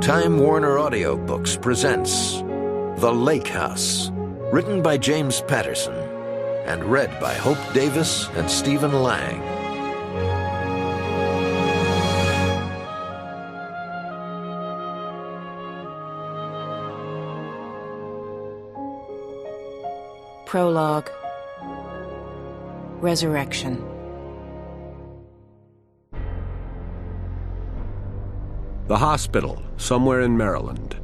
Time Warner Audiobooks presents The Lake House, written by James Patterson and read by Hope Davis and Stephen Lang. Prologue. Resurrection. The hospital, somewhere in Maryland.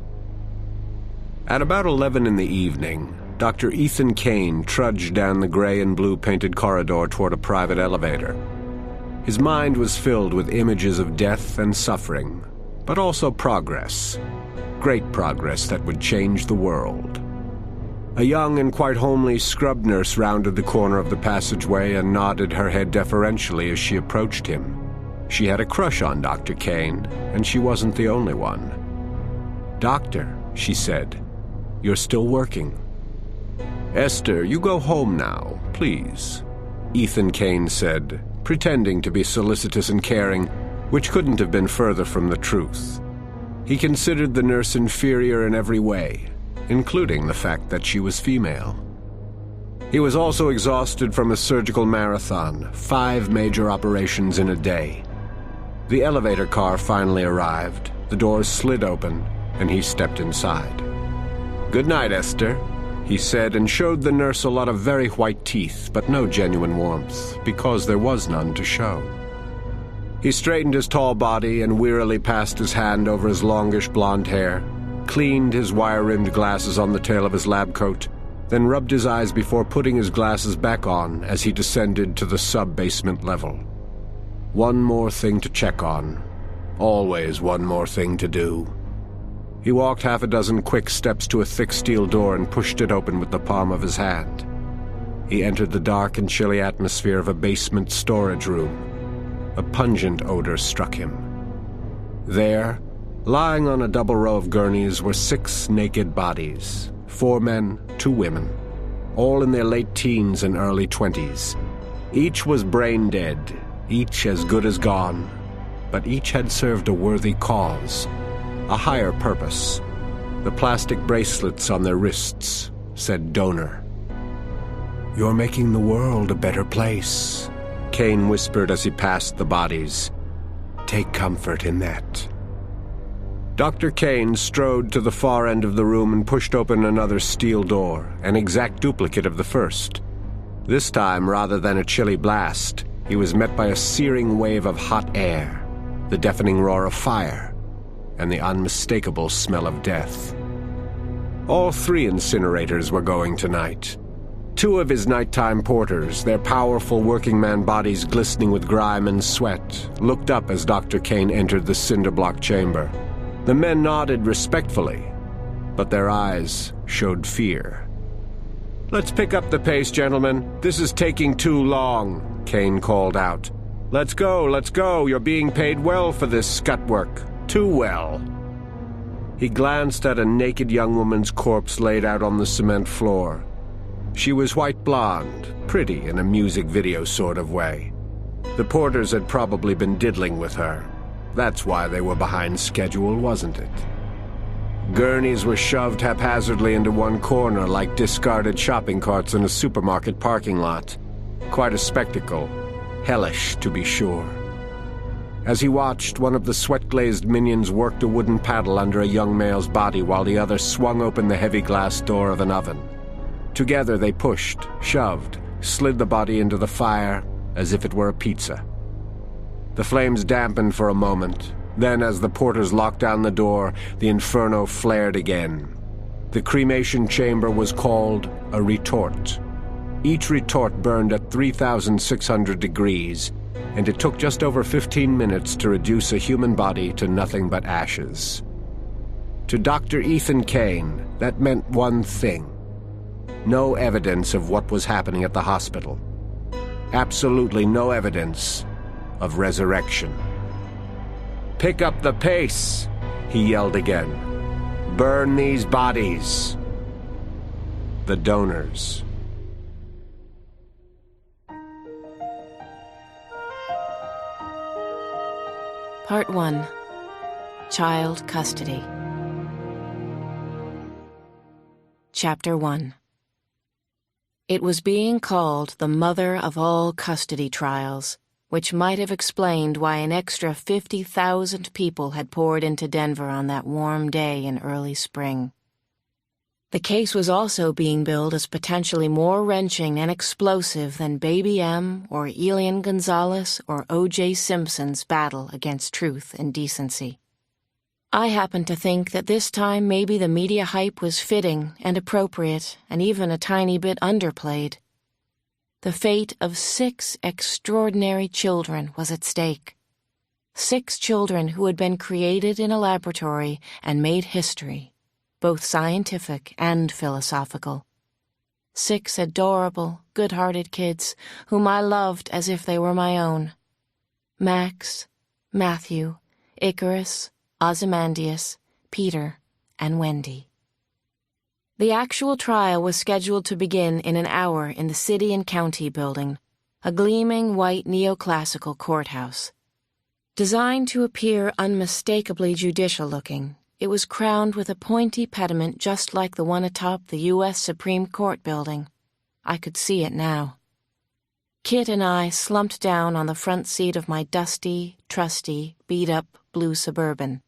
At about 11 in the evening, Dr. Ethan Kane trudged down the gray and blue painted corridor toward a private elevator. His mind was filled with images of death and suffering, but also progress. Great progress that would change the world. A young and quite homely scrub nurse rounded the corner of the passageway and nodded her head deferentially as she approached him. She had a crush on Dr. Kane, and she wasn't the only one. "Doctor," she said, "you're still working." "Esther, you go home now, please," Ethan Kane said, pretending to be solicitous and caring, which couldn't have been further from the truth. He considered the nurse inferior in every way, including the fact that she was female. He was also exhausted from a surgical marathon, 5 major operations in a day. The elevator car finally arrived, the doors slid open, and he stepped inside. "Good night, Esther," he said, and showed the nurse a lot of very white teeth, but no genuine warmth, because there was none to show. He straightened his tall body and wearily passed his hand over his longish blonde hair, cleaned his wire-rimmed glasses on the tail of his lab coat, then rubbed his eyes before putting his glasses back on as he descended to the sub-basement level. One more thing to check on. Always one more thing to do. He walked 6 quick steps to a thick steel door and pushed it open with the palm of his hand. He entered the dark and chilly atmosphere of a basement storage room. A pungent odor struck him. There, lying on a double row of gurneys, were 6 naked bodies, 4 men, 2 women, all in their late teens and early 20s. Each was brain dead, each as good as gone, but each had served a worthy cause, a higher purpose. The plastic bracelets on their wrists said donor. "You're making the world a better place," Kane whispered as he passed the bodies. "Take comfort in that." Dr. Kane strode to the far end of the room and pushed open another steel door, an exact duplicate of the first. This time, rather than a chilly blast, he was met by a searing wave of hot air, the deafening roar of fire, and the unmistakable smell of death. All 3 incinerators were going tonight. 2 of his nighttime porters, their powerful working-man bodies glistening with grime and sweat, looked up as Dr. Kane entered the cinder-block chamber. The men nodded respectfully, but their eyes showed fear. "Let's pick up the pace, gentlemen. This is taking too long," Kane called out. Let's go, you're being paid well for this scut work. Too well." He glanced at a naked young woman's corpse laid out on the cement floor. She was white blonde, pretty in a music video sort of way. The porters had probably been diddling with her. That's why they were behind schedule, wasn't it? Gurneys were shoved haphazardly into one corner like discarded shopping carts in a supermarket parking lot. Quite a spectacle. Hellish, to be sure. As he watched, one of the sweat-glazed minions worked a wooden paddle under a young male's body while the other swung open the heavy glass door of an oven. Together they pushed, shoved, slid the body into the fire as if it were a pizza. The flames dampened for a moment. Then, as the porters locked down the door, the inferno flared again. The cremation chamber was called a retort. Each retort burned at 3,600 degrees, and it took just over 15 minutes to reduce a human body to nothing but ashes. To Dr. Ethan Kane, that meant one thing: no evidence of what was happening at the hospital. Absolutely no evidence of resurrection. "Pick up the pace," he yelled again. "Burn these bodies." The donors. Part 1. Child Custody. Chapter 1. It was being called the mother of all custody trials, which might have explained why an extra 50,000 people had poured into Denver on that warm day in early spring. The case was also being billed as potentially more wrenching and explosive than Baby M or Elian Gonzalez or O.J. Simpson's battle against truth and decency. I happen to think that this time maybe the media hype was fitting and appropriate and even a tiny bit underplayed. The fate of 6 extraordinary children was at stake. 6 children who had been created in a laboratory and made history, both scientific and philosophical. 6 adorable, good-hearted kids whom I loved as if they were my own. Max, Matthew, Icarus, Ozymandias, Peter, and Wendy. The actual trial was scheduled to begin in an hour in the City and County Building, a gleaming white neoclassical courthouse. Designed to appear unmistakably judicial-looking, it was crowned with a pointy pediment just like the one atop the U.S. Supreme Court building. I could see it now. Kit and I slumped down on the front seat of my dusty, trusty, beat-up blue Suburban.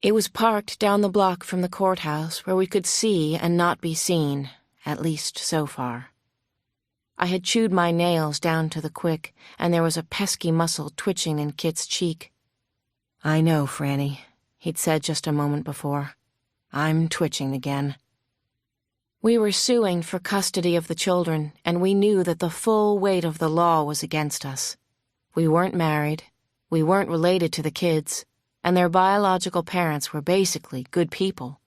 It was parked down the block from the courthouse where we could see and not be seen, at least so far. I had chewed my nails down to the quick, and there was a pesky muscle twitching in Kit's cheek. "I know, Franny," he'd said just a moment before. "I'm twitching again." We were suing for custody of the children, and we knew that the full weight of the law was against us. We weren't married, we weren't related to the kids, and their biological parents were basically good people,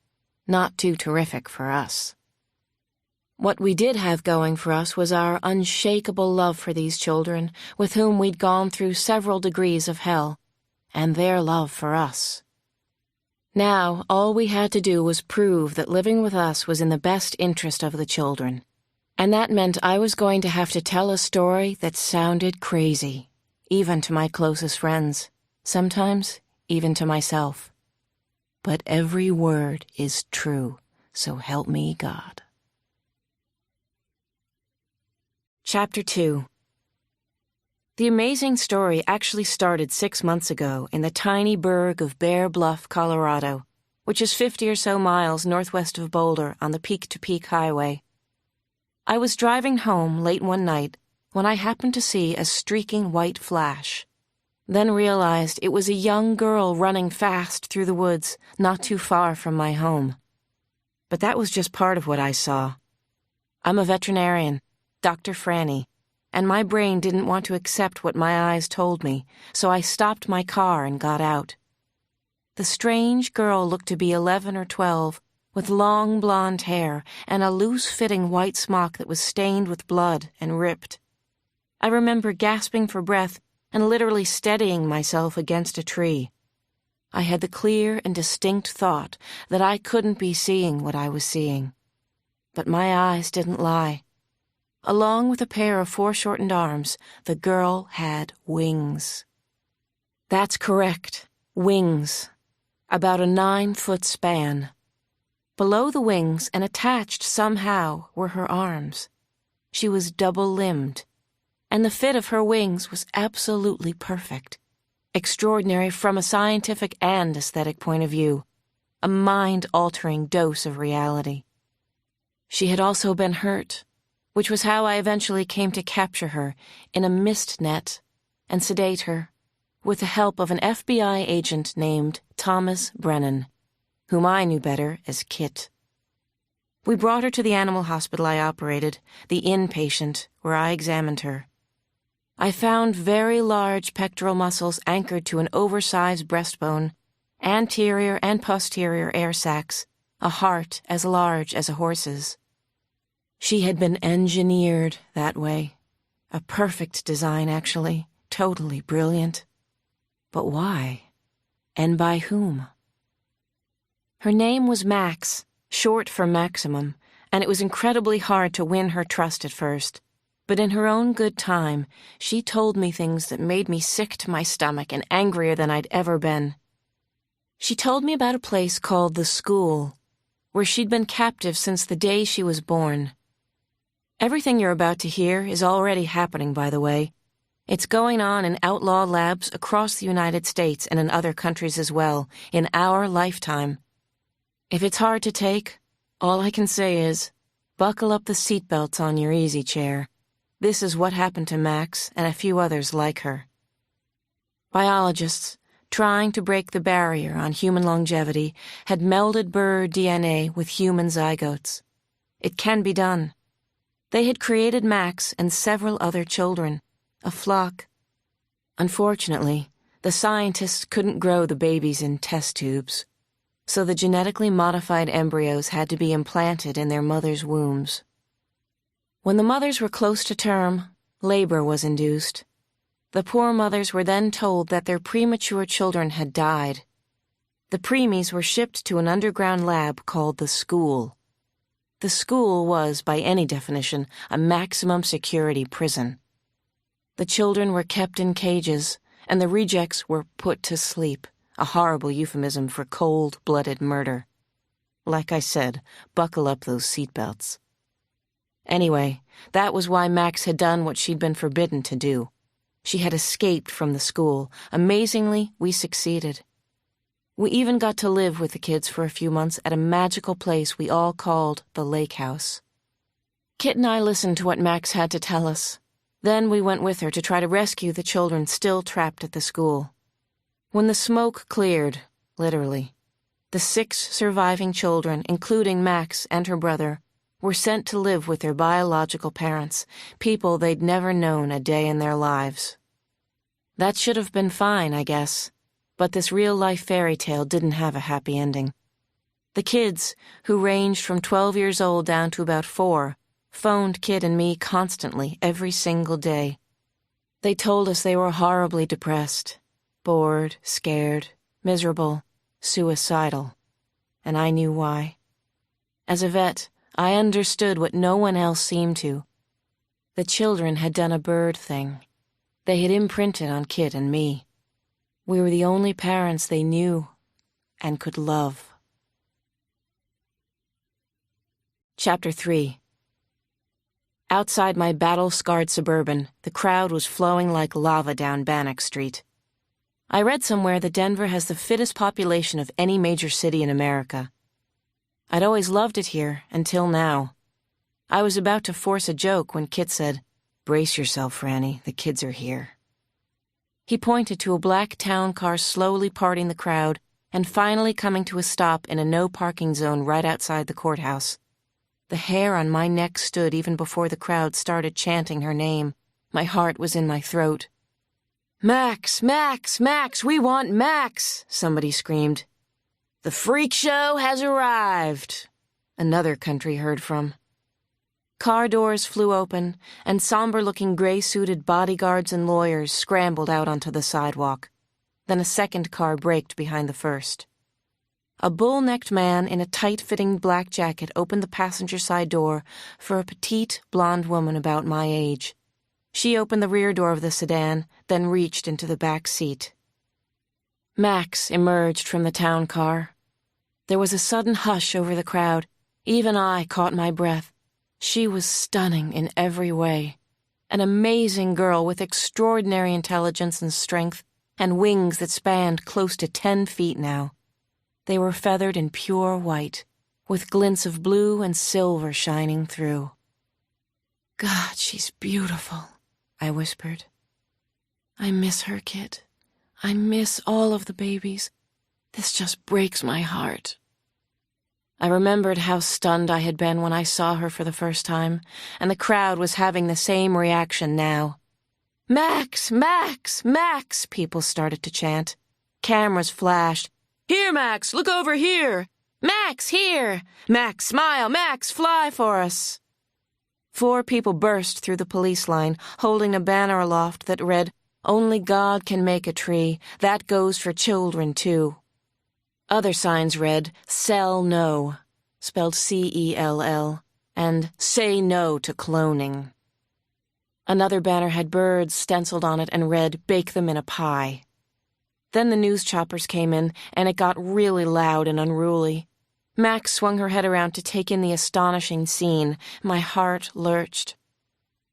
not too terrific for us. What we did have going for us was our unshakable love for these children, with whom we'd gone through several degrees of hell, and their love for us. Now, all we had to do was prove that living with us was in the best interest of the children, and that meant I was going to have to tell a story that sounded crazy, even to my closest friends, sometimes even to myself. But every word is true, so help me God. Chapter 2. The amazing story actually started 6 months ago in the tiny burg of Bear Bluff, Colorado, which is 50 or so miles northwest of Boulder on the Peak-to-Peak Highway. I was driving home late one night when I happened to see a streaking white flash, then realized it was a young girl running fast through the woods not too far from my home. But that was just part of what I saw. I'm a veterinarian, Dr. Franny, and my brain didn't want to accept what my eyes told me, so I stopped my car and got out. The strange girl looked to be 11 or 12, with long blonde hair and a loose-fitting white smock that was stained with blood and ripped. I remember gasping for breath and literally steadying myself against a tree. I had the clear and distinct thought that I couldn't be seeing what I was seeing. But my eyes didn't lie. Along with a pair of foreshortened arms, the girl had wings. That's correct, wings. About a 9-foot span. Below the wings and attached somehow were her arms. She was double-limbed, and the fit of her wings was absolutely perfect. Extraordinary from a scientific and aesthetic point of view. A mind-altering dose of reality. She had also been hurt, which was how I eventually came to capture her in a mist net and sedate her, with the help of an FBI agent named Thomas Brennan, whom I knew better as Kit. We brought her to the animal hospital I operated, the inpatient, where I examined her. I found very large pectoral muscles anchored to an oversized breastbone, anterior and posterior air sacs, a heart as large as a horse's. She had been engineered that way. A perfect design, actually, totally brilliant. But why? And by whom? Her name was Max, short for Maximum, and it was incredibly hard to win her trust at first. But in her own good time, she told me things that made me sick to my stomach and angrier than I'd ever been. She told me about a place called the School, where she'd been captive since the day she was born. Everything you're about to hear is already happening, by the way. It's going on in outlaw labs across the United States and in other countries as well, in our lifetime. If it's hard to take, all I can say is, buckle up the seatbelts on your easy chair. This is what happened to Max and a few others like her. Biologists, trying to break the barrier on human longevity, had melded bird DNA with human zygotes. It can be done. They had created Max and several other children, a flock. Unfortunately, the scientists couldn't grow the babies in test tubes, so the genetically modified embryos had to be implanted in their mothers' wombs. When the mothers were close to term, labor was induced. The poor mothers were then told that their premature children had died. The preemies were shipped to an underground lab called the School. The School was, by any definition, a maximum security prison. The children were kept in cages, and the rejects were put to sleep, a horrible euphemism for cold-blooded murder. Like I said, buckle up those seatbelts. Anyway, that was why Max had done what she'd been forbidden to do. She had escaped from the School. Amazingly, we succeeded. We even got to live with the kids for a few months at a magical place we all called the Lake House. Kit and I listened to what Max had to tell us. Then we went with her to try to rescue the children still trapped at the School. When the smoke cleared, literally, the 6 surviving children, including Max and her brother, were sent to live with their biological parents, people they'd never known a day in their lives. That should have been fine, I guess, but this real-life fairy tale didn't have a happy ending. The kids, who ranged from 12 years old down to about 4, phoned Kit and me constantly every single day. They told us they were horribly depressed, bored, scared, miserable, suicidal, and I knew why. As a vet, I understood what no one else seemed to. The children had done a bird thing. They had imprinted on Kit and me. We were the only parents they knew and could love. Chapter 3. Outside my battle-scarred Suburban, the crowd was flowing like lava down Bannock Street. I read somewhere that Denver has the fittest population of any major city in America. I'd always loved it here, until now. I was about to force a joke when Kit said, "Brace yourself, Franny, the kids are here." He pointed to a black town car slowly parting the crowd and finally coming to a stop in a no-parking zone right outside the courthouse. The hair on my neck stood even before the crowd started chanting her name. My heart was in my throat. "Max, Max, Max, we want Max!" somebody screamed. "The freak show has arrived," another country heard from. Car doors flew open, and somber-looking gray-suited bodyguards and lawyers scrambled out onto the sidewalk. Then a second car braked behind the first. A bull-necked man in a tight-fitting black jacket opened the passenger side door for a petite, blonde woman about my age. She opened the rear door of the sedan, then reached into the back seat. Max emerged from the town car. There was a sudden hush over the crowd. Even I caught my breath. She was stunning in every way. An amazing girl with extraordinary intelligence and strength, and wings that spanned close to 10 feet now. They were feathered in pure white, with glints of blue and silver shining through. "God, she's beautiful," I whispered. "I miss her, Kit. I miss all of the babies. This just breaks my heart." I remembered how stunned I had been when I saw her for the first time, and the crowd was having the same reaction now. "Max! Max! Max!" people started to chant. Cameras flashed. "Here, Max! Look over here! Max, here! Max, smile! Max, fly for us!" 4 people burst through the police line, holding a banner aloft that read, "Only God can make a tree. That goes for children, too." Other signs read, "Sell No," spelled C-E-L-L, and "Say No to Cloning." Another banner had birds stenciled on it and read, "Bake them in a pie." Then the news choppers came in, and it got really loud and unruly. Max swung her head around to take in the astonishing scene. My heart lurched.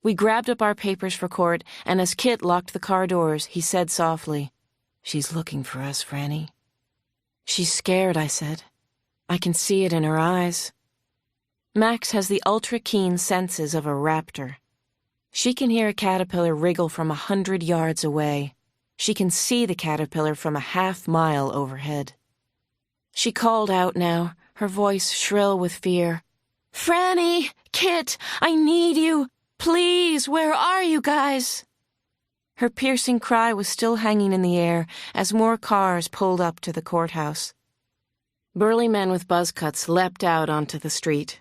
We grabbed up our papers for court, and as Kit locked the car doors, he said softly, "She's looking for us, Franny." "She's scared," I said. "I can see it in her eyes." Max has the ultra-keen senses of a raptor. She can hear a caterpillar wriggle from 100 yards away. She can see the caterpillar from a half-mile overhead. She called out now, her voice shrill with fear. "Franny! Kit! I need you! Please, where are you guys?" Her piercing cry was still hanging in the air as more cars pulled up to the courthouse. Burly men with buzz cuts leapt out onto the street.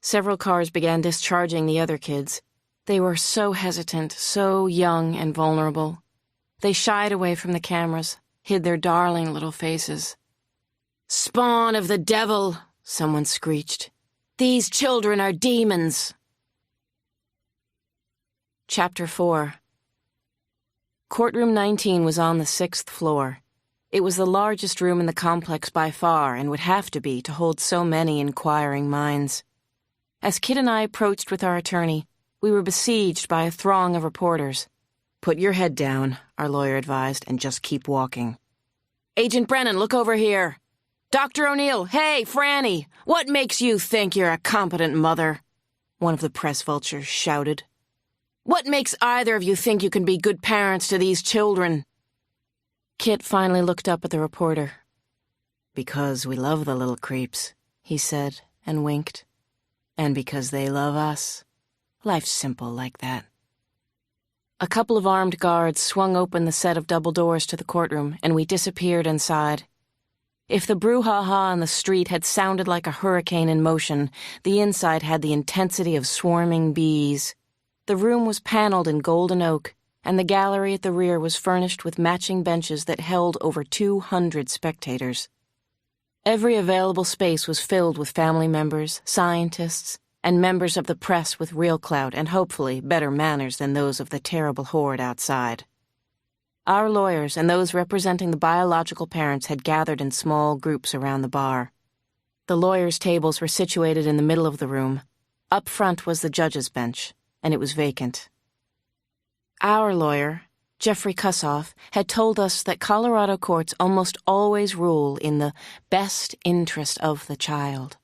Several cars began discharging the other kids. They were so hesitant, so young and vulnerable. They shied away from the cameras, hid their darling little faces. "Spawn of the devil!" someone screeched. "These children are demons!" Chapter 4. Courtroom 19 was on the 6th floor. It was the largest room in the complex by far and would have to be to hold so many inquiring minds. As Kit and I approached with our attorney, we were besieged by a throng of reporters. "Put your head down," our lawyer advised, "and just keep walking." "Agent Brennan, look over here." "Dr. O'Neill, hey, Franny, what makes you think you're a competent mother?" one of the press vultures shouted. "What makes either of you think you can be good parents to these children?" Kit finally looked up at the reporter. "Because we love the little creeps," he said, and winked. "And because they love us. Life's simple like that." A couple of armed guards swung open the set of double doors to the courtroom, and we disappeared inside. If the brouhaha on the street had sounded like a hurricane in motion, the inside had the intensity of swarming bees. The room was paneled in golden oak, and the gallery at the rear was furnished with matching benches that held over 200 spectators. Every available space was filled with family members, scientists, and members of the press with real clout and hopefully better manners than those of the terrible horde outside. Our lawyers and those representing the biological parents had gathered in small groups around the bar. The lawyers' tables were situated in the middle of the room. Up front was the judge's bench, and it was vacant. Our lawyer, Jeffrey Kussoff, had told us that Colorado courts almost always rule in the best interest of the child.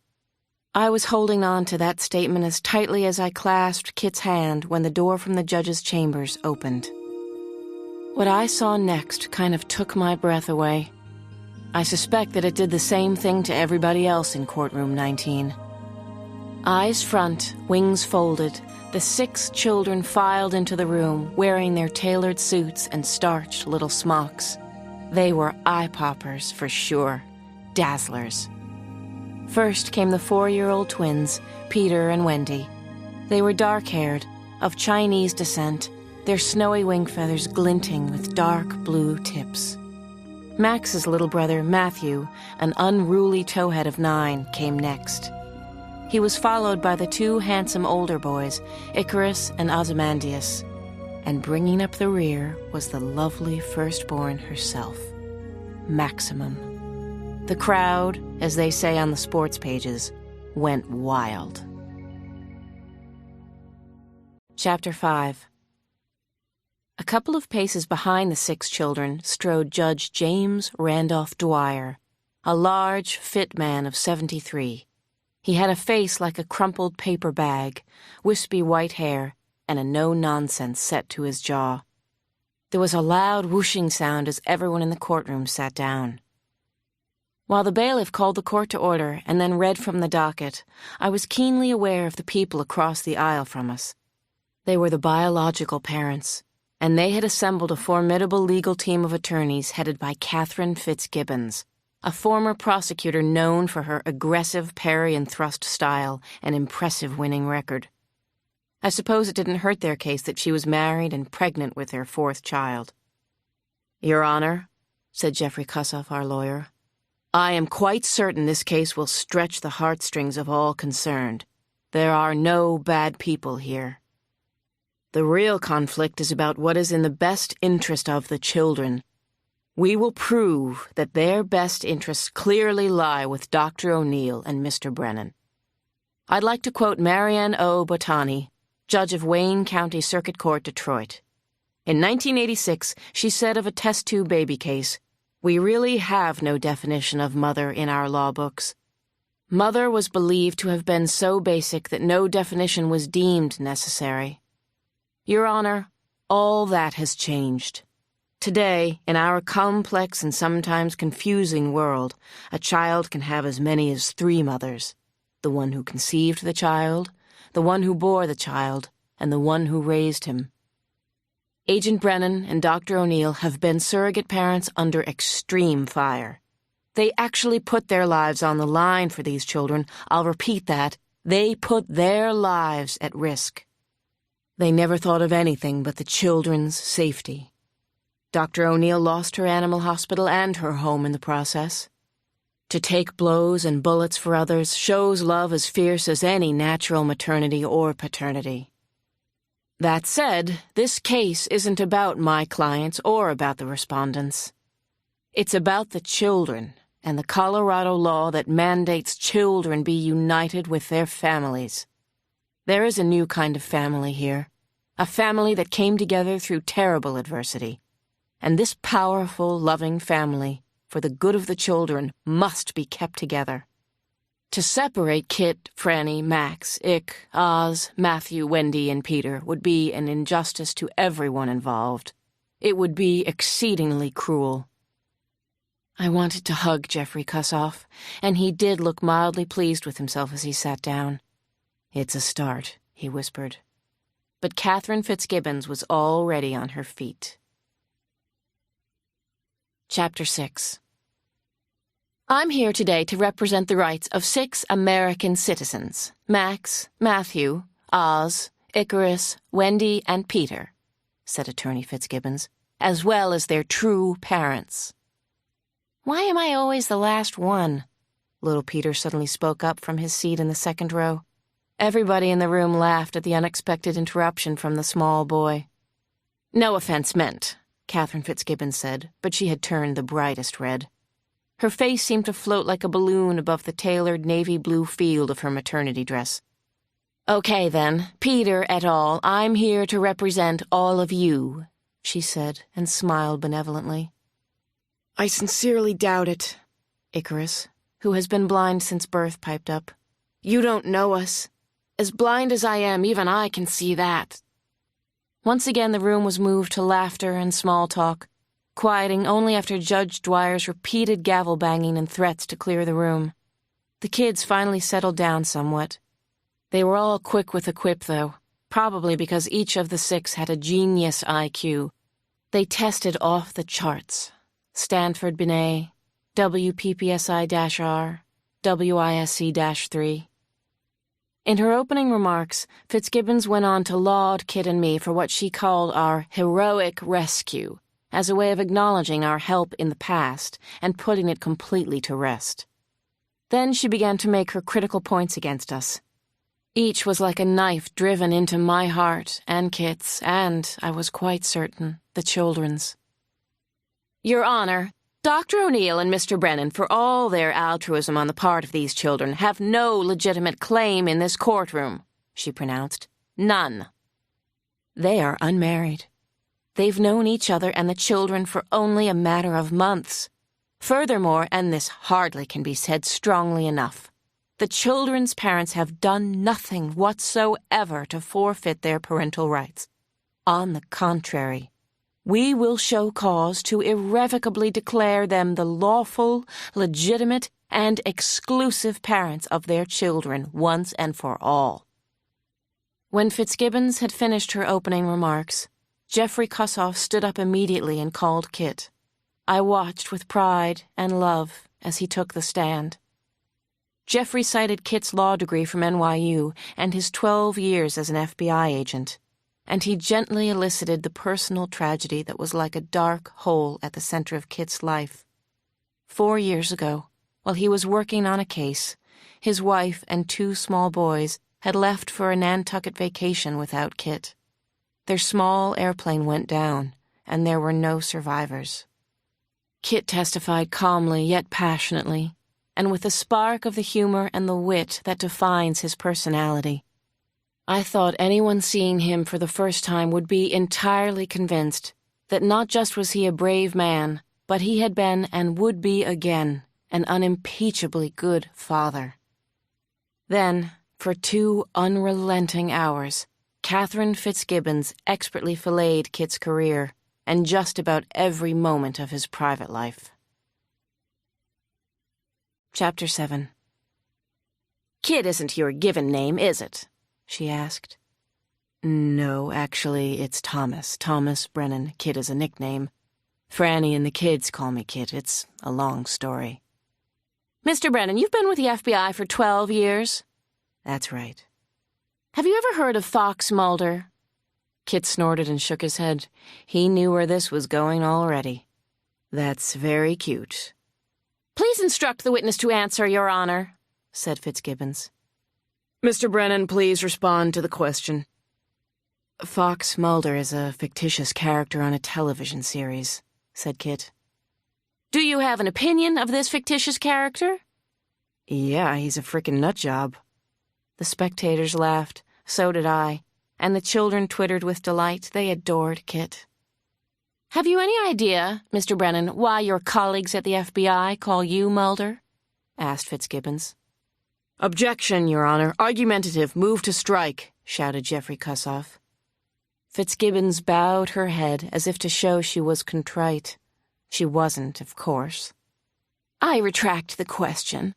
I was holding on to that statement as tightly as I clasped Kit's hand when the door from the judge's chambers opened. What I saw next kind of took my breath away. I suspect that it did the same thing to everybody else in courtroom 19. Eyes front, wings folded, the 6 children filed into the room, wearing their tailored suits and starched little smocks. They were eye-poppers for sure, dazzlers. First came the 4-year-old twins, Peter and Wendy. They were dark-haired, of Chinese descent, their snowy wing feathers glinting with dark blue tips. Max's little brother, Matthew, an unruly towhead of 9, came next. He was followed by the 2 handsome older boys, Icarus and Ozymandias. And bringing up the rear was the lovely firstborn herself, Maximum. The crowd, as they say on the sports pages, went wild. Chapter 5. A couple of paces behind the 6 children strode Judge James Randolph Dwyer, a large, fit man of 73. He had a face like a crumpled paper bag, wispy white hair, and a no-nonsense set to his jaw. There was a loud whooshing sound as everyone in the courtroom sat down. While the bailiff called the court to order and then read from the docket, I was keenly aware of the people across the aisle from us. They were the biological parents, and they had assembled a formidable legal team of attorneys headed by Catherine Fitzgibbons, a former prosecutor known for her aggressive parry and thrust style and impressive winning record. I suppose it didn't hurt their case that she was married and pregnant with their 4th child. "Your Honor," said Jeffrey Kussoff, our lawyer, "I am quite certain this case will stretch the heartstrings of all concerned. There are no bad people here. The real conflict is about what is in the best interest of the children. We will prove that their best interests clearly lie with Dr. O'Neill and Mr. Brennan. I'd like to quote Marianne O. Botani, judge of Wayne County Circuit Court, Detroit. In 1986, she said of a test tube baby case, "We really have no definition of mother in our law books. Mother was believed to have been so basic that no definition was deemed necessary. Your Honor, all that has changed. Today, in our complex and sometimes confusing world, a child can have as many as 3 mothers: the one who conceived the child, the one who bore the child, and the one who raised him. Agent Brennan and Dr. O'Neill have been surrogate parents under extreme fire. They actually put their lives on the line for these children. I'll repeat that. They put their lives at risk. They never thought of anything but the children's safety. Dr. O'Neill lost her animal hospital and her home in the process. To take blows and bullets for others shows love as fierce as any natural maternity or paternity. That said, this case isn't about my clients or about the respondents. It's about the children and the Colorado law that mandates children be united with their families. There is a new kind of family here, a family that came together through terrible adversity. And this powerful, loving family, for the good of the children, must be kept together. To separate Kit, Franny, Max, Ick, Oz, Matthew, Wendy, and Peter would be an injustice to everyone involved. It would be exceedingly cruel. I wanted to hug Jeffrey Kussoff, and he did look mildly pleased with himself as he sat down. "It's a start," he whispered. But Catherine Fitzgibbons was already on her feet. Chapter 6. I'm here today to represent the rights of 6 American citizens: Max, Matthew, Oz, Icarus, Wendy, and Peter, said Attorney Fitzgibbons, as well as their true parents. Why am I always the last one? Little Peter suddenly spoke up from his seat in the second row. Everybody in the room laughed at the unexpected interruption from the small boy. No offense meant, Catherine Fitzgibbons said, but she had turned the brightest red. Her face seemed to float like a balloon above the tailored navy blue field of her maternity dress. Okay, then, Peter et al., I'm here to represent all of you, she said, and smiled benevolently. I sincerely doubt it, Icarus, who has been blind since birth, piped up. You don't know us. As blind as I am, even I can see that. Once again the room was moved to laughter and small talk, quieting only after Judge Dwyer's repeated gavel-banging and threats to clear the room. The kids finally settled down somewhat. They were all quick with a quip, though, probably because each of the 6 had a genius IQ. They tested off the charts. Stanford Binet, WPPSI-R, WISC-3. In her opening remarks, Fitzgibbons went on to laud Kit and me for what she called our heroic rescue, as a way of acknowledging our help in the past and putting it completely to rest. Then she began to make her critical points against us. Each was like a knife driven into my heart and Kit's, and, I was quite certain, the children's. Your Honor, Dr. O'Neill and Mr. Brennan, for all their altruism on the part of these children, have no legitimate claim in this courtroom, she pronounced. None. They are unmarried. They've known each other and the children for only a matter of months. Furthermore, and this hardly can be said strongly enough, the children's parents have done nothing whatsoever to forfeit their parental rights. On the contrary, we will show cause to irrevocably declare them the lawful, legitimate, and exclusive parents of their children once and for all. When Fitzgibbons had finished her opening remarks, Jeffrey Kussoff stood up immediately and called Kit. I watched with pride and love as he took the stand. Jeffrey cited Kit's law degree from NYU and his 12 years as an FBI agent, and he gently elicited the personal tragedy that was like a dark hole at the center of Kit's life. 4 years ago, while he was working on a case, his wife and 2 small boys had left for a Nantucket vacation without Kit. Their small airplane went down, and there were no survivors. Kit testified calmly yet passionately, and with a spark of the humor and the wit that defines his personality. I thought anyone seeing him for the first time would be entirely convinced that not just was he a brave man, but he had been and would be again an unimpeachably good father. Then, for 2 unrelenting hours, Catherine Fitzgibbons expertly filleted Kit's career and just about every moment of his private life. Chapter 7. "Kit isn't your given name, is it?" she asked. "No, actually, it's Thomas. Thomas Brennan. Kit is a nickname. Franny and the kids call me Kit. It's a long story." "Mr. Brennan, you've been with the FBI for 12 years?" "That's right." "Have you ever heard of Fox Mulder?" Kit snorted and shook his head. He knew where this was going already. "That's very cute." "Please instruct the witness to answer, Your Honor," said Fitzgibbons. "Mr. Brennan, please respond to the question." "Fox Mulder is a fictitious character on a television series," said Kit. "Do you have an opinion of this fictitious character?" "Yeah, he's a frickin' nutjob." The spectators laughed, so did I, and the children twittered with delight. They adored Kit. "Have you any idea, Mr. Brennan, why your colleagues at the FBI call you Mulder?" asked Fitzgibbons. "Objection, Your Honor. Argumentative. Move to strike," shouted Jeffrey Cussoff. Fitzgibbons bowed her head as if to show she was contrite. She wasn't, of course. "I retract the question.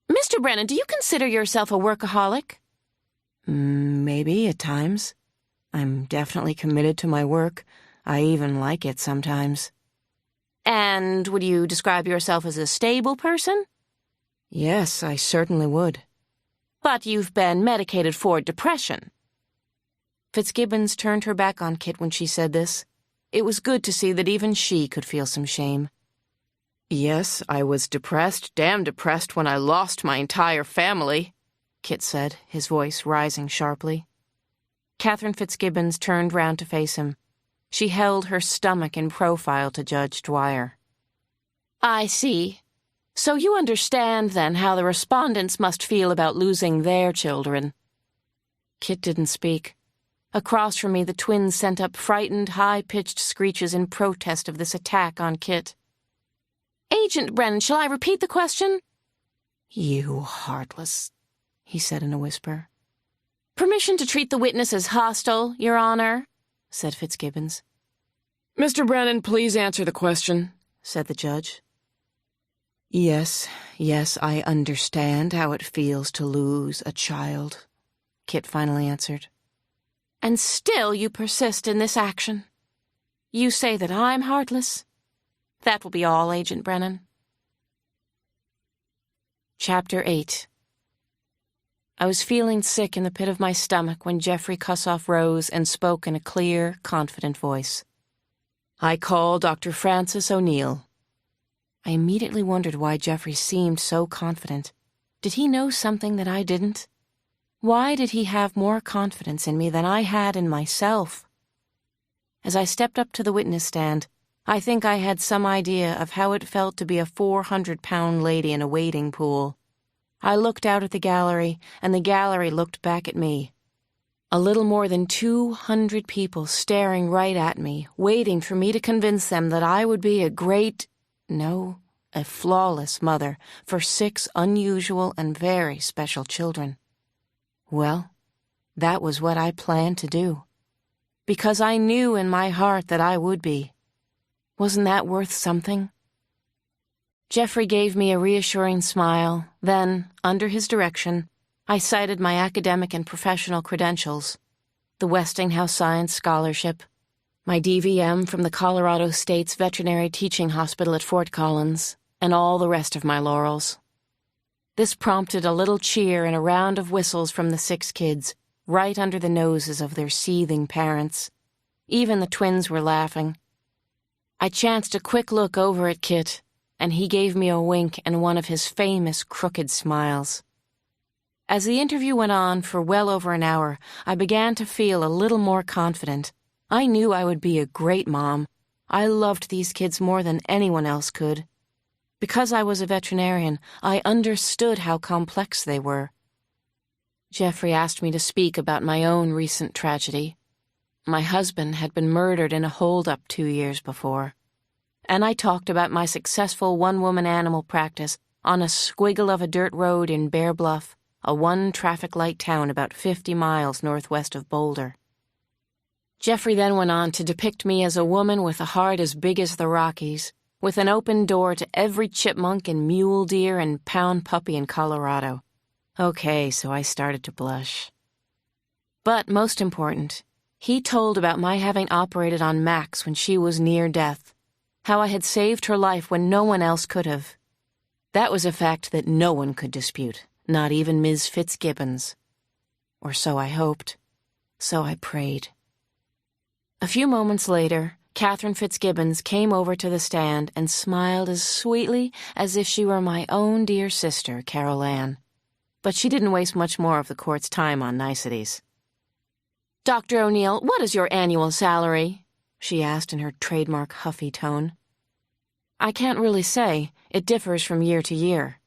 Mr. Brennan, do you consider yourself a workaholic?" "Maybe, at times. I'm definitely committed to my work. I even like it sometimes." "And would you describe yourself as a stable person?" "Yes, I certainly would." "But you've been medicated for depression." Fitzgibbons turned her back on Kit when she said this. It was good to see that even she could feel some shame. "Yes, I was depressed, damn depressed, when I lost my entire family," Kit said, his voice rising sharply. Catherine Fitzgibbons turned round to face him. She held her stomach in profile to Judge Dwyer. "I see. So you understand, then, how the respondents must feel about losing their children." Kit didn't speak. Across from me, the twins sent up frightened, high-pitched screeches in protest of this attack on Kit. "Agent Brennan, shall I repeat the question?" "You heartless," he said in a whisper. "Permission to treat the witness as hostile, Your Honor," said Fitzgibbons. "Mr. Brennan, please answer the question," said the judge. Yes, I understand how it feels to lose a child," Kit finally answered. "And still you persist in this action. You say that I'm heartless. That will be all, Agent Brennan." Chapter 8. I was feeling sick in the pit of my stomach when Jeffrey Cussoff rose and spoke in a clear, confident voice. "I call Dr. Francis O'Neill." I immediately wondered why Jeffrey seemed so confident. Did he know something that I didn't? Why did he have more confidence in me than I had in myself? As I stepped up to the witness stand, I think I had some idea of how it felt to be a 400-pound lady in a wading pool. I looked out at the gallery, and the gallery looked back at me. A little more than 200 people staring right at me, waiting for me to convince them that I would be a flawless mother for 6 unusual and very special children. Well, that was what I planned to do. Because I knew in my heart that I would be. Wasn't that worth something? Jeffrey gave me a reassuring smile. Then, under his direction, I cited my academic and professional credentials, the Westinghouse Science Scholarship, my DVM from the Colorado State's Veterinary Teaching Hospital at Fort Collins, and all the rest of my laurels. This prompted a little cheer and a round of whistles from the 6 kids, right under the noses of their seething parents. Even the twins were laughing. I chanced a quick look over at Kit, and he gave me a wink and one of his famous crooked smiles. As the interview went on for well over an hour, I began to feel a little more confident. I knew I would be a great mom, I loved these kids more than anyone else could. Because I was a veterinarian, I understood how complex they were. Jeffrey asked me to speak about my own recent tragedy. My husband had been murdered in a hold-up 2 years before. And I talked about my successful one-woman animal practice on a squiggle of a dirt road in Bear Bluff, a one-traffic-light town about 50 miles northwest of Boulder. Jeffrey then went on to depict me as a woman with a heart as big as the Rockies, with an open door to every chipmunk and mule deer and pound puppy in Colorado. Okay, so I started to blush. But most important, he told about my having operated on Max when she was near death, how I had saved her life when no one else could have. That was a fact that no one could dispute, not even Ms. Fitzgibbons. Or so I hoped. So I prayed. A few moments later, Catherine Fitzgibbons came over to the stand and smiled as sweetly as if she were my own dear sister, Carol Ann. But she didn't waste much more of the court's time on niceties. "Dr. O'Neill, what is your annual salary?" she asked in her trademark huffy tone. "I can't really say. It differs from year to year.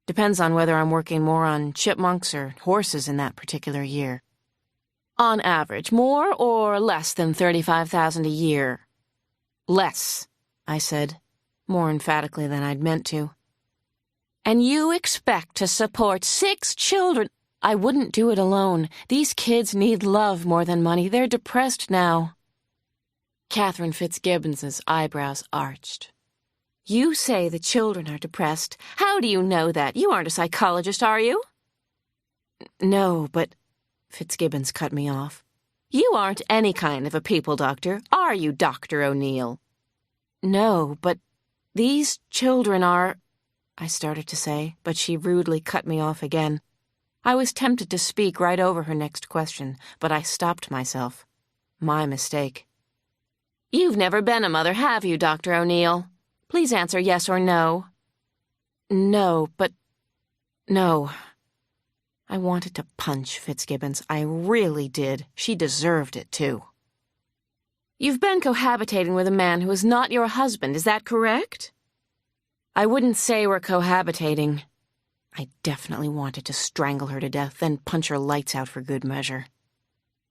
Depends on whether I'm working more on chipmunks or horses in that particular year." "On average, more or less than $35,000 a year?" "Less," I said, more emphatically than I'd meant to. "And you expect to support 6 children?" "I wouldn't do it alone. These kids need love more than money. They're depressed now." Catherine Fitzgibbons's eyebrows arched. "You say the children are depressed. How do you know that? You aren't a psychologist, are you?" "No, but—" Fitzgibbons cut me off. "You aren't any kind of a people doctor, are you, Dr. O'Neill?" "No, but these children are—" I started to say, but she rudely cut me off again. I was tempted to speak right over her next question, but I stopped myself. My mistake. "You've never been a mother, have you, Dr. O'Neill? Please answer yes or no." "No, but... no." I wanted to punch Fitzgibbons. I really did. She deserved it, too. "You've been cohabitating with a man who is not your husband, is that correct?" "I wouldn't say we're cohabitating." I definitely wanted to strangle her to death, then punch her lights out for good measure.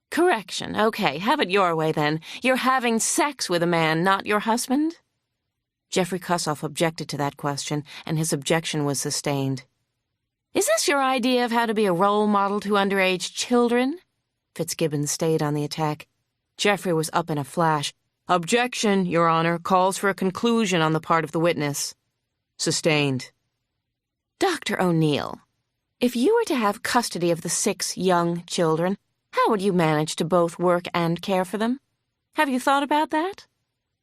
"Correction. Okay, have it your way, then. You're having sex with a man, not your husband?" Jeffrey Kussoff objected to that question, and his objection was sustained. "Is this your idea of how to be a role model to underage children?" Fitzgibbons stayed on the attack. Jeffrey was up in a flash. "Objection, Your Honor, calls for a conclusion on the part of the witness." Sustained. "Dr. O'Neill, if you were to have custody of the 6 young children, how would you manage to both work and care for them? Have you thought about that?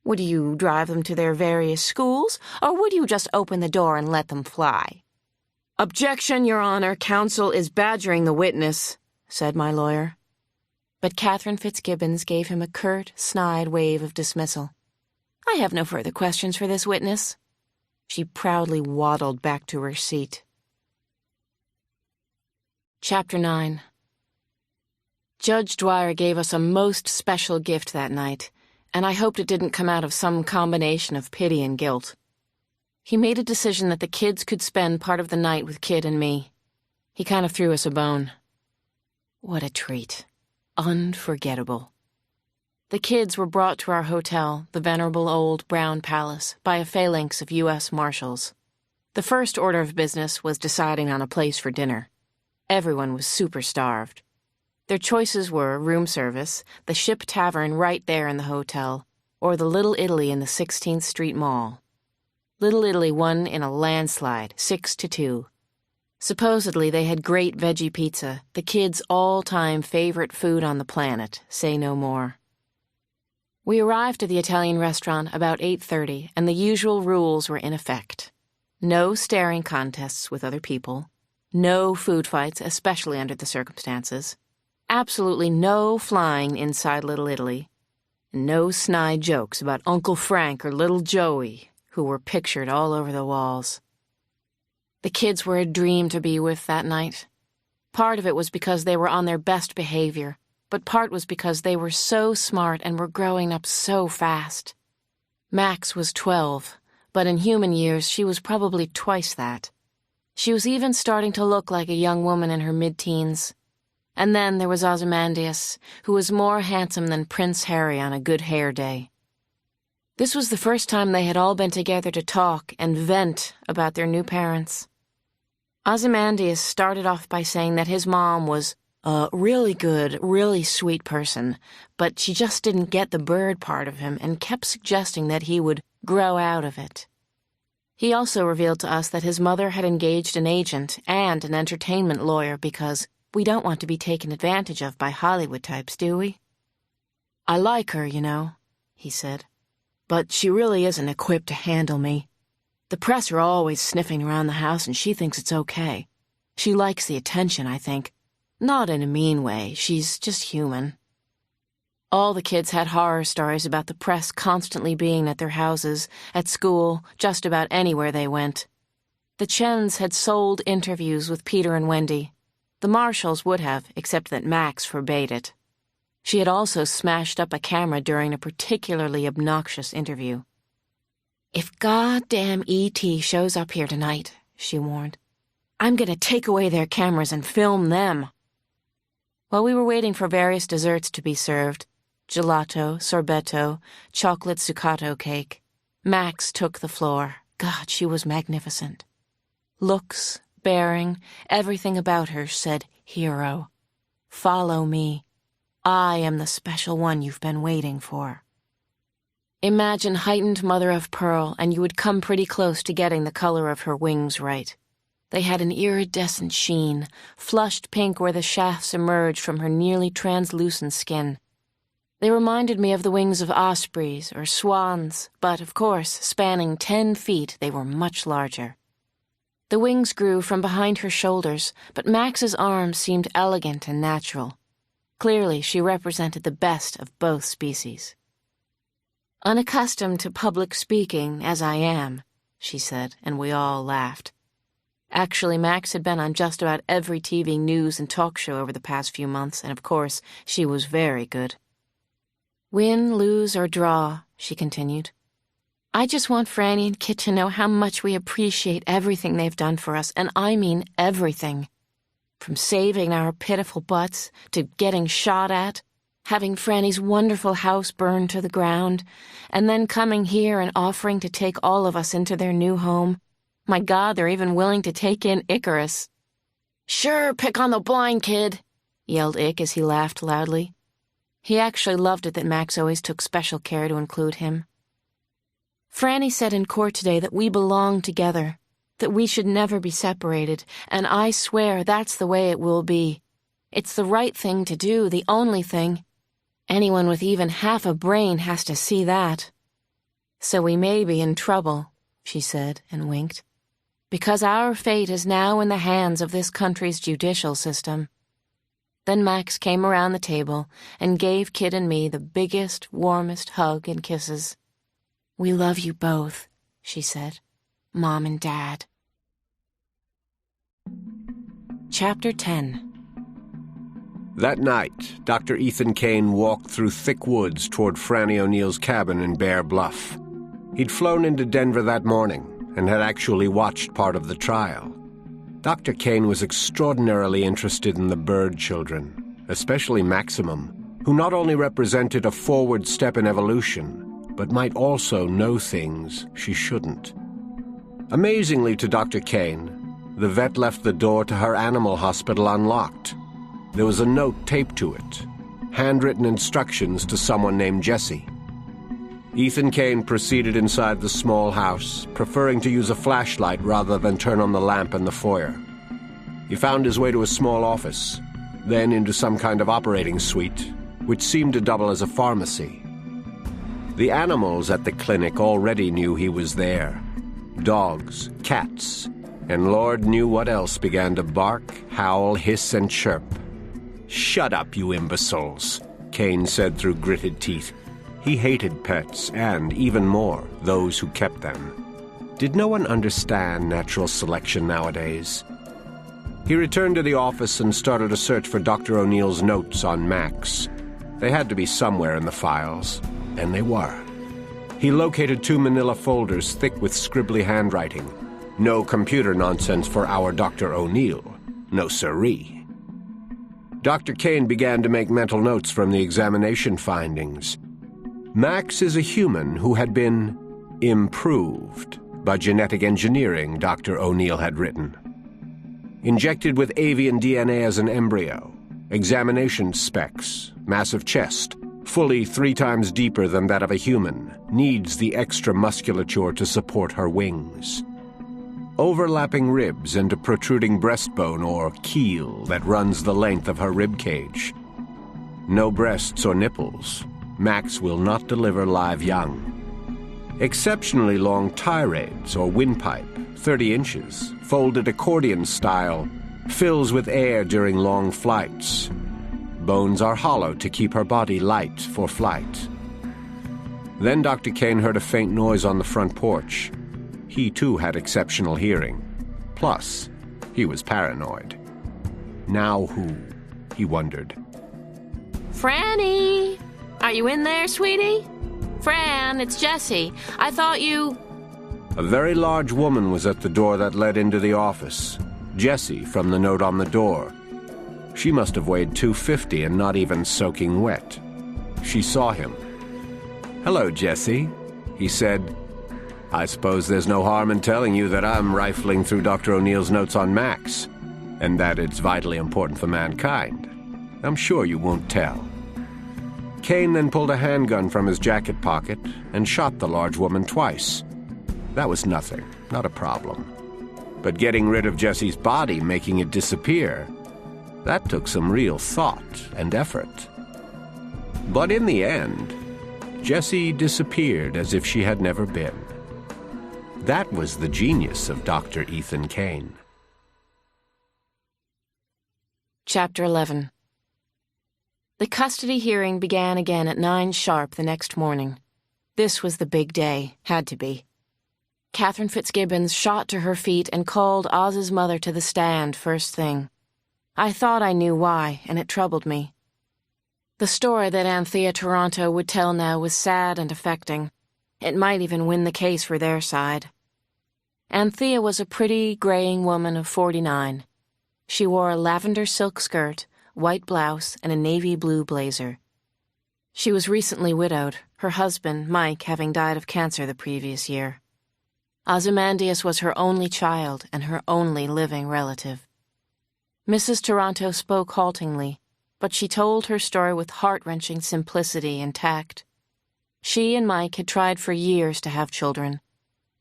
Would you drive them to their various schools, or would you just open the door and let them fly?" "Objection, Your Honor. Counsel is badgering the witness," said my lawyer. But Catherine Fitzgibbons gave him a curt, snide wave of dismissal. "I have no further questions for this witness." She proudly waddled back to her seat. Chapter 9. Judge Dwyer gave us a most special gift that night, and I hoped it didn't come out of some combination of pity and guilt. He made a decision that the kids could spend part of the night with Kid and me. He kind of threw us a bone. What a treat. Unforgettable. The kids were brought to our hotel, the venerable old brown palace, by a phalanx of U.S. Marshals. The first order of business was deciding on a place for dinner. Everyone was super starved. Their choices were room service, the Ship Tavern right there in the hotel, or the Little Italy in the 16th Street Mall. Little Italy won in a landslide, 6-2. Supposedly they had great veggie pizza, the kids' all-time favorite food on the planet, say no more. We arrived at the Italian restaurant about 8:30, and the usual rules were in effect. No staring contests with other people, no food fights, especially under the circumstances, absolutely no flying inside Little Italy, and no snide jokes about Uncle Frank or Little Joey, who were pictured all over the walls. The kids were a dream to be with that night. Part of it was because they were on their best behavior, but part was because they were so smart and were growing up so fast. Max was 12, but in human years she was probably twice that. She was even starting to look like a young woman in her mid-teens. And then there was Ozymandias, who was more handsome than Prince Harry on a good hair day. This was the first time they had all been together to talk and vent about their new parents. Ozymandias started off by saying that his mom was a really good, really sweet person, but she just didn't get the bird part of him and kept suggesting that he would grow out of it. He also revealed to us that his mother had engaged an agent and an entertainment lawyer because we don't want to be taken advantage of by Hollywood types, do we? "I like her, you know," he said, "but she really isn't equipped to handle me. The press are always sniffing around the house and she thinks it's okay. She likes the attention, I think. Not in a mean way, she's just human." All the kids had horror stories about the press constantly being at their houses, at school, just about anywhere they went. The Chens had sold interviews with Peter and Wendy. The Marshalls would have, except that Max forbade it. She had also smashed up a camera during a particularly obnoxious interview. "If goddamn E.T. shows up here tonight," she warned, "I'm going to take away their cameras and film them." While we were waiting for various desserts to be served, gelato, sorbetto, chocolate succato cake, Max took the floor. God, she was magnificent. Looks, bearing, everything about her said hero. Follow me. I am the special one you've been waiting for. Imagine heightened mother of pearl, and you would come pretty close to getting the color of her wings right. They had an iridescent sheen, flushed pink where the shafts emerged from her nearly translucent skin. They reminded me of the wings of ospreys or swans, but, of course, spanning 10 feet, they were much larger. The wings grew from behind her shoulders, but Max's arms seemed elegant and natural. Clearly, she represented the best of both species. "Unaccustomed to public speaking, as I am," she said, and we all laughed. Actually, Max had been on just about every TV news and talk show over the past few months, and of course, she was very good. "Win, lose, or draw," she continued, "I just want Franny and Kit to know how much we appreciate everything they've done for us, and I mean everything. From saving our pitiful butts to getting shot at, having Franny's wonderful house burned to the ground, and then coming here and offering to take all of us into their new home. My God, they're even willing to take in Icarus." "Sure, pick on the blind kid," yelled Ick as he laughed loudly. He actually loved it that Max always took special care to include him. "Franny said in court today that we belong together, that we should never be separated, and I swear that's the way it will be. It's the right thing to do, the only thing. Anyone with even half a brain has to see that. So we may be in trouble," she said and winked, "because our fate is now in the hands of this country's judicial system." Then Max came around the table and gave Kit and me the biggest, warmest hug and kisses. "We love you both," she said, "Mom and Dad." Chapter 10. That night, Dr. Ethan Kane walked through thick woods toward Franny O'Neill's cabin in Bear Bluff. He'd flown into Denver that morning and had actually watched part of the trial. Dr. Kane was extraordinarily interested in the bird children, especially Maximum, who not only represented a forward step in evolution, but might also know things she shouldn't. Amazingly to Dr. Kane, the vet left the door to her animal hospital unlocked. There was a note taped to it, handwritten instructions to someone named Jesse. Ethan Kane proceeded inside the small house, preferring to use a flashlight rather than turn on the lamp in the foyer. He found his way to a small office, then into some kind of operating suite, which seemed to double as a pharmacy. The animals at the clinic already knew he was there. Dogs, cats, and Lord knew what else began to bark, howl, hiss, and chirp. "Shut up, you imbeciles," Kane said through gritted teeth. He hated pets, and, even more, those who kept them. Did no one understand natural selection nowadays? He returned to the office and started a search for Dr. O'Neill's notes on Max. They had to be somewhere in the files, and they were. He located 2 manila folders thick with scribbly handwriting. No computer nonsense for our Dr. O'Neill. No siree. Dr. Kane began to make mental notes from the examination findings. Max is a human who had been improved by genetic engineering, Dr. O'Neill had written. Injected with avian DNA as an embryo. Examination specs. Massive chest. Fully 3 times deeper than that of a human. Needs the extra musculature to support her wings. Overlapping ribs and a protruding breastbone or keel that runs the length of her rib cage. No breasts or nipples. Max will not deliver live young. Exceptionally long tirades or windpipe, 30 inches, folded accordion style, fills with air during long flights. Bones are hollow to keep her body light for flight. Then Dr. Kane heard a faint noise on the front porch. He too had exceptional hearing. Plus, he was paranoid. Now who? He wondered. Franny! Are you in there, sweetie? Fran, it's Jessie. I thought you... A very large woman was at the door that led into the office. Jessie, from the note on the door. She must have weighed 250 and not even soaking wet. She saw him. "Hello, Jessie," he said. "I suppose there's no harm in telling you that I'm rifling through Dr. O'Neill's notes on Max, and that it's vitally important for mankind. I'm sure you won't tell." Kane then pulled a handgun from his jacket pocket and shot the large woman twice. That was nothing, not a problem. But getting rid of Jessie's body, making it disappear, that took some real thought and effort. But in the end, Jessie disappeared as if she had never been. That was the genius of Dr. Ethan Kane. Chapter 11. The custody hearing began again at 9 sharp the next morning. This was the big day, had to be. Catherine Fitzgibbons shot to her feet and called Oz's mother to the stand first thing. I thought I knew why, and it troubled me. The story that Anthea Toronto would tell now was sad and affecting. It might even win the case for their side. Anthea was a pretty, graying woman of 49. She wore a lavender silk skirt, white blouse, and a navy blue blazer. She was recently widowed, her husband, Mike, having died of cancer the previous year. Ozymandias was her only child and her only living relative. Mrs. Toronto spoke haltingly, but she told her story with heart-wrenching simplicity and tact. She and Mike had tried for years to have children.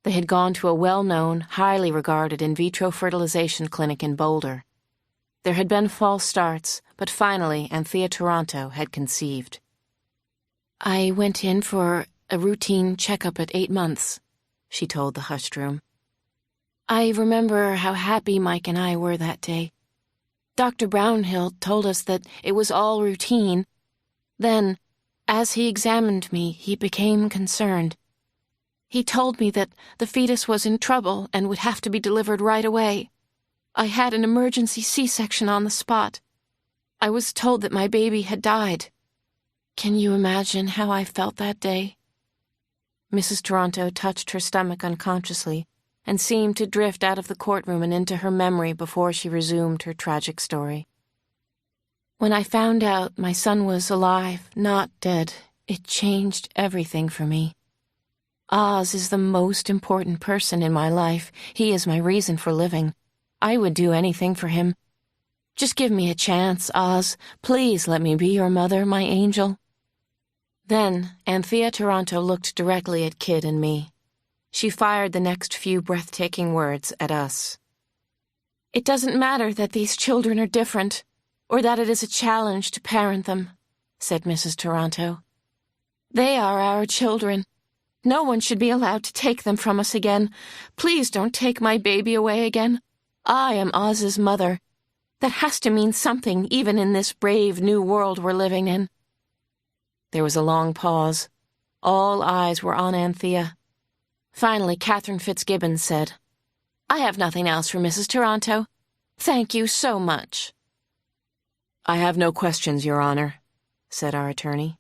They had gone to a well-known, highly regarded in vitro fertilization clinic in Boulder. There had been false starts, but finally Anthea Toronto had conceived. "I went in for a routine checkup at 8 months," she told the hushed room. "I remember how happy Mike and I were that day. Dr. Brownhill told us that it was all routine. Then, as he examined me, he became concerned. He told me that the fetus was in trouble and would have to be delivered right away. I had an emergency C-section on the spot. I was told that my baby had died. Can you imagine how I felt that day?" Mrs. Toronto touched her stomach unconsciously and seemed to drift out of the courtroom and into her memory before she resumed her tragic story. "When I found out my son was alive, not dead, it changed everything for me. Oz is the most important person in my life. He is my reason for living. I would do anything for him. Just give me a chance, Oz. Please let me be your mother, my angel." Then Anthea Toronto looked directly at Kid and me. She fired the next few breathtaking words at us. "It doesn't matter that these children are different, or that it is a challenge to parent them," said Mrs. Toronto. "They are our children. No one should be allowed to take them from us again. Please don't take my baby away again. I am Oz's mother. That has to mean something even in this brave new world we're living in." There was a long pause. All eyes were on Anthea. Finally, Catherine Fitzgibbons said, "I have nothing else for Mrs. Toronto. Thank you so much." "I have no questions, Your Honor," said our attorney.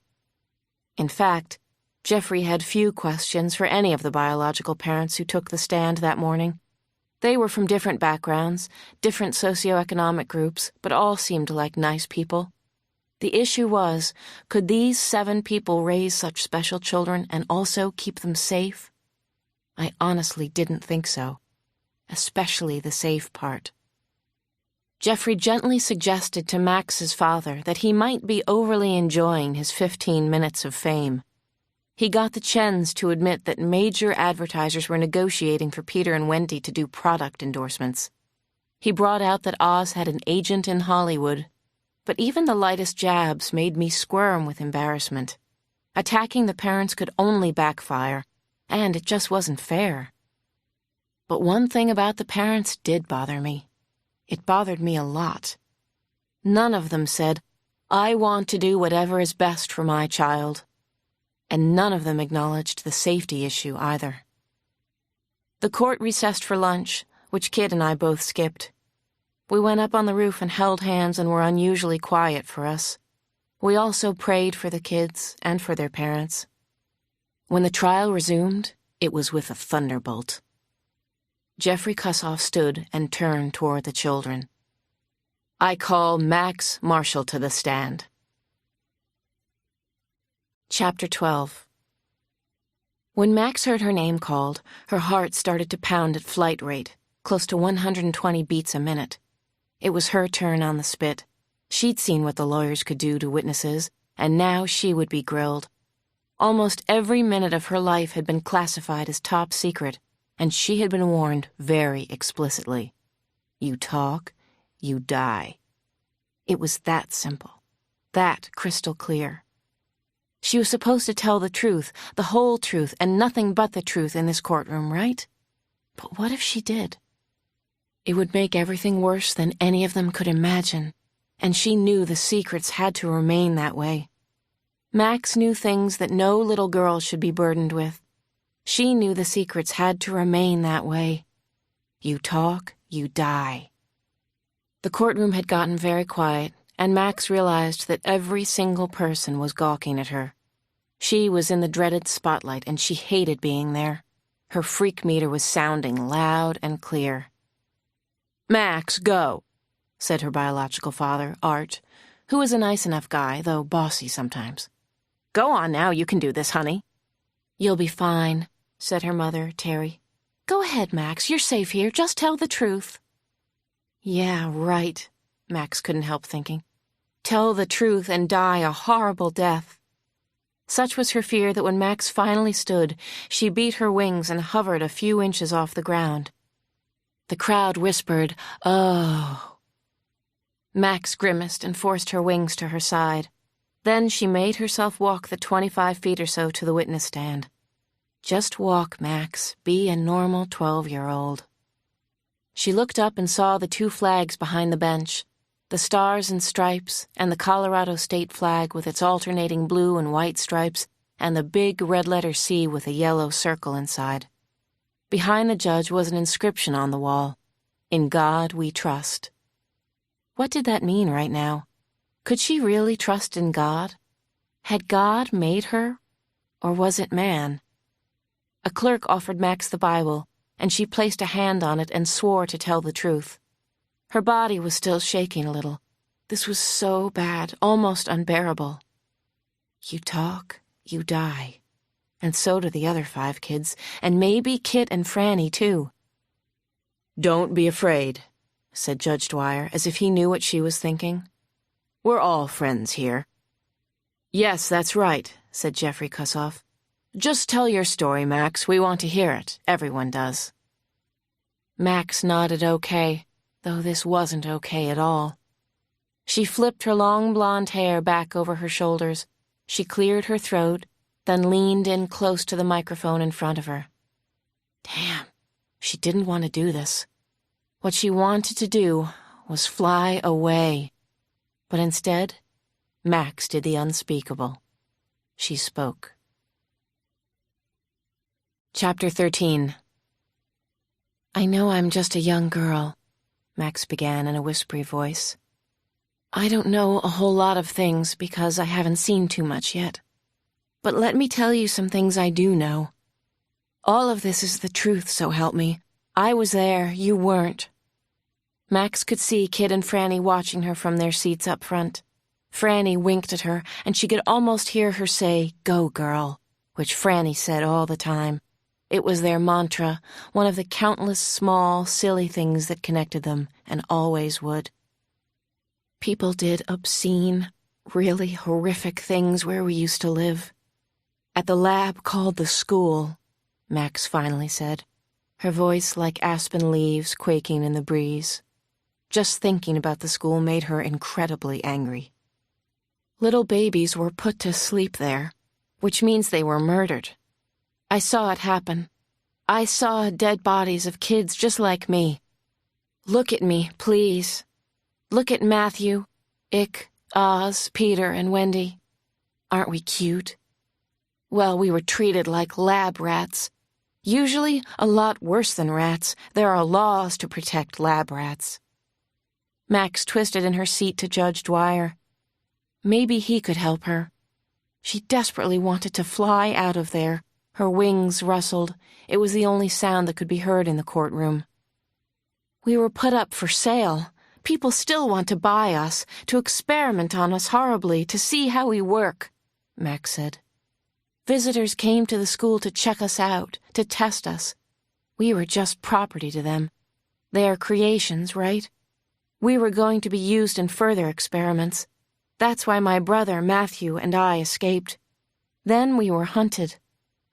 In fact, Jeffrey had few questions for any of the biological parents who took the stand that morning. They were from different backgrounds, different socioeconomic groups, but all seemed like nice people. The issue was, could these 7 people raise such special children and also keep them safe? I honestly didn't think so, especially the safe part. Jeffrey gently suggested to Max's father that he might be overly enjoying his 15 minutes of fame. He got the Chens to admit that major advertisers were negotiating for Peter and Wendy to do product endorsements. He brought out that Oz had an agent in Hollywood, but even the lightest jabs made me squirm with embarrassment. Attacking the parents could only backfire, and it just wasn't fair. But one thing about the parents did bother me. It bothered me a lot. None of them said, "I want to do whatever is best for my child." And none of them acknowledged the safety issue either. The court recessed for lunch, which Kid and I both skipped. We went up on the roof and held hands and were unusually quiet for us. We also prayed for the kids and for their parents. When the trial resumed, it was with a thunderbolt. Jeffrey Kussoff stood and turned toward the children. "I call Max Marshall to the stand." Chapter 12. When Max heard her name called, her heart started to pound at flight rate, close to 120 beats a minute. It was her turn on the spit. She'd seen what the lawyers could do to witnesses, and now she would be grilled. Almost every minute of her life had been classified as top secret, and she had been warned very explicitly. You talk, you die. It was that simple, that crystal clear. She was supposed to tell the truth, the whole truth, and nothing but the truth in this courtroom, right? But what if she did? It would make everything worse than any of them could imagine, and she knew the secrets had to remain that way. Max knew things that no little girl should be burdened with. She knew the secrets had to remain that way. You talk, you die. The courtroom had gotten very quiet, and Max realized that every single person was gawking at her. She was in the dreaded spotlight, and she hated being there. Her freak meter was sounding loud and clear. "Max, go," said her biological father, Art, who was a nice enough guy, though bossy sometimes. "Go on now, you can do this, honey." "You'll be fine," said her mother, Terry. "Go ahead, Max, you're safe here, just tell the truth." Yeah, right, Max couldn't help thinking. Tell the truth and die a horrible death. Such was her fear that when Max finally stood, she beat her wings and hovered a few inches off the ground. The crowd whispered, "Oh." Max grimaced and forced her wings to her side. Then she made herself walk the 25 feet or so to the witness stand. Just walk, Max. Be a normal 12-year-old. She looked up and saw the 2 flags behind the bench, the Stars and Stripes and the Colorado state flag with its alternating blue and white stripes and the big red letter C with a yellow circle inside. Behind the judge was an inscription on the wall, "In God We Trust." What did that mean right now? Could she really trust in God? Had God made her? Or was it man? A clerk offered Max the Bible, and she placed a hand on it and swore to tell the truth. Her body was still shaking a little. This was so bad, almost unbearable. You talk, you die. And so do the other 5 kids, and maybe Kit and Franny, too. "Don't be afraid," said Judge Dwyer, as if he knew what she was thinking. "We're all friends here." "Yes, that's right," said Jeffrey Kussoff. "Just tell your story, Max. We want to hear it. Everyone does." Max nodded okay, though this wasn't okay at all. She flipped her long blonde hair back over her shoulders. She cleared her throat, then leaned in close to the microphone in front of her. Damn, she didn't want to do this. What she wanted to do was fly away. But instead, Max did the unspeakable. She spoke. Chapter 13. "I know I'm just a young girl," Max began in a whispery voice. "I don't know a whole lot of things because I haven't seen too much yet. But let me tell you some things I do know. All of this is the truth, so help me. I was there, you weren't." Max could see Kid and Franny watching her from their seats up front. Franny winked at her, and she could almost hear her say, "Go, girl," which Franny said all the time. It was their mantra, one of the countless small, silly things that connected them, and always would. People did obscene, really horrific things where we used to live. At the lab called the school, Max finally said, her voice like aspen leaves quaking in the breeze. Just thinking about the school made her incredibly angry. Little babies were put to sleep there, which means they were murdered. I saw it happen. I saw dead bodies of kids just like me. Look at me, please. Look at Matthew, Ick, Oz, Peter, and Wendy. Aren't we cute? Well, we were treated like lab rats. Usually a lot worse than rats. There are laws to protect lab rats. Max twisted in her seat to Judge Dwyer. Maybe he could help her. She desperately wanted to fly out of there. Her wings rustled. It was the only sound that could be heard in the courtroom. We were put up for sale. People still want to buy us, to experiment on us horribly, to see how we work, Max said. Visitors came to the school to check us out, to test us. We were just property to them. They are creations, right? We were going to be used in further experiments. That's why my brother, Matthew, and I escaped. Then we were hunted.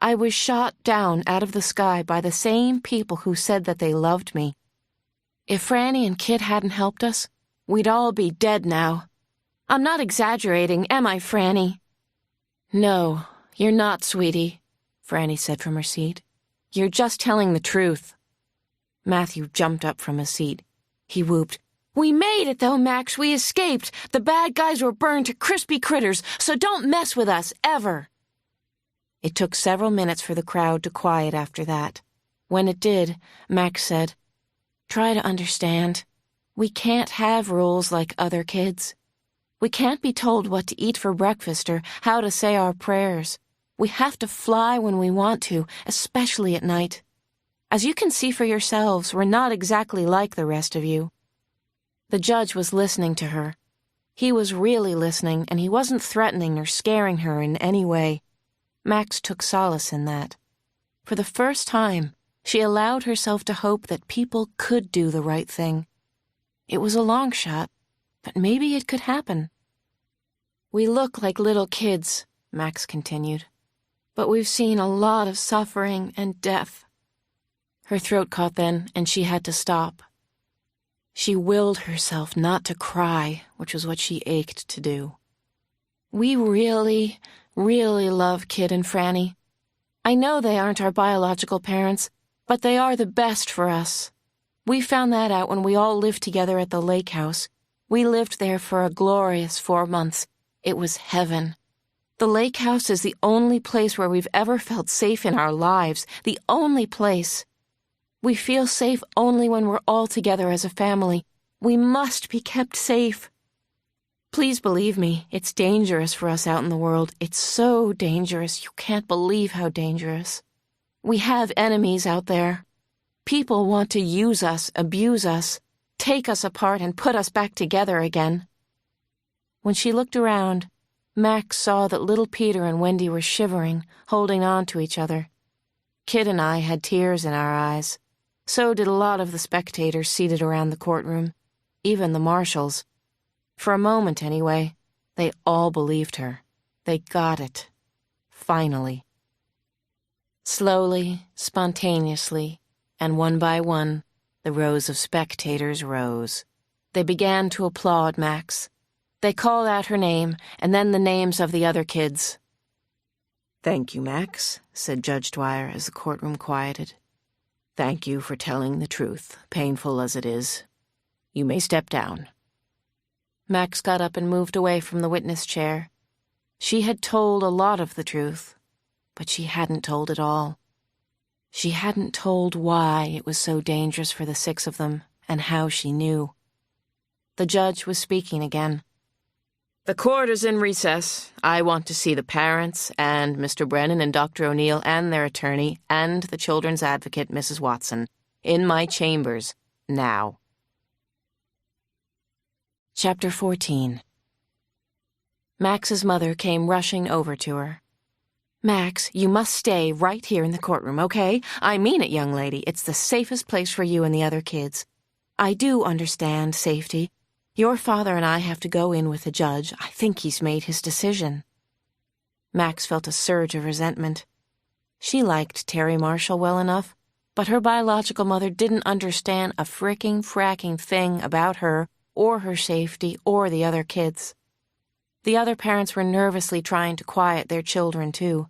I was shot down out of the sky by the same people who said that they loved me. If Franny and Kid hadn't helped us, we'd all be dead now. I'm not exaggerating, am I, Franny? No, you're not, sweetie, Franny said from her seat. You're just telling the truth. Matthew jumped up from his seat. He whooped, "We made it, though, Max. We escaped. The bad guys were burned to crispy critters, so don't mess with us, ever." It took several minutes for the crowd to quiet after that. When it did, Max said, "Try to understand. We can't have rules like other kids. We can't be told what to eat for breakfast or how to say our prayers. We have to fly when we want to, especially at night. As you can see for yourselves, we're not exactly like the rest of you." The judge was listening to her. He was really listening, and he wasn't threatening or scaring her in any way. Max took solace in that. For the first time, she allowed herself to hope that people could do the right thing. It was a long shot, but maybe it could happen. "We look like little kids," Max continued, "but we've seen a lot of suffering and death." Her throat caught then, and she had to stop. She willed herself not to cry, which was what she ached to do. "We really, really love Kid and Franny. I know they aren't our biological parents, but they are the best for us. We found that out when we all lived together at the lake house. We lived there for a glorious 4 months. It was heaven. The lake house is the only place where we've ever felt safe in our lives, the only place. We feel safe only when we're all together as a family. We must be kept safe. Please believe me, it's dangerous for us out in the world. It's so dangerous, you can't believe how dangerous. We have enemies out there. People want to use us, abuse us, take us apart and put us back together again." When she looked around, Max saw that little Peter and Wendy were shivering, holding on to each other. Kid and I had tears in our eyes. So did a lot of the spectators seated around the courtroom, even the marshals. For a moment, anyway, they all believed her. They got it. Finally. Slowly, spontaneously, and one by one, the rows of spectators rose. They began to applaud Max. They called out her name, and then the names of the other kids. "Thank you, Max," said Judge Dwyer as the courtroom quieted. "Thank you for telling the truth, painful as it is. You may step down." Max got up and moved away from the witness chair. She had told a lot of the truth, but she hadn't told it all. She hadn't told why it was so dangerous for the 6 of them, and how she knew. The judge was speaking again. The court is in recess. I want to see the parents and Mr. Brennan and Dr. O'Neill and their attorney and the children's advocate, Mrs. Watson, in my chambers, now. Chapter 14. Max's mother came rushing over to her. Max, you must stay right here in the courtroom, okay? I mean it, young lady. It's the safest place for you and the other kids. I do understand safety. Your father and I have to go in with the judge. I think he's made his decision. Max felt a surge of resentment. She liked Terry Marshall well enough, but her biological mother didn't understand a fracking thing about her or her safety or the other kids. The other parents were nervously trying to quiet their children, too.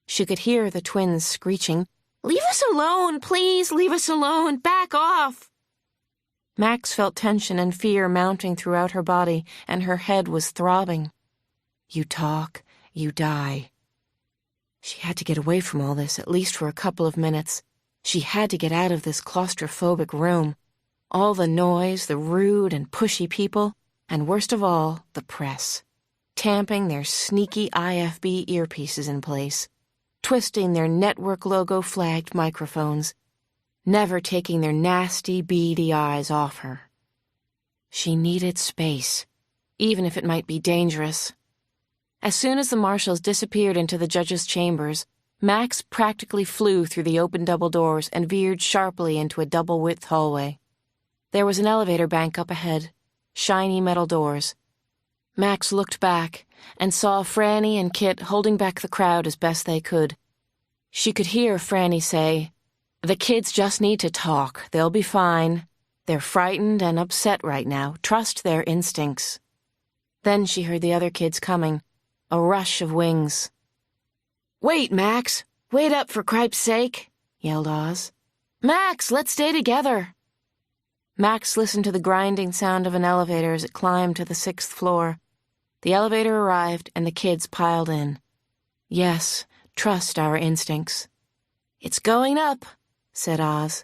She could hear the twins screeching, "Leave us alone, please, leave us alone, back off!" Max felt tension and fear mounting throughout her body, and her head was throbbing. You talk, you die. She had to get away from all this, at least for a couple of minutes. She had to get out of this claustrophobic room. All the noise, the rude and pushy people, and worst of all, the press. Tamping their sneaky IFB earpieces in place. Twisting their network logo-flagged microphones. Never taking their nasty, beady eyes off her. She needed space, even if it might be dangerous. As soon as the marshals disappeared into the judge's chambers, Max practically flew through the open double doors and veered sharply into a double-width hallway. There was an elevator bank up ahead, shiny metal doors. Max looked back and saw Franny and Kit holding back the crowd as best they could. She could hear Franny say, "The kids just need to talk. They'll be fine. They're frightened and upset right now. Trust their instincts." Then she heard the other kids coming, a rush of wings. "Wait, Max! Wait up for cripe's sake!" yelled Oz. "Max, let's stay together!" Max listened to the grinding sound of an elevator as it climbed to the 6th floor. The elevator arrived and the kids piled in. Yes, trust our instincts. "It's going up," said Oz.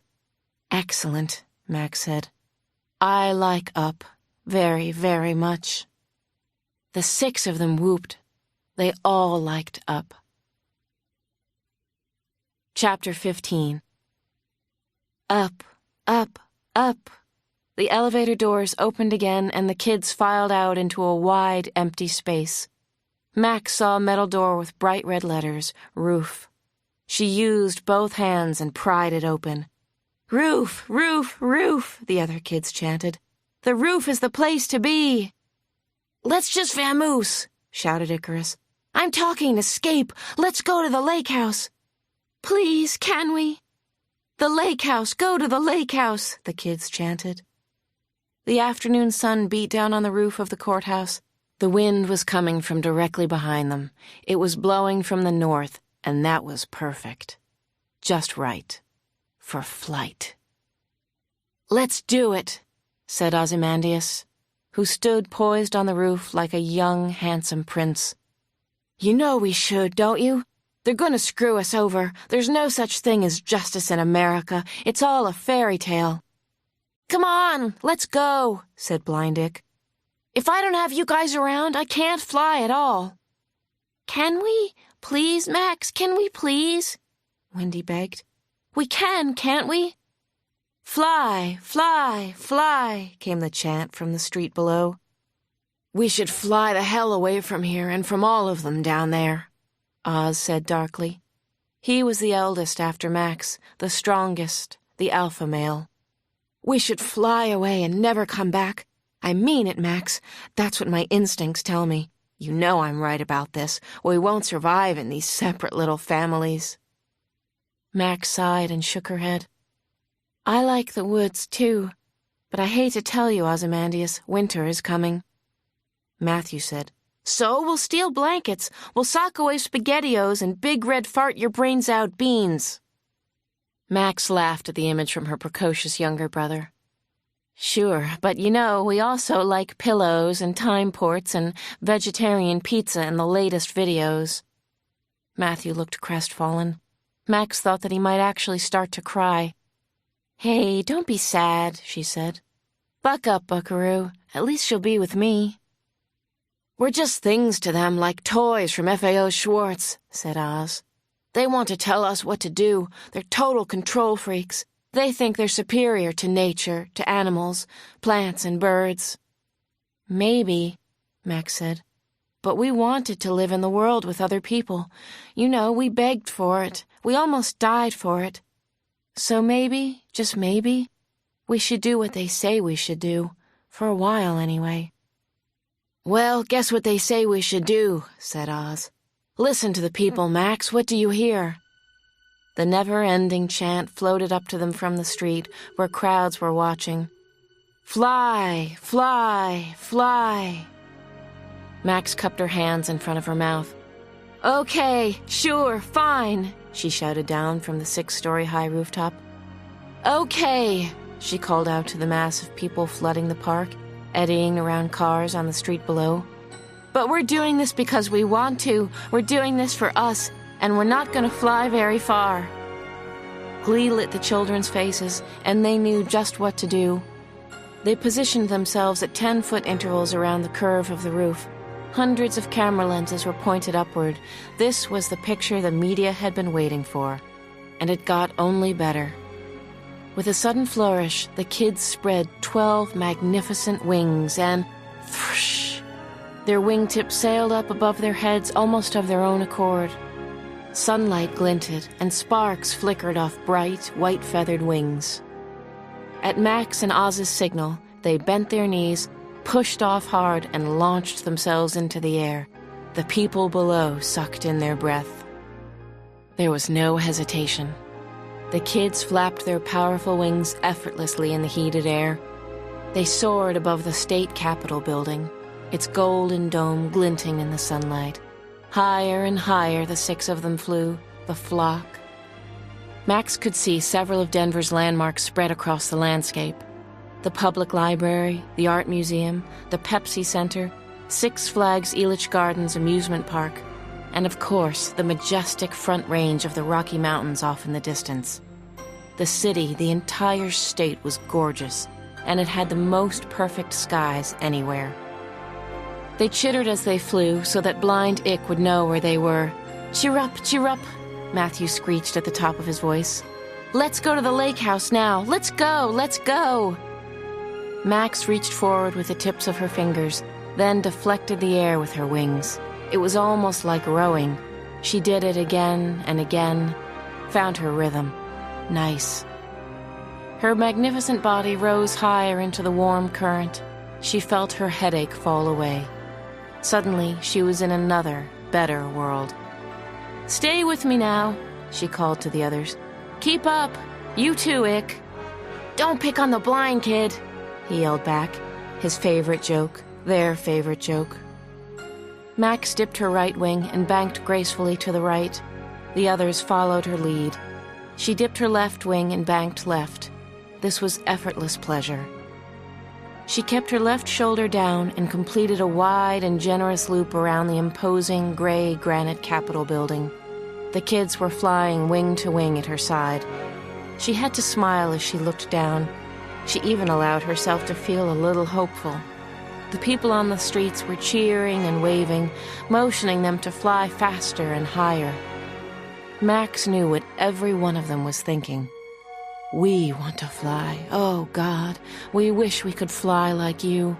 "Excellent," Max said. "I like up very, very much." The 6 of them whooped. They all liked up. Chapter 15. Up, up, up. The elevator doors opened again and the kids filed out into a wide, empty space. Max saw a metal door with bright red letters, Roof. She used both hands and pried it open. "Roof, roof, roof," the other kids chanted. "The roof is the place to be." "Let's just vamoose," shouted Icarus. "I'm talking escape. Let's go to the lake house." "Please, can we?" "The lake house, go to the lake house," the kids chanted. The afternoon sun beat down on the roof of the courthouse. The wind was coming from directly behind them. It was blowing from the north, and that was perfect. Just right. For flight. "Let's do it," said Ozymandias, who stood poised on the roof like a young, handsome prince. "You know we should, don't you? They're gonna screw us over. There's no such thing as justice in America. It's all a fairy tale." "Come on, let's go," said Blind Dick. "If I don't have you guys around, I can't fly at all." "Can we? Please, Max, can we please?" Wendy begged. "We can, can't we?" "Fly, fly, fly," came the chant from the street below. "We should fly the hell away from here and from all of them down there," Oz said darkly. He was the eldest after Max, the strongest, the alpha male. "We should fly away and never come back. I mean it, Max. That's what my instincts tell me. You know I'm right about this. We won't survive in these separate little families." Max sighed and shook her head. "I like the woods, too. But I hate to tell you, Ozymandias, winter is coming." Matthew said, "So we'll steal blankets. We'll sock away SpaghettiOs and big red fart-your-brains-out beans." Max laughed at the image from her precocious younger brother. "Sure, but you know, we also like pillows and time ports and vegetarian pizza and the latest videos." Matthew looked crestfallen. Max thought that he might actually start to cry. "Hey, don't be sad," she said. "Buck up, buckaroo. At least you'll be with me." "We're just things to them, like toys from FAO Schwartz," said Oz. "They want to tell us what to do. They're total control freaks. They think they're superior to nature, to animals, plants, and birds." "Maybe," Max said. "But we wanted to live in the world with other people. You know, we begged for it. We almost died for it. So maybe, just maybe, we should do what they say we should do. For a while, anyway." "Well, guess what they say we should do," said Oz. "Listen to the people, Max. What do you hear?" The never-ending chant floated up to them from the street, where crowds were watching. "Fly, fly, fly." Max cupped her hands in front of her mouth. "Okay, sure, fine," she shouted down from the 6-story high rooftop. "Okay," she called out to the mass of people flooding the park, eddying around cars on the street below. "But we're doing this because we want to. We're doing this for us, and we're not going to fly very far." Glee lit the children's faces, and they knew just what to do. They positioned themselves at 10-foot intervals around the curve of the roof. Hundreds of camera lenses were pointed upward. This was the picture the media had been waiting for, and it got only better. With a sudden flourish, the kids spread 12 magnificent wings, and thrush! Their wingtips sailed up above their heads almost of their own accord. Sunlight glinted, and sparks flickered off bright, white-feathered wings. At Max and Oz's signal, they bent their knees, pushed off hard, and launched themselves into the air. The people below sucked in their breath. There was no hesitation. The kids flapped their powerful wings effortlessly in the heated air. They soared above the state capitol building, its golden dome glinting in the sunlight. Higher and higher the 6 of them flew, the flock. Max could see several of Denver's landmarks spread across the landscape. The Public Library, the Art Museum, the Pepsi Center, Six Flags Elitch Gardens amusement park, and of course, the majestic front range of the Rocky Mountains off in the distance. The city, the entire state, was gorgeous, and it had the most perfect skies anywhere. They chittered as they flew so that blind Ick would know where they were. "Cheer up," Matthew screeched at the top of his voice. "Let's go to the lake house now. Let's go, let's go." Max reached forward with the tips of her fingers, then deflected the air with her wings. It was almost like rowing. She did it again and again, found her rhythm. Nice. Her magnificent body rose higher into the warm current. She felt her headache fall away. Suddenly, she was in another, better world. "Stay with me now," she called to the others. "Keep up. You too, Ick." "Don't pick on the blind kid," he yelled back, his favorite joke, their favorite joke. Max dipped her right wing and banked gracefully to the right. The others followed her lead. She dipped her left wing and banked left. This was effortless pleasure. She kept her left shoulder down and completed a wide and generous loop around the imposing gray granite Capitol building. The kids were flying wing to wing at her side. She had to smile as she looked down. She even allowed herself to feel a little hopeful. The people on the streets were cheering and waving, motioning them to fly faster and higher. Max knew what every one of them was thinking. "We want to fly. Oh, God, we wish we could fly like you."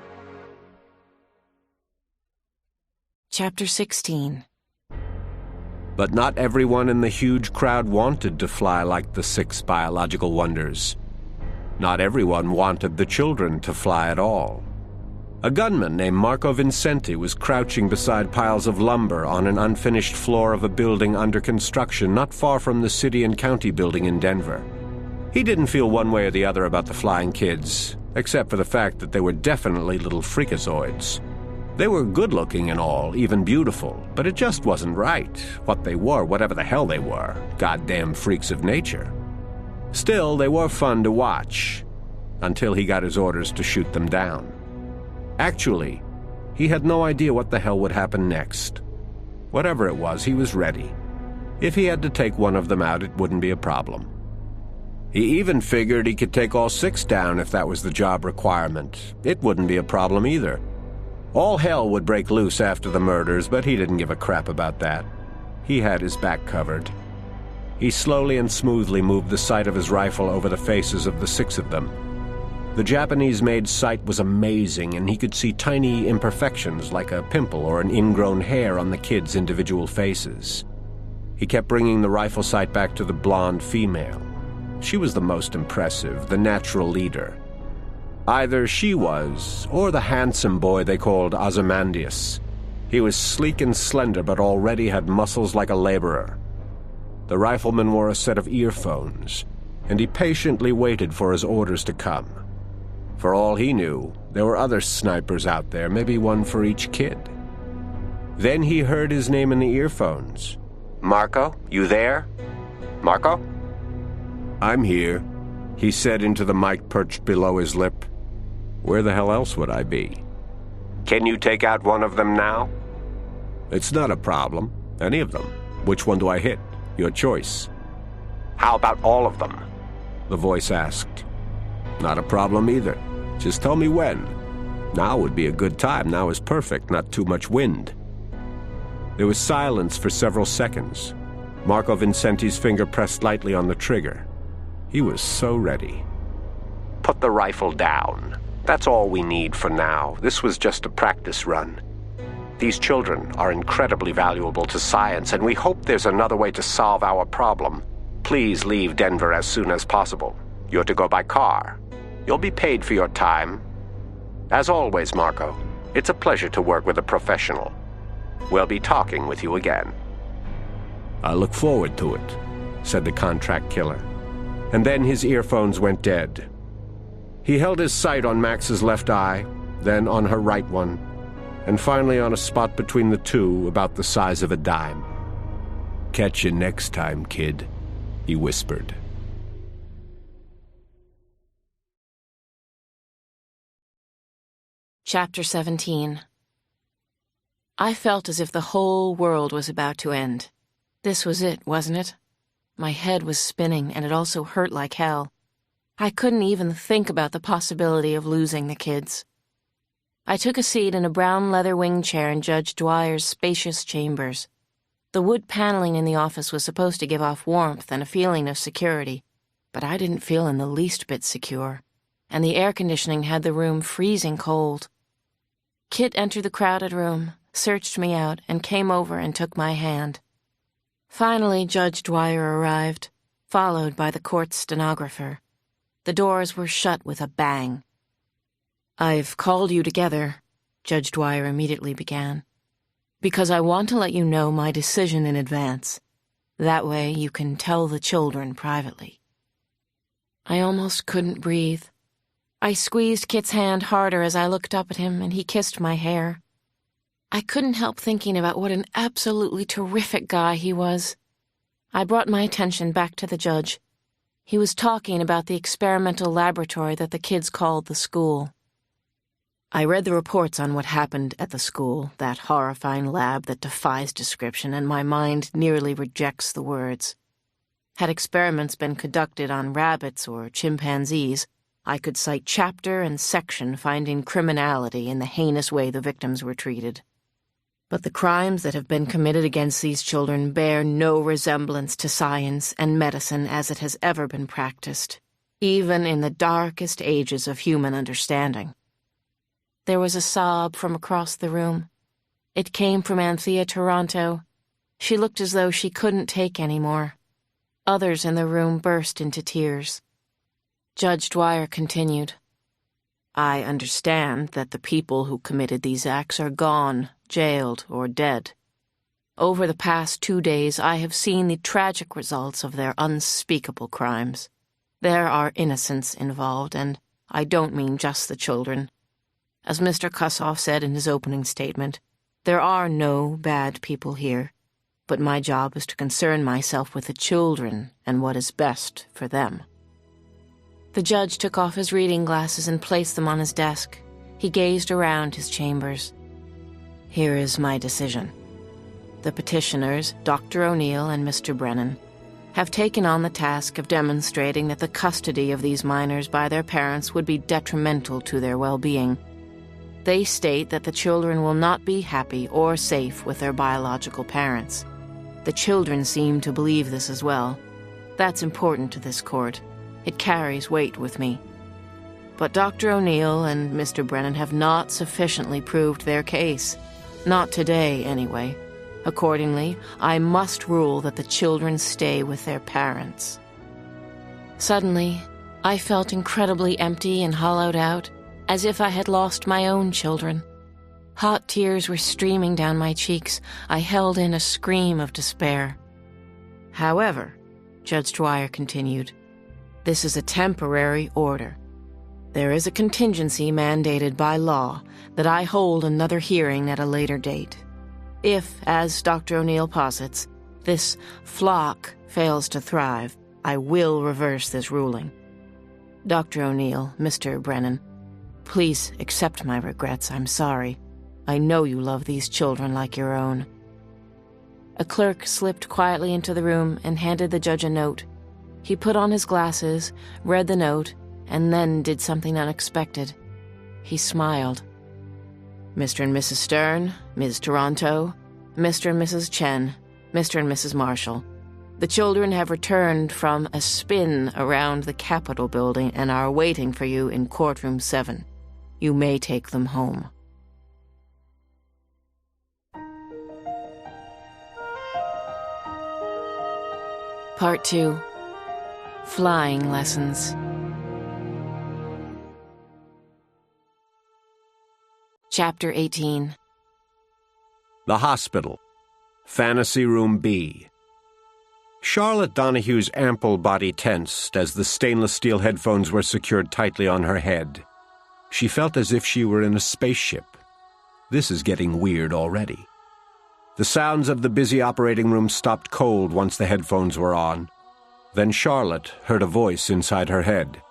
Chapter 16. But not everyone in the huge crowd wanted to fly like the 6 biological wonders. Not everyone wanted the children to fly at all. A gunman named Marco Vincenti was crouching beside piles of lumber on an unfinished floor of a building under construction not far from the city and county building in Denver. He didn't feel one way or the other about the flying kids, except for the fact that they were definitely little freakazoids. They were good-looking and all, even beautiful, but it just wasn't right, what they were, whatever the hell they were, goddamn freaks of nature. Still, they were fun to watch, until he got his orders to shoot them down. Actually, he had no idea what the hell would happen next. Whatever it was, he was ready. If he had to take one of them out, it wouldn't be a problem. He even figured he could take all 6 down if that was the job requirement. It wouldn't be a problem either. All hell would break loose after the murders, but he didn't give a crap about that. He had his back covered. He slowly and smoothly moved the sight of his rifle over the faces of the 6 of them. The Japanese-made sight was amazing, and he could see tiny imperfections like a pimple or an ingrown hair on the kids' individual faces. He kept bringing the rifle sight back to the blonde female. She was the most impressive, the natural leader. Either she was, or the handsome boy they called Ozymandias. He was sleek and slender, but already had muscles like a laborer. The rifleman wore a set of earphones, and he patiently waited for his orders to come. For all he knew, there were other snipers out there, maybe one for each kid. Then he heard his name in the earphones. "Marco, you there? Marco?" "I'm here," he said into the mic perched below his lip. Where the hell else would I be? "Can you take out one of them now?" "It's not a problem. Any of them. Which one do I hit? Your choice." "How about all of them?" the voice asked. "Not a problem either. Just tell me when. Now would be a good time. Now is perfect, not too much wind." There was silence for several seconds. Marco Vincenti's finger pressed lightly on the trigger. He was so ready. "Put the rifle down. That's all we need for now. This was just a practice run. These children are incredibly valuable to science, and we hope there's another way to solve our problem. Please leave Denver as soon as possible. You're to go by car. You'll be paid for your time. As always, Marco, it's a pleasure to work with a professional. We'll be talking with you again." "I look forward to it," said the contract killer. And then his earphones went dead. He held his sight on Max's left eye, then on her right one, and finally on a spot between the two about the size of a dime. "Catch you next time, kid," he whispered. Chapter 17. I felt as if the whole world was about to end. This was it, wasn't it? My head was spinning, and it also hurt like hell. I couldn't even think about the possibility of losing the kids. I took a seat in a brown leather wing chair in Judge Dwyer's spacious chambers. The wood paneling in the office was supposed to give off warmth and a feeling of security, but I didn't feel in the least bit secure, and the air conditioning had the room freezing cold. Kit entered the crowded room, searched me out, and came over and took my hand. Finally, Judge Dwyer arrived, followed by the court stenographer. The doors were shut with a bang. "I've called you together," Judge Dwyer immediately began, "because I want to let you know my decision in advance. That way you can tell the children privately." I almost couldn't breathe. I squeezed Kit's hand harder as I looked up at him, and he kissed my hair. I couldn't help thinking about what an absolutely terrific guy he was. I brought my attention back to the judge. He was talking about the experimental laboratory that the kids called the school. "I read the reports on what happened at the school, that horrifying lab that defies description, and my mind nearly rejects the words. Had experiments been conducted on rabbits or chimpanzees, I could cite chapter and section finding criminality in the heinous way the victims were treated. But the crimes that have been committed against these children bear no resemblance to science and medicine as it has ever been practiced, even in the darkest ages of human understanding." There was a sob from across the room. It came from Anthea Toronto. She looked as though she couldn't take any more. Others in the room burst into tears. Judge Dwyer continued, "I understand that the people who committed these acts are gone, jailed, or dead. Over the past 2 days, I have seen the tragic results of their unspeakable crimes. There are innocents involved, and I don't mean just the children. As Mr. Kussoff said in his opening statement, there are no bad people here, but my job is to concern myself with the children and what is best for them." The judge took off his reading glasses and placed them on his desk. He gazed around his chambers. "Here is my decision. The petitioners, Dr. O'Neill and Mr. Brennan, have taken on the task of demonstrating that the custody of these minors by their parents would be detrimental to their well-being. They state that the children will not be happy or safe with their biological parents. The children seem to believe this as well. That's important to this court. It carries weight with me. But Dr. O'Neill and Mr. Brennan have not sufficiently proved their case. Not today, anyway. Accordingly, I must rule that the children stay with their parents. Suddenly, I felt incredibly empty and hollowed out, as if I had lost my own children. Hot tears were streaming down my cheeks. I held in a scream of despair. However, Judge Dwyer continued, this is a temporary order. There is a contingency mandated by law that I hold another hearing at a later date. If, as Dr. O'Neill posits, this flock fails to thrive, I will reverse this ruling. Dr. O'Neill, Mr. Brennan, please accept my regrets. I'm sorry. I know you love these children like your own. A clerk slipped quietly into the room and handed the judge a note. He put on his glasses, read the note, and then did something unexpected. He smiled. Mr. and Mrs. Stern, Ms. Toronto, Mr. and Mrs. Chen, Mr. and Mrs. Marshall. The children have returned from a spin around the Capitol building and are waiting for you in courtroom 7. You may take them home. Part 2. Flying Lessons. Chapter 18. The hospital. Fantasy Room B. Charlotte Donahue's ample body tensed as the stainless steel headphones were secured tightly on her head. She felt as if she were in a spaceship. This is getting weird already. The sounds of the busy operating room stopped cold once the headphones were on. Then Charlotte heard a voice inside her head.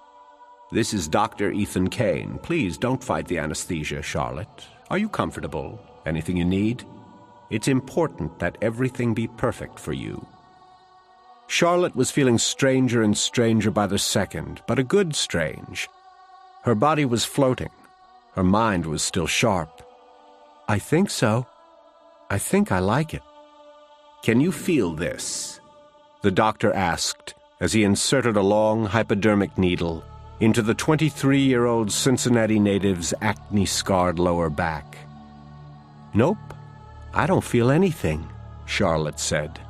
"This is Dr. Ethan Kane. Please don't fight the anesthesia, Charlotte. Are you comfortable? Anything you need? It's important that everything be perfect for you." Charlotte was feeling stranger and stranger by the second, but a good strange. Her body was floating. Her mind was still sharp. "I think so. I think I like it." "Can you feel this?" the doctor asked as he inserted a long hypodermic needle into the 23-year-old Cincinnati native's acne-scarred lower back. "Nope, I don't feel anything," Charlotte said.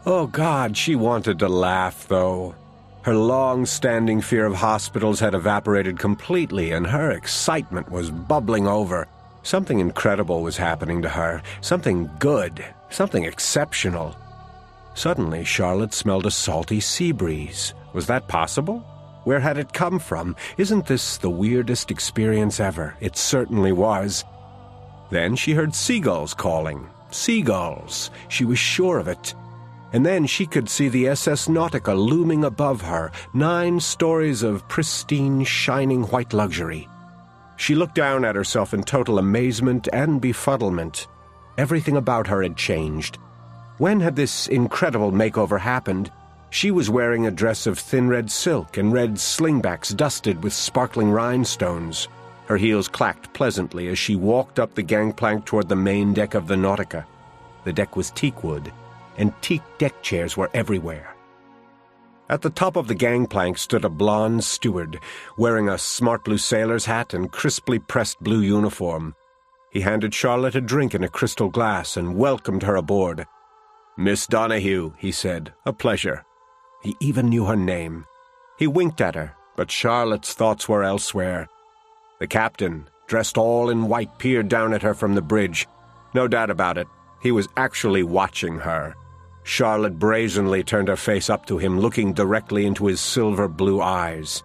Oh, God, she wanted to laugh, though. Her long-standing fear of hospitals had evaporated completely, and her excitement was bubbling over. Something incredible was happening to her, something good, something exceptional. Suddenly, Charlotte smelled a salty sea breeze. Was that possible? Where had it come from? Isn't this the weirdest experience ever? It certainly was. Then she heard seagulls calling. Seagulls. She was sure of it. And then she could see the SS Nautica looming above her, 9 stories of pristine, shining white luxury. She looked down at herself in total amazement and befuddlement. Everything about her had changed. When had this incredible makeover happened? She was wearing a dress of thin red silk and red slingbacks dusted with sparkling rhinestones. Her heels clacked pleasantly as she walked up the gangplank toward the main deck of the Nautica. The deck was teakwood, and teak deck chairs were everywhere. At the top of the gangplank stood a blonde steward, wearing a smart blue sailor's hat and crisply pressed blue uniform. He handed Charlotte a drink in a crystal glass and welcomed her aboard. "Miss Donahue," he said, "a pleasure." He even knew her name. He winked at her, but Charlotte's thoughts were elsewhere. The captain, dressed all in white, peered down at her from the bridge. No doubt about it, he was actually watching her. Charlotte brazenly turned her face up to him, looking directly into his silver-blue eyes.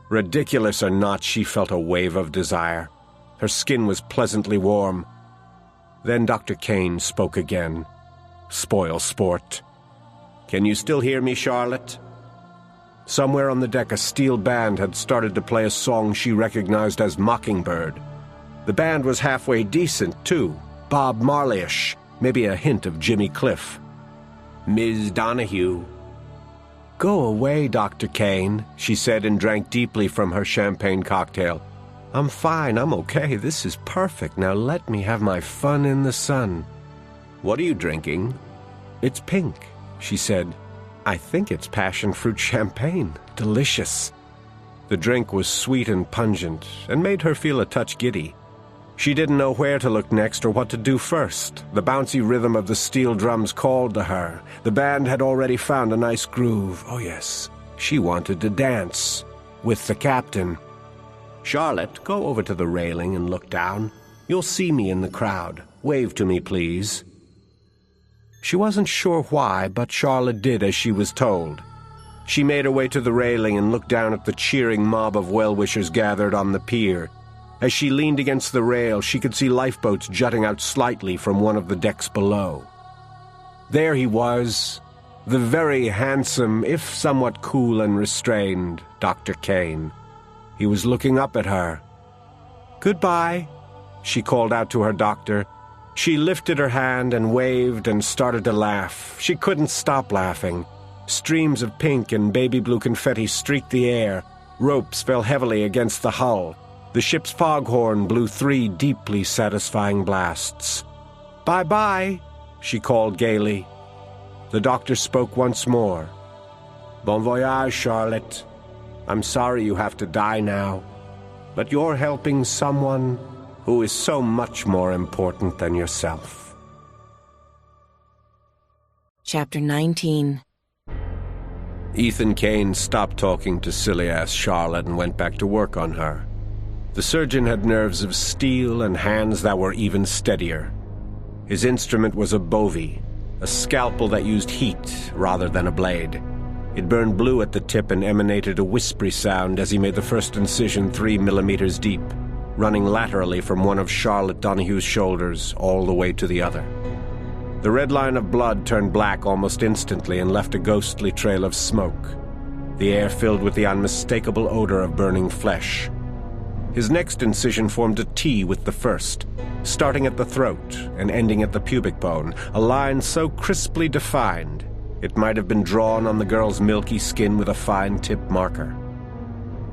Ridiculous or not, she felt a wave of desire. Her skin was pleasantly warm. Then Dr. Kane spoke again. Spoil sport. "Can you still hear me, Charlotte?" Somewhere on the deck, a steel band had started to play a song she recognized as Mockingbird. The band was halfway decent, too. Bob Marley-ish, maybe a hint of Jimmy Cliff. "Ms. Donahue." "Go away, Dr. Kane," she said and drank deeply from her champagne cocktail. I'm fine, I'm okay. This is perfect. Now let me have my fun in the sun. What are you drinking? It's pink, she said. I think it's passion fruit champagne. Delicious. The drink was sweet and pungent, and made her feel a touch giddy. She didn't know where to look next or what to do first. The bouncy rhythm of the steel drums called to her. The band had already found a nice groove. Oh yes, she wanted to dance. With the captain. Charlotte, go over to the railing and look down. You'll see me in the crowd. Wave to me, please. She wasn't sure why, but Charlotte did as she was told. She made her way to the railing and looked down at the cheering mob of well-wishers gathered on the pier. As she leaned against the rail, she could see lifeboats jutting out slightly from one of the decks below. There he was, the very handsome, if somewhat cool and restrained, Dr. Kane. He was looking up at her. "Goodbye," she called out to her doctor. She lifted her hand and waved and started to laugh. She couldn't stop laughing. Streams of pink and baby blue confetti streaked the air. Ropes fell heavily against the hull. The ship's foghorn blew 3 deeply satisfying blasts. "Bye-bye," she called gaily. The doctor spoke once more. "Bon voyage, Charlotte. I'm sorry you have to die now, but you're helping someone who is so much more important than yourself." Chapter 19. Ethan Kane stopped talking to silly-ass Charlotte and went back to work on her. The surgeon had nerves of steel and hands that were even steadier. His instrument was a bovie, a scalpel that used heat rather than a blade. It burned blue at the tip and emanated a whispery sound as he made the first incision 3 millimeters deep, running laterally from one of Charlotte Donahue's shoulders all the way to the other. The red line of blood turned black almost instantly and left a ghostly trail of smoke, the air filled with the unmistakable odor of burning flesh. His next incision formed a T with the first, starting at the throat and ending at the pubic bone, a line so crisply defined it might have been drawn on the girl's milky skin with a fine tip marker.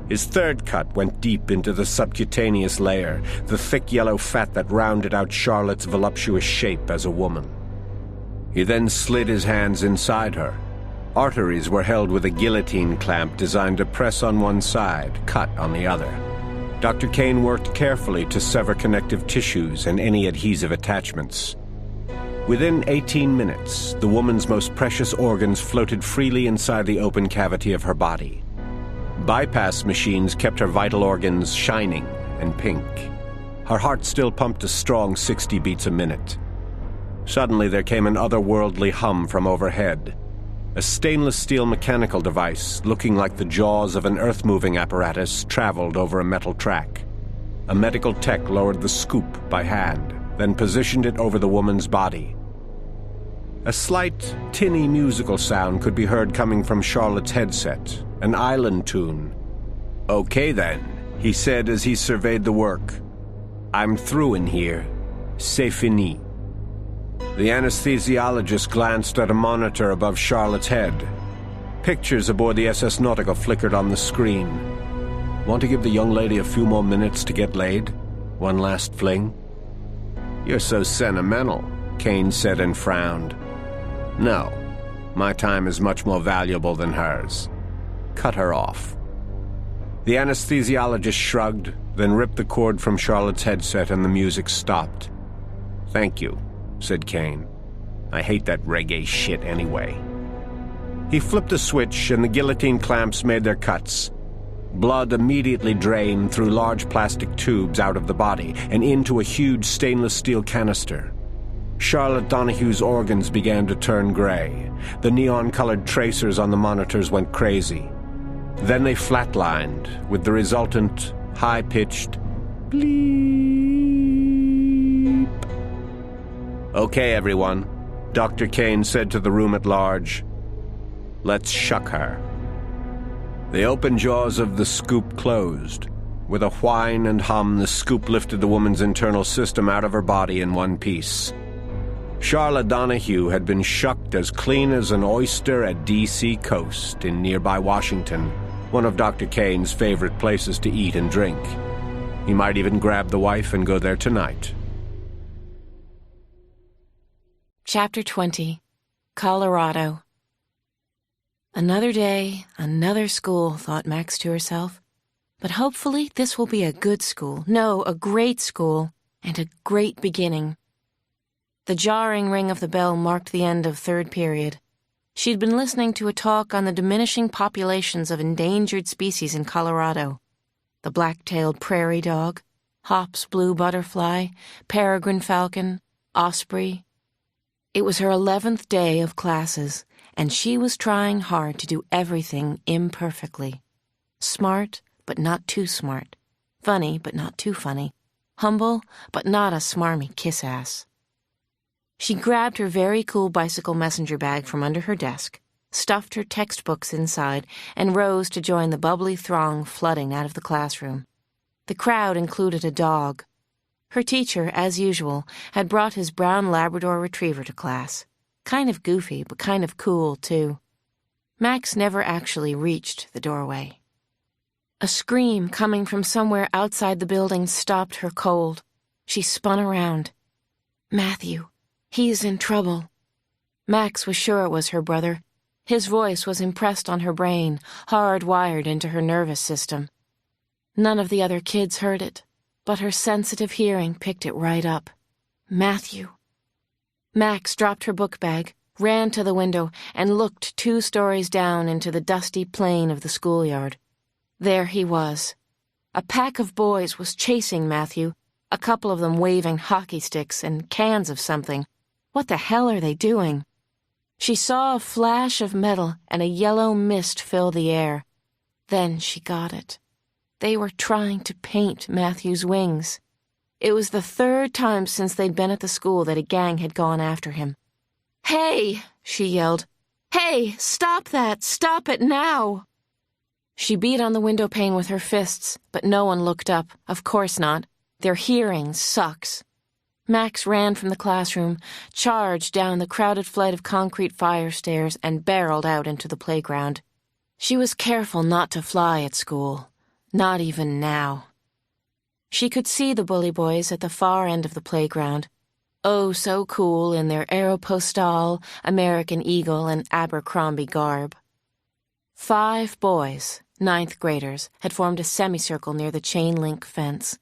His third cut went deep into the subcutaneous layer, the thick yellow fat that rounded out Charlotte's voluptuous shape as a woman. He then slid his hands inside her. Arteries were held with a guillotine clamp designed to press on one side, cut on the other. Dr. Kane worked carefully to sever connective tissues and any adhesive attachments. Within 18 minutes, the woman's most precious organs floated freely inside the open cavity of her body. Bypass machines kept her vital organs shining and pink. Her heart still pumped a strong 60 beats a minute. Suddenly there came an otherworldly hum from overhead. A stainless steel mechanical device, looking like the jaws of an earth-moving apparatus, traveled over a metal track. A medical tech lowered the scoop by hand, then positioned it over the woman's body. A slight, tinny musical sound could be heard coming from Charlotte's headset, an island tune. "Okay then," he said as he surveyed the work. "I'm through in here. C'est fini." The anesthesiologist glanced at a monitor above Charlotte's head. Pictures aboard the SS Nautica flickered on the screen. "Want to give the young lady a few more minutes to get laid? One last fling?" "You're so sentimental," Kane said and frowned. "No, my time is much more valuable than hers. Cut her off." The anesthesiologist shrugged, then ripped the cord from Charlotte's headset and the music stopped. "Thank you," said Kane. "I hate that reggae shit anyway." He flipped a switch and the guillotine clamps made their cuts. Blood immediately drained through large plastic tubes out of the body and into a huge stainless steel canister. Charlotte Donahue's organs began to turn gray. The neon-colored tracers on the monitors went crazy. Then they flatlined, with the resultant high-pitched bleep. "Okay, everyone," Dr. Kane said to the room at large. "Let's shuck her." The open jaws of the scoop closed. With a whine and hum, the scoop lifted the woman's internal system out of her body in one piece. Charlotte Donahue had been shucked as clean as an oyster at D.C. Coast in nearby Washington, one of Dr. Kane's favorite places to eat and drink. He might even grab the wife and go there tonight. Chapter 20. Colorado. Another day, another school, thought Max to herself. But hopefully this will be a good school. No, a great school, and a great beginning. The jarring ring of the bell marked the end of third period. She'd been listening to a talk on the diminishing populations of endangered species in Colorado. The black-tailed prairie dog, Hop's blue butterfly, peregrine falcon, osprey. It was her 11th day of classes, and she was trying hard to do everything imperfectly. Smart, but not too smart. Funny, but not too funny. Humble, but not a smarmy kiss-ass. She grabbed her very cool bicycle messenger bag from under her desk, stuffed her textbooks inside, and rose to join the bubbly throng flooding out of the classroom. The crowd included a dog. Her teacher, as usual, had brought his brown Labrador retriever to class. Kind of goofy, but kind of cool, too. Max never actually reached the doorway. A scream coming from somewhere outside the building stopped her cold. She spun around. Matthew. He's in trouble. Max was sure it was her brother. His voice was impressed on her brain, hard-wired into her nervous system. None of the other kids heard it, but her sensitive hearing picked it right up. Matthew. Max dropped her book bag, ran to the window, and looked 2 stories down into the dusty plain of the schoolyard. There he was. A pack of boys was chasing Matthew, a couple of them waving hockey sticks and cans of something. What the hell are they doing? She saw a flash of metal and a yellow mist fill the air. Then she got it. They were trying to paint Matthew's wings. It was the 3rd time since they'd been at the school that a gang had gone after him. "Hey!" she yelled. "Hey, stop that! Stop it now!" She beat on the window pane with her fists, but no one looked up. Of course not. Their hearing sucks. Max ran from the classroom, charged down the crowded flight of concrete fire stairs, and barreled out into the playground. She was careful not to fly at school. Not even now. She could see the bully boys at the far end of the playground. Oh, so cool in their Aeropostale, American Eagle, and Abercrombie garb. 5 boys, 9th graders, had formed a semicircle near the chain-link fence.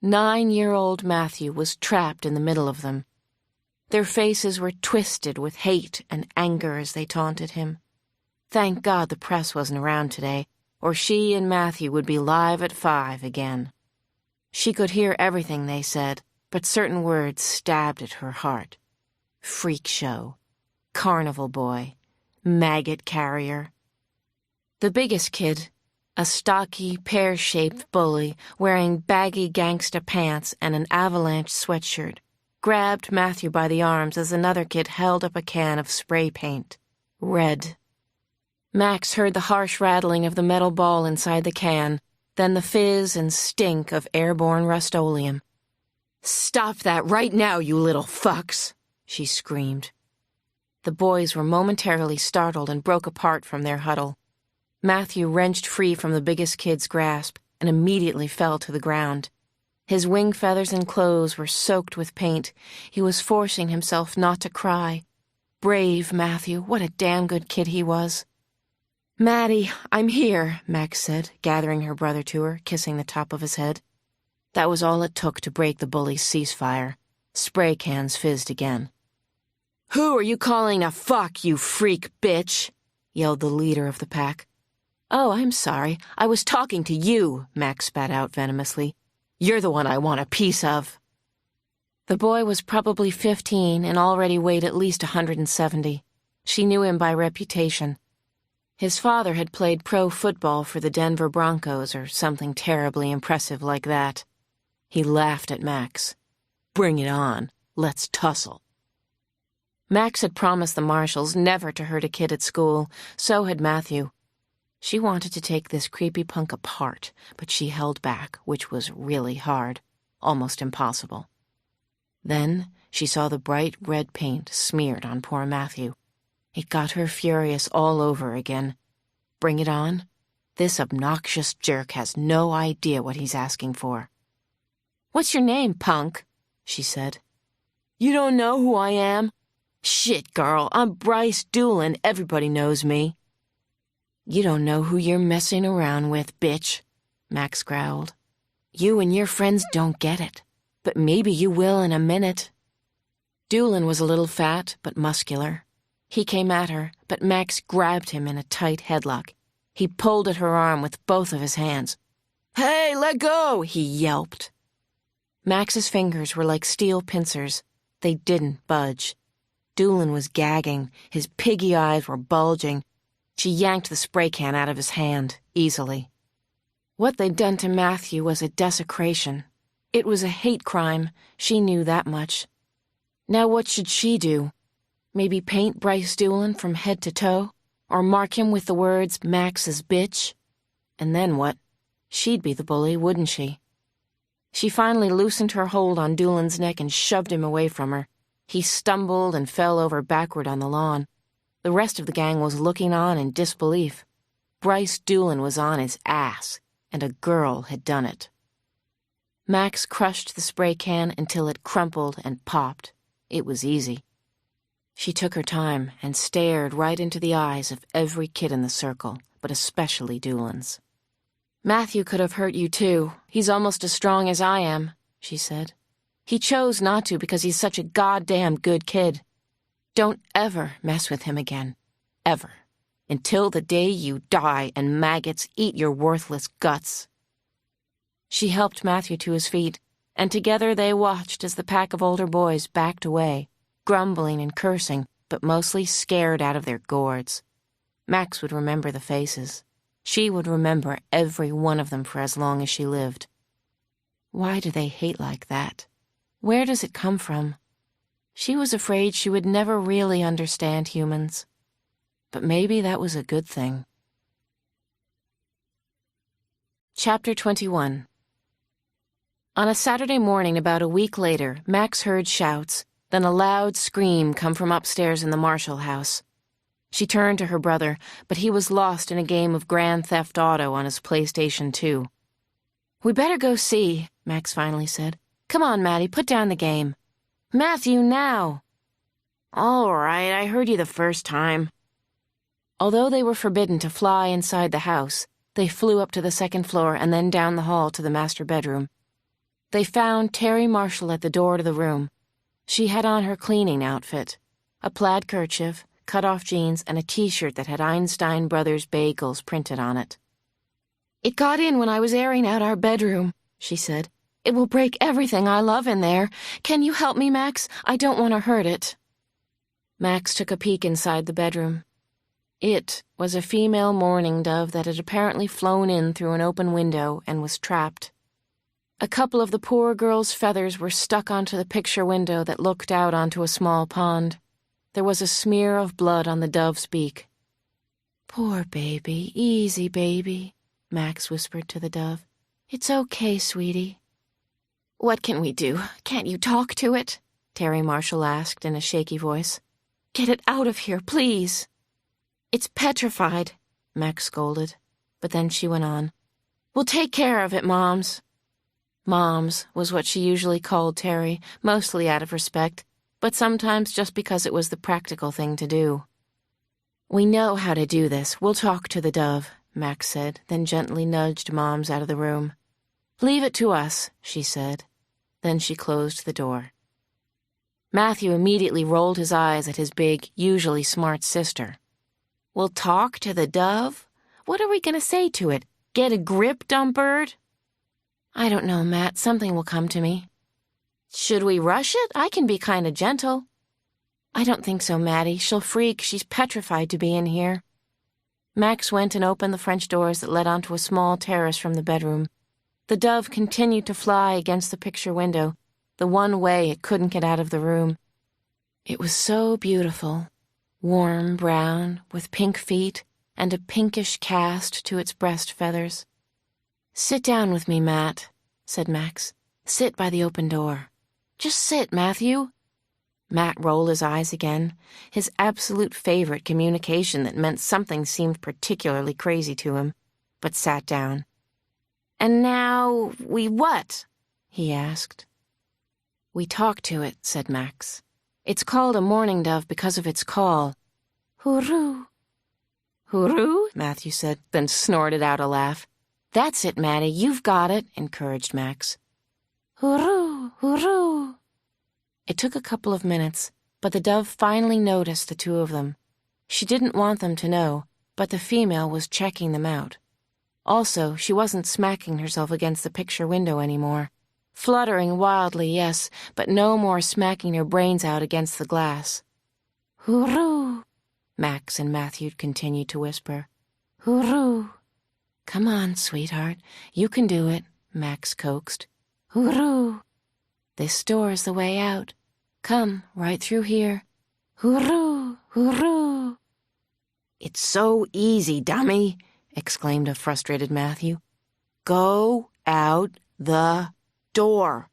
9-year-old Matthew was trapped in the middle of them. Their faces were twisted with hate and anger as they taunted him. Thank God the press wasn't around today, or she and Matthew would be live at 5 again. She could hear everything they said, but certain words stabbed at her heart. Freak show, carnival boy, maggot carrier. The biggest kid, a stocky, pear-shaped bully wearing baggy gangsta pants and an avalanche sweatshirt, grabbed Matthew by the arms as another kid held up a can of spray paint. Red. Max heard the harsh rattling of the metal ball inside the can, then the fizz and stink of airborne Rust-Oleum. "Stop that right now, you little fucks!" she screamed. The boys were momentarily startled and broke apart from their huddle. Matthew wrenched free from the biggest kid's grasp and immediately fell to the ground. His wing feathers and clothes were soaked with paint. He was forcing himself not to cry. Brave Matthew, what a damn good kid he was. "Maddie, I'm here," Max said, gathering her brother to her, kissing the top of his head. That was all it took to break the bully's ceasefire. Spray cans fizzed again. "Who are you calling a fuck, you freak bitch?" yelled the leader of the pack. "Oh, I'm sorry. I was talking to you," Max spat out venomously. "You're the one I want a piece of." The boy was probably 15 and already weighed at least 170. She knew him by reputation. His father had played pro football for the Denver Broncos or something terribly impressive like that. He laughed at Max. "Bring it on. Let's tussle." Max had promised the marshals never to hurt a kid at school. So had Matthew. She wanted to take this creepy punk apart, but she held back, which was really hard, almost impossible. Then she saw the bright red paint smeared on poor Matthew. It got her furious all over again. Bring it on? This obnoxious jerk has no idea what he's asking for. "What's your name, punk?" she said. "You don't know who I am? Shit, girl, I'm Bryce Doolin. Everybody knows me." "You don't know who you're messing around with, bitch," Max growled. "You and your friends don't get it, but maybe you will in a minute." Doolin was a little fat but muscular. He came at her, but Max grabbed him in a tight headlock. He pulled at her arm with both of his hands. "Hey, let go!" he yelped. Max's fingers were like steel pincers. They didn't budge. Doolin was gagging. His piggy eyes were bulging. She yanked the spray can out of his hand, easily. What they'd done to Matthew was a desecration. It was a hate crime. She knew that much. Now what should she do? Maybe paint Bryce Doolin from head to toe? Or mark him with the words, "Max's bitch"? And then what? She'd be the bully, wouldn't she? She finally loosened her hold on Doolin's neck and shoved him away from her. He stumbled and fell over backward on the lawn. The rest of the gang was looking on in disbelief. Bryce Doolin was on his ass, and a girl had done it. Max crushed the spray can until it crumpled and popped. It was easy. She took her time and stared right into the eyes of every kid in the circle, but especially Doolin's. "Matthew could have hurt you too. He's almost as strong as I am," she said. "He chose not to because he's such a goddamn good kid. Don't ever mess with him again. Ever. Until the day you die and maggots eat your worthless guts." She helped Matthew to his feet, and together they watched as the pack of older boys backed away, grumbling and cursing, but mostly scared out of their gourds. Max would remember the faces. She would remember every one of them for as long as she lived. Why do they hate like that? Where does it come from? She was afraid she would never really understand humans. But maybe that was a good thing. Chapter 21. On a Saturday morning about a week later, Max heard shouts, then a loud scream come from upstairs in the Marshall house. She turned to her brother, but he was lost in a game of Grand Theft Auto on his PlayStation 2. "We better go see," Max finally said. "Come on, Maddie, put down the game." "Matthew, now!" "All right, I heard you the first time." Although they were forbidden to fly inside the house, they flew up to the second floor and then down the hall to the master bedroom. They found Terry Marshall at the door to the room. She had on her cleaning outfit, a plaid kerchief, cut-off jeans, and a T-shirt that had Einstein Brothers bagels printed on it. "It got in when I was airing out our bedroom," she said. "It will break everything I love in there. Can you help me, Max? I don't want to hurt it." Max took a peek inside the bedroom. It was a female mourning dove that had apparently flown in through an open window and was trapped. A couple of the poor girl's feathers were stuck onto the picture window that looked out onto a small pond. There was a smear of blood on the dove's beak. "Poor baby, easy, baby," Max whispered to the dove. "It's okay, sweetie." "What can we do? Can't you talk to it?" Terry Marshall asked in a shaky voice. "Get it out of here, please." "It's petrified," Max scolded, but then she went on. "We'll take care of it, Moms." Moms was what she usually called Terry, mostly out of respect, but sometimes just because it was the practical thing to do. "We know how to do this. We'll talk to the dove," Max said, then gently nudged Moms out of the room. "Leave it to us," she said. Then she closed the door. Matthew immediately rolled his eyes at his big, usually smart sister. "We'll talk to the dove? What are we going to say to it? Get a grip, dumb bird?" "I don't know, Matt. Something will come to me." "Should we rush it? I can be kind of gentle." "I don't think so, Maddie. She'll freak. She's petrified to be in here." Max went and opened the French doors that led onto a small terrace from the bedroom. The dove continued to fly against the picture window, the one way it couldn't get out of the room. It was so beautiful, warm brown, with pink feet and a pinkish cast to its breast feathers. "Sit down with me, Matt," said Max. "Sit by the open door. Just sit, Matthew." Matt rolled his eyes again, his absolute favorite communication that meant something seemed particularly crazy to him, but sat down. "And now we what?" he asked. "We talk to it," said Max. "It's called a mourning dove because of its call. Hooroo." "Hooroo?" Matthew said, then snorted out a laugh. "That's it, Maddie, you've got it," encouraged Max. "Hooroo, hooroo." It took a couple of minutes, but the dove finally noticed the two of them. She didn't want them to know, but the female was checking them out. Also, she wasn't smacking herself against the picture window anymore. Fluttering wildly, yes, but no more smacking her brains out against the glass. "Hooroo," Max and Matthew continued to whisper. "Hooroo." "Come on, sweetheart, you can do it," Max coaxed. "Hooroo. This door is the way out. Come, right through here. Hooroo, hooroo." "It's so easy, dummy," exclaimed a frustrated Matthew. "Go out the door."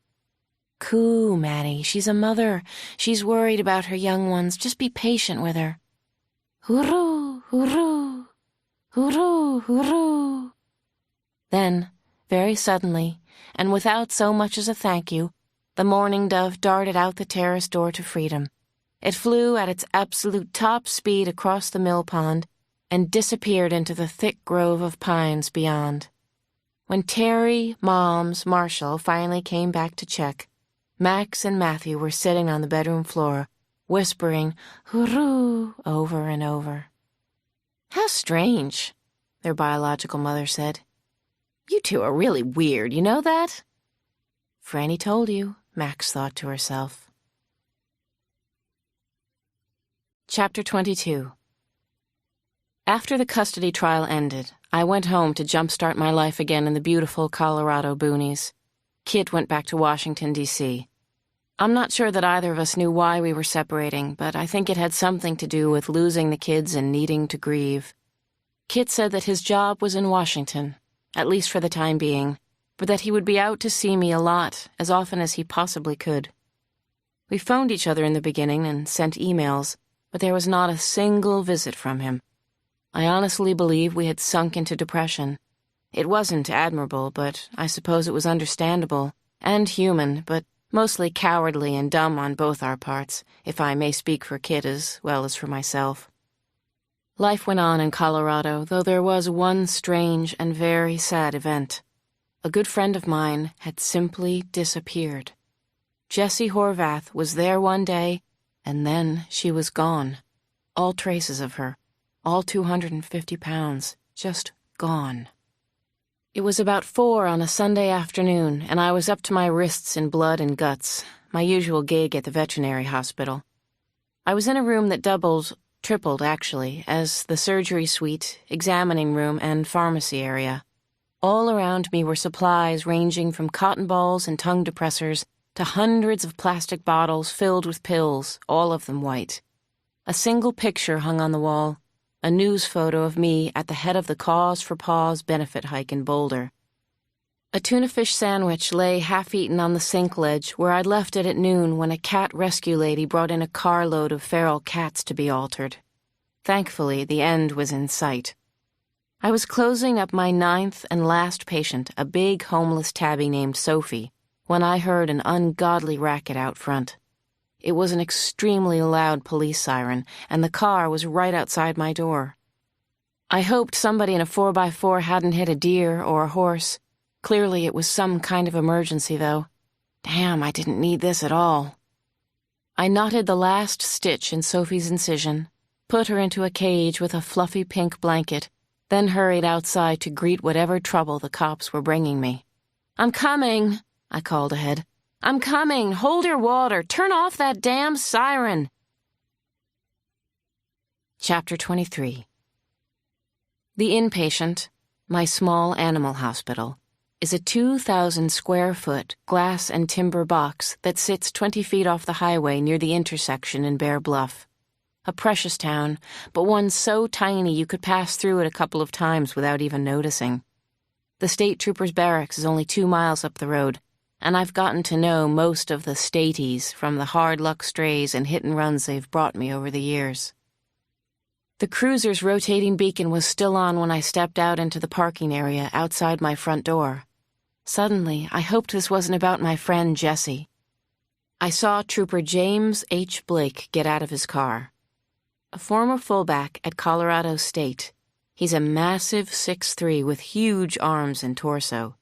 "Coo, Maddie, she's a mother. She's worried about her young ones. Just be patient with her." "Hooroo, hooroo, hooroo, hooroo." Then, very suddenly, and without so much as a thank you, the mourning dove darted out the terrace door to freedom. It flew at its absolute top speed across the mill pond and disappeared into the thick grove of pines beyond. When Terry, Moms, Marshall finally came back to check, Max and Matthew were sitting on the bedroom floor, whispering "hooroo" over and over. "How strange," their biological mother said. "You two are really weird, you know that?" "Franny told you," Max thought to herself. Chapter 22. After the custody trial ended, I went home to jumpstart my life again in the beautiful Colorado boonies. Kit went back to Washington, D.C. I'm not sure that either of us knew why we were separating, but I think it had something to do with losing the kids and needing to grieve. Kit said that his job was in Washington, at least for the time being, but that he would be out to see me a lot, as often as he possibly could. We phoned each other in the beginning and sent emails, but there was not a single visit from him. I honestly believe we had sunk into depression. It wasn't admirable, but I suppose it was understandable, and human, but mostly cowardly and dumb on both our parts, if I may speak for Kit as well as for myself. Life went on in Colorado, though there was one strange and very sad event. A good friend of mine had simply disappeared. Jessie Horvath was there one day, and then she was gone. All traces of her, all 250 pounds, just gone. It was about 4 on a Sunday afternoon, and I was up to my wrists in blood and guts, my usual gig at the veterinary hospital. I was in a room that tripled actually, as the surgery suite, examining room, and pharmacy area. All around me were supplies ranging from cotton balls and tongue depressors to hundreds of plastic bottles filled with pills, all of them white. A single picture hung on the wall, a news photo of me at the head of the Cause for Paws benefit hike in Boulder. A tuna fish sandwich lay half-eaten on the sink ledge where I'd left it at noon when a cat rescue lady brought in a carload of feral cats to be altered. Thankfully, the end was in sight. I was closing up my 9th and last patient, a big homeless tabby named Sophie, when I heard an ungodly racket out front. It was an extremely loud police siren, and the car was right outside my door. I hoped somebody in a 4x4 hadn't hit a deer or a horse. Clearly it was some kind of emergency, though. Damn, I didn't need this at all. I knotted the last stitch in Sophie's incision, put her into a cage with a fluffy pink blanket, then hurried outside to greet whatever trouble the cops were bringing me. "I'm coming," I called ahead. "I'm coming! Hold your water! Turn off that damn siren!" Chapter 23. The inpatient, my small animal hospital, is a 2,000-square-foot glass and timber box that sits 20 feet off the highway near the intersection in Bear Bluff. A precious town, but one so tiny you could pass through it a couple of times without even noticing. The state trooper's barracks is only 2 miles up the road, and I've gotten to know most of the staties from the hard luck strays and hit-and-runs they've brought me over the years. The cruiser's rotating beacon was still on when I stepped out into the parking area outside my front door. Suddenly, I hoped this wasn't about my friend Jesse. I saw Trooper James H. Blake get out of his car. A former fullback at Colorado State, he's a massive 6'3" with huge arms and torso.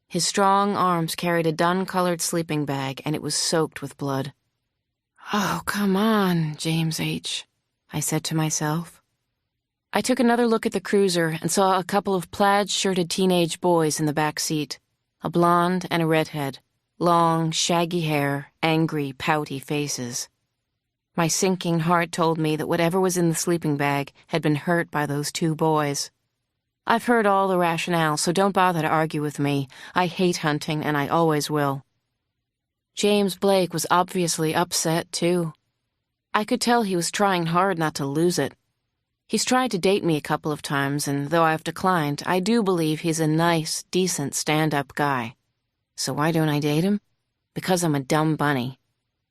His strong arms carried a dun-colored sleeping bag, and it was soaked with blood. "Oh, come on, James H.," I said to myself. I took another look at the cruiser and saw a couple of plaid-shirted teenage boys in the back seat, a blonde and a redhead, long, shaggy hair, angry, pouty faces. My sinking heart told me that whatever was in the sleeping bag had been hurt by those two boys. I've heard all the rationale, so don't bother to argue with me. I hate hunting, and I always will. James Blake was obviously upset, too. I could tell he was trying hard not to lose it. He's tried to date me a couple of times, and though I've declined, I do believe he's a nice, decent stand-up guy. So why don't I date him? Because I'm a dumb bunny.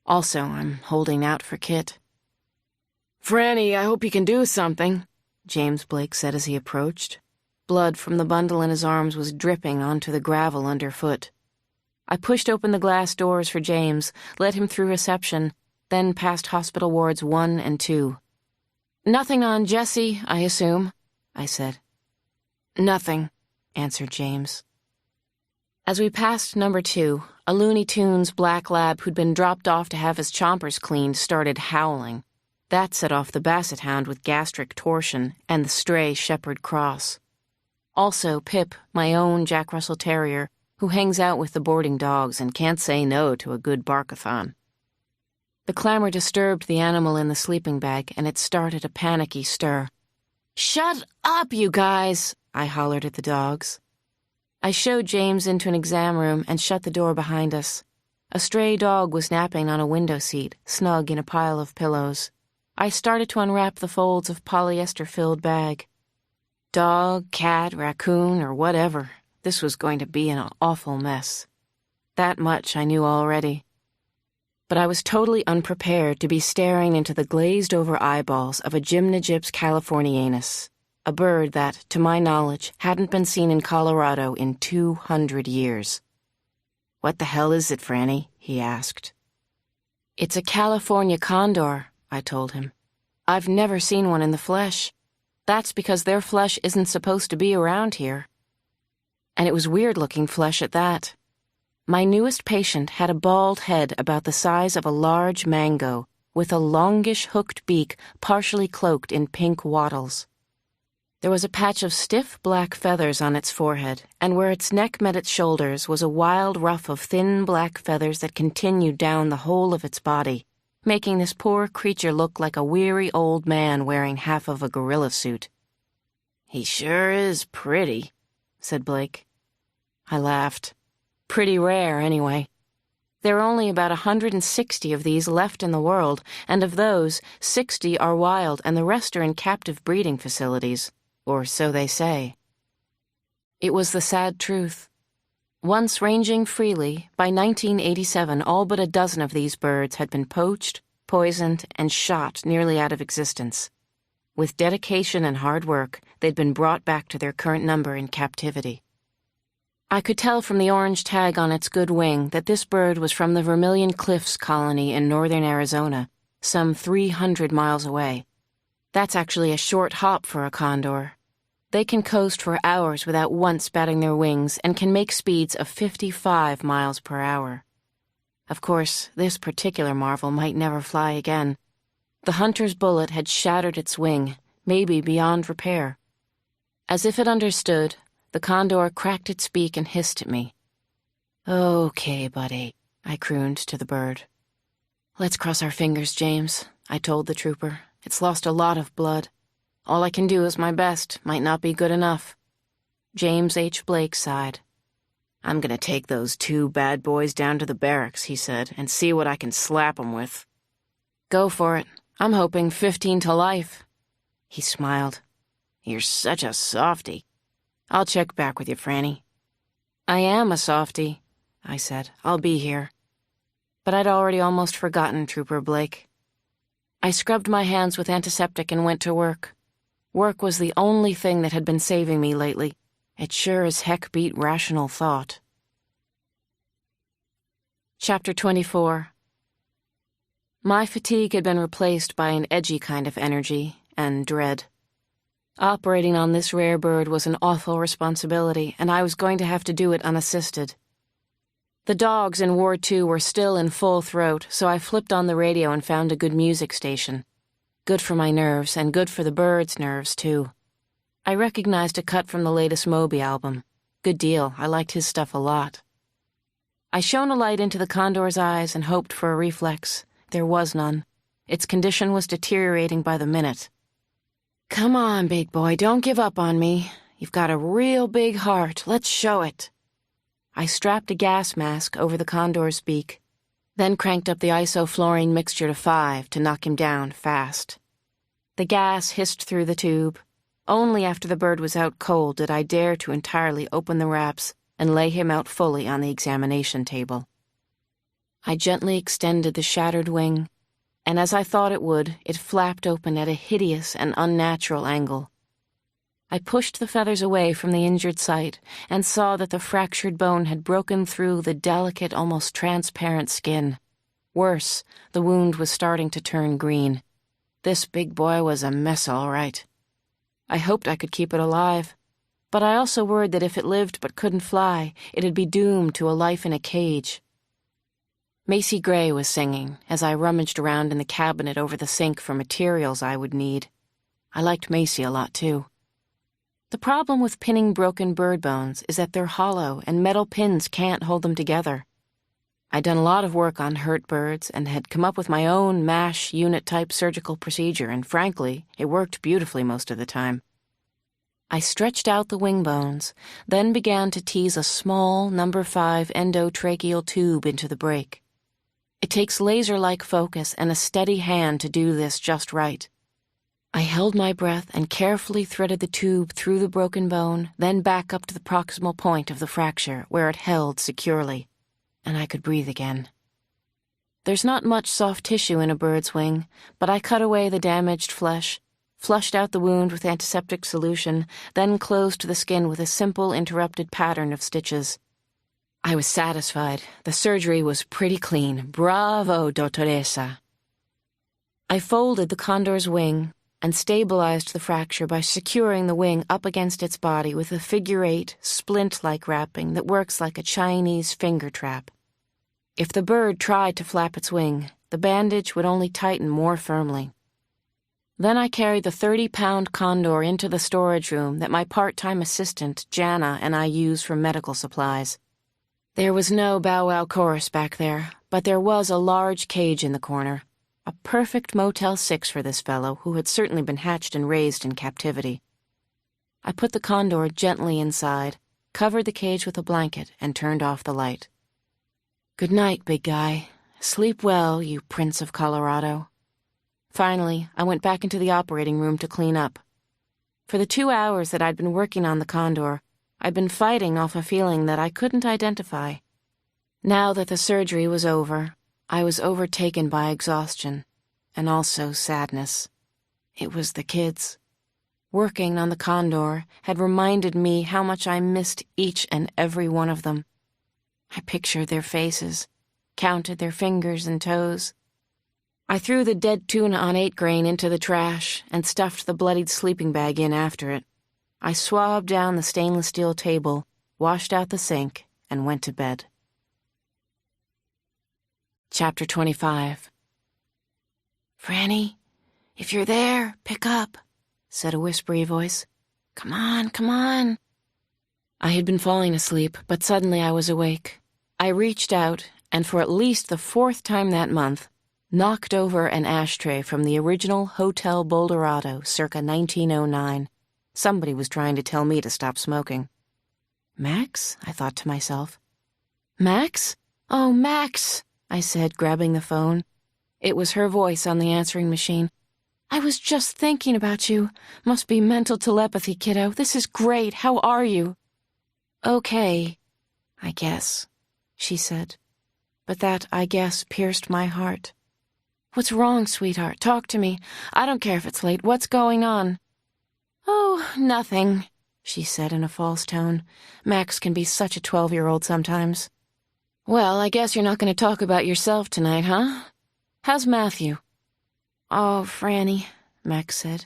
Also, I'm holding out for Kit. "Franny, I hope you can do something," James Blake said as he approached. Blood from the bundle in his arms was dripping onto the gravel underfoot. I pushed open the glass doors for James, led him through reception, then past hospital wards 1 and 2. "Nothing on Jesse, I assume," I said. "Nothing," answered James. As we passed number 2, a Looney Tunes black lab who'd been dropped off to have his chompers cleaned started howling. That set off the basset hound with gastric torsion and the stray shepherd cross. Also Pip, my own Jack Russell Terrier, who hangs out with the boarding dogs and can't say no to a good barkathon. The clamor disturbed the animal in the sleeping bag, and it started a panicky stir. "Shut up, you guys!" I hollered at the dogs. I showed James into an exam room and shut the door behind us. A stray dog was napping on a window seat, snug in a pile of pillows. I started to unwrap the folds of polyester-filled bag. Dog, cat, raccoon, or whatever, this was going to be an awful mess. That much I knew already. But I was totally unprepared to be staring into the glazed-over eyeballs of a Gymnogyps californianus, a bird that, to my knowledge, hadn't been seen in Colorado in 200 years. "What the hell is it, Franny?" he asked. "It's a California condor," I told him. "I've never seen one in the flesh. That's because their flesh isn't supposed to be around here." And it was weird-looking flesh at that. My newest patient had a bald head about the size of a large mango, with a longish hooked beak partially cloaked in pink wattles. There was a patch of stiff black feathers on its forehead, and where its neck met its shoulders was a wild ruff of thin black feathers that continued down the whole of its body, making this poor creature look like a weary old man wearing half of a gorilla suit. "He sure is pretty," said Blake. I laughed. Pretty rare, anyway. There are only about 160 of these left in the world, and of those, 60 are wild and the rest are in captive breeding facilities, or so they say. It was the sad truth. Once ranging freely, by 1987 all but a dozen of these birds had been poached, poisoned, and shot nearly out of existence. With dedication and hard work, they'd been brought back to their current number in captivity. I could tell from the orange tag on its good wing that this bird was from the Vermilion Cliffs colony in northern Arizona, some 300 miles away. That's actually a short hop for a condor. They can coast for hours without once batting their wings and can make speeds of 55 miles per hour. Of course, this particular marvel might never fly again. The hunter's bullet had shattered its wing, maybe beyond repair. As if it understood, the condor cracked its beak and hissed at me. "Okay, buddy," I crooned to the bird. "Let's cross our fingers, James," I told the trooper. "It's lost a lot of blood. All I can do is my best, might not be good enough." James H. Blake sighed. "I'm gonna take those two bad boys down to the barracks," he said, "and see what I can slap 'em with." "Go for it. I'm hoping 15 to life." He smiled. "You're such a softy. I'll check back with you, Franny." "I am a softy," I said. "I'll be here." But I'd already almost forgotten Trooper Blake. I scrubbed my hands with antiseptic and went to work. Work was the only thing that had been saving me lately. It sure as heck beat rational thought. Chapter 24. My fatigue had been replaced by an edgy kind of energy and dread. Operating on this rare bird was an awful responsibility, and I was going to have to do it unassisted. The dogs in Ward 2 were still in full throat, so I flipped on the radio and found a good music station. Good for my nerves, and good for the birds' nerves, too. I recognized a cut from the latest Moby album. Good deal, I liked his stuff a lot. I shone a light into the condor's eyes and hoped for a reflex. There was none. Its condition was deteriorating by the minute. "Come on, big boy, don't give up on me. You've got a real big heart. Let's show it." I strapped a gas mask over the condor's beak, then cranked up the isoflurane mixture to 5 to knock him down fast. The gas hissed through the tube. Only after the bird was out cold did I dare to entirely open the wraps and lay him out fully on the examination table. I gently extended the shattered wing, and as I thought it would, it flapped open at a hideous and unnatural angle. I pushed the feathers away from the injured site and saw that the fractured bone had broken through the delicate, almost transparent skin. Worse, the wound was starting to turn green. This big boy was a mess, all right. I hoped I could keep it alive, but I also worried that if it lived but couldn't fly, it'd be doomed to a life in a cage. Macy Gray was singing as I rummaged around in the cabinet over the sink for materials I would need. I liked Macy a lot, too. The problem with pinning broken bird bones is that they're hollow and metal pins can't hold them together. I'd done a lot of work on hurt birds and had come up with my own MASH unit-type surgical procedure, and frankly, it worked beautifully most of the time. I stretched out the wing bones, then began to tease a small number 5 endotracheal tube into the break. It takes laser-like focus and a steady hand to do this just right. I held my breath and carefully threaded the tube through the broken bone, then back up to the proximal point of the fracture, where it held securely, and I could breathe again. There's not much soft tissue in a bird's wing, but I cut away the damaged flesh, flushed out the wound with antiseptic solution, then closed the skin with a simple interrupted pattern of stitches. I was satisfied. The surgery was pretty clean. Bravo, dottoressa. I folded the condor's wing and stabilized the fracture by securing the wing up against its body with a figure-8, splint-like wrapping that works like a Chinese finger trap. If the bird tried to flap its wing, the bandage would only tighten more firmly. Then I carried the 30-pound condor into the storage room that my part-time assistant, Jana, and I use for medical supplies. There was no bow-wow chorus back there, but there was a large cage in the corner. A perfect Motel 6 for this fellow, who had certainly been hatched and raised in captivity. I put the condor gently inside, covered the cage with a blanket, and turned off the light. "Good night, big guy. Sleep well, you Prince of Colorado." Finally, I went back into the operating room to clean up. For the 2 hours that I'd been working on the condor, I'd been fighting off a feeling that I couldn't identify. Now that the surgery was over, I was overtaken by exhaustion, and also sadness. It was the kids. Working on the condor had reminded me how much I missed each and every one of them. I pictured their faces, counted their fingers and toes. I threw the dead tuna on 8 grain into the trash and stuffed the bloodied sleeping bag in after it. I swabbed down the stainless steel table, washed out the sink, and went to bed. Chapter 25. "Franny, if you're there, pick up," said a whispery voice. "Come on, come on." I had been falling asleep, but suddenly I was awake. I reached out, and for at least the 4th time that month, knocked over an ashtray from the original Hotel Boulderado circa 1909. Somebody was trying to tell me to stop smoking. "Max?" I thought to myself. "Max? Oh, Max," I said, grabbing the phone. It was her voice on the answering machine. "I was just thinking about you. Must be mental telepathy, kiddo. This is great. How are you?" "Okay, I guess," she said. But that "I guess" pierced my heart. "What's wrong, sweetheart? Talk to me. I don't care if it's late. What's going on?" "Oh, nothing," she said in a false tone. Max can be such a 12-year-old sometimes. Well, I guess you're not going to talk about yourself tonight, huh? How's Matthew? Oh, Franny, Max said.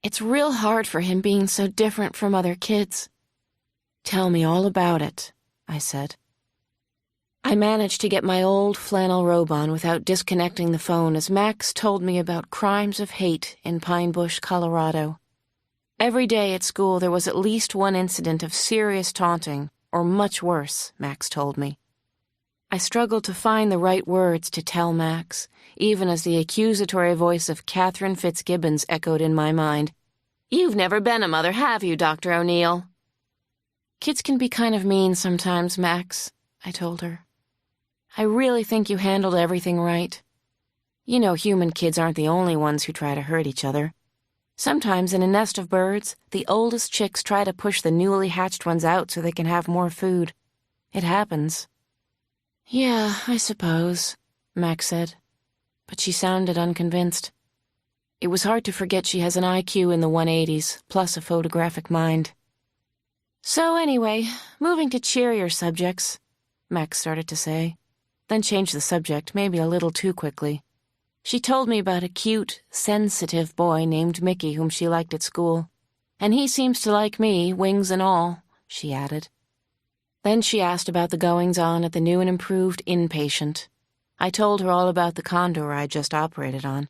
It's real hard for him being so different from other kids. Tell me all about it, I said. I managed to get my old flannel robe on without disconnecting the phone as Max told me about crimes of hate in Pine Bush, Colorado. Every day at school there was at least one incident of serious taunting, or much worse, Max told me. I struggled to find the right words to tell Max, even as the accusatory voice of Catherine Fitzgibbons echoed in my mind. You've never been a mother, have you, Dr. O'Neill? Kids can be kind of mean sometimes, Max, I told her. I really think you handled everything right. You know human kids aren't the only ones who try to hurt each other. Sometimes in a nest of birds, the oldest chicks try to push the newly hatched ones out so they can have more food. It happens. Yeah, I suppose, Max said, but she sounded unconvinced. It was hard to forget she has an IQ in the 180s, plus a photographic mind. So anyway, moving to cheerier subjects, Max started to say, then changed the subject, maybe a little too quickly. She told me about a cute, sensitive boy named Mickey whom she liked at school. And he seems to like me, wings and all, she added. Then she asked about the goings-on at the new and improved inpatient. I told her all about the condor I'd just operated on.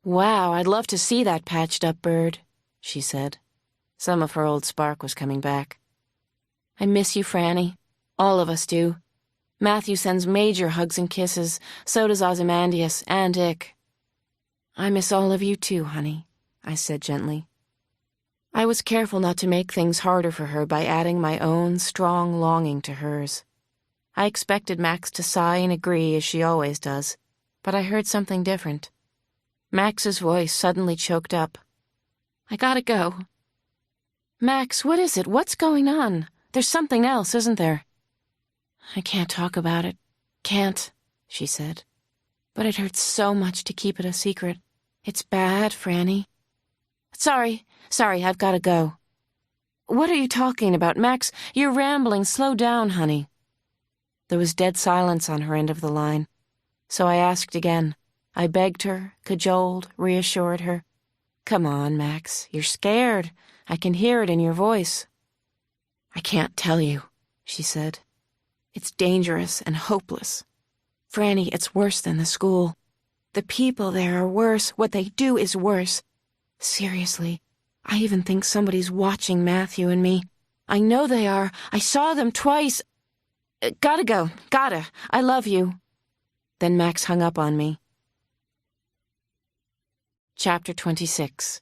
Wow, I'd love to see that patched-up bird, she said. Some of her old spark was coming back. I miss you, Franny. All of us do. Matthew sends major hugs and kisses, so does Ozymandias and Ick. I miss all of you too, honey, I said gently. I was careful not to make things harder for her by adding my own strong longing to hers. I expected Max to sigh and agree as she always does, but I heard something different. Max's voice suddenly choked up. I gotta go. Max, what is it? What's going on? There's something else, isn't there? I can't talk about it. Can't, she said. But it hurts so much to keep it a secret. It's bad, Franny. Sorry, I've gotta go. What are you talking about, Max? You're rambling. Slow down, honey. There was dead silence on her end of the line. So I asked again. I begged her, cajoled, reassured her. Come on, Max. You're scared. I can hear it in your voice. I can't tell you, she said. It's dangerous and hopeless. Franny, it's worse than the school. The people there are worse. What they do is worse. Seriously, I even think somebody's watching Matthew and me. I know they are. I saw them twice. Gotta go. Gotta. I love you. Then Max hung up on me. Chapter 26.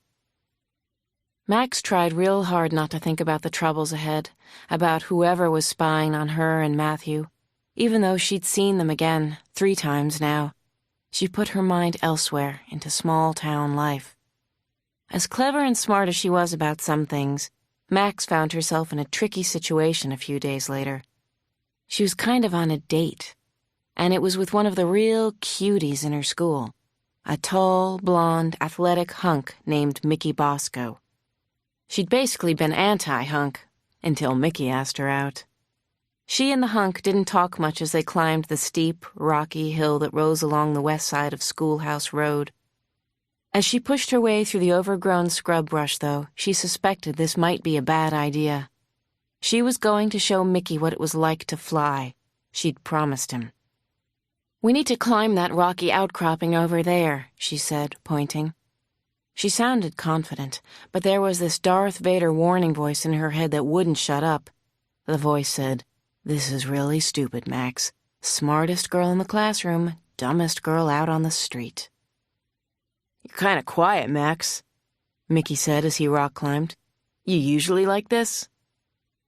Max tried real hard not to think about the troubles ahead, about whoever was spying on her and Matthew. Even though she'd seen them again, 3 times now, she put her mind elsewhere into small-town life. As clever and smart as she was about some things, Max found herself in a tricky situation a few days later. She was kind of on a date, and it was with one of the real cuties in her school, a tall, blonde, athletic hunk named Mickey Bosco. She'd basically been anti-hunk, until Mickey asked her out. She and the hunk didn't talk much as they climbed the steep, rocky hill that rose along the west side of Schoolhouse Road. As she pushed her way through the overgrown scrub brush, though, she suspected this might be a bad idea. She was going to show Mickey what it was like to fly. She'd promised him. We need to climb that rocky outcropping over there, she said, pointing. She sounded confident, but there was this Darth Vader warning voice in her head that wouldn't shut up. The voice said, "This is really stupid, Max. Smartest girl in the classroom, dumbest girl out on the street." "You're kind of quiet, Max," Mickey said as he rock climbed. "You usually like this?"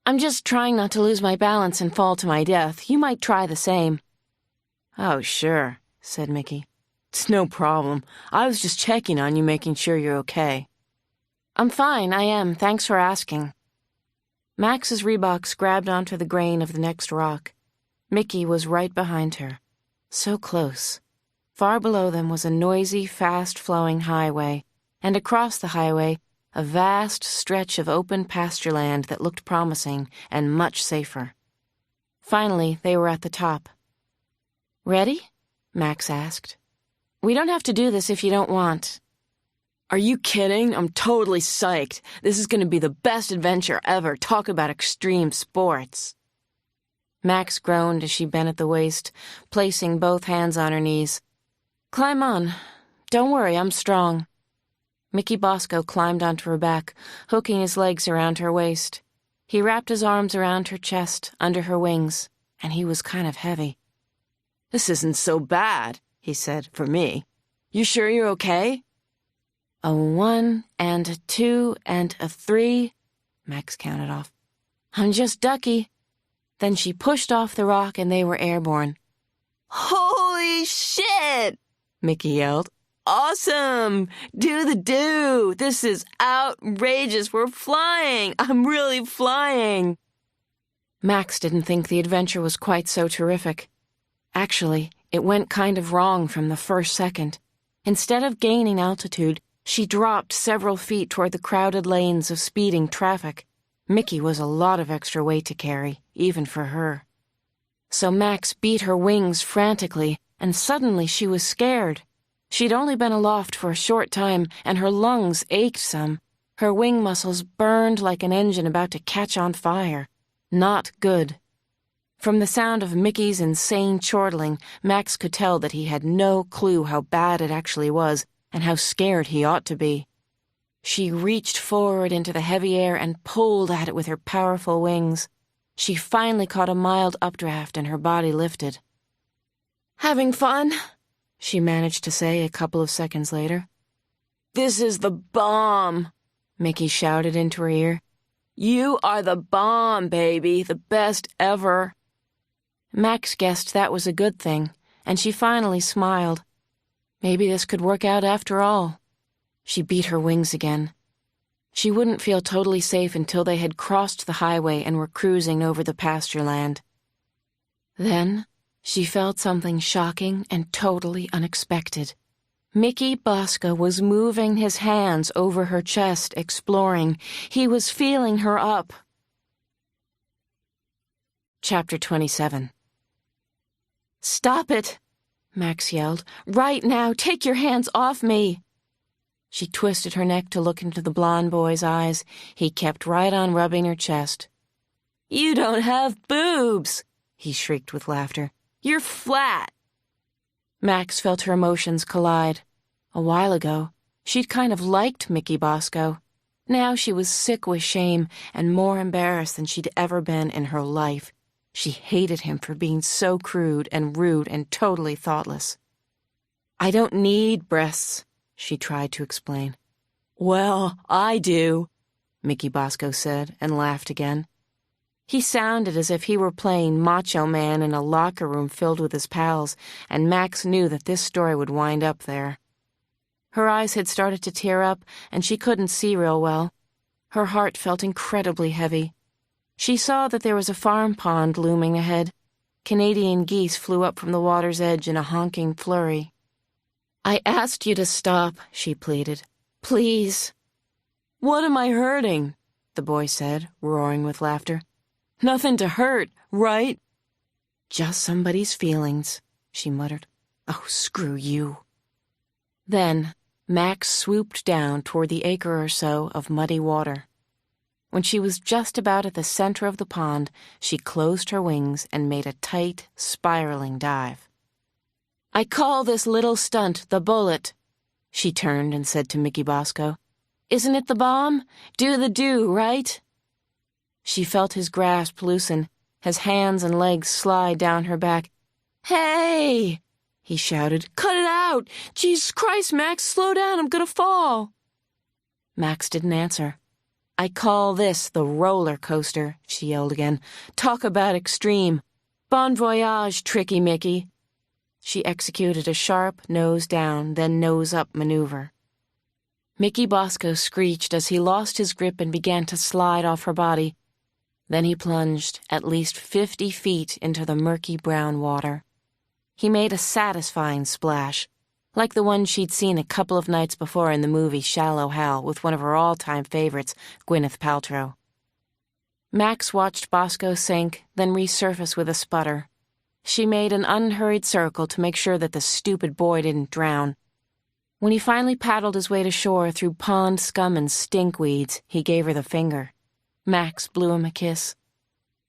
"I'm just trying not to lose my balance and fall to my death. You might try the same." "Oh, sure," said Mickey. "It's no problem. I was just checking on you, making sure you're okay." "I'm fine, I am. Thanks for asking." Max's Reeboks grabbed onto the grain of the next rock. Mickey was right behind her. So close. Far below them was a noisy, fast-flowing highway, and across the highway, a vast stretch of open pasture land that looked promising and much safer. Finally, they were at the top. "Ready?" Max asked. "We don't have to do this if you don't want." "Are you kidding? I'm totally psyched. This is going to be the best adventure ever. Talk about extreme sports." Max groaned as she bent at the waist, placing both hands on her knees. "Climb on. Don't worry, I'm strong." Mickey Bosco climbed onto her back, hooking his legs around her waist. He wrapped his arms around her chest, under her wings, and he was kind of heavy. "This isn't so bad," he said, "for me. You sure you're okay?" "A 1 and a 2 and a 3, Max counted off. "I'm just ducky." Then she pushed off the rock and they were airborne. "Holy shit!" Mickey yelled. "Awesome! Do the do! This is outrageous! We're flying! I'm really flying!" Max didn't think the adventure was quite so terrific. Actually, it went kind of wrong from the first second. Instead of gaining altitude, she dropped several feet toward the crowded lanes of speeding traffic. Mickey was a lot of extra weight to carry, even for her. So Max beat her wings frantically, and suddenly she was scared. She'd only been aloft for a short time, and her lungs ached some. Her wing muscles burned like an engine about to catch on fire. Not good. From the sound of Mickey's insane chortling, Max could tell that he had no clue how bad it actually was and how scared he ought to be. She reached forward into the heavy air and pulled at it with her powerful wings. She finally caught a mild updraft and her body lifted. "Having fun?" she managed to say a couple of seconds later. "This is the bomb," Mickey shouted into her ear. "You are the bomb, baby, the best ever." Max guessed that was a good thing, and she finally smiled. Maybe this could work out after all. She beat her wings again. She wouldn't feel totally safe until they had crossed the highway and were cruising over the pasture land. Then she felt something shocking and totally unexpected. Mickey Bosco was moving his hands over her chest, exploring. He was feeling her up. Chapter 27. "Stop it!" Max yelled. "Right now! Take your hands off me!" She twisted her neck to look into the blond boy's eyes. He kept right on rubbing her chest. "You don't have boobs!" he shrieked with laughter. "You're flat!" Max felt her emotions collide. A while ago, she'd kind of liked Mickey Bosco. Now she was sick with shame and more embarrassed than she'd ever been in her life. She hated him for being so crude and rude and totally thoughtless. "I don't need breasts," she tried to explain. "Well, I do," Mickey Bosco said and laughed again. He sounded as if he were playing Macho Man in a locker room filled with his pals, and Max knew that this story would wind up there. Her eyes had started to tear up, and she couldn't see real well. Her heart felt incredibly heavy. She saw that there was a farm pond looming ahead. Canadian geese flew up from the water's edge in a honking flurry. "I asked you to stop," she pleaded. "Please." "What am I hurting?" the boy said, roaring with laughter. "Nothing to hurt, right?" "Just somebody's feelings," she muttered. "Oh, screw you." Then Max swooped down toward the acre or so of muddy water. When she was just about at the center of the pond, she closed her wings and made a tight, spiraling dive. "I call this little stunt the bullet," she turned and said to Mickey Bosco. "Isn't it the bomb? Do the do, right?" She felt his grasp loosen, his hands and legs slide down her back. "Hey!" he shouted. "Cut it out! Jesus Christ, Max, slow down, I'm gonna fall!" Max didn't answer. "I call this the roller coaster," she yelled again. "Talk about extreme. Bon voyage, Tricky Mickey." She executed a sharp nose-down, then nose-up maneuver. Mickey Bosco screeched as he lost his grip and began to slide off her body. Then he plunged at least 50 feet into the murky brown water. He made a satisfying splash, like the one she'd seen a couple of nights before in the movie Shallow Hal with one of her all-time favorites, Gwyneth Paltrow. Max watched Bosco sink, then resurface with a sputter. She made an unhurried circle to make sure that the stupid boy didn't drown. When he finally paddled his way to shore through pond scum and stinkweeds, he gave her the finger. Max blew him a kiss.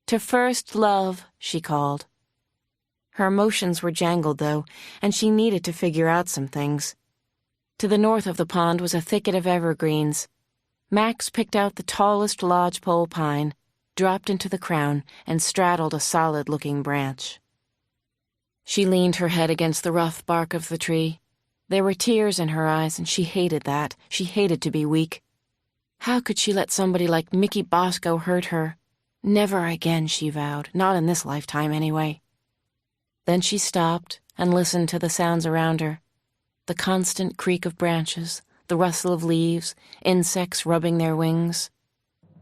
"To first love," she called. Her emotions were jangled, though, and she needed to figure out some things. To the north of the pond was a thicket of evergreens. Max picked out the tallest lodgepole pine, dropped into the crown, and straddled a solid-looking branch. She leaned her head against the rough bark of the tree. There were tears in her eyes, and she hated that. She hated to be weak. How could she let somebody like Mickey Bosco hurt her? Never again, she vowed. Not in this lifetime, anyway. Then she stopped and listened to the sounds around her. The constant creak of branches, the rustle of leaves, insects rubbing their wings.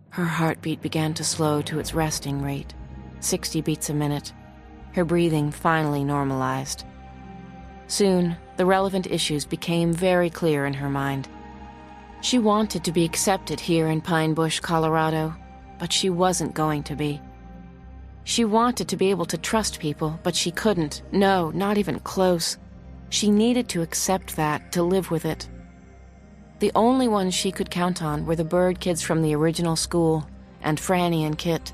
Her heartbeat began to slow to its resting rate, 60 beats a minute. Her breathing finally normalized. Soon, the relevant issues became very clear in her mind. She wanted to be accepted here in Pine Bush, Colorado, but she wasn't going to be. She wanted to be able to trust people, but she couldn't. No, not even close. She needed to accept that, to live with it. The only ones she could count on were the bird kids from the original school, and Franny and Kit.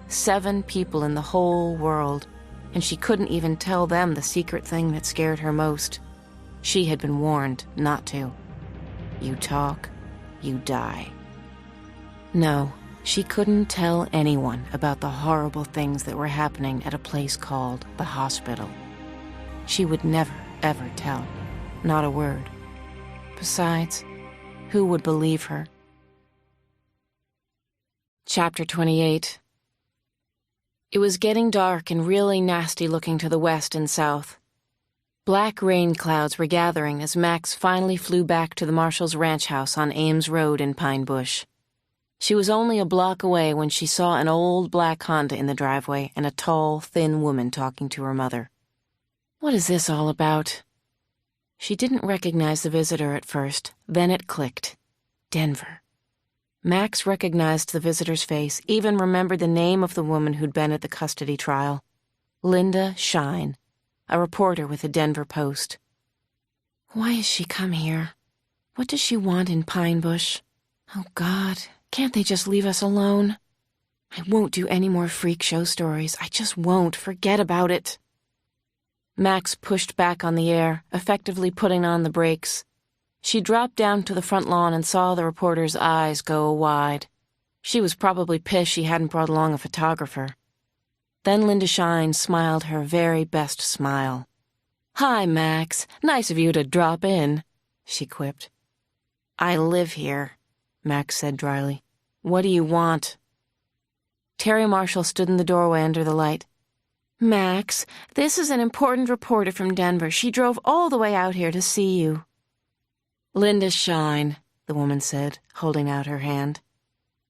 7 people in the whole world, and she couldn't even tell them the secret thing that scared her most. She had been warned not to. You talk, you die. No, she couldn't tell anyone about the horrible things that were happening at a place called the hospital. She would never, ever tell. Not a word. Besides, who would believe her? Chapter 28. It was getting dark and really nasty looking to the west and south. Black rain clouds were gathering as Max finally flew back to the Marshall's ranch house on Ames Road in Pine Bush. She was only a block away when she saw an old black Honda in the driveway and a tall, thin woman talking to her mother. What is this all about? She didn't recognize the visitor at first, then it clicked. Denver. Max recognized the visitor's face, even remembered the name of the woman who'd been at the custody trial. Linda Shine, a reporter with the Denver Post. Why has she come here? What does she want in Pine Bush? Oh, God, can't they just leave us alone? I won't do any more freak show stories. I just won't. Forget about it. Max pushed back on the air, effectively putting on the brakes. She dropped down to the front lawn and saw the reporter's eyes go wide. She was probably pissed she hadn't brought along a photographer. Then Linda Shine smiled her very best smile. "Hi, Max. Nice of you to drop in," she quipped. "I live here," Max said dryly. "What do you want?" Terry Marshall stood in the doorway under the light. "Max, this is an important reporter from Denver. She drove all the way out here to see you." "Linda Shine," the woman said, holding out her hand.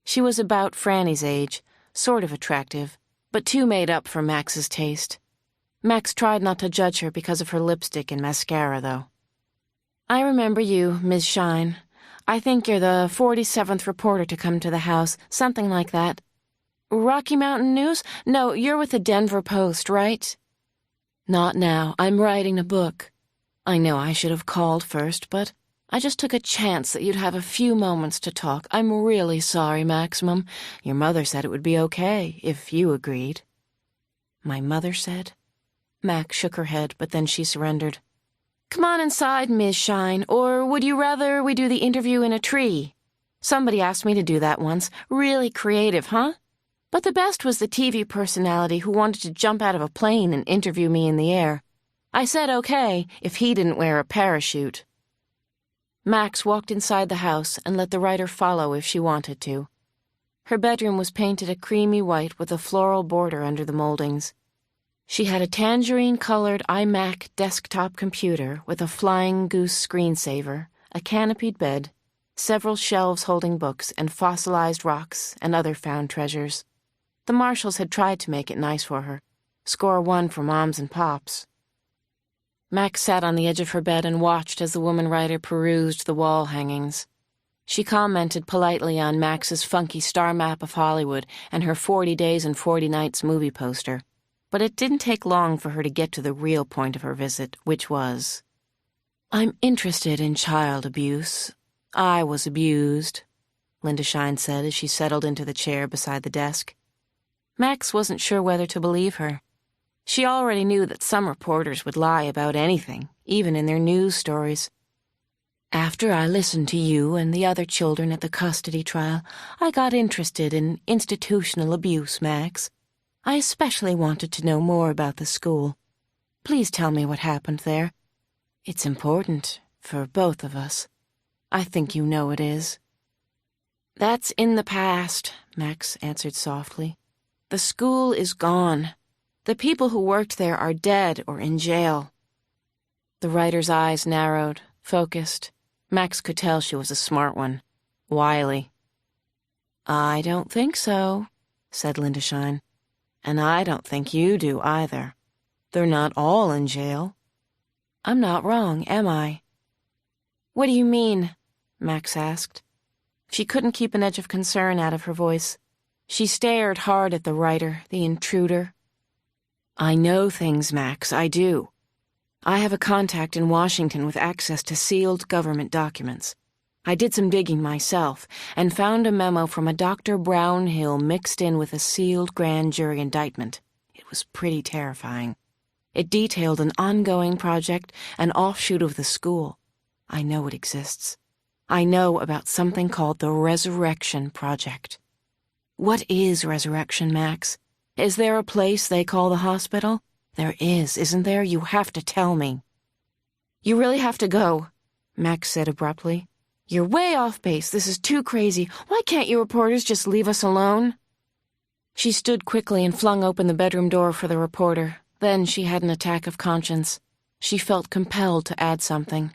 She was about Franny's age, sort of attractive, but too made up for Max's taste. Max tried not to judge her because of her lipstick and mascara, though. "I remember you, Ms. Shine. I think you're the 47th reporter to come to the house, something like that. Rocky Mountain News? No, you're with the Denver Post, right?" "Not now. I'm writing a book. I know I should have called first, but I just took a chance that you'd have a few moments to talk. I'm really sorry, Maximum. Your mother said it would be okay, if you agreed." "My mother said?" Max shook her head, but then she surrendered. "Come on inside, Ms. Shine, or would you rather we do the interview in a tree? Somebody asked me to do that once. Really creative, huh? But the best was the TV personality who wanted to jump out of a plane and interview me in the air. I said okay, if he didn't wear a parachute." Max walked inside the house and let the writer follow if she wanted to. Her bedroom was painted a creamy white with a floral border under the moldings. She had a tangerine-colored iMac desktop computer with a flying goose screensaver, a canopied bed, several shelves holding books and fossilized rocks and other found treasures. The Marshalls had tried to make it nice for her. Score 1 for Moms and Pops. Max sat on the edge of her bed and watched as the woman writer perused the wall hangings. She commented politely on Max's funky star map of Hollywood and her 40 Days and 40 Nights movie poster, but it didn't take long for her to get to the real point of her visit, which was, "I'm interested in child abuse. I was abused," Linda Shine said as she settled into the chair beside the desk. Max wasn't sure whether to believe her. She already knew that some reporters would lie about anything, even in their news stories. "After I listened to you and the other children at the custody trial, I got interested in institutional abuse, Max. I especially wanted to know more about the school. Please tell me what happened there. It's important for both of us. I think you know it is." "That's in the past," Max answered softly. "The school is gone. The people who worked there are dead or in jail." The writer's eyes narrowed, focused. Max could tell she was a smart one. Wily. "I don't think so," said Linda Shine. "And I don't think you do either. They're not all in jail. I'm not wrong, am I?" "What do you mean?" Max asked. She couldn't keep an edge of concern out of her voice. She stared hard at the writer, the intruder. "I know things, Max, I do. I have a contact in Washington with access to sealed government documents. I did some digging myself and found a memo from a Dr. Brownhill mixed in with a sealed grand jury indictment. It was pretty terrifying. It detailed an ongoing project, an offshoot of the school. I know it exists. I know about something called the Resurrection Project." "What is Resurrection, Max? Is there a place they call the hospital?" "There is, isn't there? You have to tell me." "You really have to go," Max said abruptly. "You're way off base. This is too crazy. Why can't you reporters just leave us alone?" She stood quickly and flung open the bedroom door for the reporter. Then she had an attack of conscience. She felt compelled to add something.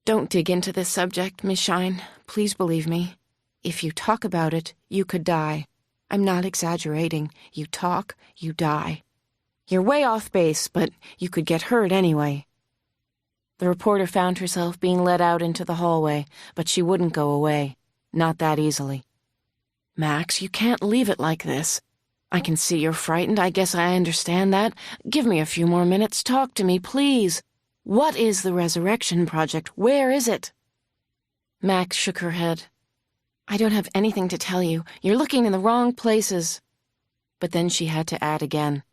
"Don't dig into this subject, Miss Shine. Please believe me. If you talk about it, you could die. I'm not exaggerating. You talk, you die. You're way off base, but you could get hurt anyway." The reporter found herself being led out into the hallway, but she wouldn't go away. Not that easily. "Max, you can't leave it like this. I can see you're frightened. I guess I understand that. Give me a few more minutes. Talk to me, please. What is the Resurrection Project? Where is it?" Max shook her head. "I don't have anything to tell you. You're looking in the wrong places." But then she had to add again.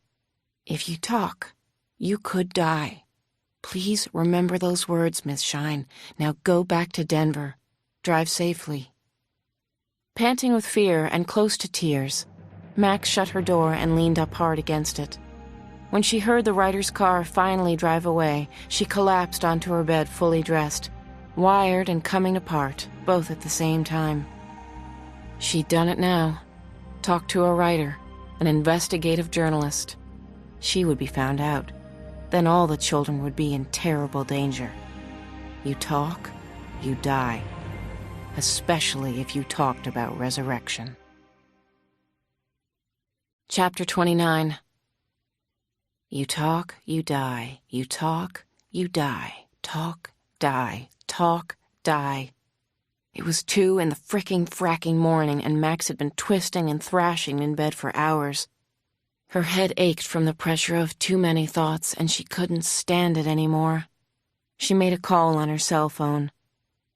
"If you talk, you could die. Please remember those words, Miss Shine. Now go back to Denver. Drive safely." Panting with fear and close to tears, Max shut her door and leaned up hard against it. When she heard the writer's car finally drive away, she collapsed onto her bed fully dressed, wired and coming apart, both at the same time. She'd done it now. Talked to a writer, an investigative journalist. She would be found out. Then all the children would be in terrible danger. You talk, you die. Especially if you talked about resurrection. Chapter 29. You talk, you die. You talk, you die. Talk, die. Talk, die. It was 2 in the fracking morning, and Max had been twisting and thrashing in bed for hours. Her head ached from the pressure of too many thoughts, and she couldn't stand it anymore. She made a call on her cell phone.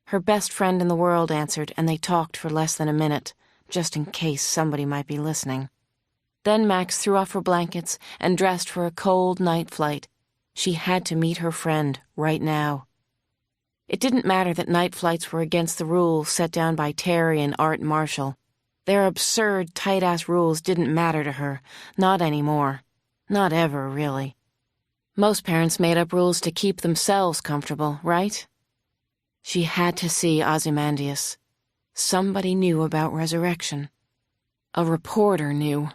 Her best friend in the world answered, and they talked for less than a minute, just in case somebody might be listening. Then Max threw off her blankets and dressed for a cold night flight. She had to meet her friend right now. It didn't matter that night flights were against the rules set down by Terry and Art Marshall. Their absurd, tight-ass rules didn't matter to her. Not anymore. Not ever, really. Most parents made up rules to keep themselves comfortable, right? She had to see Ozymandias. Somebody knew about resurrection. A reporter knew.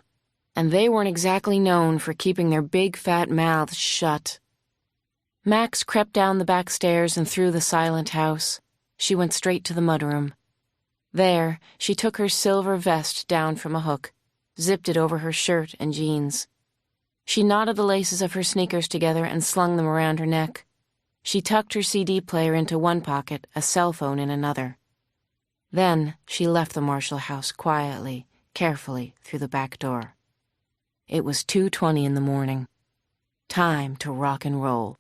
And they weren't exactly known for keeping their big fat mouths shut. Max crept down the back stairs and through the silent house. She went straight to the mudroom. There, she took her silver vest down from a hook, zipped it over her shirt and jeans. She knotted the laces of her sneakers together and slung them around her neck. She tucked her CD player into one pocket, a cell phone in another. Then she left the Marshall house quietly, carefully, through the back door. It was 2:20 in the morning. Time to rock and roll.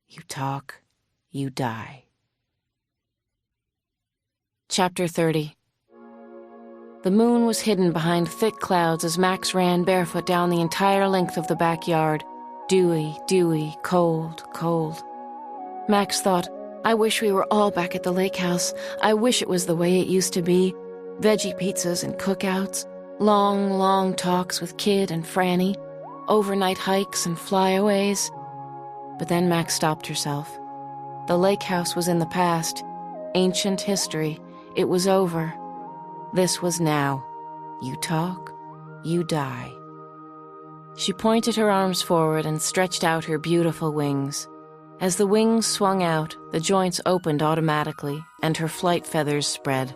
You talk, you die. Chapter 30. The moon was hidden behind thick clouds as Max ran barefoot down the entire length of the backyard. Dewy, cold, cold. Max thought, I wish we were all back at the lake house. I wish it was the way it used to be. Veggie pizzas and cookouts, long talks with Kid and Franny, overnight hikes and flyaways. But then Max stopped herself. The lake house was in the past, ancient history. It was over. This was now. You talk, you die. She pointed her arms forward and stretched out her beautiful wings. As the wings swung out, the joints opened automatically, and her flight feathers spread.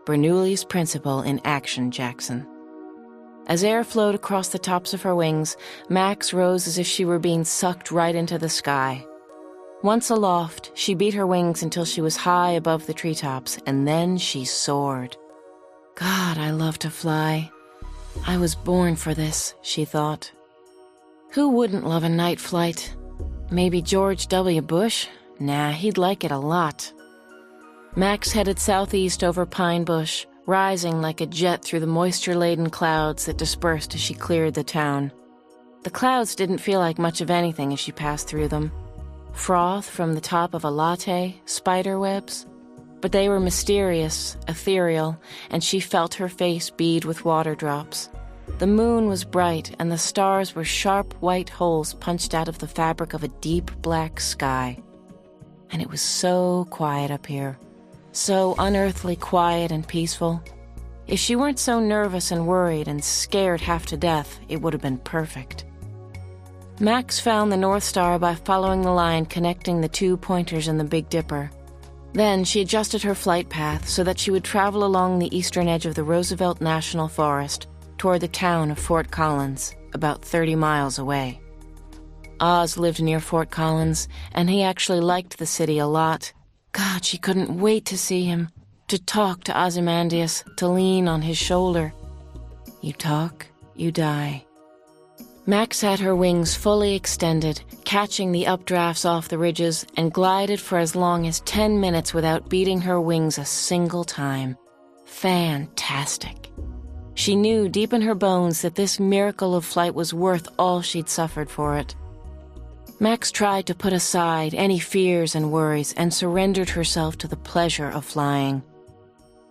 Bernoulli's principle in action, Jackson. As air flowed across the tops of her wings, Max rose as if she were being sucked right into the sky. Once aloft, she beat her wings until she was high above the treetops, and then she soared. God, I love to fly. I was born for this, she thought. Who wouldn't love a night flight? Maybe George W. Bush? Nah, he'd like it a lot. Max headed southeast over Pine Bush, rising like a jet through the moisture-laden clouds that dispersed as she cleared the town. The clouds didn't feel like much of anything as she passed through them. Froth from the top of a latte, spider webs. But they were mysterious, ethereal, and she felt her face bead with water drops. The moon was bright, and the stars were sharp white holes punched out of the fabric of a deep black sky. And it was so quiet up here, so unearthly quiet and peaceful. If she weren't so nervous and worried and scared half to death, it would have been perfect. Max found the North Star by following the line connecting the 2 pointers in the Big Dipper. Then she adjusted her flight path so that she would travel along the eastern edge of the Roosevelt National Forest toward the town of Fort Collins, about 30 miles away. Oz lived near Fort Collins, and he actually liked the city a lot. God, she couldn't wait to see him, to talk to Ozymandias, to lean on his shoulder. You talk, you die. Max had her wings fully extended, catching the updrafts off the ridges, and glided for as long as 10 minutes without beating her wings a single time. Fantastic. She knew deep in her bones that this miracle of flight was worth all she'd suffered for it. Max tried to put aside any fears and worries and surrendered herself to the pleasure of flying.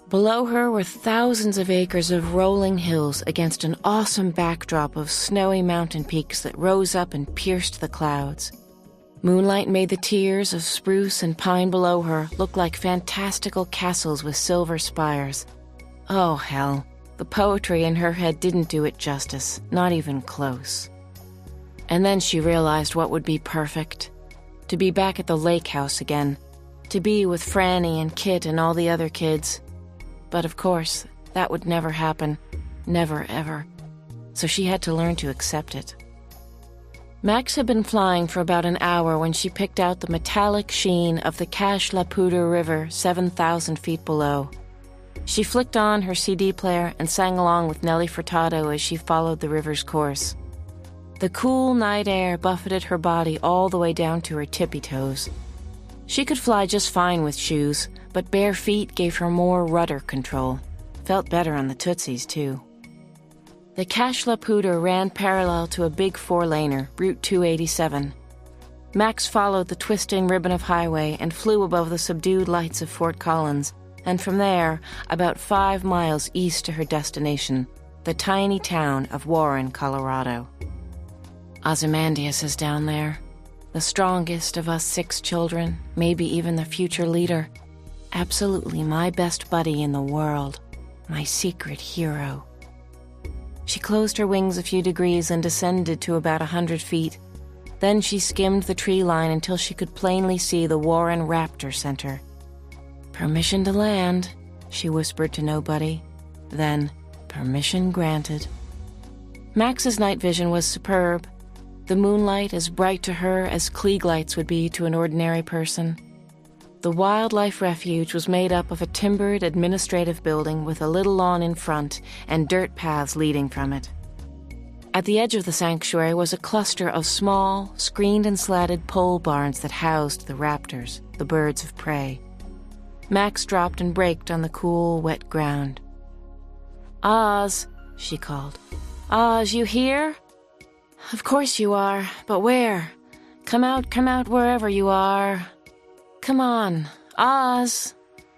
Below her were thousands of acres of rolling hills against an awesome backdrop of snowy mountain peaks that rose up and pierced the clouds. Moonlight made the tiers of spruce and pine below her look like fantastical castles with silver spires. Oh, hell. The poetry in her head didn't do it justice, not even close. And then she realized what would be perfect. To be back at the lake house again. To be with Franny and Kit and all the other kids. But of course, that would never happen. Never, ever. So she had to learn to accept it. Max had been flying for about an hour when she picked out the metallic sheen of the Cache La Poudre River 7,000 feet below. She flicked on her CD player and sang along with Nelly Furtado as she followed the river's course. The cool night air buffeted her body all the way down to her tippy toes. She could fly just fine with shoes, but bare feet gave her more rudder control. Felt better on the tootsies, too. The Cache La Poudre ran parallel to a big four-laner, Route 287. Max followed the twisting ribbon of highway and flew above the subdued lights of Fort Collins, and from there, about 5 miles east to her destination, the tiny town of Warren, Colorado. Ozymandias is down there, the strongest of us 6 children, maybe even the future leader. Absolutely my best buddy in the world, my secret hero. She closed her wings a few degrees and descended to about 100 feet. Then she skimmed the tree line until she could plainly see the Warren Raptor Center. Permission to land, she whispered to nobody. Then, permission granted. Max's night vision was superb. The moonlight as bright to her as Klieg lights would be to an ordinary person. The wildlife refuge was made up of a timbered administrative building with a little lawn in front and dirt paths leading from it. At the edge of the sanctuary was a cluster of small, screened and slatted pole barns that housed the raptors, the birds of prey. Max dropped and braked on the cool, wet ground. "Oz," she called. "Oz, you here?" "Of course you are, but where? Come out wherever you are. Come on, Oz.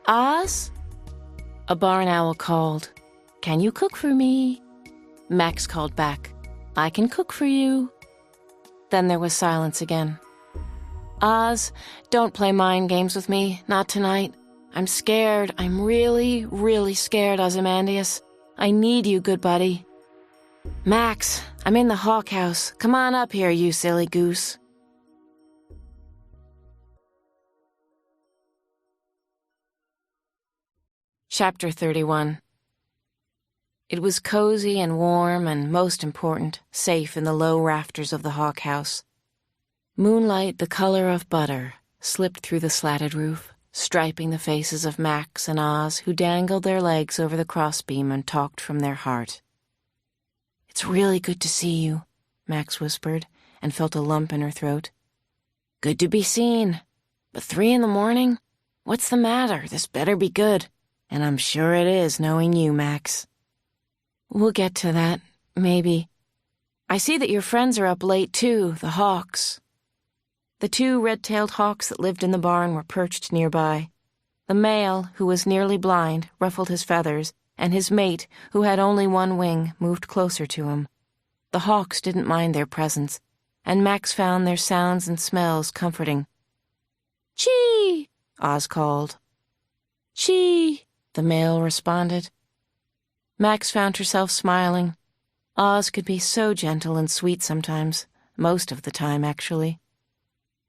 Oz?" A barn owl called. "Can you cook for me?" Max called back, "I can cook for you." Then there was silence again. "Oz, don't play mind games with me, not tonight. I'm scared. I'm really, really scared, Ozymandias. I need you, good buddy." "Max, I'm in the hawk house. Come on up here, you silly goose." Chapter 31. It was cozy and warm and, most important, safe in the low rafters of the hawk house. Moonlight the color of butter slipped through the slatted roof, striping the faces of Max and Oz, who dangled their legs over the crossbeam and talked from their heart. "It's really good to see you," Max whispered, and felt a lump in her throat. "Good to be seen. But 3 a.m? What's the matter? This better be good. And I'm sure it is, knowing you, Max." "We'll get to that, maybe. I see that your friends are up late, too, the hawks." The 2 red-tailed hawks that lived in the barn were perched nearby. The male, who was nearly blind, ruffled his feathers, and his mate, who had only 1 wing, moved closer to him. The hawks didn't mind their presence, and Max found their sounds and smells comforting. "Chee!" Oz called. "Chee!" the male responded. Max found herself smiling. Oz could be so gentle and sweet sometimes, most of the time, actually.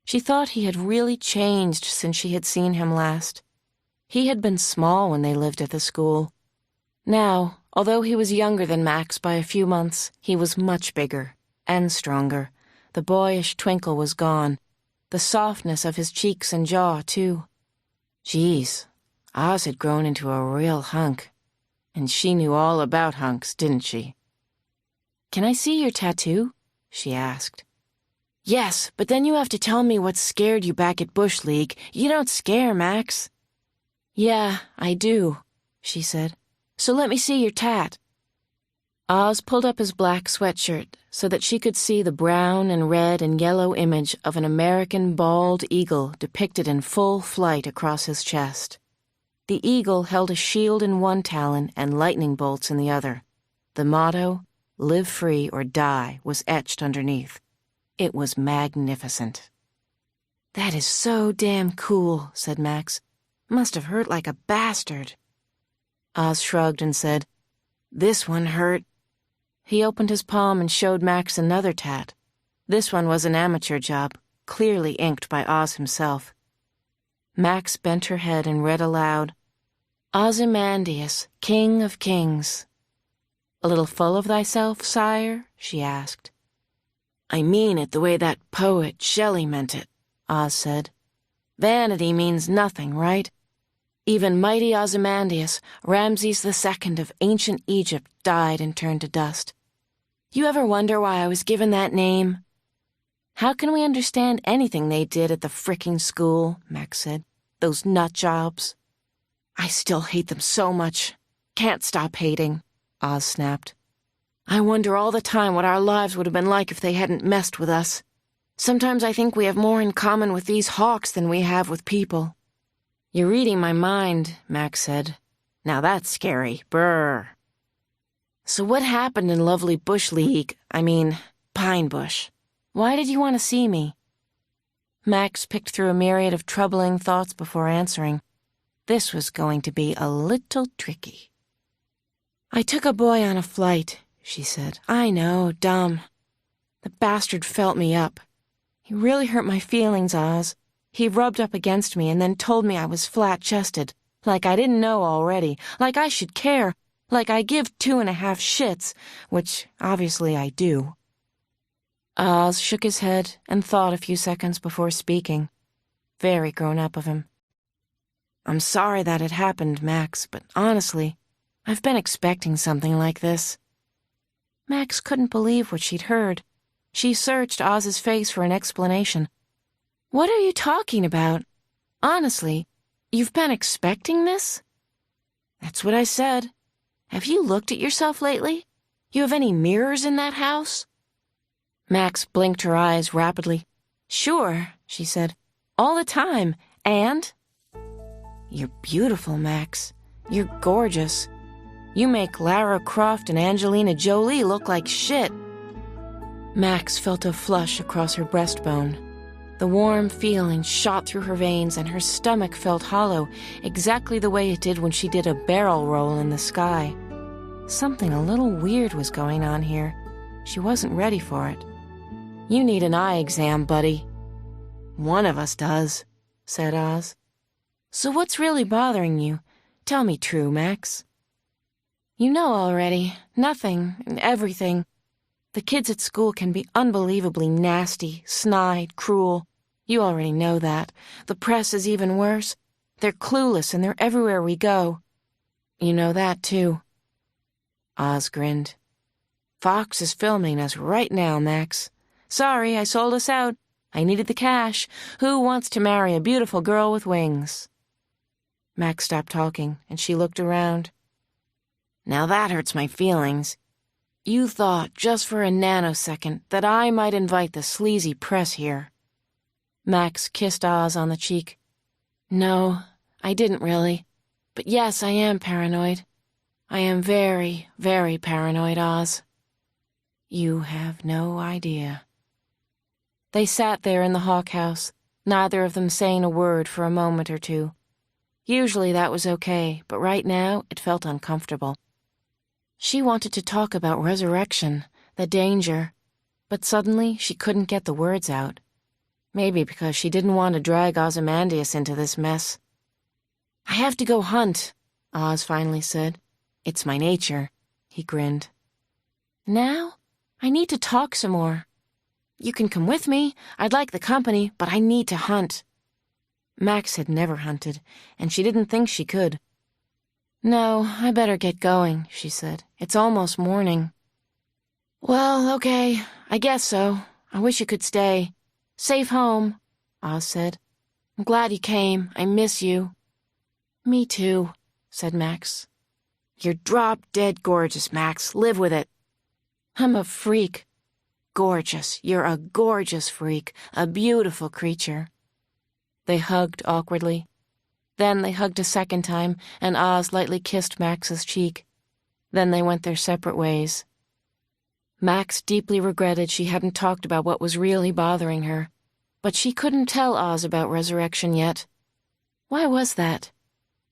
She thought he had really changed since she had seen him last. He had been small when they lived at the school. Now, although he was younger than Max by a few months, he was much bigger and stronger. The boyish twinkle was gone, the softness of his cheeks and jaw, too. Geez, Oz had grown into a real hunk. And she knew all about hunks, didn't she? "Can I see your tattoo?" she asked. "Yes, but then you have to tell me what scared you back at Bush League. You don't scare, Max." "Yeah, I do," she said. "So let me see your tat." Oz pulled up his black sweatshirt so that she could see the brown and red and yellow image of an American bald eagle depicted in full flight across his chest. The eagle held a shield in 1 talon and lightning bolts in the other. The motto, "Live free or die," was etched underneath. It was magnificent. "That is so damn cool," said Max. "Must have hurt like a bastard." Oz shrugged and said, "This one hurt." He opened his palm and showed Max another tat. This one was an amateur job, clearly inked by Oz himself. Max bent her head and read aloud, "Ozymandias, King of Kings." "A little full of thyself, sire?" she asked. "I mean it the way that poet Shelley meant it," Oz said. "Vanity means nothing, right? Even mighty Ozymandias, Ramses II of ancient Egypt, died and turned to dust. You ever wonder why I was given that name?" "How can we understand anything they did at the fricking school?" Max said. "Those nut jobs." "I still hate them so much. Can't stop hating," Oz snapped. "I wonder all the time what our lives would have been like if they hadn't messed with us. Sometimes I think we have more in common with these hawks than we have with people." "You're reading my mind," Max said. "Now that's scary. Brr." "So what happened in lovely Bush League? Pine Bush? Why did you want to see me?" Max picked through a myriad of troubling thoughts before answering. This was going to be a little tricky. "I took a boy on a flight," she said. "I know, dumb. The bastard felt me up. He really hurt my feelings, Oz. He rubbed up against me and then told me I was flat-chested, like I didn't know already, like I should care, like I give 2.5 shits, which obviously I do." Oz shook his head and thought a few seconds before speaking. Very grown up of him. I'm sorry that it happened, Max, but honestly, I've been expecting something like this. Max couldn't believe what she'd heard. She searched Oz's face for an explanation. What are you talking about? Honestly, you've been expecting this? That's what I said. Have you looked at yourself lately? You have any mirrors in that house? Max blinked her eyes rapidly. Sure, she said. All the time. And? You're beautiful, Max. You're gorgeous. You make Lara Croft and Angelina Jolie look like shit. Max felt a flush across her breastbone. The warm feeling shot through her veins and her stomach felt hollow, exactly the way it did when she did a barrel roll in the sky. Something a little weird was going on here. She wasn't ready for it. You need an eye exam, buddy. One of us does, said Oz. So what's really bothering you? Tell me true, Max. You know already. Nothing and everything. The kids at school can be unbelievably nasty, snide, cruel. You already know that. The press is even worse. They're clueless and they're everywhere we go. You know that, too. Oz grinned. Fox is filming us right now, Max. Sorry, I sold us out. I needed the cash. Who wants to marry a beautiful girl with wings? Max stopped talking, and she looked around. Now that hurts my feelings. You thought, just for a nanosecond, that I might invite the sleazy press here. Max kissed Oz on the cheek. No, I didn't really. But yes, I am paranoid. I am very, very paranoid, Oz. You have no idea. They sat there in the Hawk House, neither of them saying a word for a moment or two. Usually that was okay, but right now it felt uncomfortable. She wanted to talk about resurrection, the danger, but suddenly she couldn't get the words out. Maybe because she didn't want to drag Ozymandias into this mess. I have to go hunt, Oz finally said. It's my nature, he grinned. Now? I need to talk some more. You can come with me. I'd like the company, but I need to hunt. Max had never hunted, and she didn't think she could. No, I better get going, she said. It's almost morning. Well, okay, I guess so. I wish you could stay. Safe home, Oz said. I'm glad you came. I miss you. Me too, said Max. You're drop-dead gorgeous, Max. Live with it. I'm a freak. Gorgeous. You're a gorgeous freak. A beautiful creature. They hugged awkwardly. Then they hugged a second time, and Oz lightly kissed Max's cheek. Then they went their separate ways. Max deeply regretted she hadn't talked about what was really bothering her, but she couldn't tell Oz about resurrection yet. Why was that?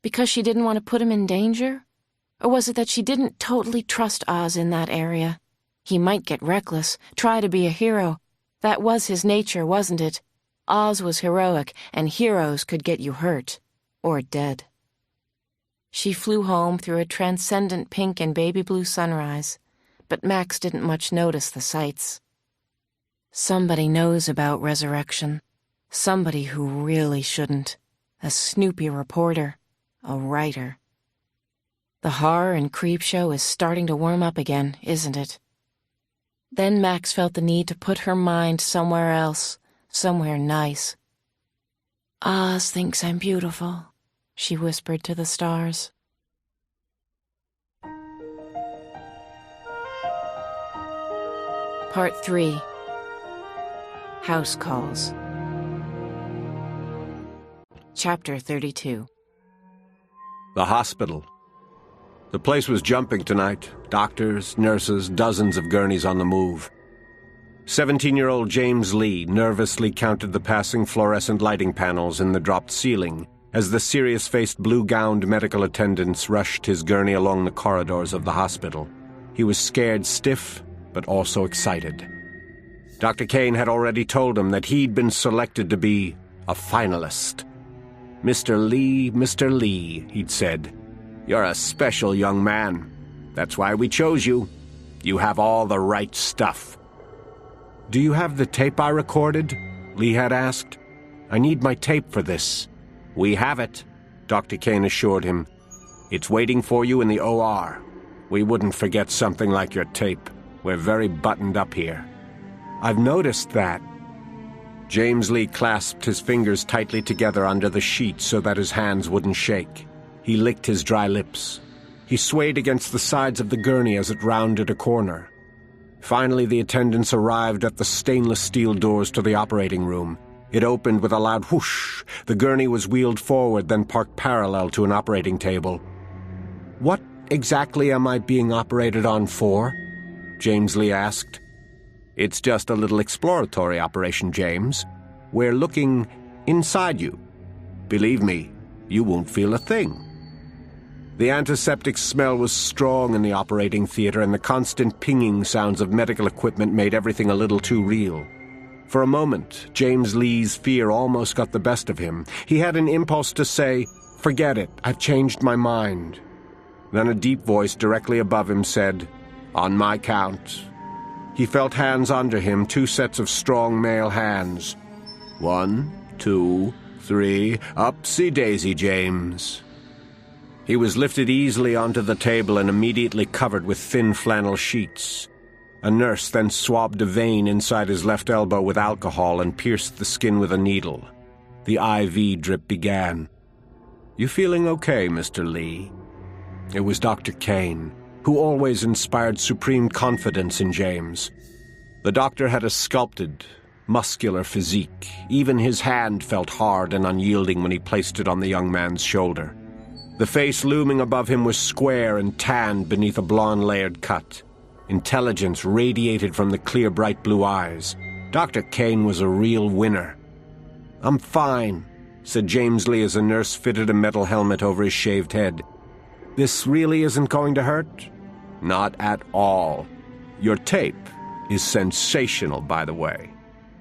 Because she didn't want to put him in danger? Or was it that she didn't totally trust Oz in that area? He might get reckless, try to be a hero. That was his nature, wasn't it? Oz was heroic, and heroes could get you hurt. Or dead. She flew home through a transcendent pink and baby blue sunrise, but Max didn't much notice the sights. Somebody knows about resurrection. Somebody who really shouldn't. A snoopy reporter. A writer. The horror and creep show is starting to warm up again, isn't it? Then Max felt the need to put her mind somewhere else, somewhere nice. Oz thinks I'm beautiful, she whispered to the stars. Part 3. House Calls. Chapter 32. The hospital. The place was jumping tonight. Doctors, nurses, dozens of gurneys on the move. 17-year-old James Lee nervously counted the passing fluorescent lighting panels in the dropped ceiling as the serious-faced, blue-gowned medical attendants rushed his gurney along the corridors of the hospital. He was scared stiff, but also excited. Dr. Kane had already told him that he'd been selected to be a finalist. Mr. Lee, he'd said, you're a special young man. That's why we chose you. You have all the right stuff. Do you have the tape I recorded? Lee had asked. I need my tape for this. We have it. Dr. Kane assured him. "It's waiting for you in the OR. We wouldn't forget something like your tape. We're very buttoned up here." "I've noticed that." James Lee clasped his fingers tightly together under the sheet so that his hands wouldn't shake. He licked his dry lips. He swayed against the sides of the gurney as it rounded a corner. Finally, the attendants arrived at the stainless steel doors to the operating room. It opened with a loud whoosh. The gurney was wheeled forward, then parked parallel to an operating table. "What exactly am I being operated on for?" James Lee asked. "It's just a little exploratory operation, James. We're looking inside you. Believe me, you won't feel a thing." The antiseptic smell was strong in the operating theater, and the constant pinging sounds of medical equipment made everything a little too real. For a moment, James Lee's fear almost got the best of him. He had an impulse to say, "Forget it, I've changed my mind." Then a deep voice directly above him said, "On my count." He felt hands under him, 2 sets of strong male hands. 1, 2, 3, upsy-daisy, James. He was lifted easily onto the table and immediately covered with thin flannel sheets. A nurse then swabbed a vein inside his left elbow with alcohol and pierced the skin with a needle. The IV drip began. "You feeling okay, Mr. Lee?" It was Dr. Kane, who always inspired supreme confidence in James. The doctor had a sculpted, muscular physique. Even his hand felt hard and unyielding when he placed it on the young man's shoulder. The face looming above him was square and tanned beneath a blonde-layered cut. Intelligence radiated from the clear, bright blue eyes. Dr. Kane was a real winner. "I'm fine," said James Lee as a nurse fitted a metal helmet over his shaved head. "This really isn't going to hurt?" "Not at all. Your tape is sensational, by the way.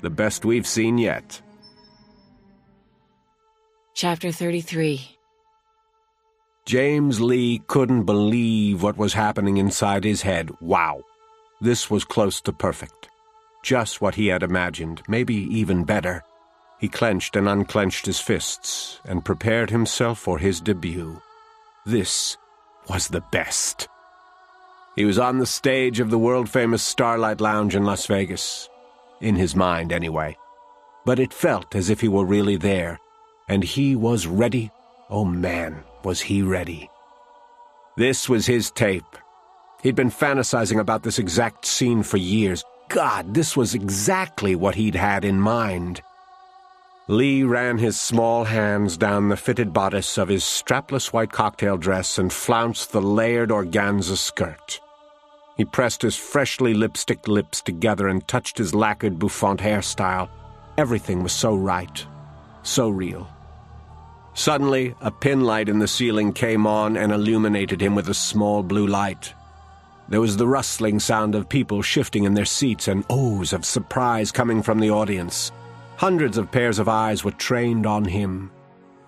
The best we've seen yet." Chapter 33. James Lee couldn't believe what was happening inside his head. Wow. This was close to perfect. Just what he had imagined, maybe even better. He clenched and unclenched his fists and prepared himself for his debut. This was the best. He was on the stage of the world-famous Starlight Lounge in Las Vegas. In his mind, anyway. But it felt as if he were really there, and he was ready. Oh man, was he ready. This was his tape. He'd been fantasizing about this exact scene for years. God, this was exactly what he'd had in mind. Lee ran his small hands down the fitted bodice of his strapless white cocktail dress and flounced the layered organza skirt. He pressed his freshly lipsticked lips together and touched his lacquered bouffant hairstyle. Everything was so right, so real. Suddenly, a pin light in the ceiling came on and illuminated him with a small blue light. There was the rustling sound of people shifting in their seats and ohs of surprise coming from the audience. Hundreds of pairs of eyes were trained on him.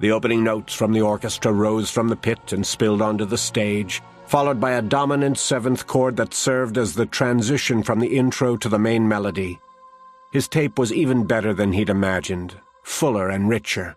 The opening notes from the orchestra rose from the pit and spilled onto the stage, followed by a dominant 7th chord that served as the transition from the intro to the main melody. His tape was even better than he'd imagined, fuller and richer.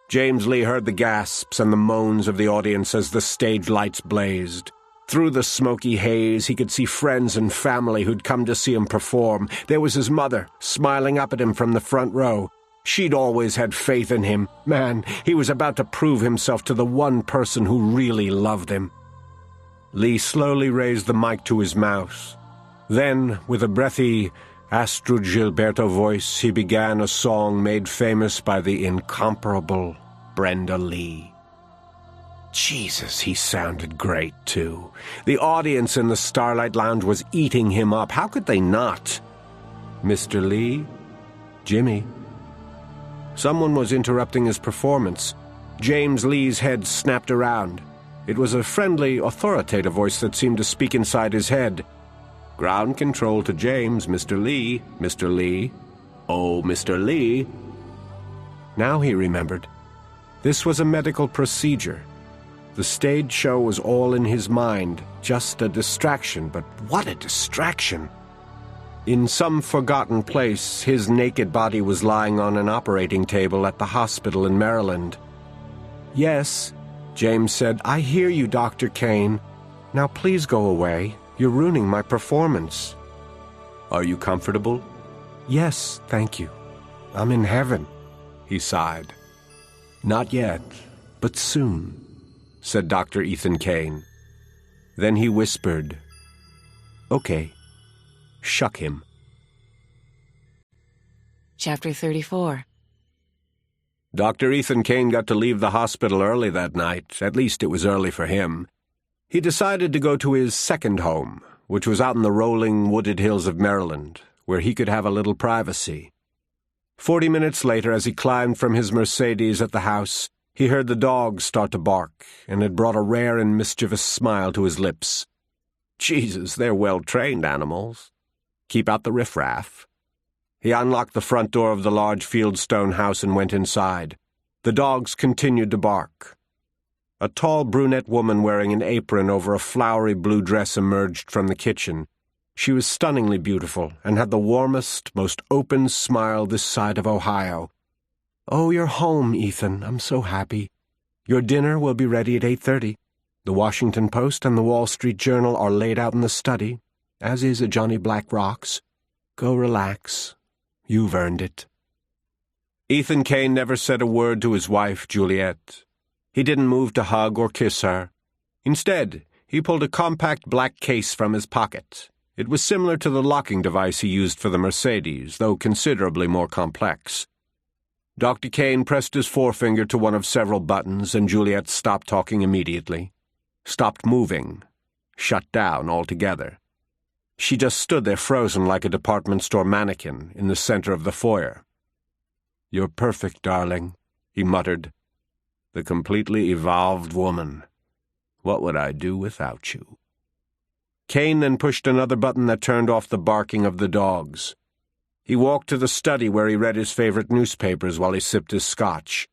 James Lee heard the gasps and the moans of the audience as the stage lights blazed. Through the smoky haze, he could see friends and family who'd come to see him perform. There was his mother, smiling up at him from the front row. She'd always had faith in him. Man, he was about to prove himself to the one person who really loved him. Lee slowly raised the mic to his mouth. Then, with a breathy Astrud Gilberto voice, he began a song made famous by the incomparable Brenda Lee. Jesus, he sounded great, too. The audience in the Starlight Lounge was eating him up. How could they not? "Mr. Lee? Jimmy?" Someone was interrupting his performance. James Lee's head snapped around. It was a friendly, authoritative voice that seemed to speak inside his head. "Ground control to James, Mr. Lee, Mr. Lee. Oh, Mr. Lee." Now he remembered. This was a medical procedure. The stage show was all in his mind, just a distraction, but what a distraction! In some forgotten place, his naked body was lying on an operating table at the hospital in Maryland. "Yes," James said. "I hear you, Dr. Kane. Now please go away. You're ruining my performance." "Are you comfortable?" "Yes, thank you. I'm in heaven," he sighed. "Not yet, but soon," said Dr. Ethan Kane. Then he whispered, "Okay, shuck him." Chapter 34. Dr. Ethan Kane got to leave the hospital early that night. At least it was early for him. He decided to go to his second home, which was out in the rolling, wooded hills of Maryland, where he could have a little privacy. 40 minutes later, as he climbed from his Mercedes at the house, he heard the dogs start to bark, and it brought a rare and mischievous smile to his lips. Jesus, they're well-trained animals. Keep out the riffraff. He unlocked the front door of the large fieldstone house and went inside. The dogs continued to bark. A tall brunette woman wearing an apron over a flowery blue dress emerged from the kitchen. She was stunningly beautiful and had the warmest, most open smile this side of Ohio. "Oh, you're home, Ethan. I'm so happy. Your dinner will be ready at 8:30. The Washington Post and the Wall Street Journal are laid out in the study, as is a Johnny Black Rocks. Go relax. You've earned it." Ethan Kane never said a word to his wife, Juliet. He didn't move to hug or kiss her. Instead, he pulled a compact black case from his pocket. It was similar to the locking device he used for the Mercedes, though considerably more complex. Dr. Kane pressed his forefinger to one of several buttons, and Juliet stopped talking immediately. Stopped moving. Shut down altogether. She just stood there frozen like a department store mannequin in the center of the foyer. "You're perfect, darling," he muttered. "The completely evolved woman. What would I do without you?" Kane then pushed another button that turned off the barking of the dogs. He walked to the study where he read his favorite newspapers while he sipped his scotch.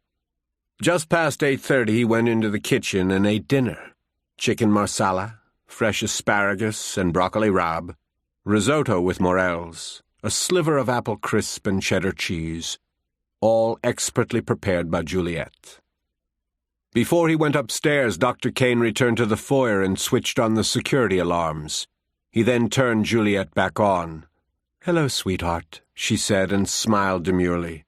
Just past 8:30 he went into the kitchen and ate dinner. Chicken marsala, fresh asparagus and broccoli rabe, risotto with morels, a sliver of apple crisp and cheddar cheese, all expertly prepared by Juliet. Before he went upstairs, Dr. Kane returned to the foyer and switched on the security alarms. He then turned Juliet back on. "Hello, sweetheart," she said, and smiled demurely.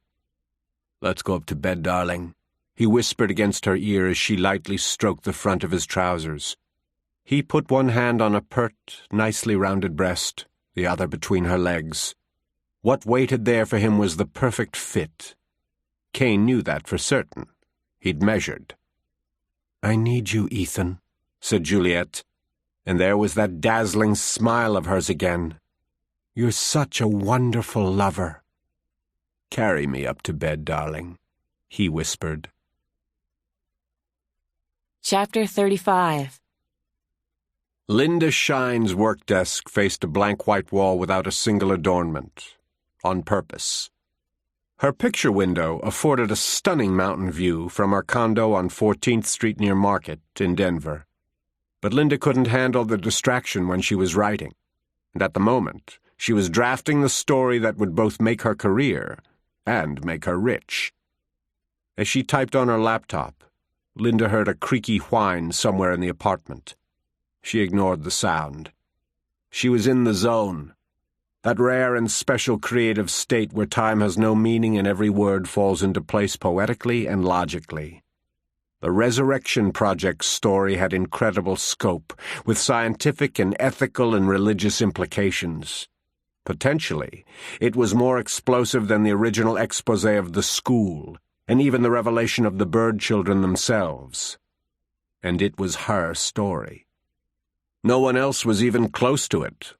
"Let's go up to bed, darling," he whispered against her ear as she lightly stroked the front of his trousers. He put one hand on a pert, nicely rounded breast, the other between her legs. What waited there for him was the perfect fit. Kane knew that for certain. He'd measured. "I need you, Ethan," said Juliet, and there was that dazzling smile of hers again. "You're such a wonderful lover." "Carry me up to bed, darling," he whispered. Chapter 35. Linda Shine's work desk faced a blank white wall without a single adornment, on purpose. Her picture window afforded a stunning mountain view from her condo on 14th Street near Market in Denver. But Linda couldn't handle the distraction when she was writing, and at the moment she was drafting the story that would both make her career and make her rich. As she typed on her laptop, Linda heard a creaky whine somewhere in the apartment. She ignored the sound. She was in the zone, that rare and special creative state where time has no meaning and every word falls into place poetically and logically. The Resurrection Project's story had incredible scope, with scientific and ethical and religious implications. Potentially, it was more explosive than the original exposé of the school, and even the revelation of the bird children themselves. And it was her story. No one else was even close to it.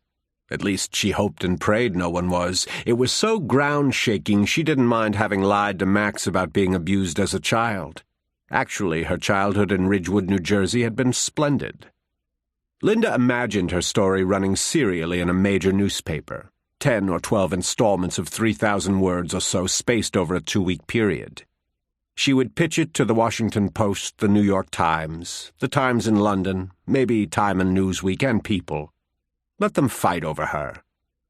At least she hoped and prayed no one was. It was so ground-shaking she didn't mind having lied to Max about being abused as a child. Actually, her childhood in Ridgewood, New Jersey had been splendid. Linda imagined her story running serially in a major newspaper, 10 or 12 installments of 3,000 words or so spaced over a 2-week period. She would pitch it to the Washington Post, the New York Times, the Times in London, maybe Time and Newsweek, and People. Let them fight over her.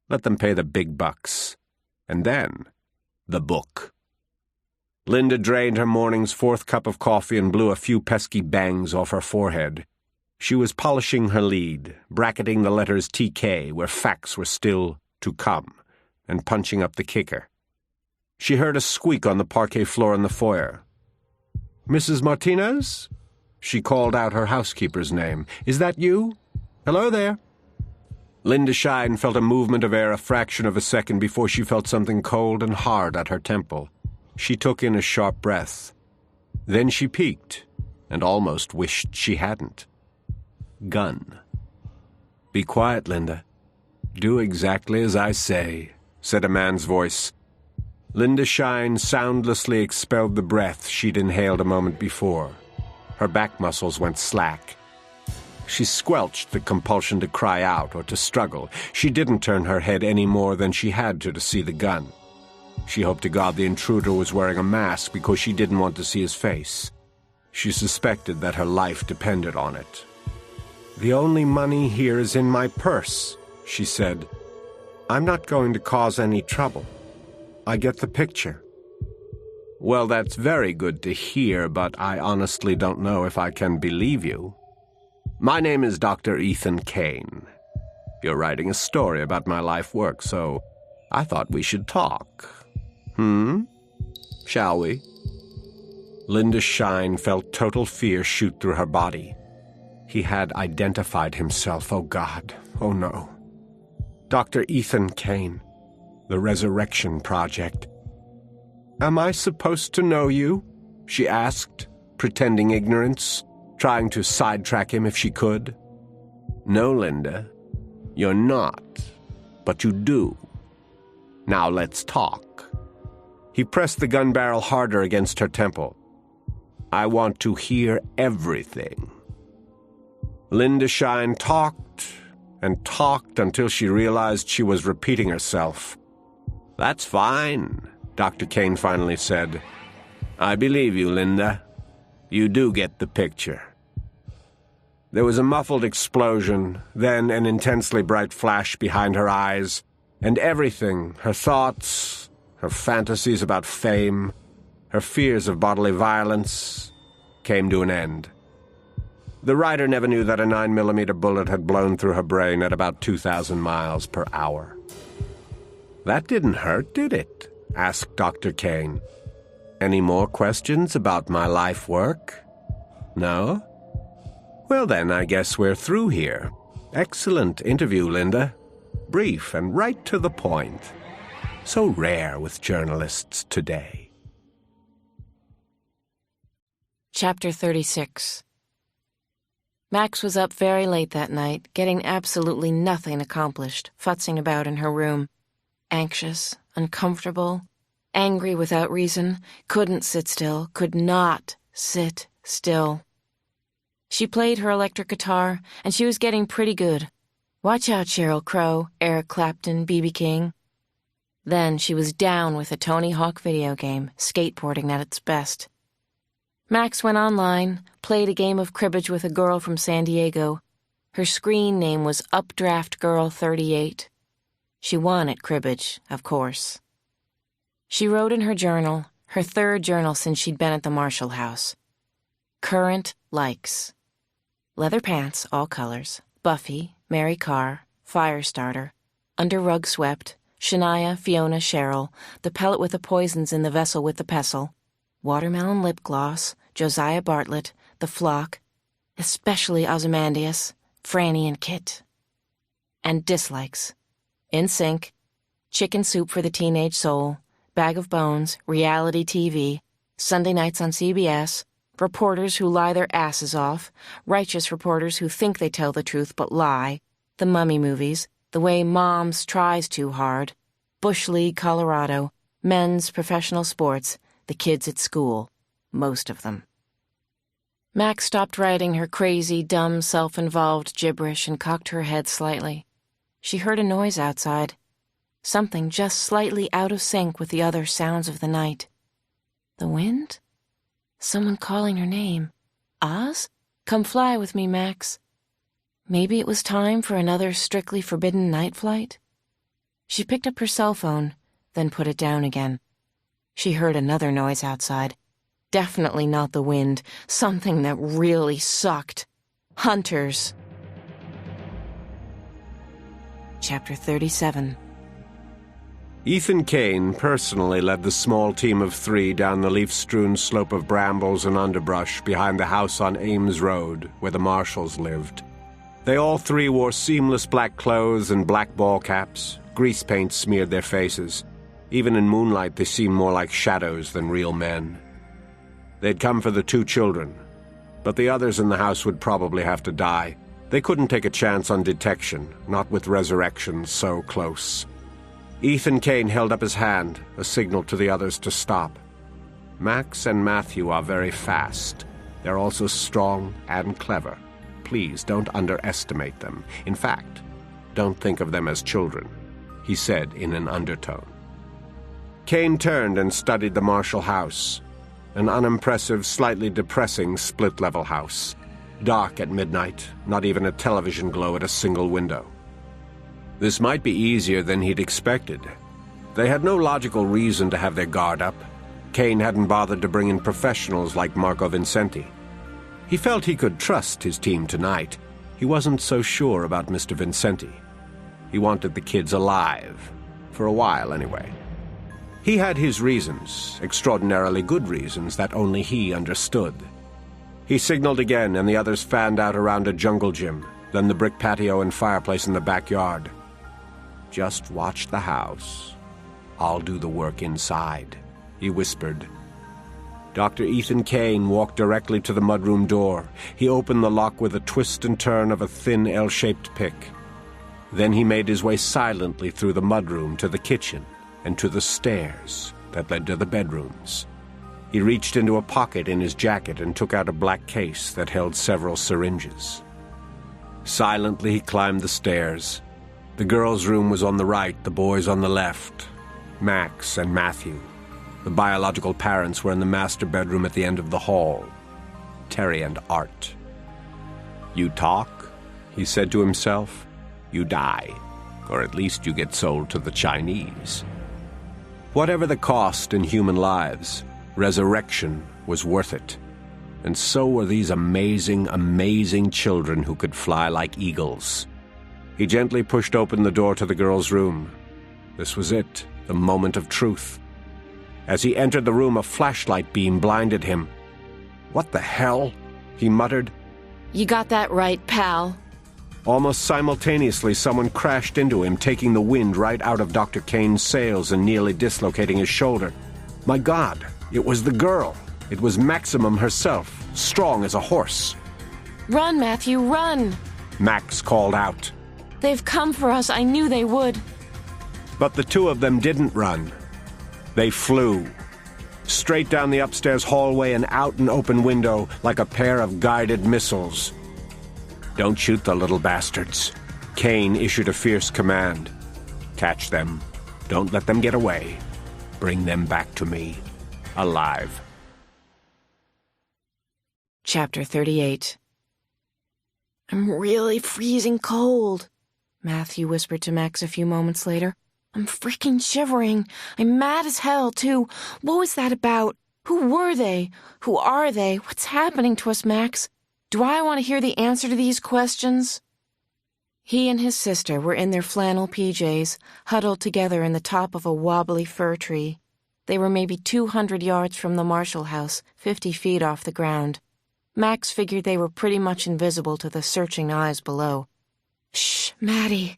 Let them pay the big bucks. And then, the book. Linda drained her morning's fourth cup of coffee and blew a few pesky bangs off her forehead. She was polishing her lead, bracketing the letters TK where facts were still to come, and punching up the kicker. She heard a squeak on the parquet floor in the foyer. "Mrs. Martinez?" She called out her housekeeper's name. "Is that you? Hello there." Linda Shine felt a movement of air a fraction of a second before she felt something cold and hard at her temple. She took in a sharp breath. Then she peeked, and almost wished she hadn't. Gun. "Be quiet, Linda. Do exactly as I say," said a man's voice. Linda Shine soundlessly expelled the breath she'd inhaled a moment before. Her back muscles went slack. She squelched the compulsion to cry out or to struggle. She didn't turn her head any more than she had to see the gun. She hoped to God the intruder was wearing a mask because she didn't want to see his face. She suspected that her life depended on it. "The only money here is in my purse," she said. "I'm not going to cause any trouble. I get the picture." "Well, that's very good to hear, but I honestly don't know if I can believe you. My name is Dr. Ethan Kane. You're writing a story about my life work, so I thought we should talk. Shall we?" Linda Shine felt total fear shoot through her body. He had identified himself. Oh, God. Oh, no. Dr. Ethan Kane. The Resurrection Project. "Am I supposed to know you?" she asked, pretending ignorance, trying to sidetrack him if she could. "No, Linda. You're not. But you do. Now let's talk." He pressed the gun barrel harder against her temple. "I want to hear everything." Linda Shine talked and talked until she realized she was repeating herself. "That's fine," Dr. Kane finally said. "I believe you, Linda. You do get the picture." There was a muffled explosion, then an intensely bright flash behind her eyes, and everything, her thoughts, her fantasies about fame, her fears of bodily violence, came to an end. The writer never knew that a 9mm bullet had blown through her brain at about 2,000 miles per hour. "That didn't hurt, did it?" asked Dr. Kane. "Any more questions about my life work? No? Well then, I guess we're through here. Excellent interview, Linda. Brief and right to the point. So rare with journalists today." Chapter 36. Max was up very late that night, getting absolutely nothing accomplished, futzing about in her room. Anxious, uncomfortable, angry without reason, couldn't sit still, could not sit still. She played her electric guitar, and she was getting pretty good. Watch out, Sheryl Crow, Eric Clapton, B.B. King. Then she was down with a Tony Hawk video game, skateboarding at its best. Max went online, played a game of cribbage with a girl from San Diego. Her screen name was Updraft Girl 38. She won at cribbage, of course. She wrote in her journal, her third journal since she'd been at the Marshall House. Current likes. Leather pants, all colors. Buffy, Mary Carr, Firestarter, Under Rug Swept, Shania, Fiona, Cheryl, The Pellet with the Poisons in the Vessel with the Pestle, Watermelon Lip Gloss, Josiah Bartlett, The Flock, especially Ozymandias, Franny and Kit. And dislikes. In Sync, Chicken Soup for the Teenage Soul, Bag of Bones, Reality TV, Sunday Nights on CBS, Reporters who lie their asses off, Righteous Reporters who think they tell the truth but lie, The Mummy Movies, The Way Moms Tries Too Hard, Bush League Colorado, Men's Professional Sports, The Kids at School, most of them. Max stopped writing her crazy, dumb, self-involved gibberish and cocked her head slightly. She heard a noise outside, something just slightly out of sync with the other sounds of the night. The wind? Someone calling her name. Oz? Come fly with me, Max. Maybe it was time for another strictly forbidden night flight? She picked up her cell phone, then put it down again. She heard another noise outside. Definitely not the wind. Something that really sucked. Hunters. Chapter 37. Ethan Kane personally led the small team of 3 down the leaf-strewn slope of brambles and underbrush behind the house on Ames Road, where the Marshalls lived. They all 3 wore seamless black clothes and black ball caps. Grease paint smeared their faces. Even in moonlight, they seemed more like shadows than real men. They'd come for the 2 children, but the others in the house would probably have to die. They couldn't take a chance on detection, not with resurrection so close. Ethan Kane held up his hand, a signal to the others to stop. Max and Matthew are very fast. They're also strong and clever. Please don't underestimate them. In fact, don't think of them as children, he said in an undertone. Kane turned and studied the Marshall house, an unimpressive, slightly depressing split-level house. Dark at midnight, not even a television glow at a single window. This might be easier than he'd expected. They had no logical reason to have their guard up. Kane hadn't bothered to bring in professionals like Marco Vincenti. He felt he could trust his team tonight. He wasn't so sure about Mr. Vincenti. He wanted the kids alive. For a while, anyway. He had his reasons, extraordinarily good reasons that only he understood. He signaled again, and the others fanned out around a jungle gym, then the brick patio and fireplace in the backyard. Just watch the house. I'll do the work inside, he whispered. Dr. Ethan Kane walked directly to the mudroom door. He opened the lock with a twist and turn of a thin L-shaped pick. Then he made his way silently through the mudroom to the kitchen and to the stairs that led to the bedrooms. He reached into a pocket in his jacket and took out a black case that held several syringes. Silently he climbed the stairs. The girls' room was on the right, the boys' on the left. Max and Matthew. The biological parents were in the master bedroom at the end of the hall. Terry and Art. You talk, he said to himself, you die, or at least you get sold to the Chinese. Whatever the cost in human lives, resurrection was worth it. And so were these amazing, amazing children who could fly like eagles. He gently pushed open the door to the girls' room. This was it, the moment of truth. As he entered the room, a flashlight beam blinded him. What the hell? He muttered. You got that right, pal. Almost simultaneously, someone crashed into him, taking the wind right out of Dr. Kane's sails and nearly dislocating his shoulder. My God, it was the girl. It was Maximum herself, strong as a horse. Run, Matthew, run! Max called out. They've come for us. I knew they would. But the 2 of them didn't run. They flew. Straight down the upstairs hallway and out an open window like a pair of guided missiles. Don't shoot the little bastards. Kane issued a fierce command. Catch them. Don't let them get away. Bring them back to me. Alive. Chapter 38. I'm really freezing cold, Matthew whispered to Max a few moments later. I'm freaking shivering. I'm mad as hell, too. What was that about? Who were they? Who are they? What's happening to us, Max? Do I want to hear the answer to these questions? He and his sister were in their flannel PJs, huddled together in the top of a wobbly fir tree. They were maybe 200 yards from the Marshall house, 50 feet off the ground. Max figured they were pretty much invisible to the searching eyes below. Shh, Maddie.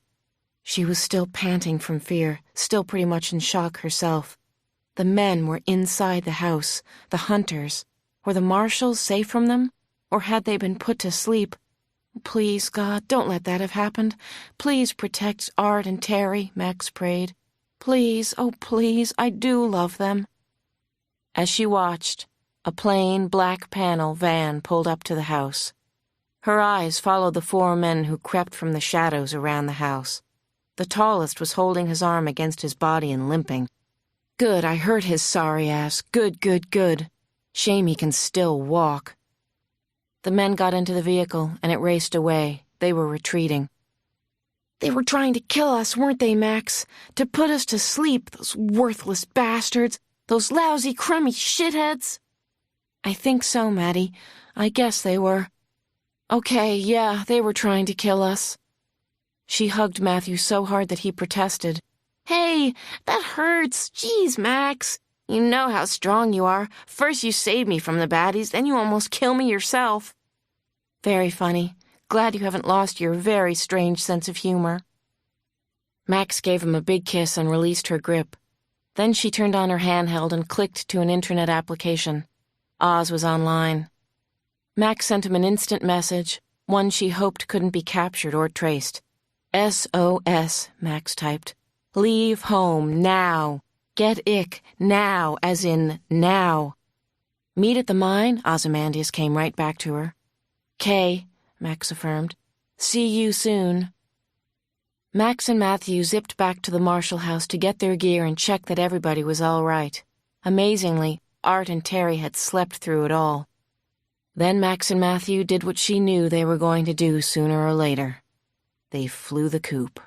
She was still panting from fear, still pretty much in shock herself. The men were inside the house, the hunters. Were the Marshalls safe from them? Or had they been put to sleep? Please, God, don't let that have happened. Please protect Art and Terry, Max prayed. Please, oh please, I do love them. As she watched, a plain black panel van pulled up to the house. Her eyes followed the 4 men who crept from the shadows around the house. The tallest was holding his arm against his body and limping. Good, I hurt his sorry ass. Good, good, good. Shame he can still walk. The men got into the vehicle, and it raced away. They were retreating. They were trying to kill us, weren't they, Max? To put us to sleep, those worthless bastards. Those lousy, crummy shitheads? I think so, Maddie. I guess they were. Okay, yeah, they were trying to kill us. She hugged Matthew so hard that he protested. Hey, that hurts. Jeez, Max. You know how strong you are. First you saved me from the baddies, then you almost kill me yourself. Very funny. Glad you haven't lost your very strange sense of humor. Max gave him a big kiss and released her grip. Then she turned on her handheld and clicked to an internet application. Oz was online. Max sent him an instant message, one she hoped couldn't be captured or traced. SOS, Max typed. Leave home now. Get ick now, as in now. Meet at the mine, Ozymandias came right back to her. K, Max affirmed. See you soon. Max and Matthew zipped back to the Marshall house to get their gear and check that everybody was all right. Amazingly, Art and Terry had slept through it all. Then Max and Matthew did what she knew they were going to do sooner or later. They flew the coop.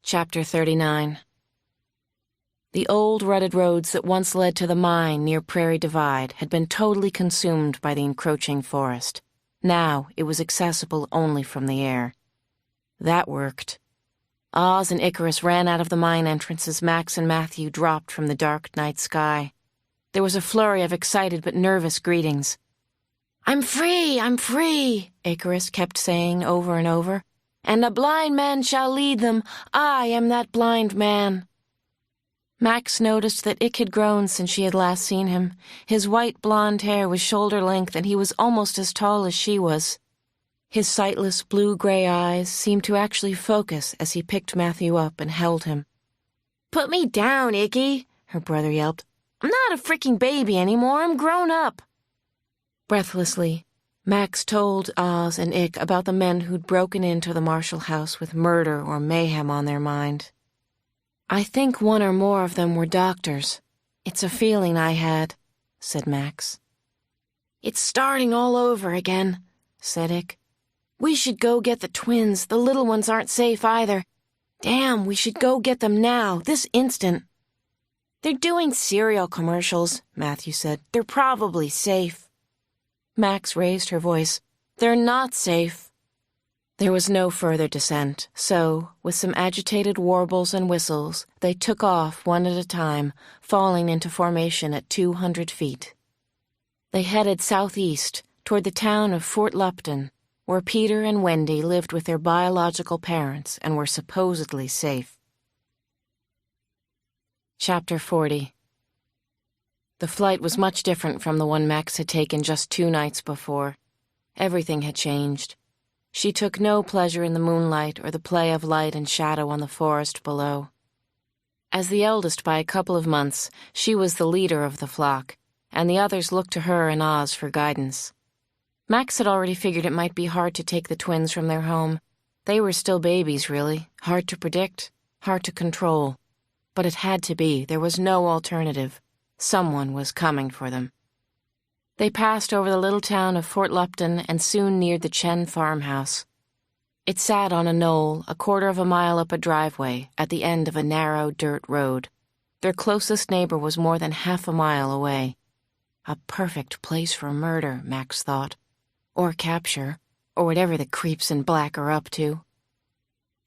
Chapter 39. The old rutted roads that once led to the mine near Prairie Divide had been totally consumed by the encroaching forest. Now it was accessible only from the air. That worked. Oz and Icarus ran out of the mine entrance as Max and Matthew dropped from the dark night sky. There was a flurry of excited but nervous greetings. I'm free, Icarus kept saying over and over. And a blind man shall lead them. I am that blind man. Max noticed that Ick had grown since she had last seen him. His white blonde hair was shoulder length and he was almost as tall as she was. His sightless blue-gray eyes seemed to actually focus as he picked Matthew up and held him. Put me down, Icky, her brother yelped. I'm not a freaking baby anymore, I'm grown up. Breathlessly, Max told Oz and Ick about the men who'd broken into the Marshall house with murder or mayhem on their mind. I think one or more of them were doctors. It's a feeling I had, said Max. It's starting all over again, said Ick. We should go get the twins. The little ones aren't safe either. Damn, we should go get them now, this instant. They're doing cereal commercials, Matthew said. They're probably safe. Max raised her voice. They're not safe. There was no further dissent, so, with some agitated warbles and whistles, they took off one at a time, falling into formation at 200 feet. They headed southeast, toward the town of Fort Lupton, where Peter and Wendy lived with their biological parents and were supposedly safe. Chapter 40. The flight was much different from the one Max had taken just 2 nights before. Everything had changed. She took no pleasure in the moonlight or the play of light and shadow on the forest below. As the eldest by a couple of months, she was the leader of the flock, and the others looked to her and Oz for guidance. Max had already figured it might be hard to take the twins from their home. They were still babies, really, hard to predict, hard to control. But it had to be. There was no alternative. Someone was coming for them. They passed over the little town of Fort Lupton and soon neared the Chen farmhouse. It sat on a knoll, a quarter of a mile up a driveway, at the end of a narrow dirt road. Their closest neighbor was more than half a mile away. A perfect place for murder, Max thought. Or capture, or whatever the creeps in black are up to.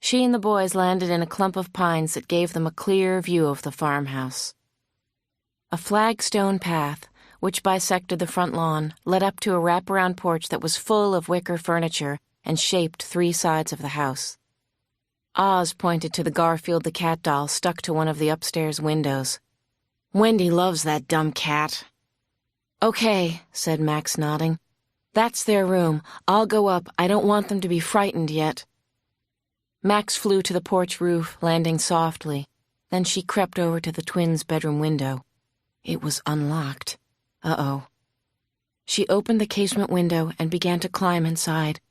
She and the boys landed in a clump of pines that gave them a clear view of the farmhouse. A flagstone path, which bisected the front lawn, led up to a wraparound porch that was full of wicker furniture and shaped 3 sides of the house. Oz pointed to the Garfield the cat doll stuck to one of the upstairs windows. Wendy loves that dumb cat. Okay, said Max, nodding. That's their room. I'll go up. I don't want them to be frightened yet. Max flew to the porch roof, landing softly. Then she crept over to the twins' bedroom window. It was unlocked. Uh-oh. She opened the casement window and began to climb inside.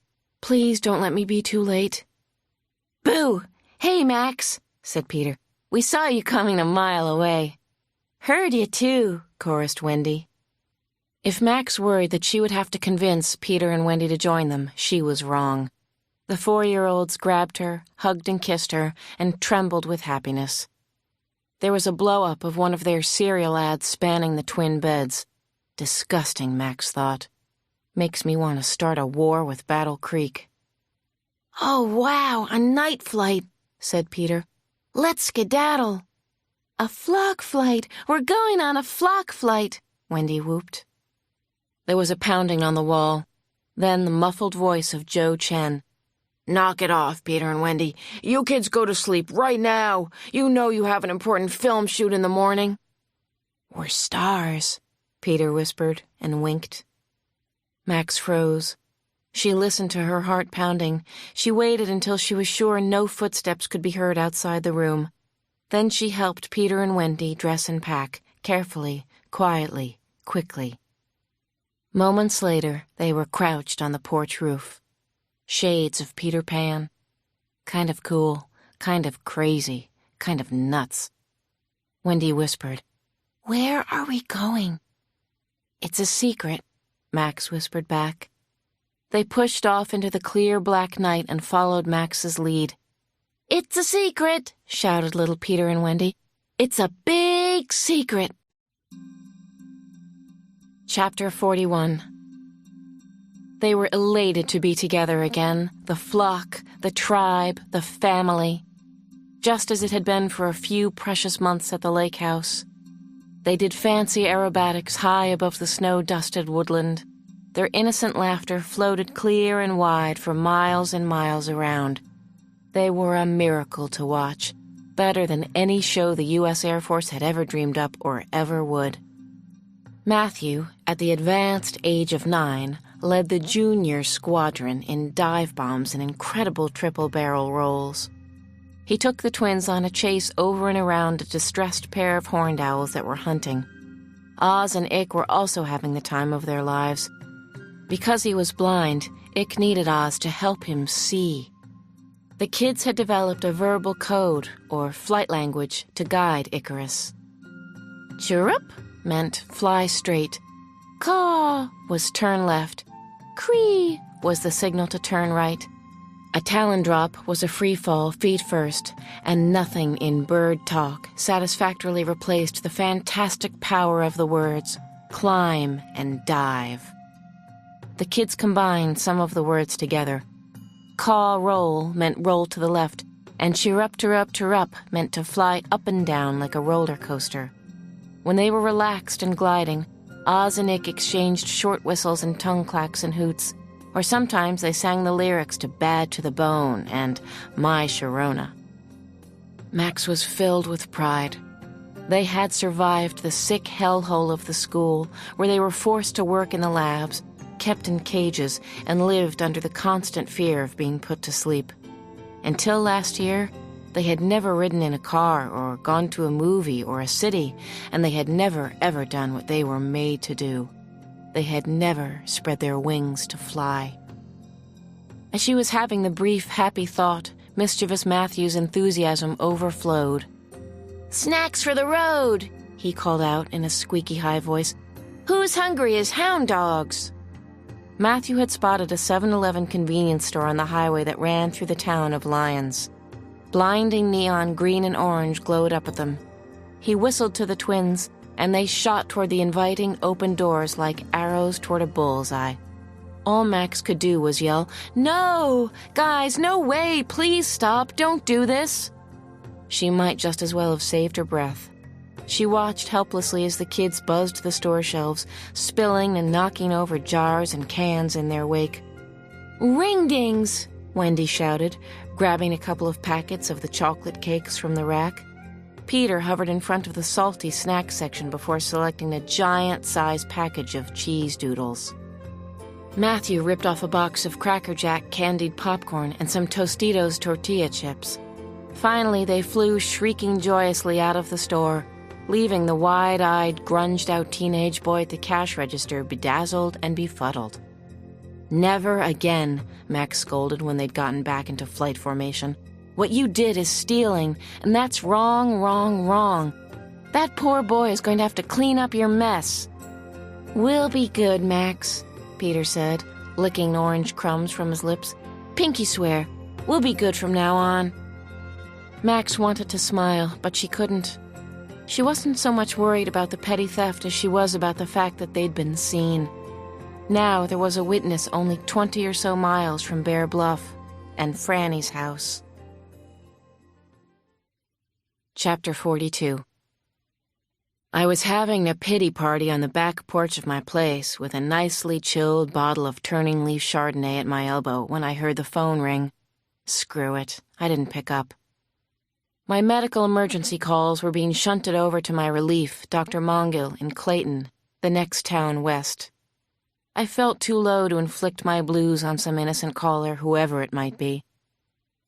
Please don't let me be too late. Boo! Hey, Max, said Peter. We saw you coming a mile away. Heard you, too, chorused Wendy. If Max worried that she would have to convince Peter and Wendy to join them, she was wrong. The 4-year-olds grabbed her, hugged and kissed her, and trembled with happiness. There was a blow-up of one of their cereal ads spanning the twin beds. Disgusting, Max thought. Makes me want to start a war with Battle Creek. "Oh, wow, a night flight," said Peter. "Let's skedaddle." "A flock flight! We're going on a flock flight!" Wendy whooped. There was a pounding on the wall. Then the muffled voice of Joe Chen. "Knock it off, Peter and Wendy. You kids go to sleep right now. You know you have an important film shoot in the morning." "We're stars," Peter whispered and winked. Max froze. She listened to her heart pounding. She waited until she was sure no footsteps could be heard outside the room. Then she helped Peter and Wendy dress and pack, carefully, quietly, quickly. Moments later, they were crouched on the porch roof. Shades of Peter Pan. Kind of cool, kind of crazy, kind of nuts. Wendy whispered, "Where are we going?" "It's a secret," Max whispered back. They pushed off into the clear black night and followed Max's lead. "It's a secret," shouted little Peter and Wendy. "It's a big secret." Chapter 41. They were elated to be together again, the flock, the tribe, the family, just as it had been for a few precious months at the lake house. They did fancy aerobatics high above the snow-dusted woodland. Their innocent laughter floated clear and wide for miles and miles around. They were a miracle to watch, better than any show the U.S. Air Force had ever dreamed up or ever would. Matthew, at the advanced age of 9, led the junior squadron in dive bombs and incredible triple-barrel rolls. He took the twins on a chase over and around a distressed pair of horned owls that were hunting. Oz and Ick were also having the time of their lives. Because he was blind, Ick needed Oz to help him see. The kids had developed a verbal code, or flight language, to guide Icarus. Chirrup meant fly straight. Caw was turn left. Cree was the signal to turn right. A talon drop was a free fall feet first, and nothing in bird talk satisfactorily replaced the fantastic power of the words climb and dive. The kids combined some of the words together. Caw roll meant roll to the left, and chirrup meant to fly up and down like a roller coaster. When they were relaxed and gliding, Oz and Ick exchanged short whistles and tongue clacks and hoots, or sometimes they sang the lyrics to Bad to the Bone and My Sharona. Max was filled with pride. They had survived the sick hellhole of the school, where they were forced to work in the labs, kept in cages, and lived under the constant fear of being put to sleep. Until last year, they had never ridden in a car or gone to a movie or a city, and they had never, ever done what they were made to do. They had never spread their wings to fly. As she was having the brief, happy thought, mischievous Matthew's enthusiasm overflowed. "Snacks for the road," he called out in a squeaky high voice. "Who's hungry as hound dogs?" Matthew had spotted a 7-Eleven convenience store on the highway that ran through the town of Lyons. Blinding neon green and orange glowed up at them. He whistled to the twins, and they shot toward the inviting open doors like arrows toward a bullseye. All Max could do was yell, "No! Guys, no way! Please stop! Don't do this!" She might just as well have saved her breath. She watched helplessly as the kids buzzed the store shelves, spilling and knocking over jars and cans in their wake. "Ring-dings!" Wendy shouted, grabbing a couple of packets of the chocolate cakes from the rack. Peter hovered in front of the salty snack section before selecting a giant-sized package of cheese doodles. Matthew ripped off a box of Cracker Jack candied popcorn and some Tostitos tortilla chips. Finally, they flew shrieking joyously out of the store, leaving the wide-eyed, grunged-out teenage boy at the cash register bedazzled and befuddled. "Never again," Max scolded when they'd gotten back into flight formation. "What you did is stealing, and that's wrong, wrong, wrong. That poor boy is going to have to clean up your mess." "We'll be good, Max," Peter said, licking orange crumbs from his lips. "Pinky swear, we'll be good from now on." Max wanted to smile, but she couldn't. She wasn't so much worried about the petty theft as she was about the fact that they'd been seen. Now there was a witness only 20 or so miles from Bear Bluff, and Franny's house. Chapter 42. I was having a pity party on the back porch of my place with a nicely chilled bottle of Turning Leaf Chardonnay at my elbow when I heard the phone ring. Screw it, I didn't pick up. My medical emergency calls were being shunted over to my relief, Dr. Mongill, in Clayton, the next town west. I felt too low to inflict my blues on some innocent caller, whoever it might be.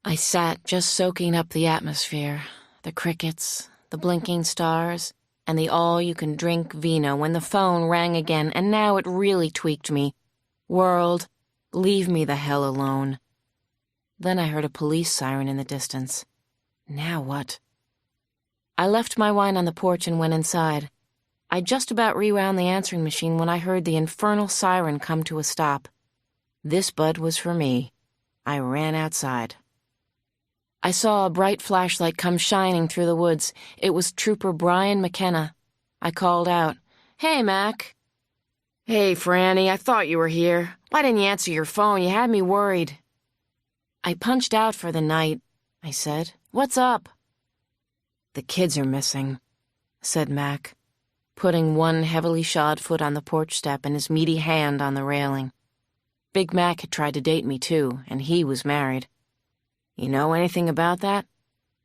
I sat just soaking up the atmosphere, the crickets, the blinking stars, and the all-you-can-drink vino when the phone rang again, and now it really tweaked me. World, leave me the hell alone. Then I heard a police siren in the distance. Now what? I left my wine on the porch and went inside. I just about rewound the answering machine when I heard the infernal siren come to a stop. This bud was for me. I ran outside. I saw a bright flashlight come shining through the woods. It was Trooper Brian McKenna. I called out, "Hey, Mac." "Hey, Franny, I thought you were here. Why didn't you answer your phone? You had me worried." "I punched out for the night," I said. "What's up?" "The kids are missing," said Mac, putting one heavily shod foot on the porch step and his meaty hand on the railing. Big Mac had tried to date me, too, and he was married. "You know anything about that?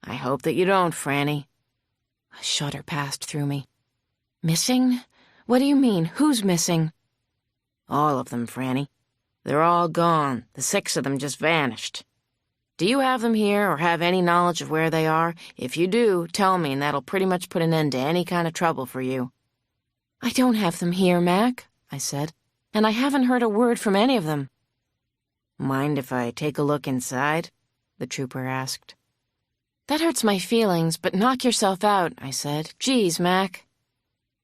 I hope that you don't, Franny." A shudder passed through me. "Missing? What do you mean? Who's missing?" "All of them, Franny. They're all gone. The 6 of them just vanished. Do you have them here or have any knowledge of where they are? If you do, tell me, and that'll pretty much put an end to any kind of trouble for you." "I don't have them here, Mac," I said, "and I haven't heard a word from any of them." "Mind if I take a look inside?" the trooper asked. "That hurts my feelings, but knock yourself out," I said. "Geez, Mac."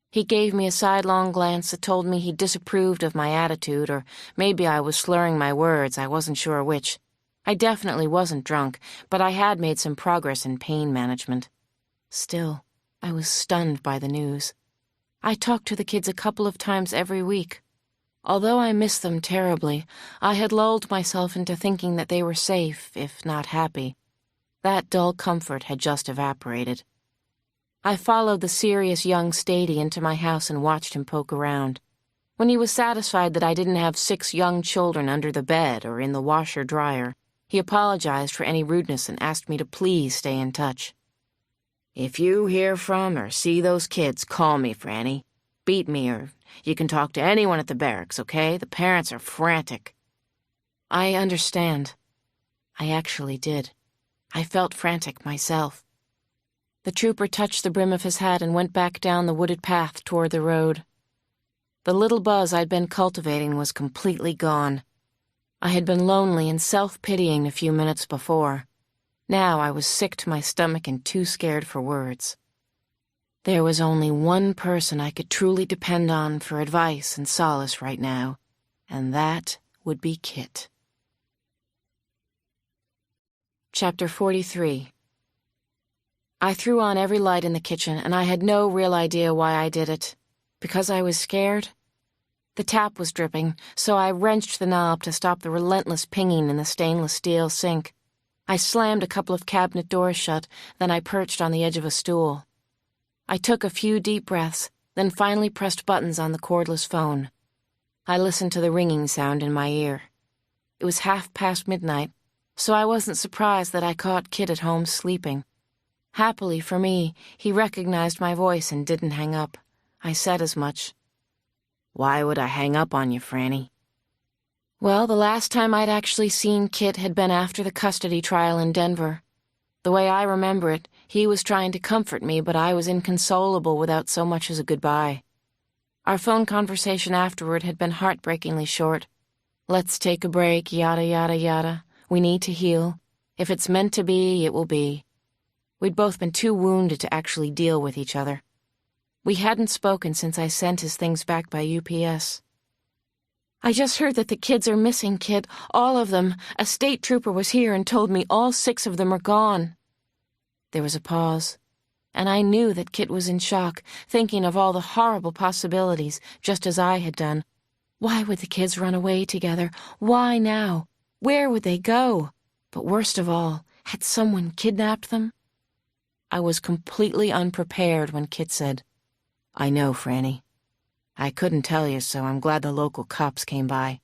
He gave me a sidelong glance that told me he disapproved of my attitude, or maybe I was slurring my words, I wasn't sure which. I definitely wasn't drunk, but I had made some progress in pain management. Still, I was stunned by the news. I talked to the kids a couple of times every week. Although I missed them terribly, I had lulled myself into thinking that they were safe, if not happy. That dull comfort had just evaporated. I followed the serious young Stady into my house and watched him poke around. When he was satisfied that I didn't have 6 young children under the bed or in the washer-dryer, he apologized for any rudeness and asked me to please stay in touch. "If you hear from or see those kids, call me, Franny. Beat me, or you can talk to anyone at the barracks, okay? The parents are frantic." I understand. I actually did. I felt frantic myself. The trooper touched the brim of his hat and went back down the wooded path toward the road. The little buzz I'd been cultivating was completely gone. I had been lonely and self-pitying a few minutes before. Now I was sick to my stomach and too scared for words. There was only one person I could truly depend on for advice and solace right now, and that would be Kit. Chapter 43. I threw on every light in the kitchen, and I had no real idea why I did it. Because I was scared? The tap was dripping, so I wrenched the knob to stop the relentless pinging in the stainless steel sink. I slammed a couple of cabinet doors shut, then I perched on the edge of a stool. I took a few deep breaths, then finally pressed buttons on the cordless phone. I listened to the ringing sound in my ear. It was midnight, so I wasn't surprised that I caught Kit at home sleeping. Happily for me, he recognized my voice and didn't hang up. I said as much. "Why would I hang up on you, Franny?" Well, the last time I'd actually seen Kit had been after the custody trial in Denver. The way I remember it, he was trying to comfort me, but I was inconsolable without so much as a goodbye. Our phone conversation afterward had been heartbreakingly short. Let's take a break, yada, yada, yada. We need to heal. If it's meant to be, it will be. We'd both been too wounded to actually deal with each other. We hadn't spoken since I sent his things back by UPS. "I just heard that the kids are missing, Kit. All of them. A state trooper was here and told me all 6 of them are gone." There was a pause. and I knew that Kit was in shock, thinking of all the horrible possibilities, just as I had done. Why would the kids run away together? Why now? Where would they go? But worst of all, had someone kidnapped them? I was completely unprepared when Kit said, "I know, Franny. I couldn't tell you, so I'm glad the local cops came by."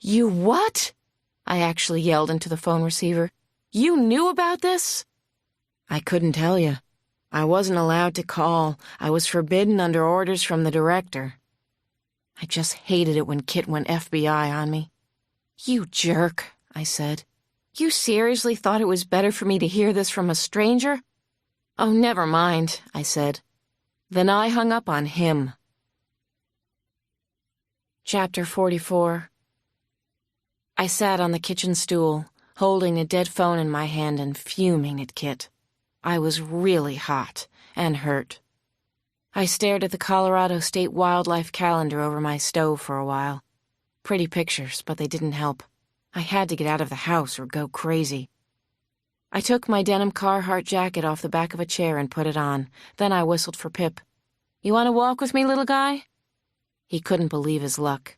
"You what?" I actually yelled into the phone receiver. "You knew about this?" "I couldn't tell you. I wasn't allowed to call. I was forbidden under orders from the director." I just hated it when Kit went FBI on me. "You jerk," I said. "You seriously thought it was better for me to hear this from a stranger?" "Oh, never mind," I said. Then I hung up on him. Chapter 44. I sat on the kitchen stool, holding a dead phone in my hand and fuming at Kit. I was really hot and hurt. I stared at the Colorado State Wildlife Calendar over my stove for a while. Pretty pictures, but they didn't help. I had to get out of the house or go crazy. I took my denim Carhartt jacket off the back of a chair and put it on. Then I whistled for Pip. "You want to walk with me, little guy?" He couldn't believe his luck.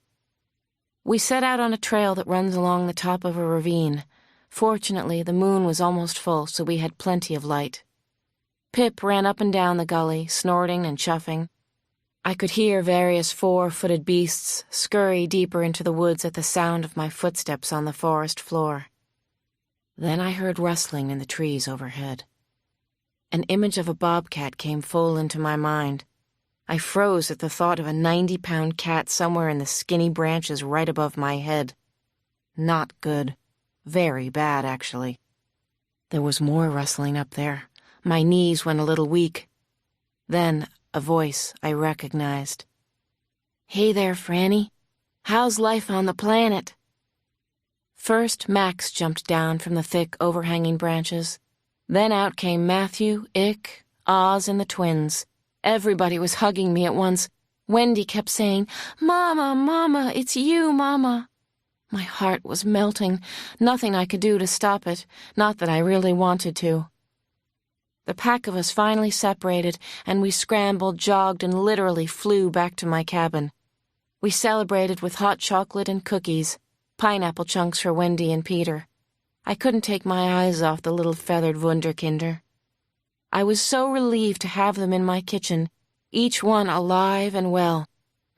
We set out on a trail that runs along the top of a ravine. Fortunately, the moon was almost full, so we had plenty of light. Pip ran up and down the gully, snorting and chuffing. I could hear various four-footed beasts scurry deeper into the woods at the sound of my footsteps on the forest floor. Then I heard rustling in the trees overhead. An image of a bobcat came full into my mind. I froze at the thought of a 90-pound cat somewhere in the skinny branches right above my head. Not good. Very bad, actually. There was more rustling up there. My knees went a little weak. Then a voice I recognized. "Hey there, Franny. How's life on the planet?" First, Max jumped down from the thick, overhanging branches. Then out came Matthew, Ick, Oz, and the twins. Everybody was hugging me at once. Wendy kept saying, "Mama, Mama, it's you, Mama." My heart was melting. Nothing I could do to stop it, not that I really wanted to. The pack of us finally separated, and we scrambled, jogged, and literally flew back to my cabin. We celebrated with hot chocolate and cookies, pineapple chunks for Wendy and Peter. I couldn't take my eyes off the little feathered Wunderkinder. I was so relieved to have them in my kitchen, each one alive and well.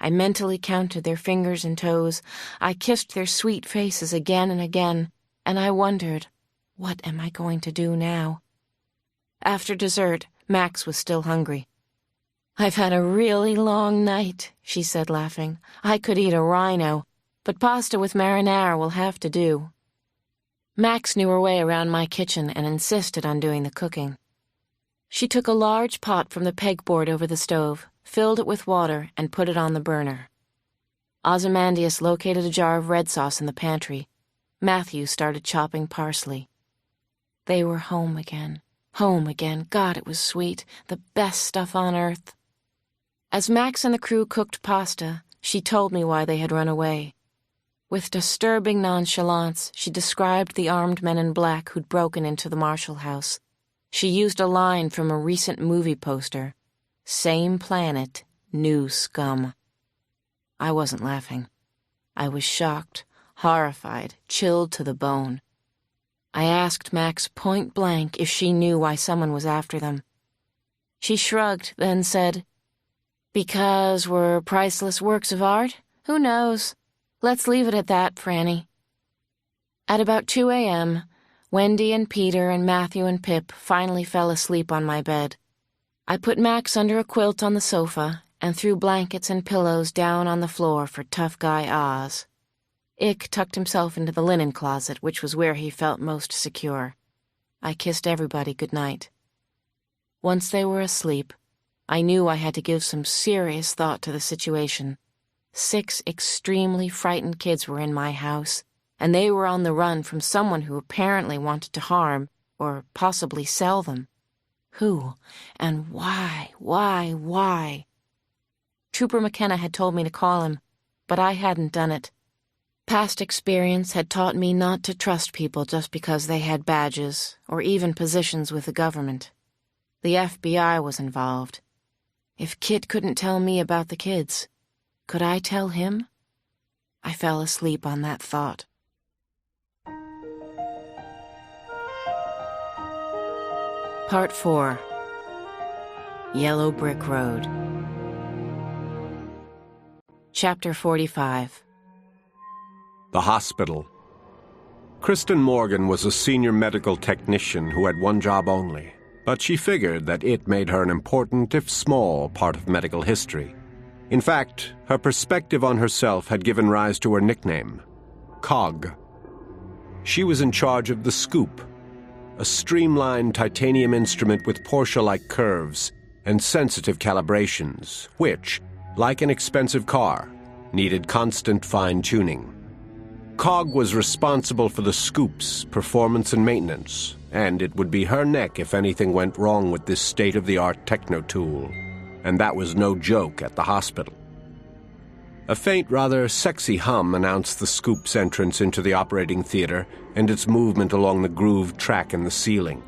I mentally counted their fingers and toes. I kissed their sweet faces again and again, and I wondered, what am I going to do now? After dessert, Max was still hungry. "I've had a really long night," she said, laughing. "I could eat a rhino, but pasta with marinara will have to do." Max knew her way around my kitchen and insisted on doing the cooking. She took a large pot from the pegboard over the stove, filled it with water, and put it on the burner. Ozymandias located a jar of red sauce in the pantry. Matthew started chopping parsley. They were home again. Home again. God, it was sweet. The best stuff on earth. As Max and the crew cooked pasta, she told me why they had run away. With disturbing nonchalance, she described the armed men in black who'd broken into the Marshall house. She used a line from a recent movie poster. "Same planet, new scum." I wasn't laughing. I was shocked, horrified, chilled to the bone. I asked Max point blank if she knew why someone was after them. She shrugged, then said, "Because we're priceless works of art? Who knows? Let's leave it at that, Franny." At about 2 a.m., Wendy and Peter and Matthew and Pip finally fell asleep on my bed. I put Max under a quilt on the sofa and threw blankets and pillows down on the floor for tough guy Oz. Ick tucked himself into the linen closet, which was where he felt most secure. I kissed everybody goodnight. Once they were asleep, I knew I had to give some serious thought to the situation. 6 extremely frightened kids were in my house, and they were on the run from someone who apparently wanted to harm or possibly sell them. Who? And why? Trooper McKenna had told me to call him, but I hadn't done it. Past experience had taught me not to trust people just because they had badges or even positions with the government. The FBI was involved. If Kit couldn't tell me about the kids, could I tell him? I fell asleep on that thought. Part 4. Yellow Brick Road. Chapter 45. The hospital. Kristen Morgan was a senior medical technician who had one job only, but she figured that it made her an important, if small, part of medical history. In fact, her perspective on herself had given rise to her nickname, Cog. She was in charge of the Scoop, a streamlined titanium instrument with Porsche-like curves and sensitive calibrations, which, like an expensive car, needed constant fine-tuning. Cog was responsible for the Scoop's performance and maintenance, and it would be her neck if anything went wrong with this state-of-the-art techno-tool, and that was no joke at the hospital. A faint, rather sexy hum announced the Scoop's entrance into the operating theater and its movement along the grooved track in the ceiling.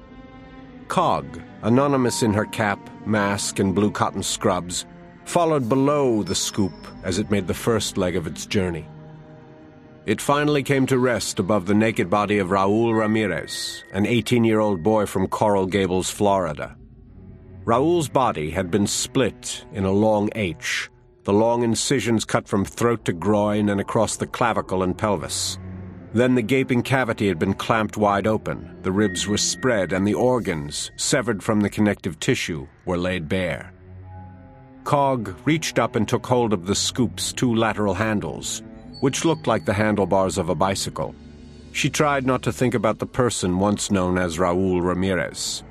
Cog, anonymous in her cap, mask, and blue cotton scrubs, followed below the Scoop as it made the first leg of its journey. It finally came to rest above the naked body of Raul Ramirez, an 18-year-old boy from Coral Gables, Florida. Raul's body had been split in a long H, the long incisions cut from throat to groin and across the clavicle and pelvis. Then the gaping cavity had been clamped wide open, the ribs were spread, and the organs, severed from the connective tissue, were laid bare. Cog reached up and took hold of the Scoop's two lateral handles, which looked like the handlebars of a bicycle. She tried not to think about the person once known as Raul Ramirez.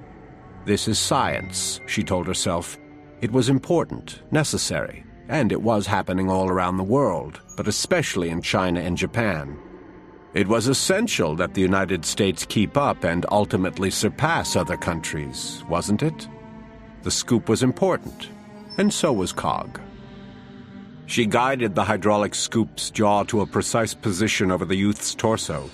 This is science, she told herself. It was important, necessary, and it was happening all around the world, but especially in China and Japan. It was essential that the United States keep up and ultimately surpass other countries, wasn't it? The Scoop was important, and so was Cog. She guided the hydraulic Scoop's jaw to a precise position over the youth's torso.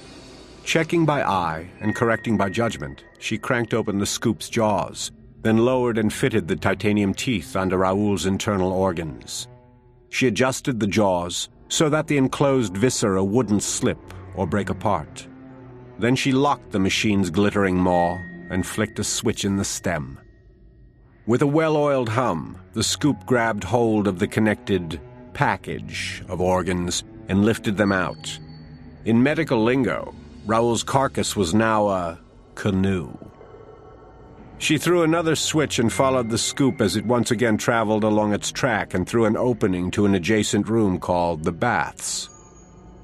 Checking by eye and correcting by judgment, she cranked open the Scoop's jaws, then lowered and fitted the titanium teeth under Raul's internal organs. She adjusted the jaws so that the enclosed viscera wouldn't slip or break apart. Then she locked the machine's glittering maw and flicked a switch in the stem. With a well-oiled hum, the Scoop grabbed hold of the connected package of organs and lifted them out. In medical lingo, Raul's carcass was now a canoe. She threw another switch and followed the Scoop as it once again traveled along its track and through an opening to an adjacent room called the baths.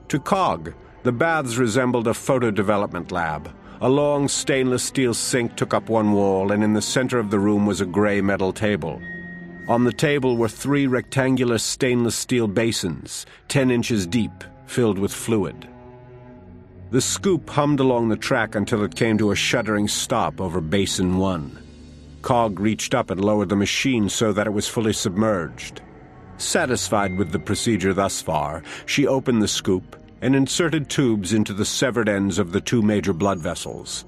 To Cog, the baths resembled a photo development lab. A long stainless steel sink took up one wall, and in the center of the room was a gray metal table. On the table were 3 rectangular stainless steel basins, 10 inches deep, filled with fluid. The Scoop hummed along the track until it came to a shuddering stop over Basin 1. Cog reached up and lowered the machine so that it was fully submerged. Satisfied with the procedure thus far, she opened the Scoop and inserted tubes into the severed ends of the 2 major blood vessels.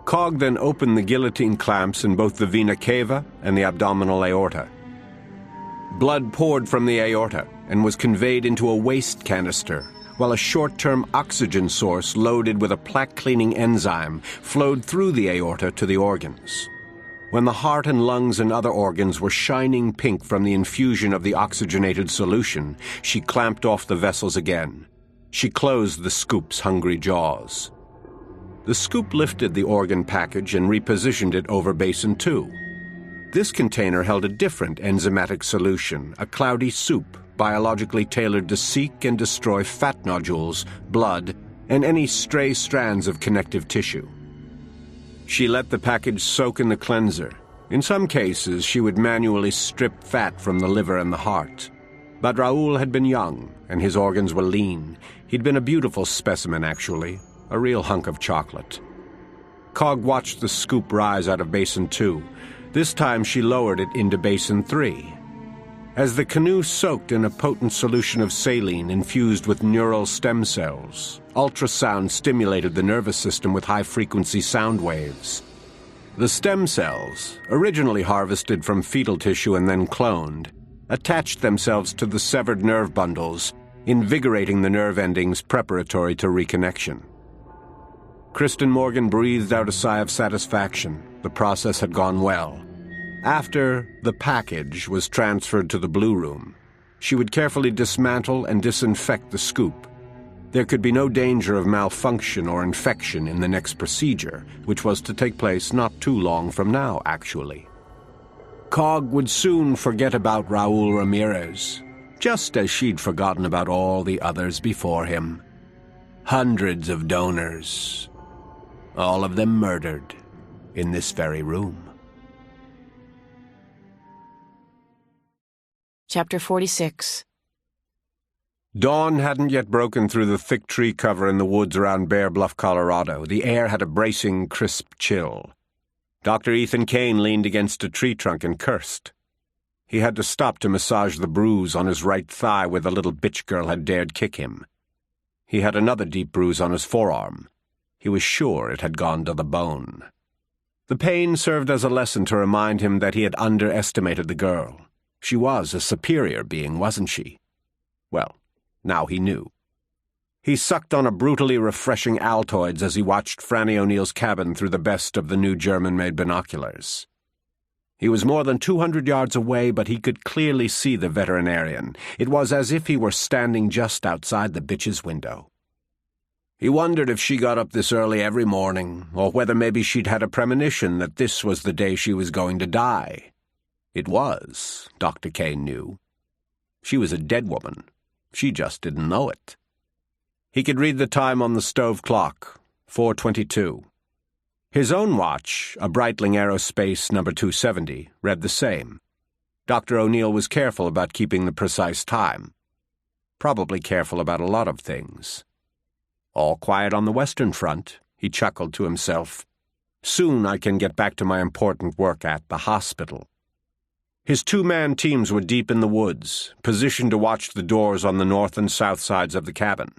Cog then opened the guillotine clamps in both the vena cava and the abdominal aorta. Blood poured from the aorta and was conveyed into a waste canister, while a short-term oxygen source loaded with a plaque-cleaning enzyme flowed through the aorta to the organs. When the heart and lungs and other organs were shining pink from the infusion of the oxygenated solution, she clamped off the vessels again. She closed the Scoop's hungry jaws. The Scoop lifted the organ package and repositioned it over Basin 2. This container held a different enzymatic solution, a cloudy soup, biologically tailored to seek and destroy fat nodules, blood, and any stray strands of connective tissue. She let the package soak in the cleanser. In some cases, she would manually strip fat from the liver and the heart. But Raul had been young, and his organs were lean. He'd been a beautiful specimen, actually, a real hunk of chocolate. Cog watched the Scoop rise out of Basin 2. This time she lowered it into Basin 3. As the canoe soaked in a potent solution of saline infused with neural stem cells, ultrasound stimulated the nervous system with high-frequency sound waves. The stem cells, originally harvested from fetal tissue and then cloned, attached themselves to the severed nerve bundles, invigorating the nerve endings preparatory to reconnection. Kristen Morgan breathed out a sigh of satisfaction. The process had gone well. After the package was transferred to the Blue Room, she would carefully dismantle and disinfect the scoop. There could be no danger of malfunction or infection in the next procedure, which was to take place not too long from now, actually. Cog would soon forget about Raul Ramirez, just as she'd forgotten about all the others before him. Hundreds of donors, all of them murdered in this very room. Chapter 46. Dawn hadn't yet broken through the thick tree cover in the woods around Bear Bluff, Colorado. The air had a bracing, crisp chill. Dr. Ethan Kane leaned against a tree trunk and cursed. He had to stop to massage the bruise on his right thigh where the little bitch girl had dared kick him. He had another deep bruise on his forearm. He was sure it had gone to the bone. The pain served as a lesson to remind him that he had underestimated the girl. She was a superior being, wasn't she? Well, now he knew. He sucked on a brutally refreshing Altoids as he watched Franny O'Neill's cabin through the best of the new German-made binoculars. He was more than 200 yards away, but he could clearly see the veterinarian. It was as if he were standing just outside the bitch's window. He wondered if she got up this early every morning, or whether maybe she'd had a premonition that this was the day she was going to die. It was, Dr. Kane knew. She was a dead woman. She just didn't know it. He could read the time on the stove clock, 4:22. His own watch, a Breitling Aerospace number 270, read the same. Dr. O'Neill was careful about keeping the precise time. Probably careful about a lot of things. All quiet on the Western Front, he chuckled to himself. Soon I can get back to my important work at the hospital. His two-man teams were deep in the woods, positioned to watch the doors on the north and south sides of the cabin.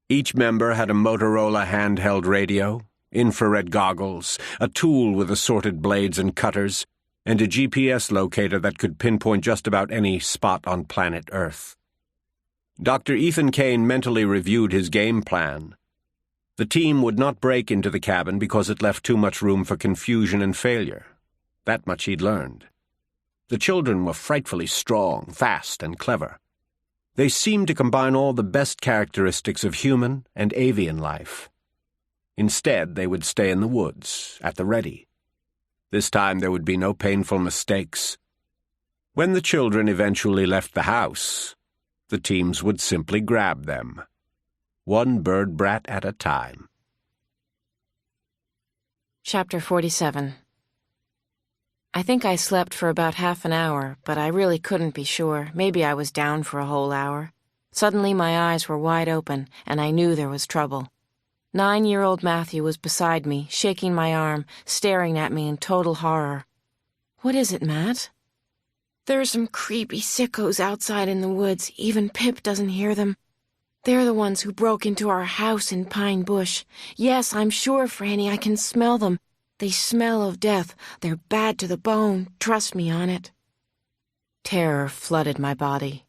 Each member had a Motorola handheld radio, infrared goggles, a tool with assorted blades and cutters, and a GPS locator that could pinpoint just about any spot on planet Earth. Dr. Ethan Kane mentally reviewed his game plan. The team would not break into the cabin because it left too much room for confusion and failure. That much he'd learned. The children were frightfully strong, fast, and clever. They seemed to combine all the best characteristics of human and avian life. Instead, they would stay in the woods, at the ready. This time there would be no painful mistakes. When the children eventually left the house, the teams would simply grab them, one bird brat at a time. Chapter 47. I think I slept for about half an hour, but I really couldn't be sure. Maybe I was down for a whole hour. Suddenly my eyes were wide open, and I knew there was trouble. 9-year-old Matthew was beside me, shaking my arm, staring at me in total horror. "What is it, Matt?" "There are some creepy sickos outside in the woods. Even Pip doesn't hear them. They're the ones who broke into our house in Pine Bush. Yes, I'm sure, Franny, I can smell them. They smell of death. They're bad to the bone. Trust me on it." Terror flooded my body.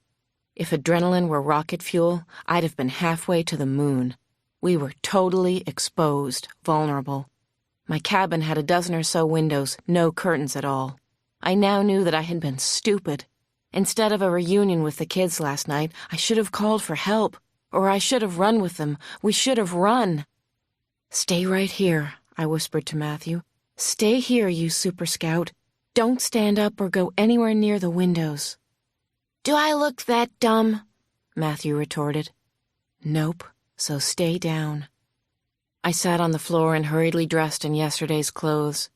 If adrenaline were rocket fuel, I'd have been halfway to the moon. We were totally exposed, vulnerable. My cabin had a dozen or so windows, no curtains at all. I now knew that I had been stupid. Instead of a reunion with the kids last night, I should have called for help, or I should have run with them. We should have run. "Stay right here," I whispered to Matthew. "Stay here, you super scout. Don't stand up or go anywhere near the windows." "Do I look that dumb?" Matthew retorted. "Nope, so stay down." I sat on the floor and hurriedly dressed in yesterday's clothes.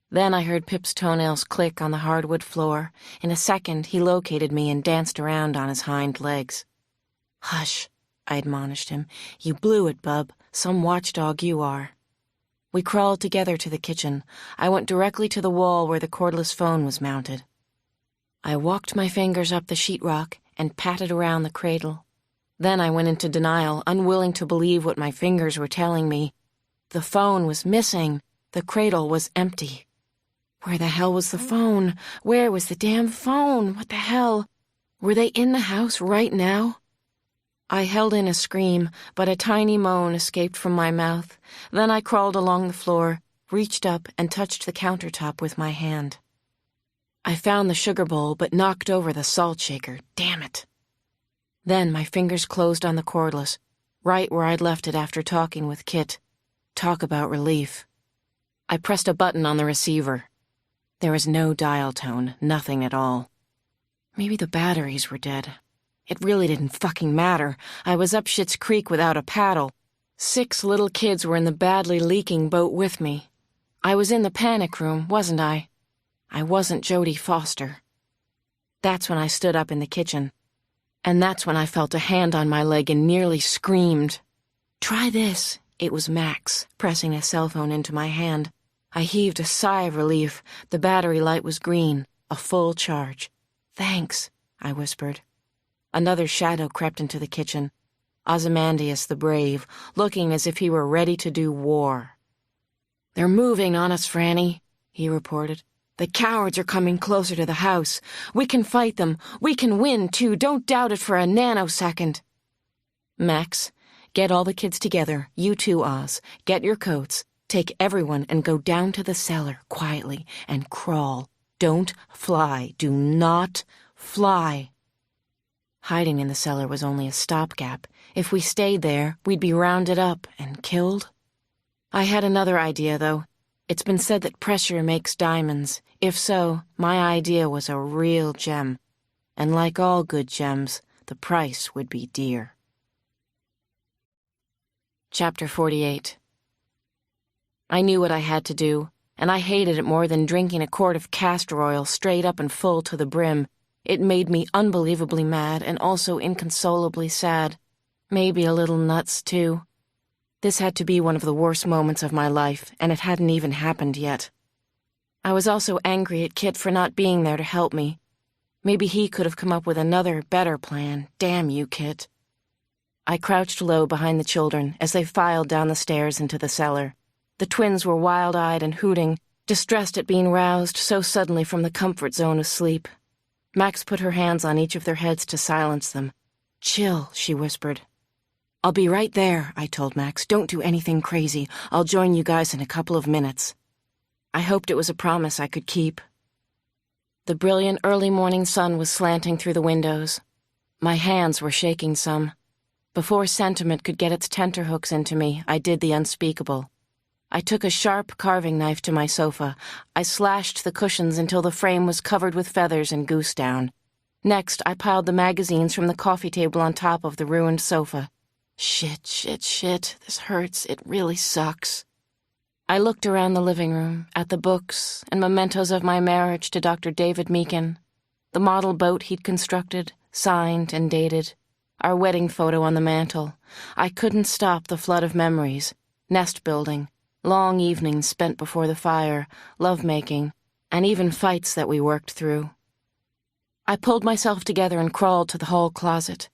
Then I heard Pip's toenails click on the hardwood floor. In a second, he located me and danced around on his hind legs. "Hush," I admonished him. "You blew it, bub. Some watchdog you are." We crawled together to the kitchen. I went directly to the wall where the cordless phone was mounted. I walked my fingers up the sheetrock and patted around the cradle. Then I went into denial, unwilling to believe what my fingers were telling me. The phone was missing. The cradle was empty. Where the hell was the phone? Where was the damn phone? What the hell? Were they in the house right now? I held in a scream, but a tiny moan escaped from my mouth. Then I crawled along the floor, reached up, and touched the countertop with my hand. I found the sugar bowl, but knocked over the salt shaker. Damn it. Then my fingers closed on the cordless, right where I'd left it after talking with Kit. Talk about relief. I pressed a button on the receiver. There was no dial tone, nothing at all. Maybe the batteries were dead. It really didn't fucking matter. I was up Schitt's Creek without a paddle. 6 little kids were in the badly leaking boat with me. I was in the panic room, wasn't I? I wasn't Jodie Foster. That's when I stood up in the kitchen. And that's when I felt a hand on my leg and nearly screamed. "Try this." It was Max, pressing a cell phone into my hand. I heaved a sigh of relief. The battery light was green, a full charge. "Thanks," I whispered. Another shadow crept into the kitchen. Ozymandias the Brave, looking as if he were ready to do war. "They're moving on us, Franny," he reported. "The cowards are coming closer to the house. We can fight them. We can win, too. Don't doubt it for a nanosecond." "Max, get all the kids together. You too, Oz. Get your coats. Take everyone and go down to the cellar quietly and crawl. Don't fly. Do not fly." Hiding in the cellar was only a stopgap. If we stayed there, we'd be rounded up and killed. I had another idea, though. It's been said that pressure makes diamonds. If so, my idea was a real gem. And like all good gems, the price would be dear. Chapter 48. I knew what I had to do, and I hated it more than drinking a quart of castor oil straight up and full to the brim. It made me unbelievably mad and also inconsolably sad. Maybe a little nuts, too. This had to be one of the worst moments of my life, and it hadn't even happened yet. I was also angry at Kit for not being there to help me. Maybe he could have come up with another, better plan. Damn you, Kit. I crouched low behind the children as they filed down the stairs into the cellar. The twins were wild-eyed and hooting, distressed at being roused so suddenly from the comfort zone of sleep. Max put her hands on each of their heads to silence them. "Chill," she whispered. "I'll be right there," I told Max. "Don't do anything crazy. I'll join you guys in a couple of minutes." I hoped it was a promise I could keep. The brilliant early morning sun was slanting through the windows. My hands were shaking some. Before sentiment could get its tenterhooks into me, I did the unspeakable. I took a sharp carving knife to my sofa. I slashed the cushions until the frame was covered with feathers and goose down. Next, I piled the magazines from the coffee table on top of the ruined sofa. Shit. This hurts. It really sucks. I looked around the living room, at the books and mementos of my marriage to Dr. David Meakin, the model boat he'd constructed, signed and dated, our wedding photo on the mantel. I couldn't stop the flood of memories, nest building, long evenings spent before the fire, love-making, and even fights that we worked through. I pulled myself together and crawled to the hall closet.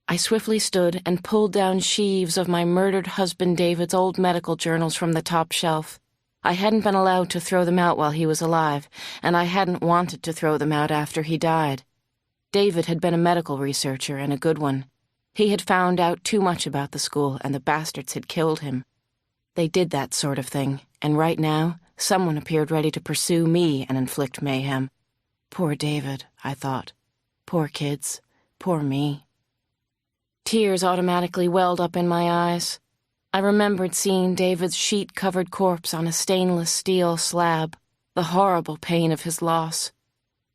I swiftly stood and pulled down sheaves of my murdered husband David's old medical journals from the top shelf. I hadn't been allowed to throw them out while he was alive, and I hadn't wanted to throw them out after he died. David had been a medical researcher and a good one. He had found out too much about the school, and the bastards had killed him. They did that sort of thing, and right now, someone appeared ready to pursue me and inflict mayhem. Poor David, I thought. Poor kids. Poor me. Tears automatically welled up in my eyes. I remembered seeing David's sheet-covered corpse on a stainless steel slab, the horrible pain of his loss.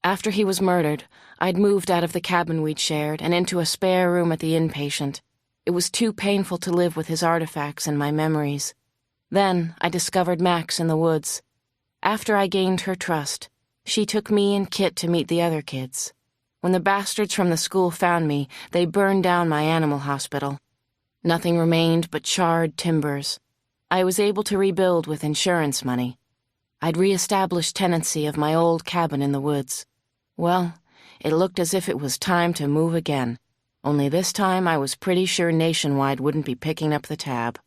After he was murdered, I'd moved out of the cabin we'd shared and into a spare room at the inpatient. It was too painful to live with his artifacts and my memories. Then I discovered Max in the woods. After I gained her trust, she took me and Kit to meet the other kids. When the bastards from the school found me, they burned down my animal hospital. Nothing remained but charred timbers. I was able to rebuild with insurance money. I'd reestablished tenancy of my old cabin in the woods. Well, it looked as if it was time to move again. Only this time I was pretty sure Nationwide wouldn't be picking up the tab.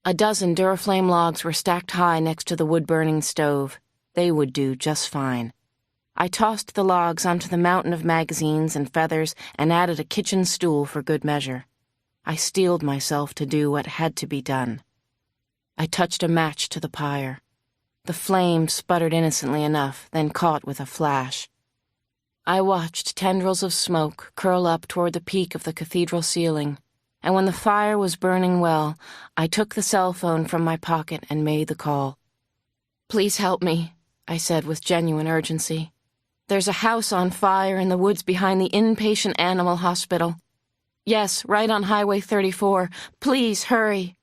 A dozen Duraflame logs were stacked high next to the wood-burning stove. They would do just fine. I tossed the logs onto the mountain of magazines and feathers and added a kitchen stool for good measure. I steeled myself to do what had to be done. I touched a match to the pyre. The flame sputtered innocently enough, then caught with a flash. I watched tendrils of smoke curl up toward the peak of the cathedral ceiling, and when the fire was burning well, I took the cell phone from my pocket and made the call. "Please help me," I said with genuine urgency. "There's a house on fire in the woods behind the inpatient animal hospital. Yes, right on Highway 34. Please, hurry."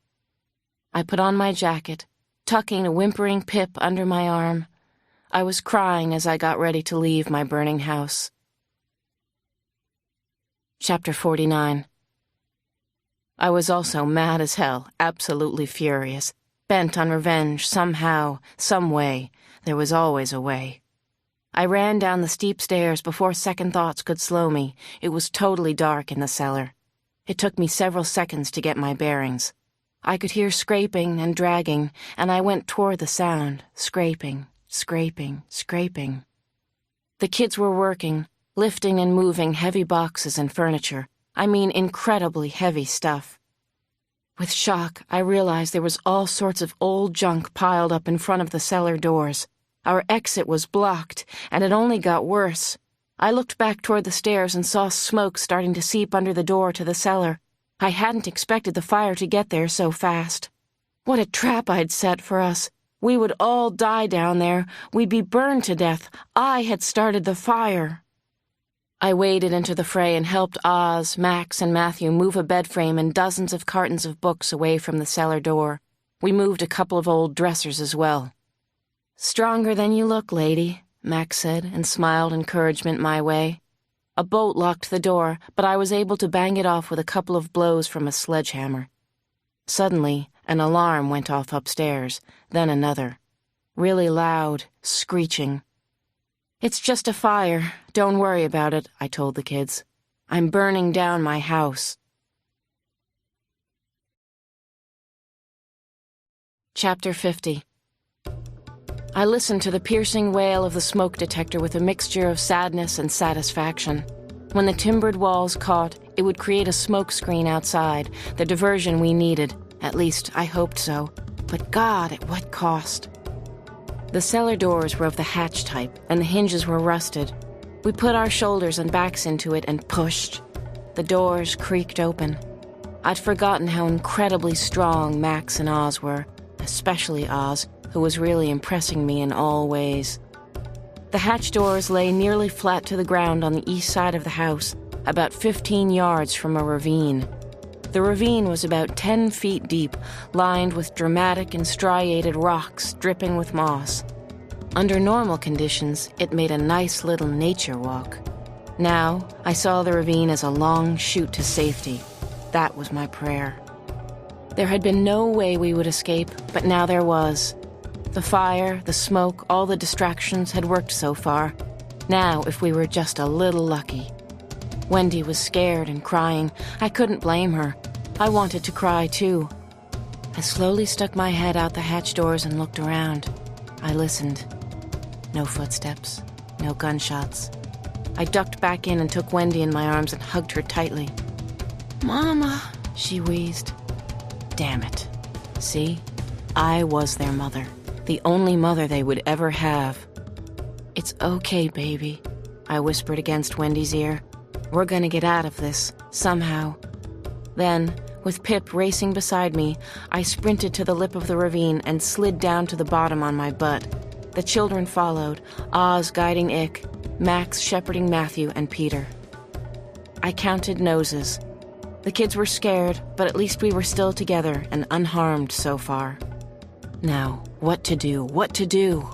I put on my jacket, tucking a whimpering Pip under my arm. I was crying as I got ready to leave my burning house. Chapter 49. I was also mad as hell, absolutely furious, bent on revenge somehow, some way. There was always a way. I ran down the steep stairs before second thoughts could slow me. It was totally dark in the cellar. It took me several seconds to get my bearings. I could hear scraping and dragging, and I went toward the sound, scraping, scraping, scraping. The kids were working, lifting and moving heavy boxes and furniture. I mean incredibly heavy stuff. With shock, I realized there was all sorts of old junk piled up in front of the cellar doors. Our exit was blocked, and it only got worse. I looked back toward the stairs and saw smoke starting to seep under the door to the cellar. I hadn't expected the fire to get there so fast. What a trap I'd set for us. We would all die down there. We'd be burned to death. I had started the fire. I waded into the fray and helped Oz, Max, and Matthew move a bed frame and dozens of cartons of books away from the cellar door. We moved a couple of old dressers as well. "Stronger than you look, lady," Max said, and smiled encouragement my way. A bolt locked the door, but I was able to bang it off with a couple of blows from a sledgehammer. Suddenly, an alarm went off upstairs, then another. Really loud, screeching. "It's just a fire. Don't worry about it," I told the kids. "I'm burning down my house." Chapter 50. I listened to the piercing wail of the smoke detector with a mixture of sadness and satisfaction. When the timbered walls caught, it would create a smoke screen outside, the diversion we needed. At least, I hoped so. But God, at what cost? The cellar doors were of the hatch type, and the hinges were rusted. We put our shoulders and backs into it and pushed. The doors creaked open. I'd forgotten how incredibly strong Max and Oz were, especially Oz, who was really impressing me in all ways. The hatch doors lay nearly flat to the ground on the east side of the house, about 15 yards from a ravine. The ravine was about 10 feet deep, lined with dramatic and striated rocks dripping with moss. Under normal conditions, it made a nice little nature walk. Now, I saw the ravine as a long chute to safety. That was my prayer. There had been no way we would escape, but now there was. The fire, the smoke, all the distractions had worked so far. Now, if we were just a little lucky. Wendy was scared and crying. I couldn't blame her. I wanted to cry, too. I slowly stuck my head out the hatch doors and looked around. I listened. No footsteps. No gunshots. I ducked back in and took Wendy in my arms and hugged her tightly. "Mama," she wheezed. Damn it. See? I was their mother. The only mother they would ever have. "It's okay, baby," I whispered against Wendy's ear. "We're gonna get out of this, somehow." Then, with Pip racing beside me, I sprinted to the lip of the ravine and slid down to the bottom on my butt. The children followed, Oz guiding Ick, Max shepherding Matthew and Peter. I counted noses. The kids were scared, but at least we were still together and unharmed so far. Now, what to do? What to do?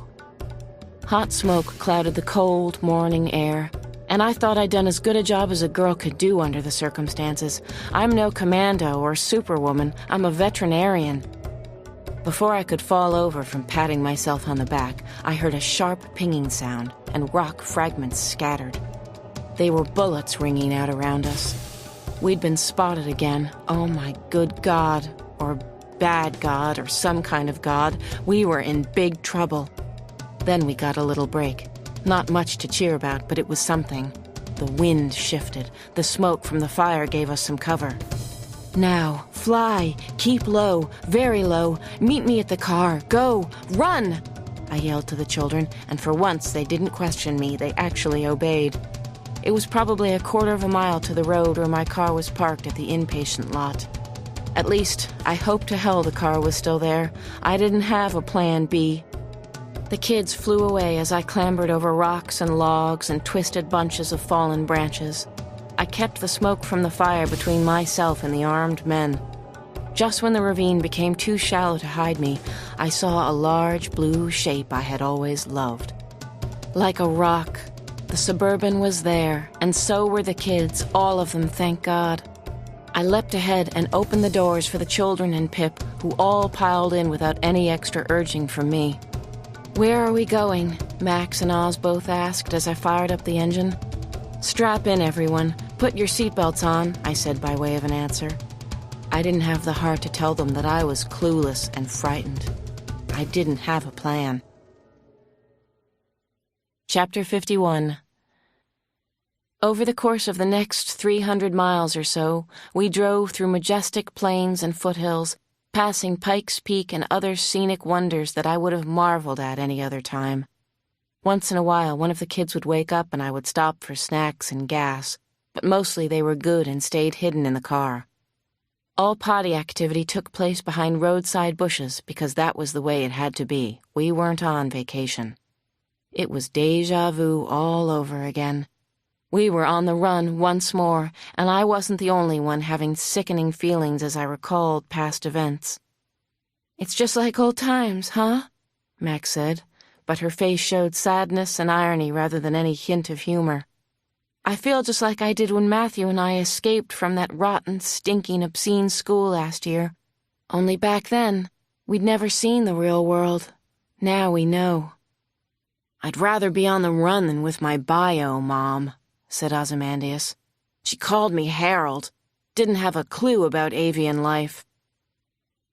Hot smoke clouded the cold morning air, and I thought I'd done as good a job as a girl could do under the circumstances. I'm no commando or superwoman. I'm a veterinarian. Before I could fall over from patting myself on the back, I heard a sharp pinging sound, and rock fragments scattered. They were bullets ringing out around us. We'd been spotted again. Oh my good God. Or bad god or some kind of god, we were in big trouble. Then we got a little break. Not much to cheer about, but it was something. The wind shifted. The smoke from the fire gave us some cover. Now, fly, keep low, very low, meet me at the car, go, run! I yelled to the children, and for once they didn't question me, they actually obeyed. It was probably a quarter of a mile to the road where my car was parked at the inpatient lot. At least, I hope to hell the car was still there. I didn't have a plan B. The kids flew away as I clambered over rocks and logs and twisted bunches of fallen branches. I kept the smoke from the fire between myself and the armed men. Just when the ravine became too shallow to hide me, I saw a large blue shape I had always loved. Like a rock, the Suburban was there, and so were the kids, all of them, thank God. I leapt ahead and opened the doors for the children and Pip, who all piled in without any extra urging from me. "Where are we going?" Max and Oz both asked as I fired up the engine. "Strap in, everyone. Put your seatbelts on," I said by way of an answer. I didn't have the heart to tell them that I was clueless and frightened. I didn't have a plan. Chapter 51. Over the course of the next 300 miles or so, we drove through majestic plains and foothills, passing Pikes Peak and other scenic wonders that I would have marveled at any other time. Once in a while, one of the kids would wake up and I would stop for snacks and gas, but mostly they were good and stayed hidden in the car. All potty activity took place behind roadside bushes because that was the way it had to be. We weren't on vacation. It was déjà vu all over again. We were on the run once more, and I wasn't the only one having sickening feelings as I recalled past events. "It's just like old times, huh?" Max said, but her face showed sadness and irony rather than any hint of humor. "I feel just like I did when Matthew and I escaped from that rotten, stinking, obscene school last year. Only back then, we'd never seen the real world. Now we know." "I'd rather be on the run than with my bio, Mom," said Ozymandias. "She called me Harold. Didn't have a clue about avian life."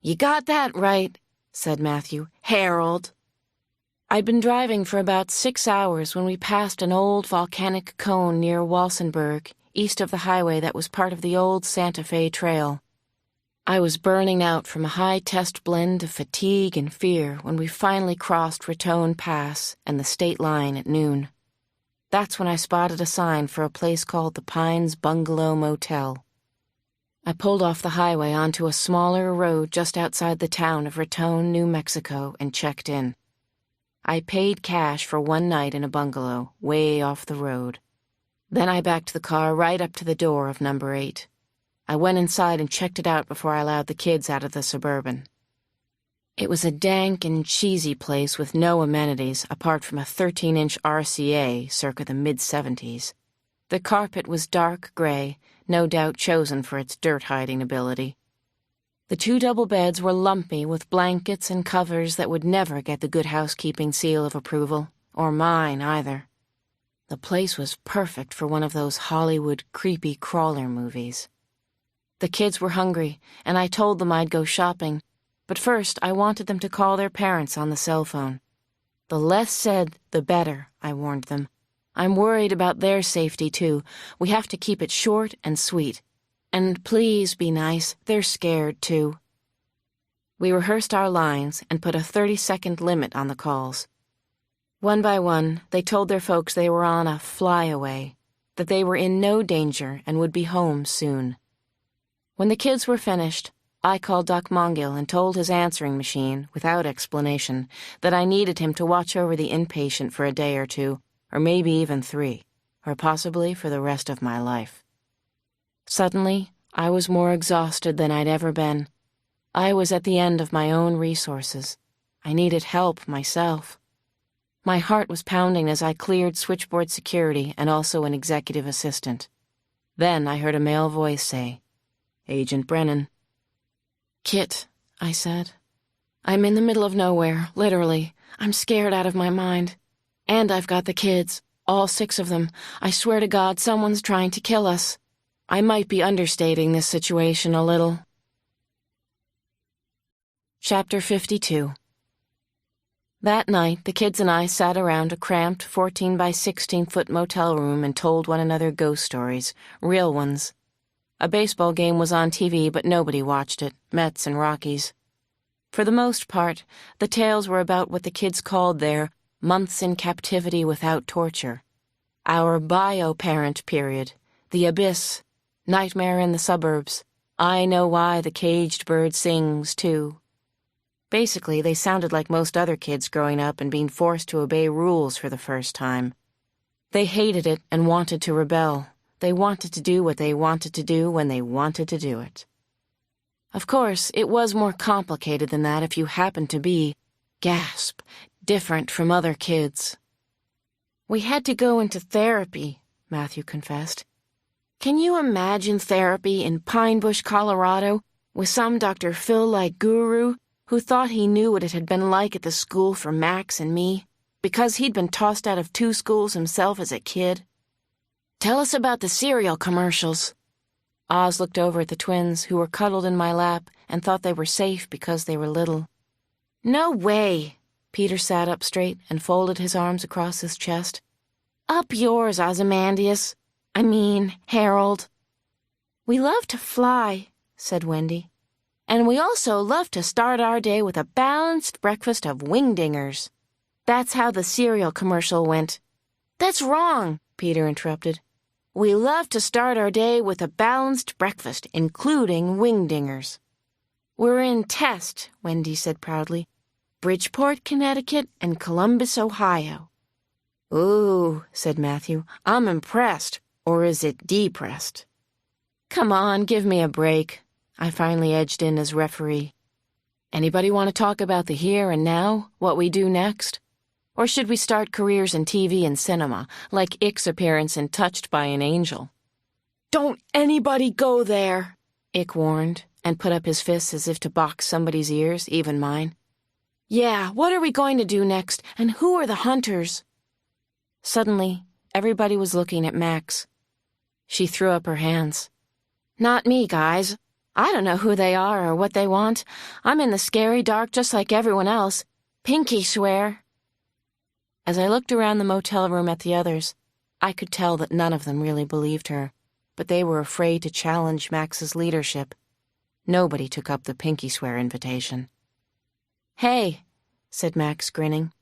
"You got that right," said Matthew. "Harold." I'd been driving for about 6 hours when we passed an old volcanic cone near Walsenburg, east of the highway that was part of the old Santa Fe Trail. I was burning out from a high-test blend of fatigue and fear when we finally crossed Raton Pass and the state line at noon. That's when I spotted a sign for a place called the Pines Bungalow Motel. I pulled off the highway onto a smaller road just outside the town of Raton, New Mexico, and checked in. I paid cash for one night in a bungalow, way off the road. Then I backed the car right up to the door of number 8. I went inside and checked it out before I allowed the kids out of the Suburban. It was a dank and cheesy place with no amenities apart from a 13-inch RCA circa the mid-70s. The carpet was dark gray, no doubt chosen for its dirt-hiding ability. The 2 double beds were lumpy with blankets and covers that would never get the Good Housekeeping seal of approval, or mine either. The place was perfect for one of those Hollywood creepy crawler movies. The kids were hungry, and I told them I'd go shopping, but first I wanted them to call their parents on the cell phone. The less said, the better, I warned them. I'm worried about their safety, too. We have to keep it short and sweet. And please be nice, they're scared, too. We rehearsed our lines and put a 30-second limit on the calls. One by one, they told their folks they were on a flyaway, that they were in no danger and would be home soon. When the kids were finished, I called Doc Mongill and told his answering machine, without explanation, that I needed him to watch over the inpatient for a day or 2, or maybe even 3, or possibly for the rest of my life. Suddenly, I was more exhausted than I'd ever been. I was at the end of my own resources. I needed help myself. My heart was pounding as I cleared switchboard security and also an executive assistant. Then I heard a male voice say, "Agent Brennan." "Kit," I said. "I'm in the middle of nowhere, literally. I'm scared out of my mind. And I've got the kids, all 6 of them. I swear to God, someone's trying to kill us. I might be understating this situation a little." Chapter 52. That night, the kids and I sat around a cramped 14 by 16-foot motel room and told one another ghost stories, real ones. A baseball game was on TV, but nobody watched it, Mets and Rockies. For the most part, the tales were about what the kids called their months in captivity without torture. Our bio-parent period, the abyss, nightmare in the suburbs, I know why the caged bird sings, too. Basically, they sounded like most other kids growing up and being forced to obey rules for the first time. They hated it and wanted to rebel. They wanted to do what they wanted to do when they wanted to do it. Of course, it was more complicated than that if you happened to be, gasp, different from other kids. We had to go into therapy, Matthew confessed. Can you imagine therapy in Pine Bush, Colorado, with some Dr. Phil-like guru who thought he knew what it had been like at the school for Max and me, because he'd been tossed out of 2 schools himself as a kid? Tell us about the cereal commercials. Oz looked over at the twins, who were cuddled in my lap and thought they were safe because they were little. No way! Peter sat up straight and folded his arms across his chest. Up yours, Ozymandias. Harold. We love to fly, said Wendy. And we also love to start our day with a balanced breakfast of wingdingers. That's how the cereal commercial went. That's wrong, Peter interrupted. We love to start our day with a balanced breakfast, including wingdingers. We're in test, Wendy said proudly. Bridgeport, Connecticut, and Columbus, Ohio. Ooh, said Matthew, I'm impressed. Or is it depressed? Come on, give me a break. I finally edged in as referee. Anybody want to talk about the here and now, what we do next? Or should we start careers in TV and cinema, like Ick's appearance in Touched by an Angel? Don't anybody go there, Ick warned, and put up his fists as if to box somebody's ears, even mine. Yeah, what are we going to do next, and who are the hunters? Suddenly, everybody was looking at Max. She threw up her hands. Not me, guys. I don't know who they are or what they want. I'm in the scary dark just like everyone else. Pinky swear. As I looked around the motel room at the others, I could tell that none of them really believed her, but they were afraid to challenge Max's leadership. Nobody took up the pinky swear invitation. Hey, said Max, grinning.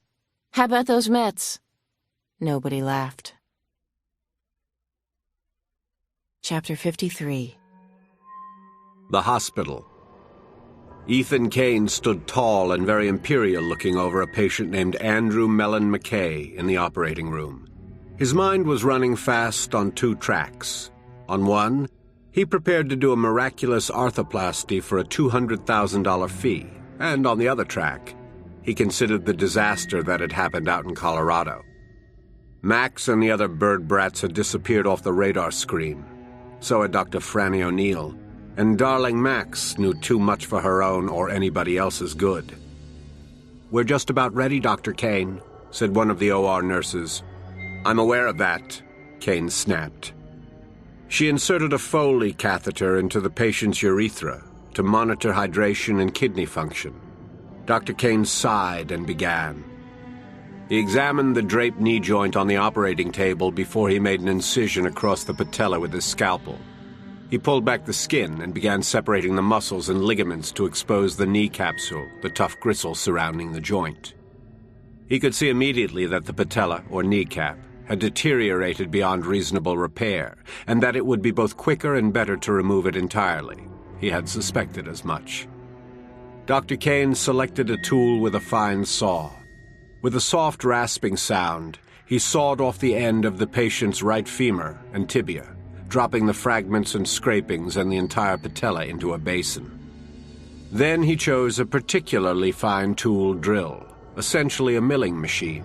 How about those Mets? Nobody laughed. Chapter 53. The hospital. Ethan Kane stood tall and very imperial looking over a patient named Andrew Mellon McKay in the operating room. His mind was running fast on 2 tracks. On one, he prepared to do a miraculous arthroplasty for a $200,000 fee, and on the other track, he considered the disaster that had happened out in Colorado. Max and the other bird brats had disappeared off the radar screen. So had Dr. Franny O'Neill, and darling Max knew too much for her own or anybody else's good. We're just about ready, Dr. Kane, said one of the OR nurses. I'm aware of that, Kane snapped. She inserted a Foley catheter into the patient's urethra to monitor hydration and kidney function. Dr. Kane sighed and began. He examined the draped knee joint on the operating table before he made an incision across the patella with his scalpel. He pulled back the skin and began separating the muscles and ligaments to expose the knee capsule, the tough gristle surrounding the joint. He could see immediately that the patella, or kneecap, had deteriorated beyond reasonable repair, and that it would be both quicker and better to remove it entirely. He had suspected as much. Dr. Kane selected a tool with a fine saw. With a soft rasping sound, he sawed off the end of the patient's right femur and tibia, dropping the fragments and scrapings and the entire patella into a basin. Then he chose a particularly fine tool drill, essentially a milling machine.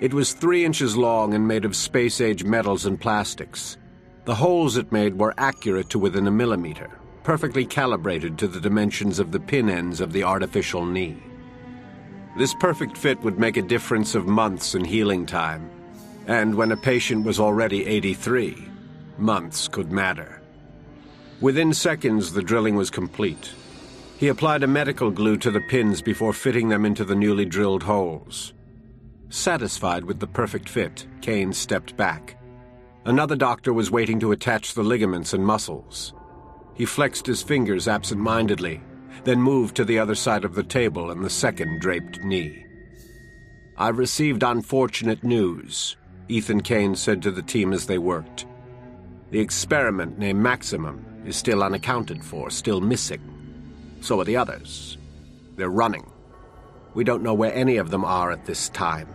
It was 3 inches long and made of space-age metals and plastics. The holes it made were accurate to within a millimeter, perfectly calibrated to the dimensions of the pin ends of the artificial knee. This perfect fit would make a difference of months in healing time, and when a patient was already 83, months could matter. Within seconds, the drilling was complete. He applied a medical glue to the pins before fitting them into the newly drilled holes. Satisfied with the perfect fit, Kane stepped back. Another doctor was waiting to attach the ligaments and muscles. He flexed his fingers absent-mindedly, then moved to the other side of the table and the second draped knee. "I've received unfortunate news," Ethan Kane said to the team as they worked. "The experiment named Maximum is still unaccounted for, still missing. So are the others. They're running. We don't know where any of them are at this time."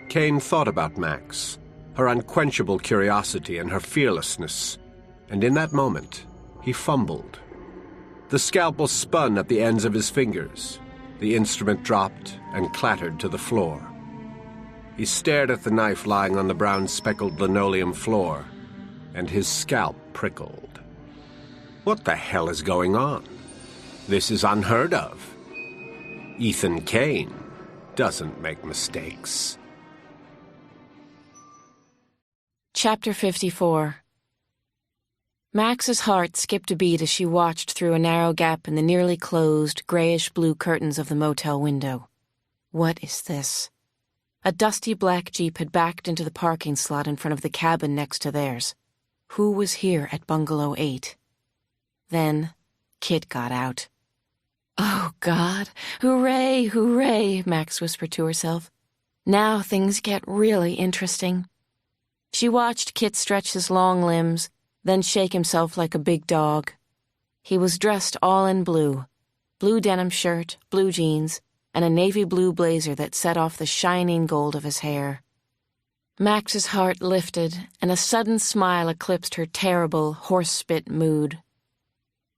Kane thought about Max, her unquenchable curiosity and her fearlessness, and in that moment, he fumbled. The scalpel spun at the ends of his fingers. The instrument dropped and clattered to the floor. He stared at the knife lying on the brown-speckled linoleum floor, and his scalp prickled. What the hell is going on? This is unheard of. Ethan Kane doesn't make mistakes. Chapter 54. Max's heart skipped a beat as she watched through a narrow gap in the nearly closed, grayish-blue curtains of the motel window. What is this? A dusty black Jeep had backed into the parking slot in front of the cabin next to theirs. Who was here at Bungalow 8? Then Kit got out. "Oh, God! Hooray, hooray!" Max whispered to herself. "Now things get really interesting." She watched Kit stretch his long limbs, then shake himself like a big dog. He was dressed all in blue denim shirt, blue jeans, and a navy blue blazer that set off the shining gold of his hair. Max's heart lifted, and a sudden smile eclipsed her terrible, horse-spit mood.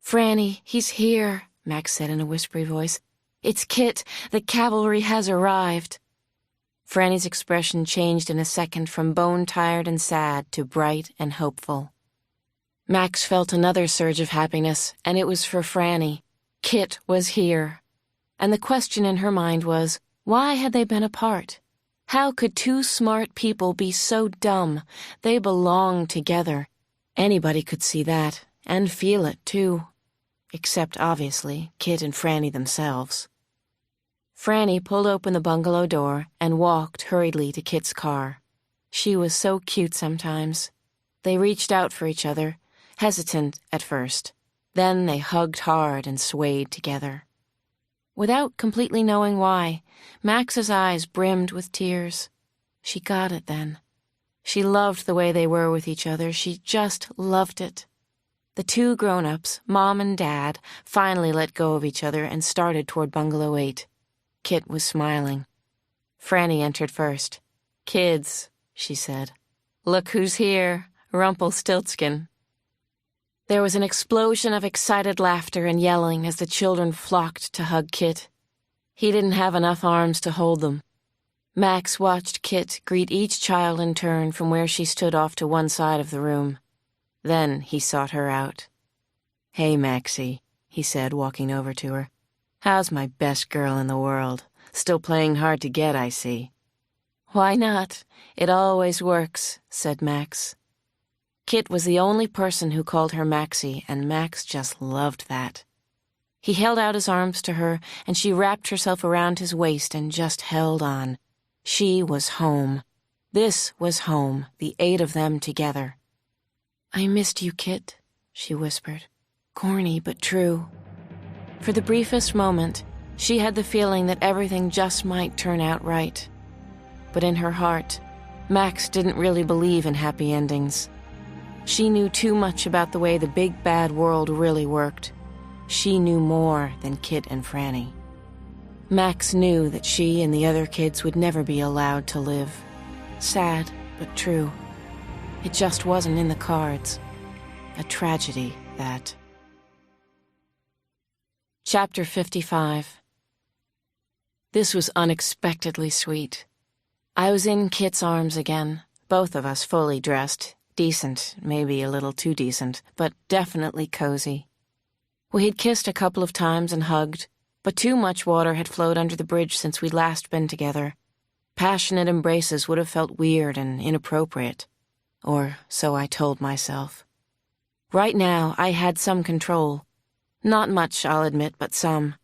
"Franny, he's here," Max said in a whispery voice. "It's Kit. The cavalry has arrived." Franny's expression changed in a second from bone-tired and sad to bright and hopeful. Max felt another surge of happiness, and it was for Franny. Kit was here. And the question in her mind was, why had they been apart? How could two smart people be so dumb? They belonged together. Anybody could see that, and feel it, too. Except, obviously, Kit and Franny themselves. Franny pulled open the bungalow door and walked hurriedly to Kit's car. She was so cute sometimes. They reached out for each other, hesitant at first. Then they hugged hard and swayed together. Without completely knowing why, Max's eyes brimmed with tears. She got it then. She loved the way they were with each other. She just loved it. The two grown-ups, Mom and Dad, finally let go of each other and started toward Bungalow 8. Kit was smiling. Franny entered first. "Kids," she said. "Look who's here, Rumpelstiltskin." There was an explosion of excited laughter and yelling as the children flocked to hug Kit. He didn't have enough arms to hold them. Max watched Kit greet each child in turn from where she stood off to one side of the room. Then he sought her out. "Hey, Maxie," he said, walking over to her. "How's my best girl in the world? Still playing hard to get, I see." "Why not? It always works," said Max. Kit was the only person who called her Maxie, and Max just loved that. He held out his arms to her, and she wrapped herself around his waist and just held on. She was home. This was home, the 8 of them together. "I missed you, Kit," she whispered. Corny but true. For the briefest moment, she had the feeling that everything just might turn out right. But in her heart, Max didn't really believe in happy endings. She knew too much about the way the big bad world really worked. She knew more than Kit and Franny. Max knew that she and the other kids would never be allowed to live. Sad, but true. It just wasn't in the cards. A tragedy, that. Chapter 55. This was unexpectedly sweet. I was in Kit's arms again, both of us fully dressed. Decent, maybe a little too decent, but definitely cozy. We had kissed a couple of times and hugged, but too much water had flowed under the bridge since we'd last been together. Passionate embraces would have felt weird and inappropriate. Or so I told myself. Right now, I had some control. Not much, I'll admit, but some.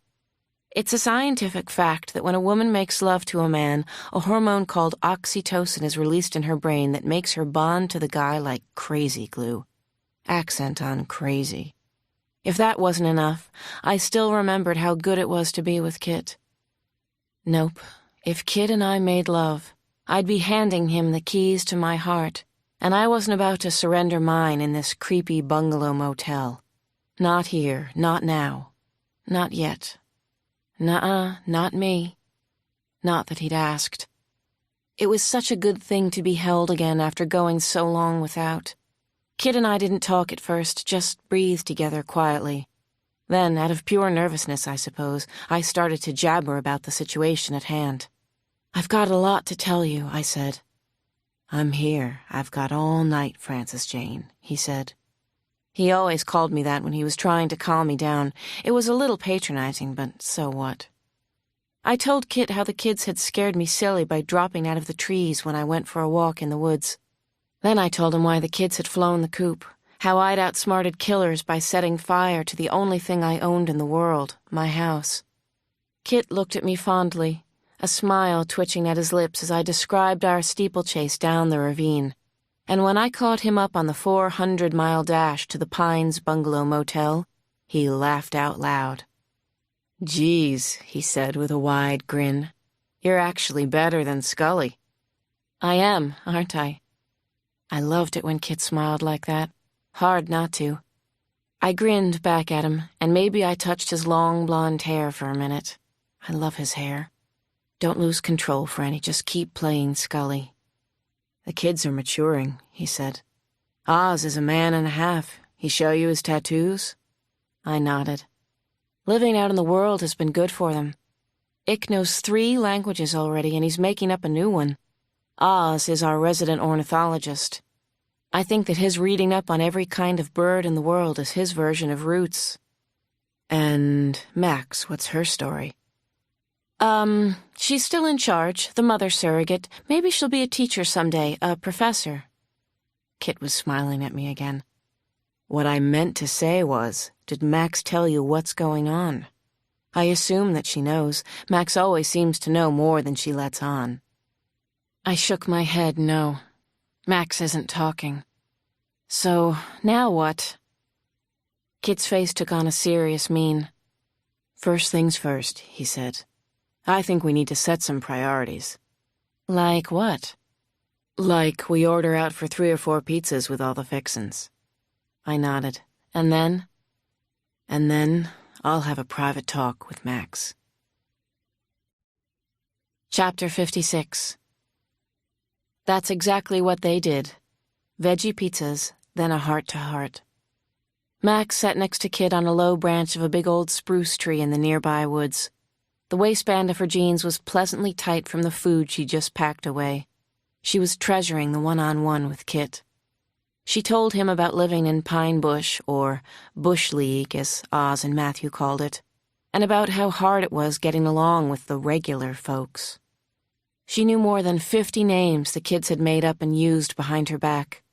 It's a scientific fact that when a woman makes love to a man, a hormone called oxytocin is released in her brain that makes her bond to the guy like crazy glue. Accent on crazy. If that wasn't enough, I still remembered how good it was to be with Kit. Nope. If Kit and I made love, I'd be handing him the keys to my heart, and I wasn't about to surrender mine in this creepy bungalow motel. Not here, not now, not yet. Nuh-uh, not me. Not that he'd asked. It was such a good thing to be held again after going so long without. Kit and I didn't talk at first, just breathed together quietly. Then, out of pure nervousness, I suppose, I started to jabber about the situation at hand. "I've got a lot to tell you," I said. "I'm here. I've got all night, Frances Jane," he said. He always called me that when he was trying to calm me down. It was a little patronizing, but so what? I told Kit how the kids had scared me silly by dropping out of the trees when I went for a walk in the woods. Then I told him why the kids had flown the coop, how I'd outsmarted killers by setting fire to the only thing I owned in the world, my house. Kit looked at me fondly, a smile twitching at his lips as I described our steeplechase down the ravine. And when I caught him up on the 400-mile dash to the Pines Bungalow Motel, he laughed out loud. "Geez," he said with a wide grin, "you're actually better than Scully." I am, aren't I? I loved it when Kit smiled like that. Hard not to. I grinned back at him, and maybe I touched his long blonde hair for a minute. I love his hair. Don't lose control, Franny. Just keep playing Scully. "The kids are maturing," he said. "Oz is a man and a half. He show you his tattoos?" I nodded. Living out in the world has been good for them. Ick knows 3 languages already, and he's making up a new one. Oz is our resident ornithologist. I think that his reading up on every kind of bird in the world is his version of Roots. And Max, what's her story? She's still in charge, the mother surrogate. Maybe she'll be a teacher someday, a professor. Kit was smiling at me again. What I meant to say was, did Max tell you what's going on? I assume that she knows. Max always seems to know more than she lets on. I shook my head no. Max isn't talking. So, now what? Kit's face took on a serious mien. "First things first," he said. "I think we need to set some priorities." "Like what?" "Like we order out for 3 or 4 pizzas with all the fixins." I nodded. "And then?" "And then I'll have a private talk with Max." Chapter 56. That's exactly what they did. Veggie pizzas, then a heart-to-heart. Max sat next to Kit on a low branch of a big old spruce tree in the nearby woods. The waistband of her jeans was pleasantly tight from the food she just packed away. She was treasuring the one-on-one with Kit. She told him about living in Pine Bush, or Bush League, as Oz and Matthew called it, and about how hard it was getting along with the regular folks. She knew more than 50 names the kids had made up and used behind her back.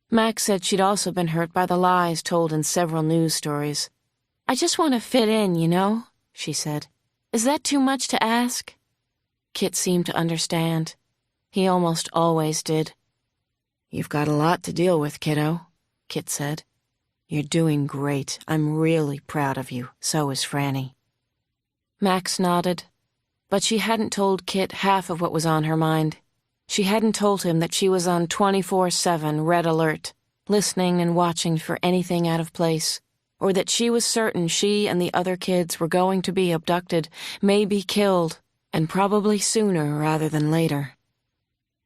Max said she'd also been hurt by the lies told in several news stories. "I just want to fit in, you know," she said. "Is that too much to ask?" Kit seemed to understand. He almost always did. "You've got a lot to deal with, kiddo," Kit said. "You're doing great. I'm really proud of you. So is Franny." Max nodded. But she hadn't told Kit half of what was on her mind. She hadn't told him that she was on 24/7 red alert, listening and watching for anything out of place, or that she was certain she and the other kids were going to be abducted, maybe killed, and probably sooner rather than later.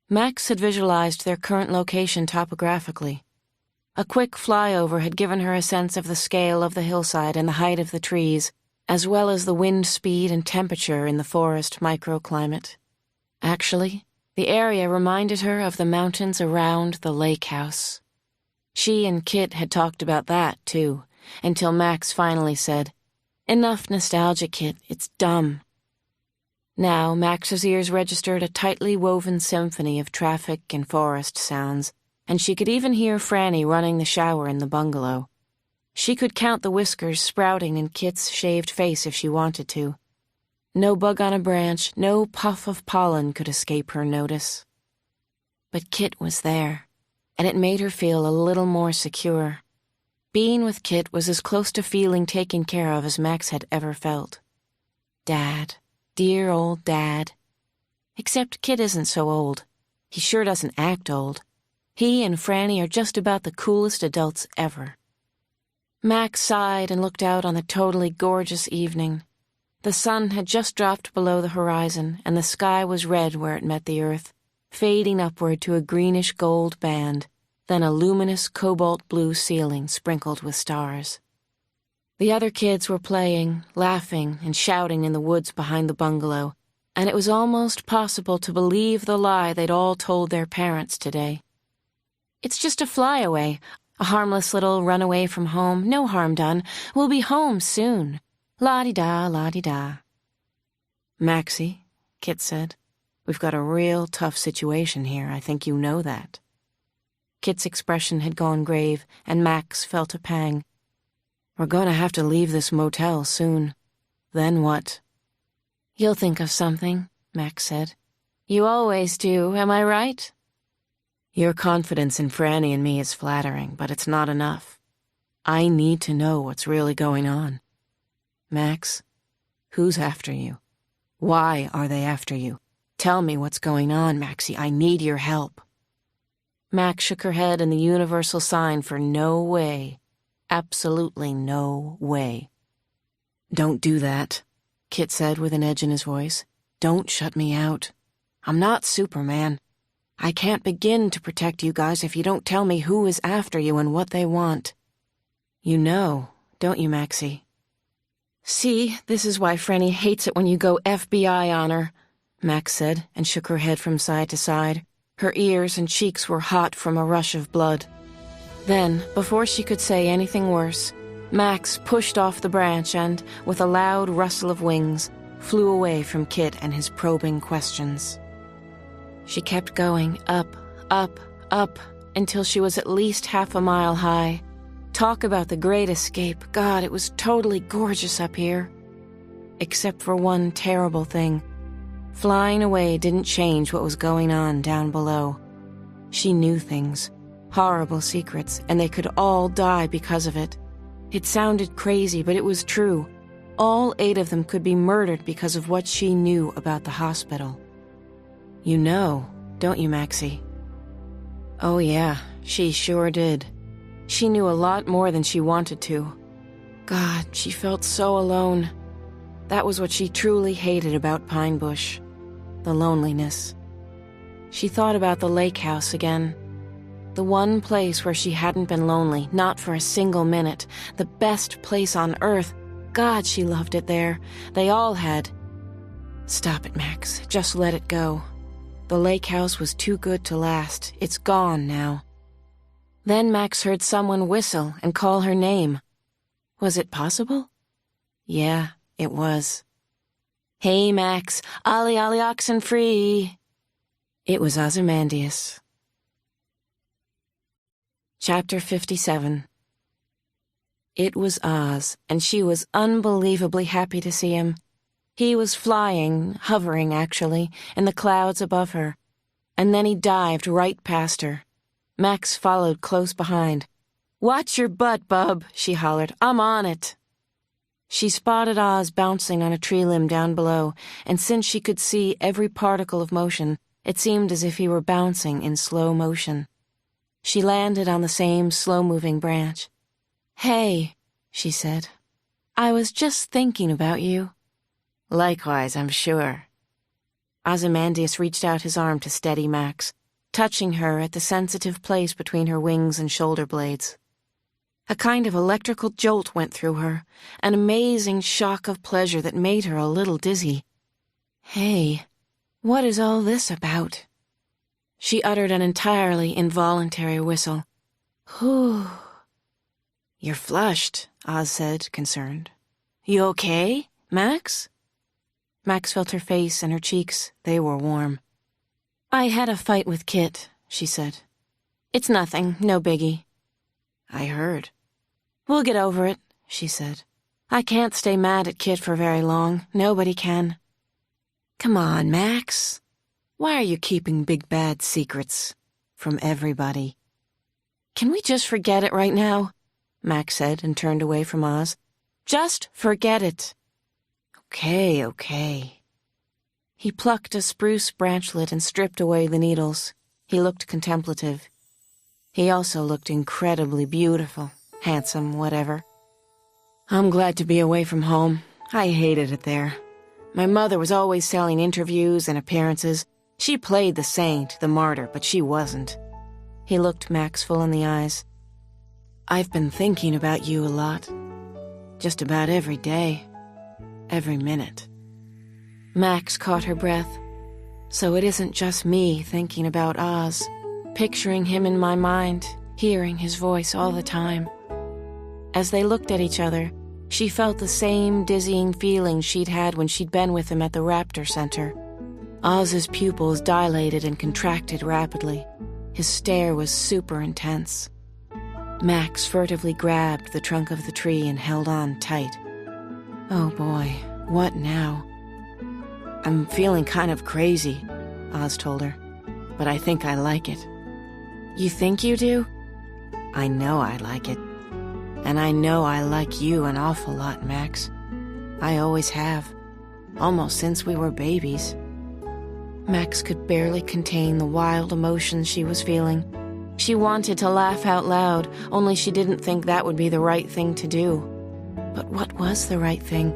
Max had visualized their current location topographically. A quick flyover had given her a sense of the scale of the hillside and the height of the trees, as well as the wind speed and temperature in the forest microclimate. Actually, the area reminded her of the mountains around the lake house. She and Kit had talked about that, too, until Max finally said, "Enough nostalgia, Kit, it's dumb." Now Max's ears registered a tightly woven symphony of traffic and forest sounds, and she could even hear Franny running the shower in the bungalow. She could count the whiskers sprouting in Kit's shaved face if she wanted to. No bug on a branch, no puff of pollen could escape her notice. But Kit was there, and it made her feel a little more secure. Being with Kit was as close to feeling taken care of as Max had ever felt. Dad, dear old Dad. Except Kit isn't so old. He sure doesn't act old. He and Franny are just about the coolest adults ever. Max sighed and looked out on the totally gorgeous evening. The sun had just dropped below the horizon, and the sky was red where it met the earth, fading upward to a greenish-gold band, then a luminous cobalt-blue ceiling sprinkled with stars. The other kids were playing, laughing, and shouting in the woods behind the bungalow, and it was almost possible to believe the lie they'd all told their parents today. It's just a flyaway, a harmless little runaway from home, no harm done. We'll be home soon. La-di-da, la-di-da. Maxie, Kit said, we've got a real tough situation here. I think you know that. Kit's expression had gone grave, and Max felt a pang. We're going to have to leave this motel soon. Then what? You'll think of something, Max said. You always do, am I right? Your confidence in Franny and me is flattering, but it's not enough. I need to know what's really going on. Max, who's after you? Why are they after you? Tell me what's going on, Maxie. I need your help. Max shook her head in the universal sign for no way. Absolutely no way. Don't do that, Kit said with an edge in his voice. Don't shut me out. I'm not Superman. I can't begin to protect you guys if you don't tell me who is after you and what they want. You know, don't you, Maxie? See, this is why Franny hates it when you go FBI on her, Max said, and shook her head from side to side. Her ears and cheeks were hot from a rush of blood. Then, before she could say anything worse, Max pushed off the branch and, with a loud rustle of wings, flew away from Kit and his probing questions. She kept going up, up, up, until she was at least half a mile high. Talk about the great escape. God, it was totally gorgeous up here. Except for one terrible thing. Flying away didn't change what was going on down below. She knew things, horrible secrets, and they could all die because of it. It sounded crazy, but it was true. All 8 of them could be murdered because of what she knew about the hospital. You know, don't you, Maxie? Oh yeah, she sure did. She knew a lot more than she wanted to. God, she felt so alone. That was what she truly hated about Pine Bush. The loneliness. She thought about the lake house again. The one place where she hadn't been lonely, not for a single minute. The best place on earth. God, she loved it there. They all had. Stop it, Max. Just let it go. The lake house was too good to last. It's gone now. Then Max heard someone whistle and call her name. Was it possible? Yeah, it was. Hey, Max, ollie, ollie, oxen free. It was Ozymandias. Chapter 57. It was Oz, and she was unbelievably happy to see him. He was flying, hovering actually, in the clouds above her, and then he dived right past her. Max followed close behind. Watch your butt, bub, she hollered. I'm on it. She spotted Oz bouncing on a tree limb down below, and since she could see every particle of motion, it seemed as if he were bouncing in slow motion. She landed on the same slow-moving branch. Hey, she said. I was just thinking about you. Likewise, I'm sure. Ozymandias reached out his arm to steady Max, touching her at the sensitive place between her wings and shoulder blades. A kind of electrical jolt went through her, an amazing shock of pleasure that made her a little dizzy. Hey, what is all this about? She uttered an entirely involuntary whistle. Whew. You're flushed, Oz said, concerned. You okay, Max? Max felt her face and her cheeks. They were warm. I had a fight with Kit, she said. It's nothing, no biggie. I heard. "We'll get over it," she said. "I can't stay mad at Kit for very long. Nobody can." "Come on, Max. Why are you keeping big bad secrets from everybody?" "Can we just forget it right now?" Max said and turned away from Oz. "Just forget it." Okay. He plucked a spruce branchlet and stripped away the needles. He looked contemplative. He also looked incredibly beautiful, handsome, whatever. "I'm glad to be away from home. I hated it there. My mother was always selling interviews and appearances. She played the saint, the martyr, but she wasn't." He looked Max full in the eyes. "I've been thinking about you a lot. Just about every day. Every minute." Max caught her breath. "So it isn't just me thinking about Oz, picturing him in my mind, hearing his voice all the time." As they looked at each other, she felt the same dizzying feeling she'd had when she'd been with him at the Raptor Center. Oz's pupils dilated and contracted rapidly. His stare was super intense. Max furtively grabbed the trunk of the tree and held on tight. "Oh boy, what now?" "I'm feeling kind of crazy," Oz told her, "but I think I like it." "You think you do?" "I know I like it. And I know I like you an awful lot, Max. I always have. Almost since we were babies." Max could barely contain the wild emotions she was feeling. She wanted to laugh out loud, only she didn't think that would be the right thing to do. But what was the right thing?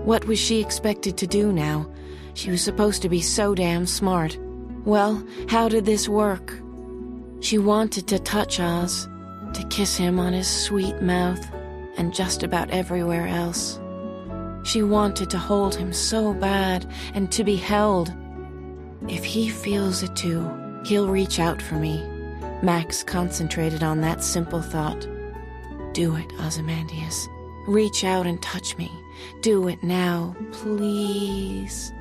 What was she expected to do now? She was supposed to be so damn smart. Well, how did this work? She wanted to touch Oz, to kiss him on his sweet mouth and just about everywhere else. She wanted to hold him so bad and to be held. If he feels it too, he'll reach out for me. Max concentrated on that simple thought. Do it, Ozymandias. Reach out and touch me. Do it now, please.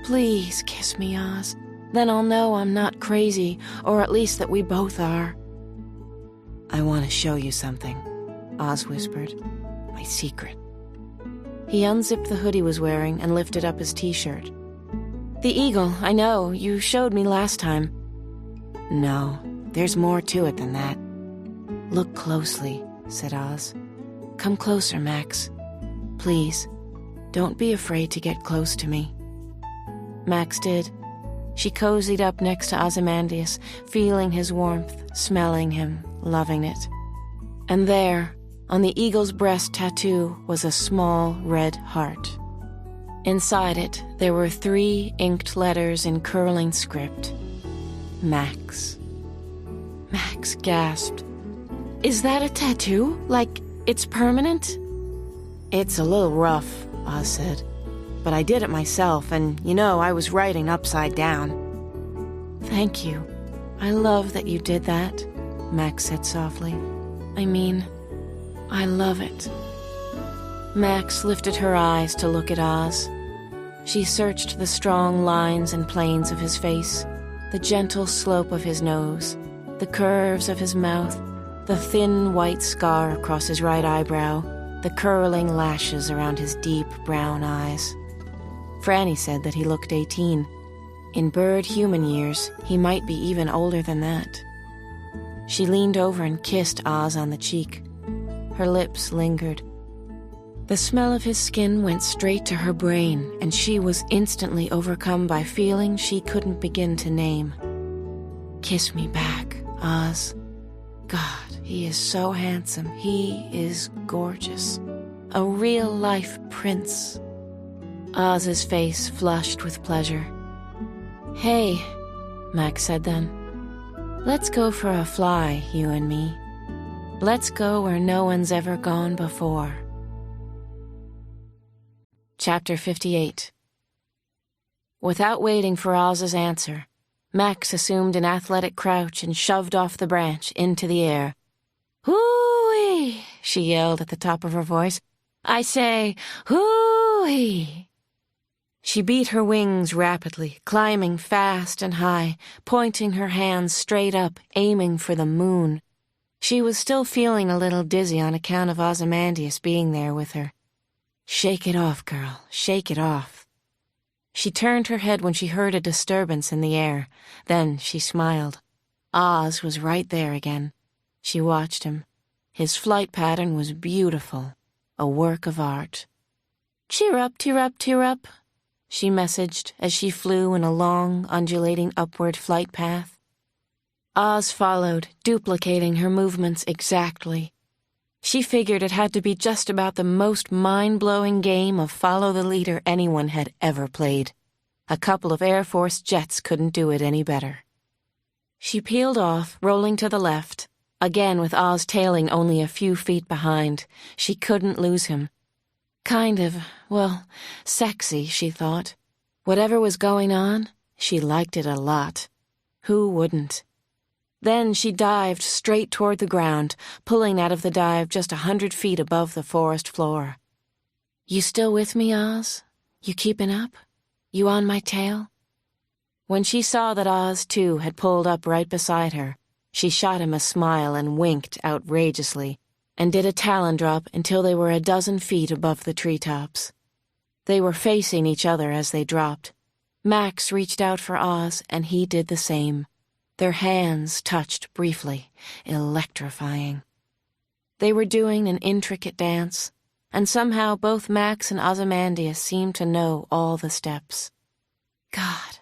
Please kiss me, Oz. Then I'll know I'm not crazy, or at least that we both are. I want to show you something, Oz whispered. My secret. He unzipped the hood he was wearing and lifted up his t-shirt. The eagle, I know. You showed me last time. No, there's more to it than that. Look closely, said Oz. Come closer, Max. Please, don't be afraid to get close to me. Max did. She cozied up next to Ozymandias, feeling his warmth, smelling him, loving it. And there, on the eagle's breast tattoo, was a small red heart. Inside it, there were 3 inked letters in curling script. Max. Max gasped. Is that a tattoo? Like, it's permanent? It's a little rough, Oz said. But I did it myself, and, I was writing upside down. Thank you. I love that you did that, Max said softly. I love it. Max lifted her eyes to look at Oz. She searched the strong lines and planes of his face, the gentle slope of his nose, the curves of his mouth, the thin white scar across his right eyebrow, the curling lashes around his deep brown eyes. Franny said that he looked 18. In bird-human years, he might be even older than that. She leaned over and kissed Oz on the cheek. Her lips lingered. The smell of his skin went straight to her brain, and she was instantly overcome by feelings she couldn't begin to name. Kiss me back, Oz. God, he is so handsome. He is gorgeous. A real-life prince. Oz's face flushed with pleasure. Hey, Max said then. Let's go for a fly, you and me. Let's go where no one's ever gone before. Chapter 58. Without waiting for Oz's answer, Max assumed an athletic crouch and shoved off the branch into the air. Hoo-wee! She yelled at the top of her voice. I say, hoo-wee! She beat her wings rapidly, climbing fast and high, pointing her hands straight up, aiming for the moon. She was still feeling a little dizzy on account of Ozymandias being there with her. "Shake it off, girl, shake it off." She turned her head when she heard a disturbance in the air. Then she smiled. Oz was right there again. She watched him. His flight pattern was beautiful, a work of art. "Cheer up, cheer up, cheer up," she messaged as she flew in a long, undulating upward flight path. Oz followed, duplicating her movements exactly. She figured it had to be just about the most mind-blowing game of follow the leader anyone had ever played. A couple of Air Force jets couldn't do it any better. She peeled off, rolling to the left, again with Oz tailing only a few feet behind. She couldn't lose him. Kind of, well, sexy, she thought. Whatever was going on, she liked it a lot. Who wouldn't? Then she dived straight toward the ground, pulling out of the dive just 100 feet above the forest floor. "You still with me, Oz? You keeping up? You on my tail?" When she saw that Oz, too, had pulled up right beside her, she shot him a smile and winked outrageously, and did a talon drop until they were a dozen feet above the treetops. They were facing each other as they dropped. Max reached out for Oz, and he did the same. Their hands touched briefly, electrifying. They were doing an intricate dance, and somehow both Max and Ozymandias seemed to know all the steps. God,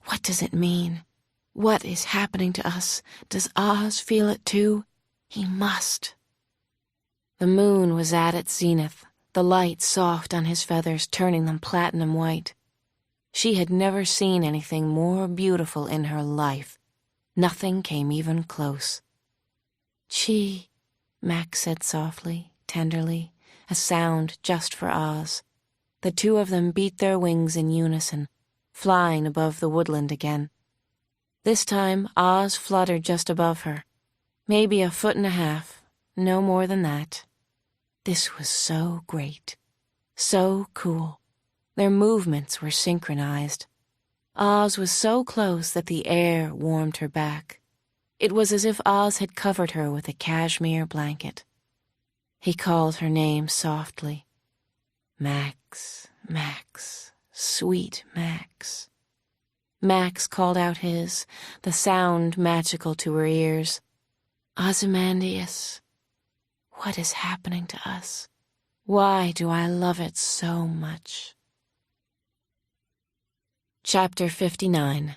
what does it mean? What is happening to us? Does Oz feel it too? He must. The moon was at its zenith, the light soft on his feathers, turning them platinum white. She had never seen anything more beautiful in her life. Nothing came even close. "Chee," Max said softly, tenderly, a sound just for Oz. The two of them beat their wings in unison, flying above the woodland again. This time, Oz fluttered just above her. Maybe 1.5 feet, no more than that. This was so great, so cool. Their movements were synchronized. Oz was so close that the air warmed her back. It was as if Oz had covered her with a cashmere blanket. He called her name softly. "Max, Max, sweet Max." Max called out his, the sound magical to her ears. "Ozymandias, what is happening to us? Why do I love it so much?" Chapter 59.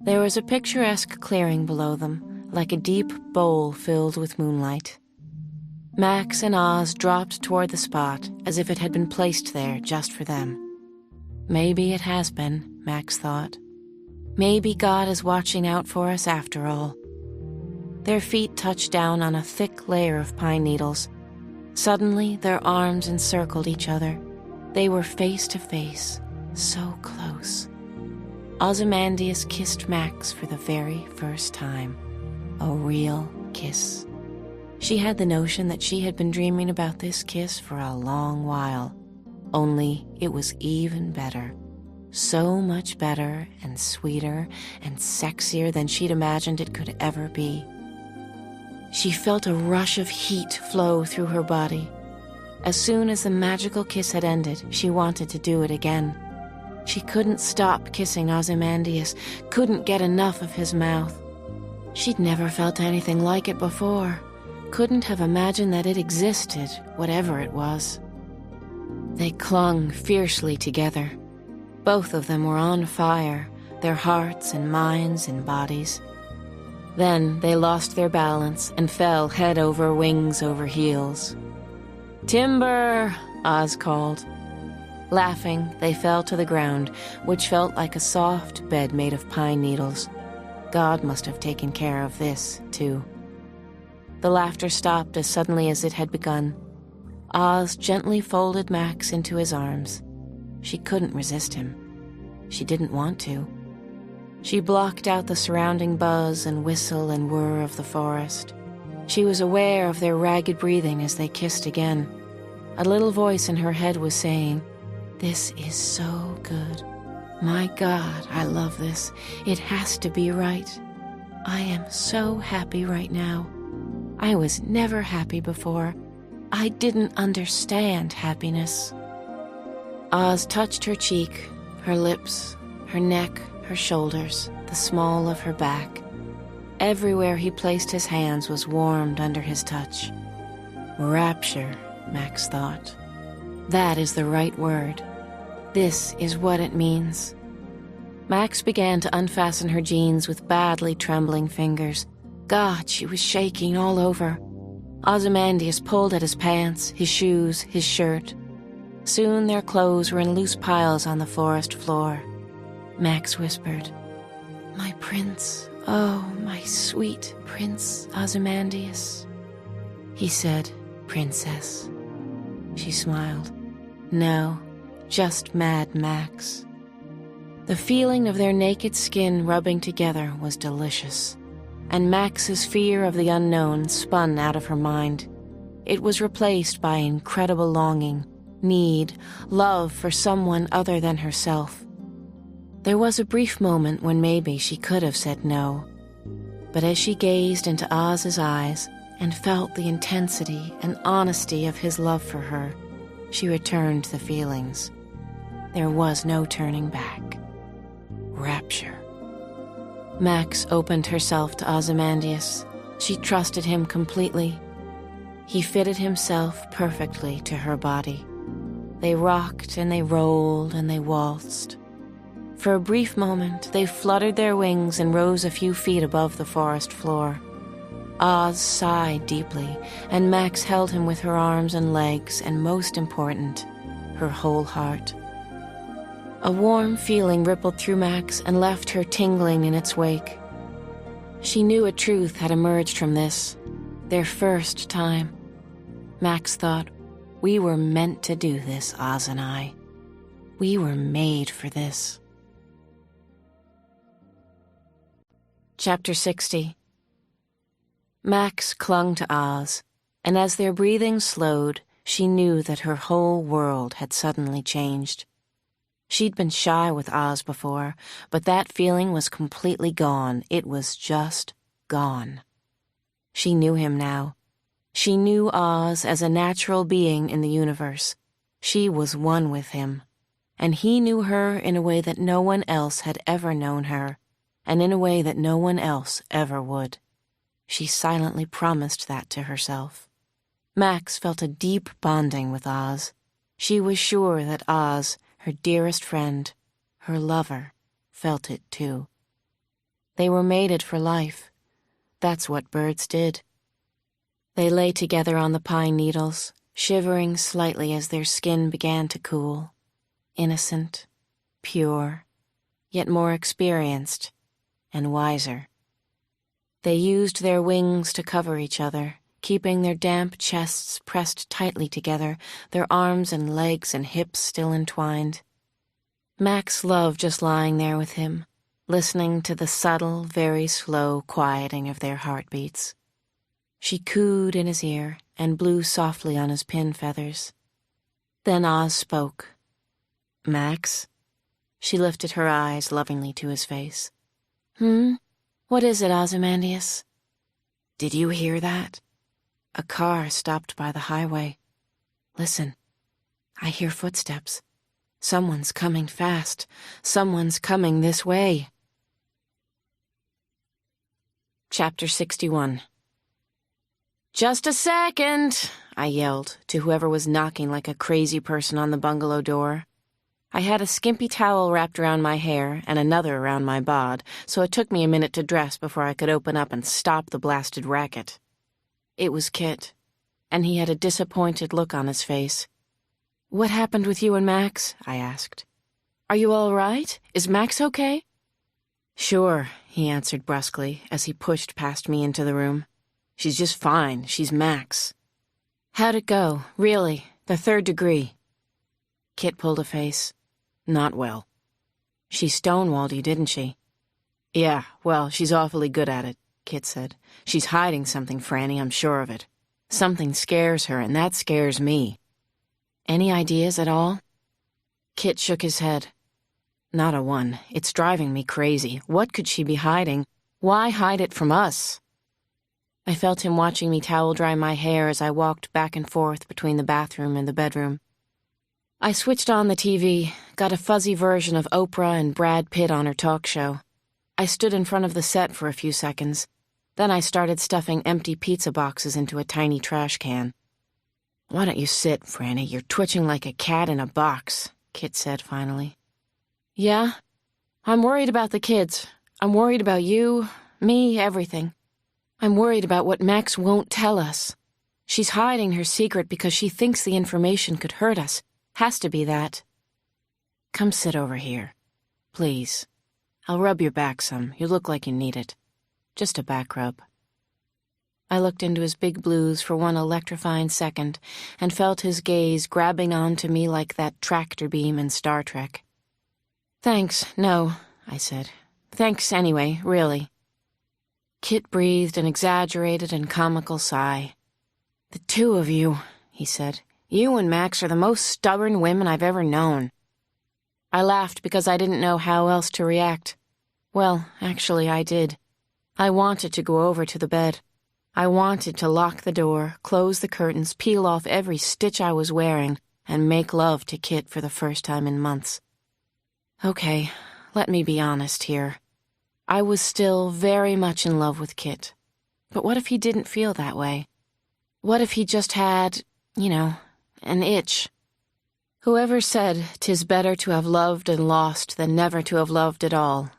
There was a picturesque clearing below them, like a deep bowl filled with moonlight. Max and Oz dropped toward the spot as if it had been placed there just for them. Maybe it has been, Max thought. Maybe God is watching out for us after all. Their feet touched down on a thick layer of pine needles. Suddenly, their arms encircled each other. They were face to face, so close. Ozymandias kissed Max for the very first time. A real kiss. She had the notion that she had been dreaming about this kiss for a long while. Only it was even better. So much better and sweeter and sexier than she'd imagined it could ever be. She felt a rush of heat flow through her body. As soon as the magical kiss had ended, she wanted to do it again. She couldn't stop kissing Ozymandias, couldn't get enough of his mouth. She'd never felt anything like it before, couldn't have imagined that it existed, whatever it was. They clung fiercely together. Both of them were on fire, their hearts and minds and bodies. Then they lost their balance and fell head over wings over heels. "Timber!" Oz called. Laughing, they fell to the ground, which felt like a soft bed made of pine needles. God must have taken care of this, too. The laughter stopped as suddenly as it had begun. Oz gently folded Max into his arms. She couldn't resist him. She didn't want to. She blocked out the surrounding buzz and whistle and whir of the forest. She was aware of their ragged breathing as they kissed again. A little voice in her head was saying, "This is so good. My God, I love this. It has to be right. I am so happy right now." I was never happy before. I didn't understand happiness." Oz touched her cheek, her lips, her neck, her shoulders, the small of her back. Everywhere he placed his hands was warmed under his touch. Rapture, Max thought. That is the right word. This is what it means. Max began to unfasten her jeans with badly trembling fingers. God, she was shaking all over. Ozymandias pulled at his pants, his shoes, his shirt. Soon their clothes were in loose piles on the forest floor. Max whispered, "My prince, oh, my sweet Prince Ozymandias." He said, "Princess." She smiled. "No, just Mad Max." The feeling of their naked skin rubbing together was delicious, and Max's fear of the unknown spun out of her mind. It was replaced by incredible longing, need, love for someone other than herself. There was a brief moment when maybe she could have said no, but as she gazed into Oz's eyes and felt the intensity and honesty of his love for her, she returned the feelings. There was no turning back. Rapture. Max opened herself to Ozymandias. She trusted him completely. He fitted himself perfectly to her body. They rocked and they rolled and they waltzed. For a brief moment, they fluttered their wings and rose a few feet above the forest floor. Oz sighed deeply, and Max held him with her arms and legs, and most important, her whole heart. A warm feeling rippled through Max and left her tingling in its wake. She knew a truth had emerged from this, their first time. Max thought, "We were meant to do this, Oz and I. We were made for this." Chapter 60. Max clung to Oz, and as their breathing slowed, she knew that her whole world had suddenly changed. She'd been shy with Oz before, but that feeling was completely gone. It was just gone. She knew him now. She knew Oz as a natural being in the universe. She was one with him, and he knew her in a way that no one else had ever known her, and in a way that no one else ever would. She silently promised that to herself. Max felt a deep bonding with Oz. She was sure that Oz, her dearest friend, her lover, felt it too. They were mated for life. That's what birds did. They lay together on the pine needles, shivering slightly as their skin began to cool. Innocent, pure, yet more experienced and wiser. They used their wings to cover each other, keeping their damp chests pressed tightly together, their arms and legs and hips still entwined. Max loved just lying there with him, listening to the subtle, very slow quieting of their heartbeats. She cooed in his ear and blew softly on his pin feathers. Then Oz spoke. "Max?" She lifted her eyes lovingly to his face. What is it, Ozymandias?" "Did you hear that? A car stopped by the highway. Listen, I hear footsteps. Someone's coming fast. Someone's coming this way." Chapter 61. "Just a second," I yelled to whoever was knocking like a crazy person on the bungalow door. I had a skimpy towel wrapped around my hair and another around my bod, so it took me a minute to dress before I could open up and stop the blasted racket. It was Kit, and he had a disappointed look on his face. "What happened with you and Max?" I asked. "Are you all right? Is Max okay?" "Sure," he answered brusquely as he pushed past me into the room. "She's just fine. She's Max." "How'd it go? Really? The 3rd degree?" Kit pulled a face. "Not well." "She stonewalled you, didn't she?" "Yeah, well, she's awfully good at it," Kit said. "She's hiding something, Franny, I'm sure of it. Something scares her, and that scares me." "Any ideas at all?" Kit shook his head. "Not a one. It's driving me crazy. What could she be hiding? Why hide it from us?" I felt him watching me towel dry my hair as I walked back and forth between the bathroom and the bedroom. I switched on the TV, got a fuzzy version of Oprah and Brad Pitt on her talk show. I stood in front of the set for a few seconds. Then I started stuffing empty pizza boxes into a tiny trash can. "Why don't you sit, Franny? You're twitching like a cat in a box," Kit said finally. "Yeah? I'm worried about the kids. I'm worried about you, me, everything. I'm worried about what Max won't tell us. She's hiding her secret because she thinks the information could hurt us. Has to be that. Come sit over here. Please. I'll rub your back some. You look like you need it. Just a back rub." I looked into his big blues for one electrifying second and felt his gaze grabbing onto me like that tractor beam in Star Trek. "Thanks, no," I said. "Thanks anyway, really." Kit breathed an exaggerated and comical sigh. "The two of you," he said. "You and Max are the most stubborn women I've ever known." I laughed because I didn't know how else to react. Well, actually, I did. I wanted to go over to the bed. I wanted to lock the door, close the curtains, peel off every stitch I was wearing, and make love to Kit for the first time in months. Okay, let me be honest here. I was still very much in love with Kit. But what if he didn't feel that way? What if he just had, an itch? Whoever said 'tis better to have loved and lost than never to have loved at all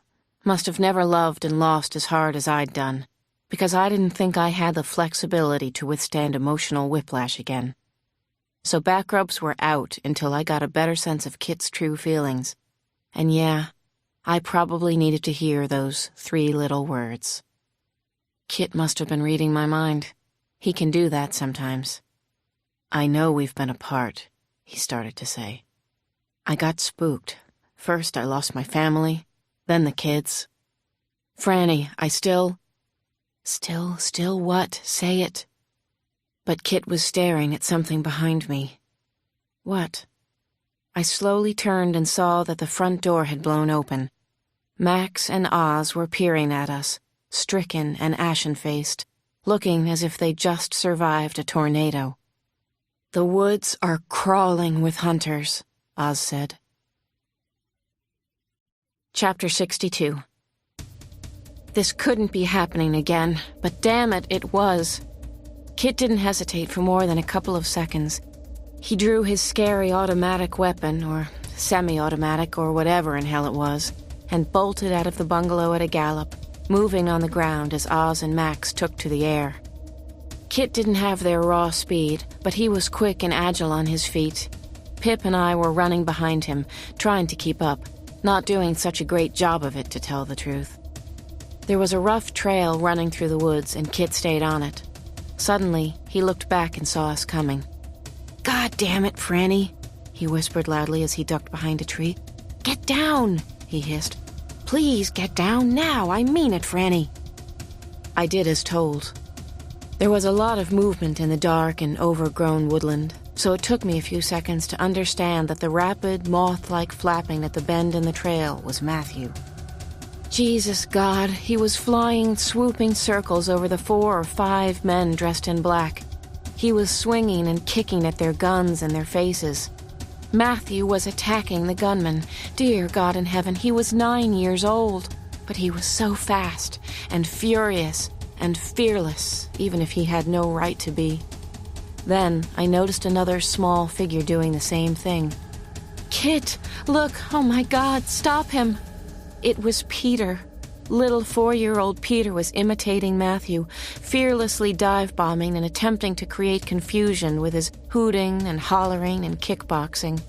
must have never loved and lost as hard as I'd done, because I didn't think I had the flexibility to withstand emotional whiplash again. So back rubs were out until I got a better sense of Kit's true feelings. And yeah, I probably needed to hear those 3 little words. Kit must have been reading my mind. He can do that sometimes. "I know we've been apart," he started to say. I got spooked. First I lost my family, then the kids. "Franny, I still..." Still what? Say it." But Kit was staring at something behind me. What? I slowly turned and saw that the front door had blown open. Max and Oz were peering at us, stricken and ashen-faced, looking as if they'd just survived a tornado. "The woods are crawling with hunters," Oz said. Chapter 62. This couldn't be happening again, but damn it, it was. Kit didn't hesitate for more than a couple of seconds. He drew his scary automatic weapon, or semi-automatic, or whatever in hell it was, and bolted out of the bungalow at a gallop, moving on the ground as Oz and Max took to the air. Kit didn't have their raw speed, but he was quick and agile on his feet. Pip and I were running behind him, trying to keep up, not doing such a great job of it, to tell the truth. There was a rough trail running through the woods, and Kit stayed on it. Suddenly, he looked back and saw us coming. "God damn it, Franny," he whispered loudly as he ducked behind a tree. "Get down," he hissed. "Please get down now. I mean it, Franny." I did as told. There was a lot of movement in the dark and overgrown woodland, so it took me a few seconds to understand that the rapid, moth-like flapping at the bend in the trail was Matthew. Jesus God, he was flying swooping circles over the 4 or 5 men dressed in black. He was swinging and kicking at their guns and their faces. Matthew was attacking the gunman. Dear God in heaven, he was 9 years old, but he was so fast and furious and fearless, even if he had no right to be. Then I noticed another small figure doing the same thing. "Kit, look, oh my God, stop him!" It was Peter. Little 4-year-old Peter was imitating Matthew, fearlessly dive-bombing and attempting to create confusion with his hooting and hollering and kickboxing.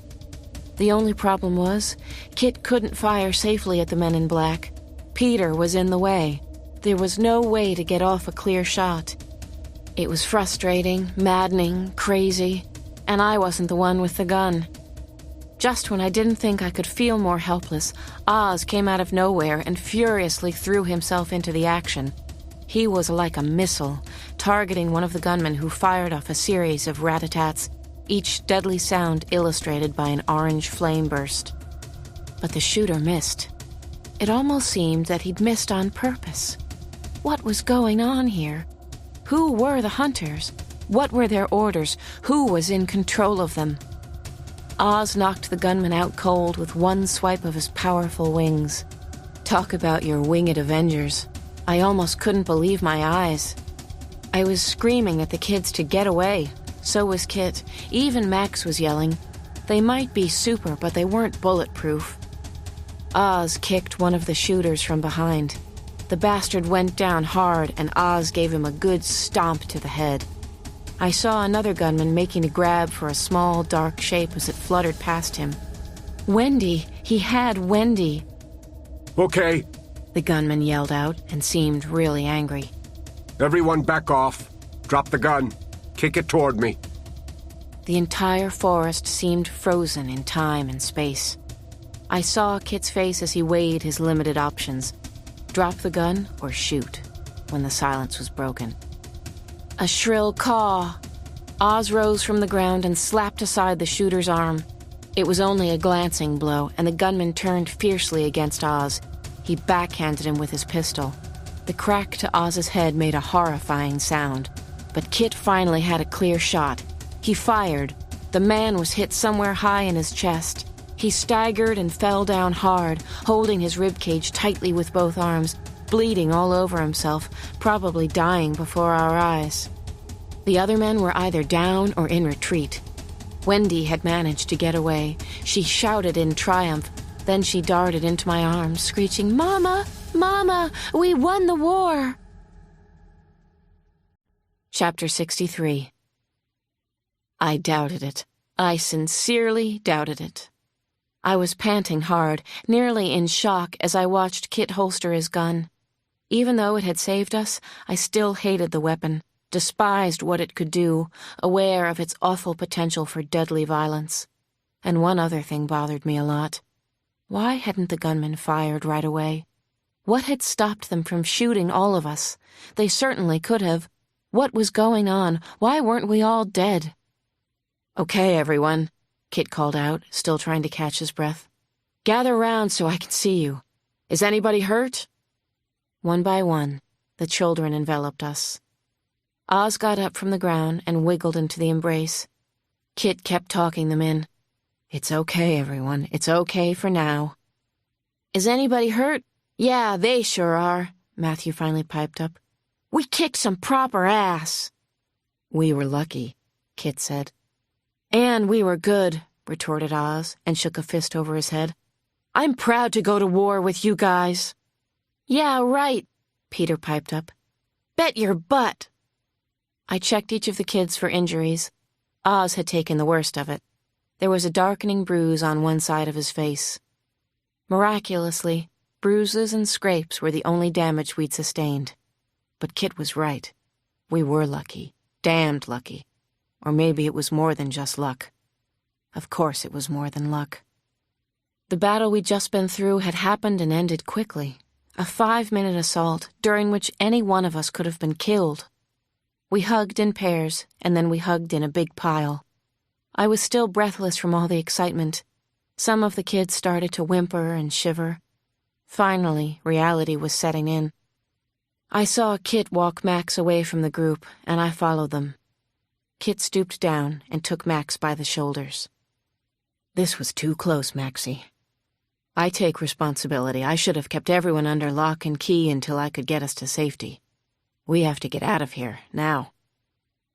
The only problem was, Kit couldn't fire safely at the men in black. Peter was in the way. There was no way to get off a clear shot. It was frustrating, maddening, crazy, and I wasn't the one with the gun. Just when I didn't think I could feel more helpless, Oz came out of nowhere and furiously threw himself into the action. He was like a missile, targeting one of the gunmen who fired off a series of rat-a-tats, each deadly sound illustrated by an orange flame burst. But the shooter missed. It almost seemed that he'd missed on purpose. What was going on here? Who were the hunters? What were their orders? Who was in control of them? Oz knocked the gunman out cold with one swipe of his powerful wings. Talk about your winged avengers. I almost couldn't believe my eyes. I was screaming at the kids to get away. So was Kit. Even Max was yelling. They might be super, but they weren't bulletproof. Oz kicked one of the shooters from behind. The bastard went down hard, and Oz gave him a good stomp to the head. I saw another gunman making a grab for a small, dark shape as it fluttered past him. Wendy! He had Wendy! Okay. The gunman yelled out and seemed really angry. Everyone back off. Drop the gun. Kick it toward me. The entire forest seemed frozen in time and space. I saw Kit's face as he weighed his limited options. Drop the gun or shoot, when the silence was broken. A shrill caw. Oz rose from the ground and slapped aside the shooter's arm. It was only a glancing blow, and the gunman turned fiercely against Oz. He backhanded him with his pistol. The crack to Oz's head made a horrifying sound, but Kit finally had a clear shot. He fired. The man was hit somewhere high in his chest. He staggered and fell down hard, holding his ribcage tightly with both arms, bleeding all over himself, probably dying before our eyes. The other men were either down or in retreat. Wendy had managed to get away. She shouted in triumph. Then she darted into my arms, screeching, "Mama! Mama! We won the war!" Chapter 63. I doubted it. I sincerely doubted it. I was panting hard, nearly in shock as I watched Kit holster his gun. Even though it had saved us, I still hated the weapon, despised what it could do, aware of its awful potential for deadly violence. And one other thing bothered me a lot. Why hadn't the gunmen fired right away? What had stopped them from shooting all of us? They certainly could have. What was going on? Why weren't we all dead? "Okay, everyone," Kit called out, still trying to catch his breath. "Gather round so I can see you. Is anybody hurt?" One by one, the children enveloped us. Oz got up from the ground and wiggled into the embrace. Kit kept talking them in. "It's okay, everyone. It's okay for now." "Is anybody hurt?" "Yeah, they sure are," Matthew finally piped up. "We kicked some proper ass." "We were lucky," Kit said. "And we were good," retorted Oz, and shook a fist over his head. "I'm proud to go to war with you guys." "Yeah, right," Peter piped up. "Bet your butt." I checked each of the kids for injuries. Oz had taken the worst of it. There was a darkening bruise on one side of his face. Miraculously, bruises and scrapes were the only damage we'd sustained. But Kit was right. We were lucky. Damned lucky. Or maybe it was more than just luck. Of course it was more than luck. The battle we'd just been through had happened and ended quickly. A 5-minute assault, during which any one of us could have been killed. We hugged in pairs, and then we hugged in a big pile. I was still breathless from all the excitement. Some of the kids started to whimper and shiver. Finally, reality was setting in. I saw Kit walk Max away from the group, and I followed them. Kit stooped down and took Max by the shoulders. "This was too close, Maxie. I take responsibility. I should have kept everyone under lock and key until I could get us to safety. We have to get out of here, now.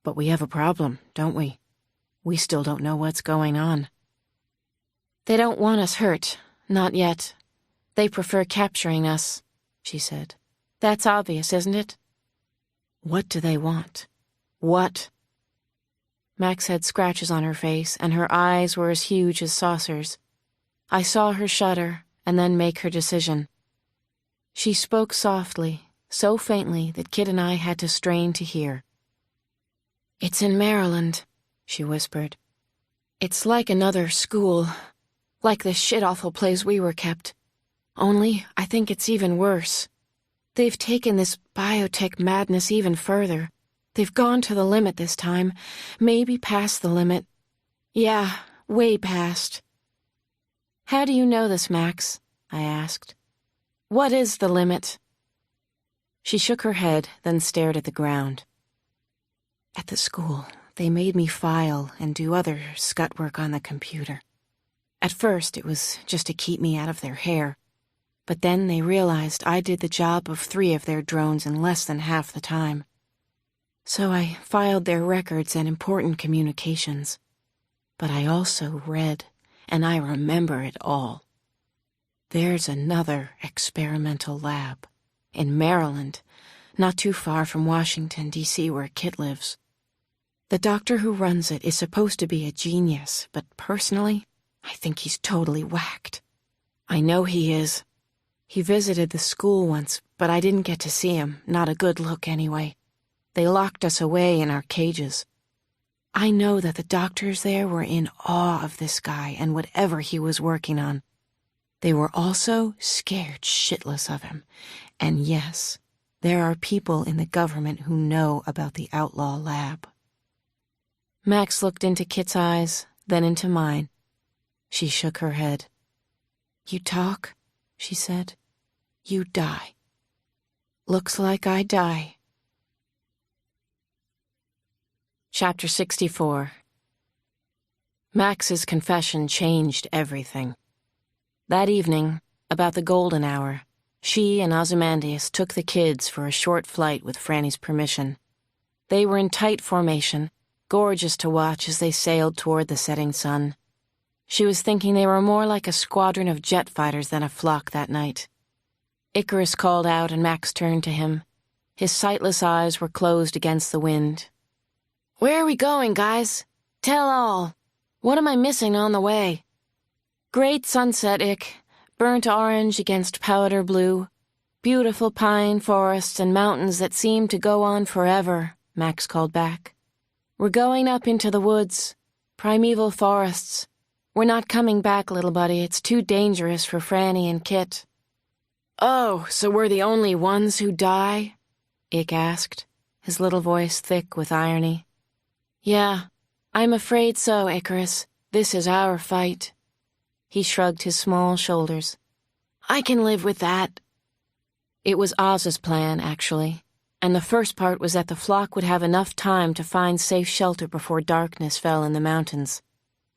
But we have a problem, don't we? We still don't know what's going on." "They don't want us hurt. Not yet. They prefer capturing us," she said. "That's obvious, isn't it?" "What do they want? What?" Max had scratches on her face, and her eyes were as huge as saucers. I saw her shudder, and then make her decision. She spoke softly, so faintly that Kit and I had to strain to hear. "It's in Maryland," she whispered. "It's like another school, like the shit-awful place we were kept. Only, I think it's even worse. They've taken this biotech madness even further. They've gone to the limit this time, maybe past the limit. Yeah, way past." "How do you know this, Max?" I asked. "What is the limit?" She shook her head, then stared at the ground. At the school, they made me file and do other scut work on the computer. At first, it was just to keep me out of their hair, but then they realized I did the job of 3 of their drones in less than half the time. So I filed their records and important communications. But I also read, and I remember it all. There's another experimental lab in Maryland, not too far from Washington, D.C., where Kit lives. The doctor who runs it is supposed to be a genius, but personally, I think he's totally whacked. I know he is. He visited the school once, but I didn't get to see him, not a good look anyway. They locked us away in our cages. I know that the doctors there were in awe of this guy and whatever he was working on. They were also scared shitless of him. And yes, there are people in the government who know about the outlaw lab. Max looked into Kit's eyes, then into mine. She shook her head. "You talk," she said. "You die. Looks like I die." Chapter 64. Max's confession changed everything. That evening, about the golden hour, she and Ozymandias took the kids for a short flight with Franny's permission. They were in tight formation, gorgeous to watch as they sailed toward the setting sun. She was thinking they were more like a squadron of jet fighters than a flock that night. Icarus called out and Max turned to him. His sightless eyes were closed against the wind. "Where are we going, guys? Tell all. What am I missing on the way?" Great sunset, Ick. Burnt orange against powder blue. Beautiful pine forests and mountains that seem to go on forever, Max called back. "We're going up into the woods. Primeval forests. We're not coming back, little buddy. It's too dangerous for Franny and Kit." "Oh, so we're the only ones who die?" Ick asked, his little voice thick with irony. "Yeah, I'm afraid so, Icarus. This is our fight." He shrugged his small shoulders. "I can live with that." It was Oz's plan, actually, and the first part was that the flock would have enough time to find safe shelter before darkness fell in the mountains.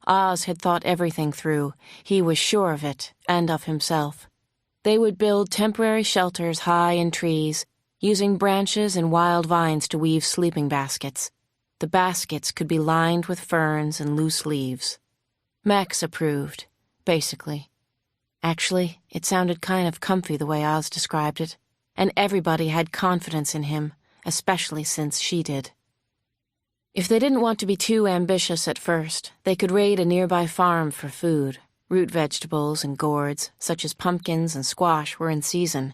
Oz had thought everything through. He was sure of it, and of himself. They would build temporary shelters high in trees, using branches and wild vines to weave sleeping baskets. The baskets could be lined with ferns and loose leaves. Max approved, basically. Actually, it sounded kind of comfy the way Oz described it, and everybody had confidence in him, especially since she did. If they didn't want to be too ambitious at first, they could raid a nearby farm for food. Root vegetables and gourds, such as pumpkins and squash, were in season.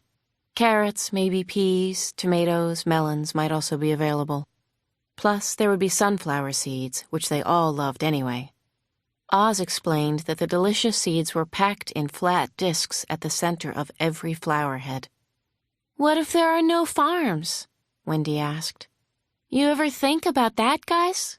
Carrots, maybe peas, tomatoes, melons might also be available. Plus, there would be sunflower seeds, which they all loved anyway. Oz explained that the delicious seeds were packed in flat discs at the center of every flower head. "What if there are no farms?" Wendy asked. "You ever think about that, guys?"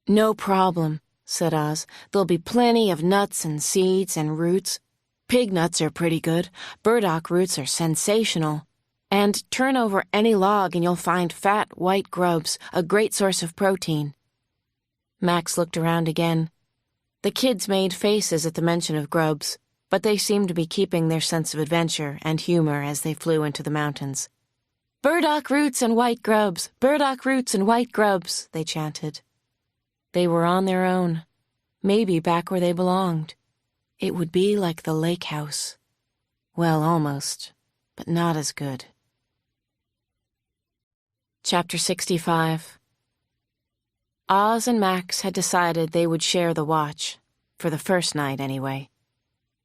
"No problem," said Oz. "There'll be plenty of nuts and seeds and roots. Pig nuts are pretty good. Burdock roots are sensational. And turn over any log and you'll find fat, white grubs, a great source of protein." Max looked around again. The kids made faces at the mention of grubs, but they seemed to be keeping their sense of adventure and humor as they flew into the mountains. "Burdock roots and white grubs, burdock roots and white grubs," they chanted. They were on their own, maybe back where they belonged. It would be like the lake house. Well, almost, but not as good. Chapter 65. Oz and Max had decided they would share the watch, for the first night anyway.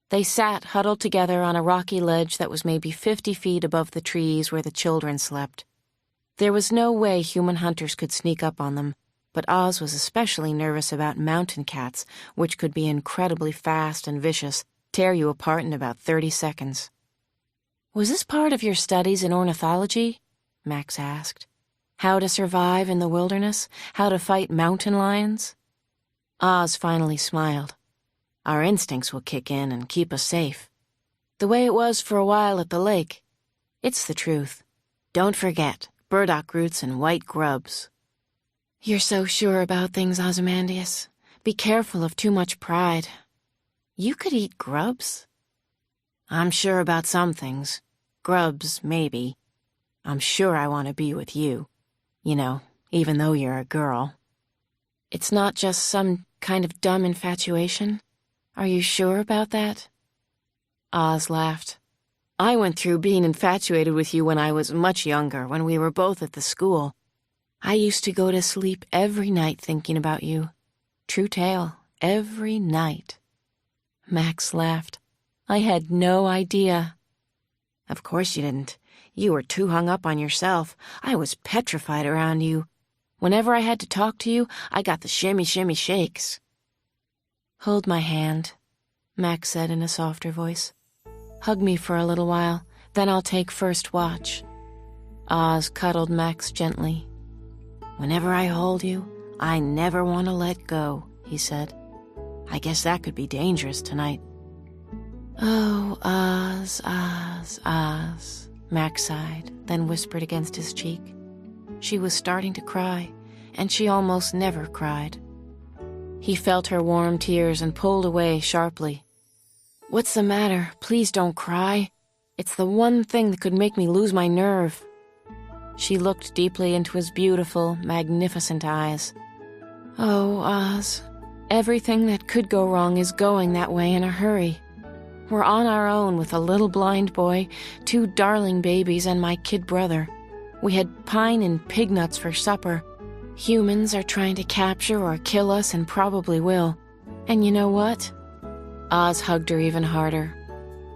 They sat huddled together on a rocky ledge that was maybe 50 feet above the trees where the children slept. There was no way human hunters could sneak up on them, but Oz was especially nervous about mountain cats, which could be incredibly fast and vicious, tear you apart in about 30 seconds. "Was this part of your studies in ornithology?" Max asked. "How to survive in the wilderness? How to fight mountain lions?" Oz finally smiled. "Our instincts will kick in and keep us safe. The way it was for a while at the lake. It's the truth. Don't forget, burdock roots and white grubs." You're so sure about things, Ozymandias. Be careful of too much pride. You could eat grubs. I'm sure about some things. Grubs, maybe. I'm sure I want to be with you. You know, even though you're a girl. It's not just some kind of dumb infatuation? Are you sure about that? Oz laughed. I went through being infatuated with you when I was much younger, when we were both at the school. I used to go to sleep every night thinking about you. True tale, every night. Max laughed. I had no idea. Of course you didn't. You were too hung up on yourself. I was petrified around you. Whenever I had to talk to you, I got the shimmy shakes. Hold my hand, Max said in a softer voice. Hug me for a little while, then I'll take first watch. Oz cuddled Max gently. Whenever I hold you, I never want to let go, he said. I guess that could be dangerous tonight. Oh, Oz, Oz, Oz, Max sighed, then whispered against his cheek. She was starting to cry, and she almost never cried. He felt her warm tears and pulled away sharply. What's the matter? Please don't cry. It's the one thing that could make me lose my nerve. She looked deeply into his beautiful, magnificent eyes. Oh, Oz, everything that could go wrong is going that way in a hurry. We're on our own with a little blind boy, 2 darling babies, and my kid brother. We had pine and pig nuts for supper. Humans are trying to capture or kill us and probably will. And you know what? Oz hugged her even harder.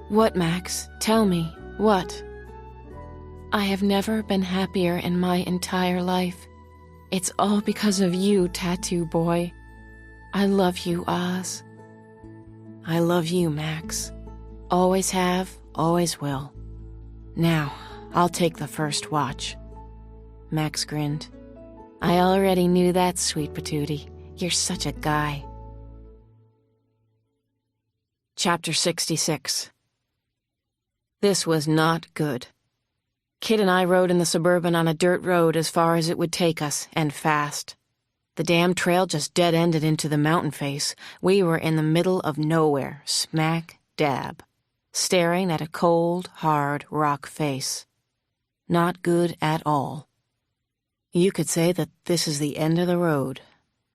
What, Max? Tell me, what? I have never been happier in my entire life. It's all because of you, tattoo boy. I love you, Oz. I love you, Max. Always have, always will. Now, I'll take the first watch. Max grinned. I already knew that, sweet patootie. You're such a guy. Chapter 66. This was not good. Kit and I rode in the Suburban on a dirt road as far as it would take us, and fast. The damn trail just dead-ended into the mountain face. We were in the middle of nowhere, smack dab, staring at a cold, hard rock face. Not good at all. You could say that this is the end of the road,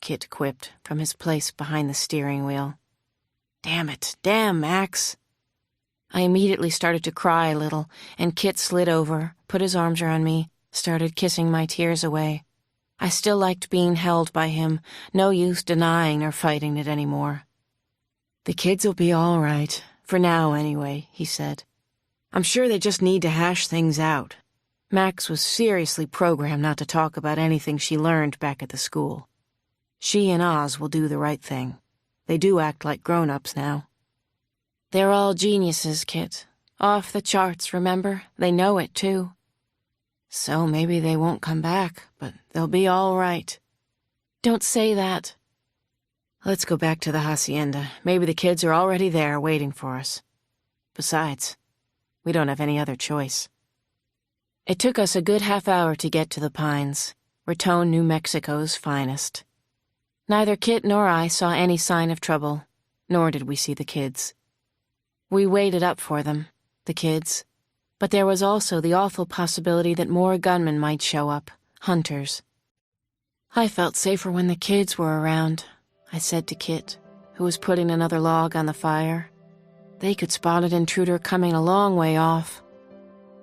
Kit quipped from his place behind the steering wheel. Damn it, damn, Max. I immediately started to cry a little, and Kit slid over, put his arms around me, started kissing my tears away. I still liked being held by him, no use denying or fighting it anymore. The kids'll be all right, for now anyway, he said. I'm sure they just need to hash things out. Max was seriously programmed not to talk about anything she learned back at the school. She and Oz will do the right thing. They do act like grown-ups now. They're all geniuses, Kit. Off the charts, remember? They know it, too. So maybe they won't come back, but they'll be all right. Don't say that. Let's go back to the hacienda. Maybe the kids are already there waiting for us. Besides, we don't have any other choice. It took us a good half-hour to get to the Pines, Raton, New Mexico's finest. Neither Kit nor I saw any sign of trouble, nor did we see the kids. We waited up for them, the kids, but there was also the awful possibility that more gunmen might show up, hunters. I felt safer when the kids were around, I said to Kit, who was putting another log on the fire. They could spot an intruder coming a long way off.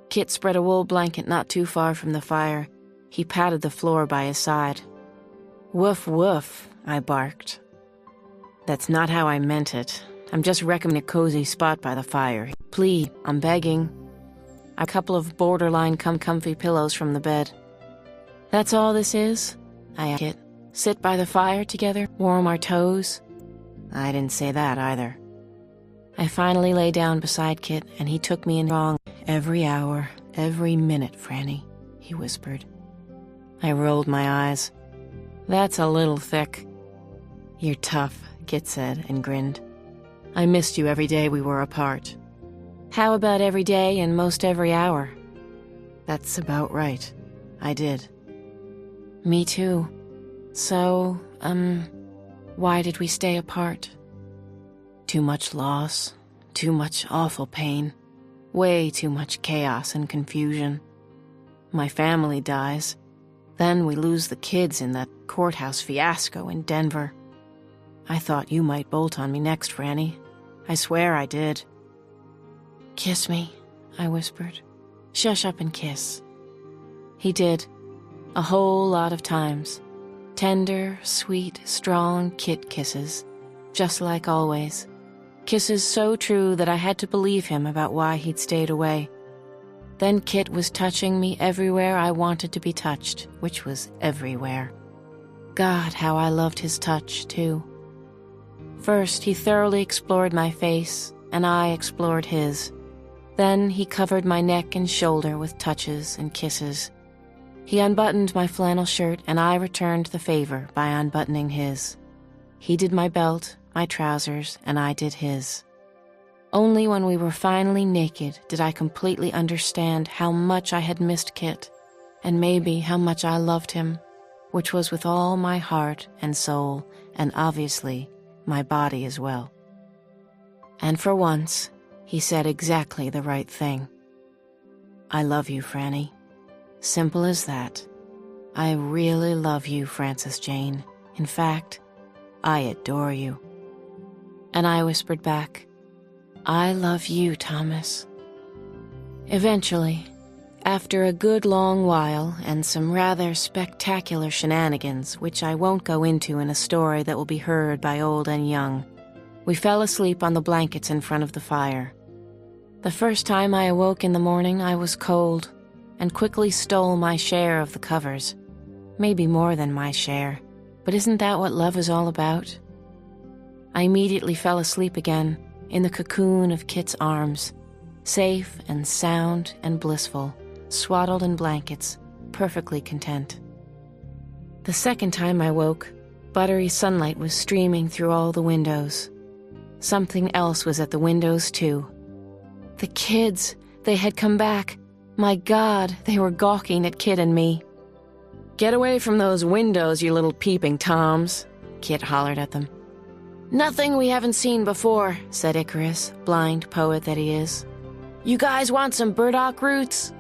Kit spread a wool blanket not too far from the fire. He patted the floor by his side. Woof, woof, I barked. That's not how I meant it. I'm just recommending a cozy spot by the fire. Please, I'm begging. A couple of borderline comfy pillows from the bed. That's all this is? I asked Kit. Sit by the fire together, warm our toes? I didn't say that either. I finally lay down beside Kit, and he took me in wrong. Every hour, every minute, Franny, he whispered. I rolled my eyes. That's a little thick. You're tough, Kit said, and grinned. I missed you every day we were apart. How about every day and most every hour? That's about right. I did. Me too. So, why did we stay apart? Too much loss, too much awful pain, way too much chaos and confusion. My family dies. Then we lose the kids in that courthouse fiasco in Denver. I thought you might bolt on me next, Franny. I swear I did. "Kiss me," I whispered. "Shush up and kiss." He did, a whole lot of times. Tender, sweet, strong kit kisses, just like always. Kisses so true that I had to believe him about why he'd stayed away. Then Kit was touching me everywhere I wanted to be touched, which was everywhere. God, how I loved his touch, too. First, he thoroughly explored my face, and I explored his. Then he covered my neck and shoulder with touches and kisses. He unbuttoned my flannel shirt, and I returned the favor by unbuttoning his. He did my belt, my trousers, and I did his. Only when we were finally naked did I completely understand how much I had missed Kit, and maybe how much I loved him, which was with all my heart and soul, and obviously my body as well. And for once, he said exactly the right thing. "I love you, Franny." Simple as that. I really love you, Frances Jane. In fact, I adore you. And I whispered back, "I love you, Thomas." Eventually, after a good long while and some rather spectacular shenanigans, which I won't go into in a story that will be heard by old and young, we fell asleep on the blankets in front of the fire. The first time I awoke in the morning, I was cold, and quickly stole my share of the covers. Maybe more than my share, but isn't that what love is all about? I immediately fell asleep again, in the cocoon of Kit's arms, safe and sound and blissful, swaddled in blankets, perfectly content. The second time I woke, buttery sunlight was streaming through all the windows. Something else was at the windows, too. The kids, they had come back. My God, they were gawking at Kit and me. "Get away from those windows, you little peeping toms," Kit hollered at them. "Nothing we haven't seen before," said Icarus, blind poet that he is. "You guys want some burdock roots?"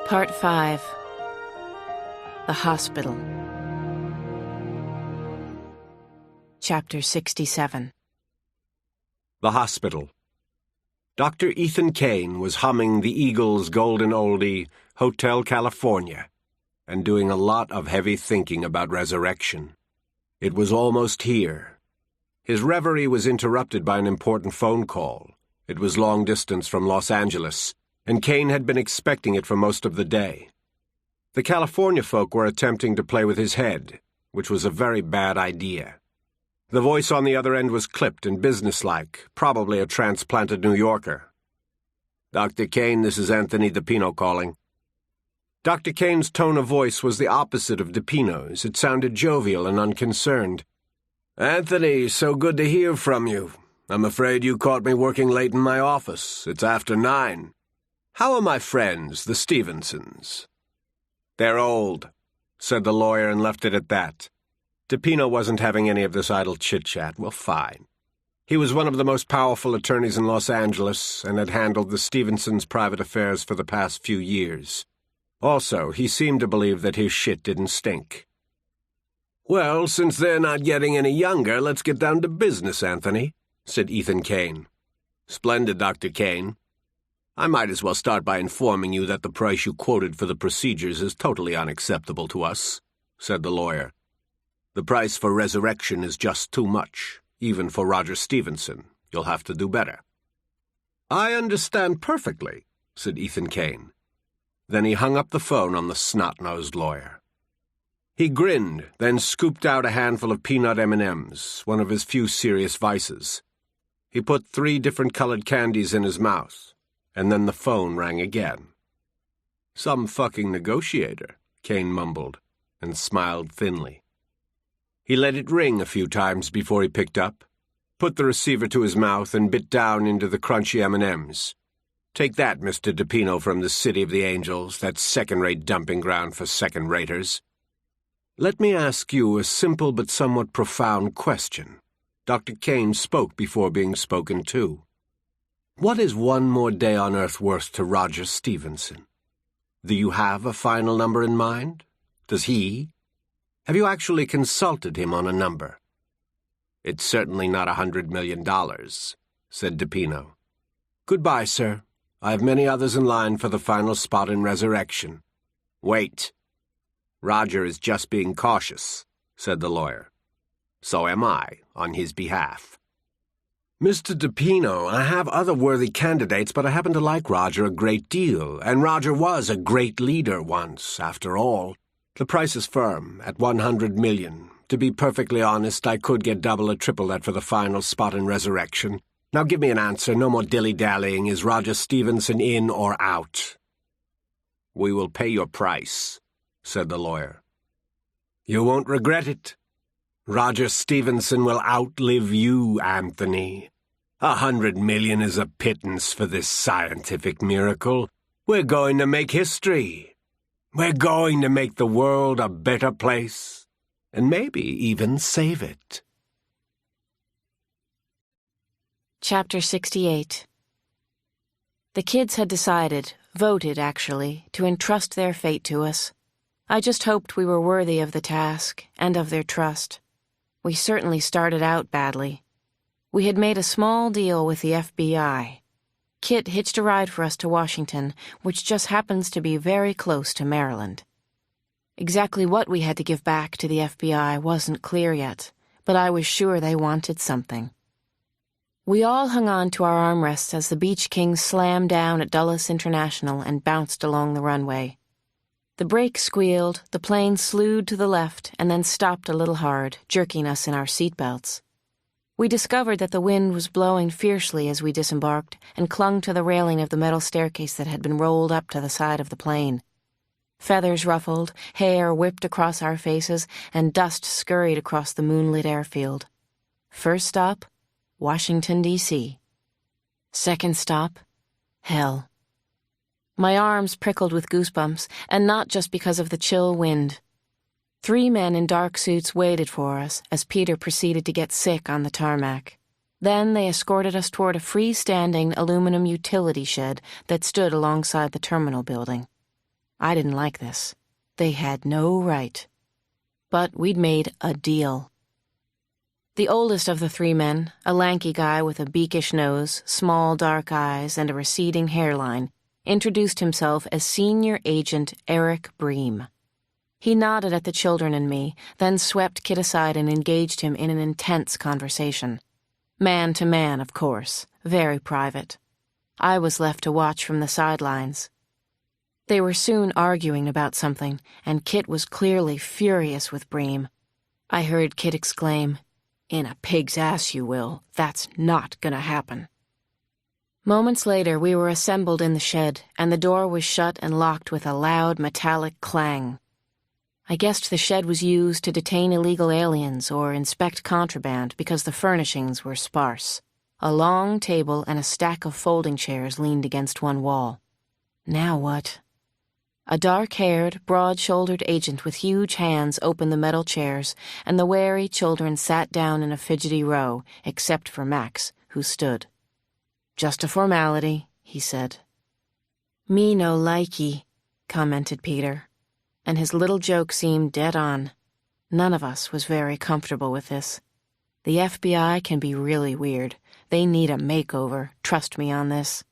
Part 5. The Hospital. Chapter 67. The hospital. Dr. Ethan Kane was humming the Eagles' golden oldie, Hotel California, and doing a lot of heavy thinking about resurrection. It was almost here. His reverie was interrupted by an important phone call. It was long distance from Los Angeles, and Kane had been expecting it for most of the day. The California folk were attempting to play with his head, which was a very bad idea. The voice on the other end was clipped and businesslike, probably a transplanted New Yorker. "Dr. Kane, this is Anthony DePino calling." Dr. Kane's tone of voice was the opposite of DePino's. It sounded jovial and unconcerned. "Anthony, so good to hear from you. I'm afraid you caught me working late in my office. It's after 9. How are my friends, the Stevensons?" "They're old," said the lawyer, and left it at that. DePino wasn't having any of this idle chit-chat. Well, fine. He was one of the most powerful attorneys in Los Angeles and had handled the Stevensons' private affairs for the past few years. Also, he seemed to believe that his shit didn't stink. "Well, since they're not getting any younger, let's get down to business, Anthony," said Ethan Kane. "Splendid, Dr. Kane. I might as well start by informing you that the price you quoted for the procedures is totally unacceptable to us," said the lawyer. "The price for resurrection is just too much, even for Roger Stevenson. You'll have to do better." "I understand perfectly," said Ethan Kane. Then he hung up the phone on the snot-nosed lawyer. He grinned, then scooped out a handful of peanut M&Ms, one of his few serious vices. He put 3 different colored candies in his mouth, and then the phone rang again. "Some fucking negotiator," Kane mumbled, and smiled thinly. He let it ring a few times before he picked up, put the receiver to his mouth, and bit down into the crunchy M&Ms. Take that, Mr. DePino, from the City of the Angels, that second-rate dumping ground for second-raters. Let me ask you a simple but somewhat profound question. Dr. Kane spoke before being spoken to. What is one more day on Earth worth to Roger Stevenson? Do you have a final number in mind? Does he? Have you actually consulted him on a number? It's certainly not $100 million, said DePino. Goodbye, sir. I have many others in line for the final spot in Resurrection. Wait. Roger is just being cautious, said the lawyer. So am I, on his behalf. Mr. DePino, I have other worthy candidates, but I happen to like Roger a great deal, and Roger was a great leader once, after all. The price is firm, at $100 million. To be perfectly honest, I could get double or triple that for the final spot in Resurrection. Now give me an answer, no more dilly-dallying. Is Roger Stevenson in or out? We will pay your price, said the lawyer. You won't regret it. Roger Stevenson will outlive you, Anthony. $100 million is a pittance for this scientific miracle. We're going to make history. We're going to make the world a better place, and maybe even save it. Chapter 68. The kids had voted actually, to entrust their fate to us. I just hoped we were worthy of the task and of their trust. We certainly started out badly. We had made a small deal with the FBI. Kit hitched a ride for us to Washington, which just happens to be very close to Maryland. Exactly what we had to give back to the FBI wasn't clear yet, but I was sure they wanted something. We all hung on to our armrests as the Beach King slammed down at Dulles International and bounced along the runway. The brake squealed, the plane slewed to the left, and then stopped a little hard, jerking us in our seatbelts. We discovered that the wind was blowing fiercely as we disembarked and clung to the railing of the metal staircase that had been rolled up to the side of the plane. Feathers ruffled, hair whipped across our faces, and dust scurried across the moonlit airfield. First stop, Washington, D.C. Second stop, hell. My arms prickled with goosebumps, and not just because of the chill wind. 3 men in dark suits waited for us as Peter proceeded to get sick on the tarmac. Then they escorted us toward a freestanding aluminum utility shed that stood alongside the terminal building. I didn't like this. They had no right. But we'd made a deal. The oldest of the 3 men, a lanky guy with a beakish nose, small dark eyes, and a receding hairline, introduced himself as Senior Agent Eric Bream. He nodded at the children and me, then swept Kit aside and engaged him in an intense conversation. Man to man, of course, very private. I was left to watch from the sidelines. They were soon arguing about something, and Kit was clearly furious with Bream. I heard Kit exclaim, "In a pig's ass, you will. That's not gonna happen." Moments later, we were assembled in the shed, and the door was shut and locked with a loud metallic clang. I guessed the shed was used to detain illegal aliens or inspect contraband because the furnishings were sparse. A long table and a stack of folding chairs leaned against one wall. Now what? A dark-haired, broad-shouldered agent with huge hands opened the metal chairs, and the wary children sat down in a fidgety row, except for Max, who stood. "Just a formality," he said. "Me no likey," commented Peter, and his little joke seemed dead on. None of us was very comfortable with this. The FBI can be really weird. They need a makeover, trust me on this.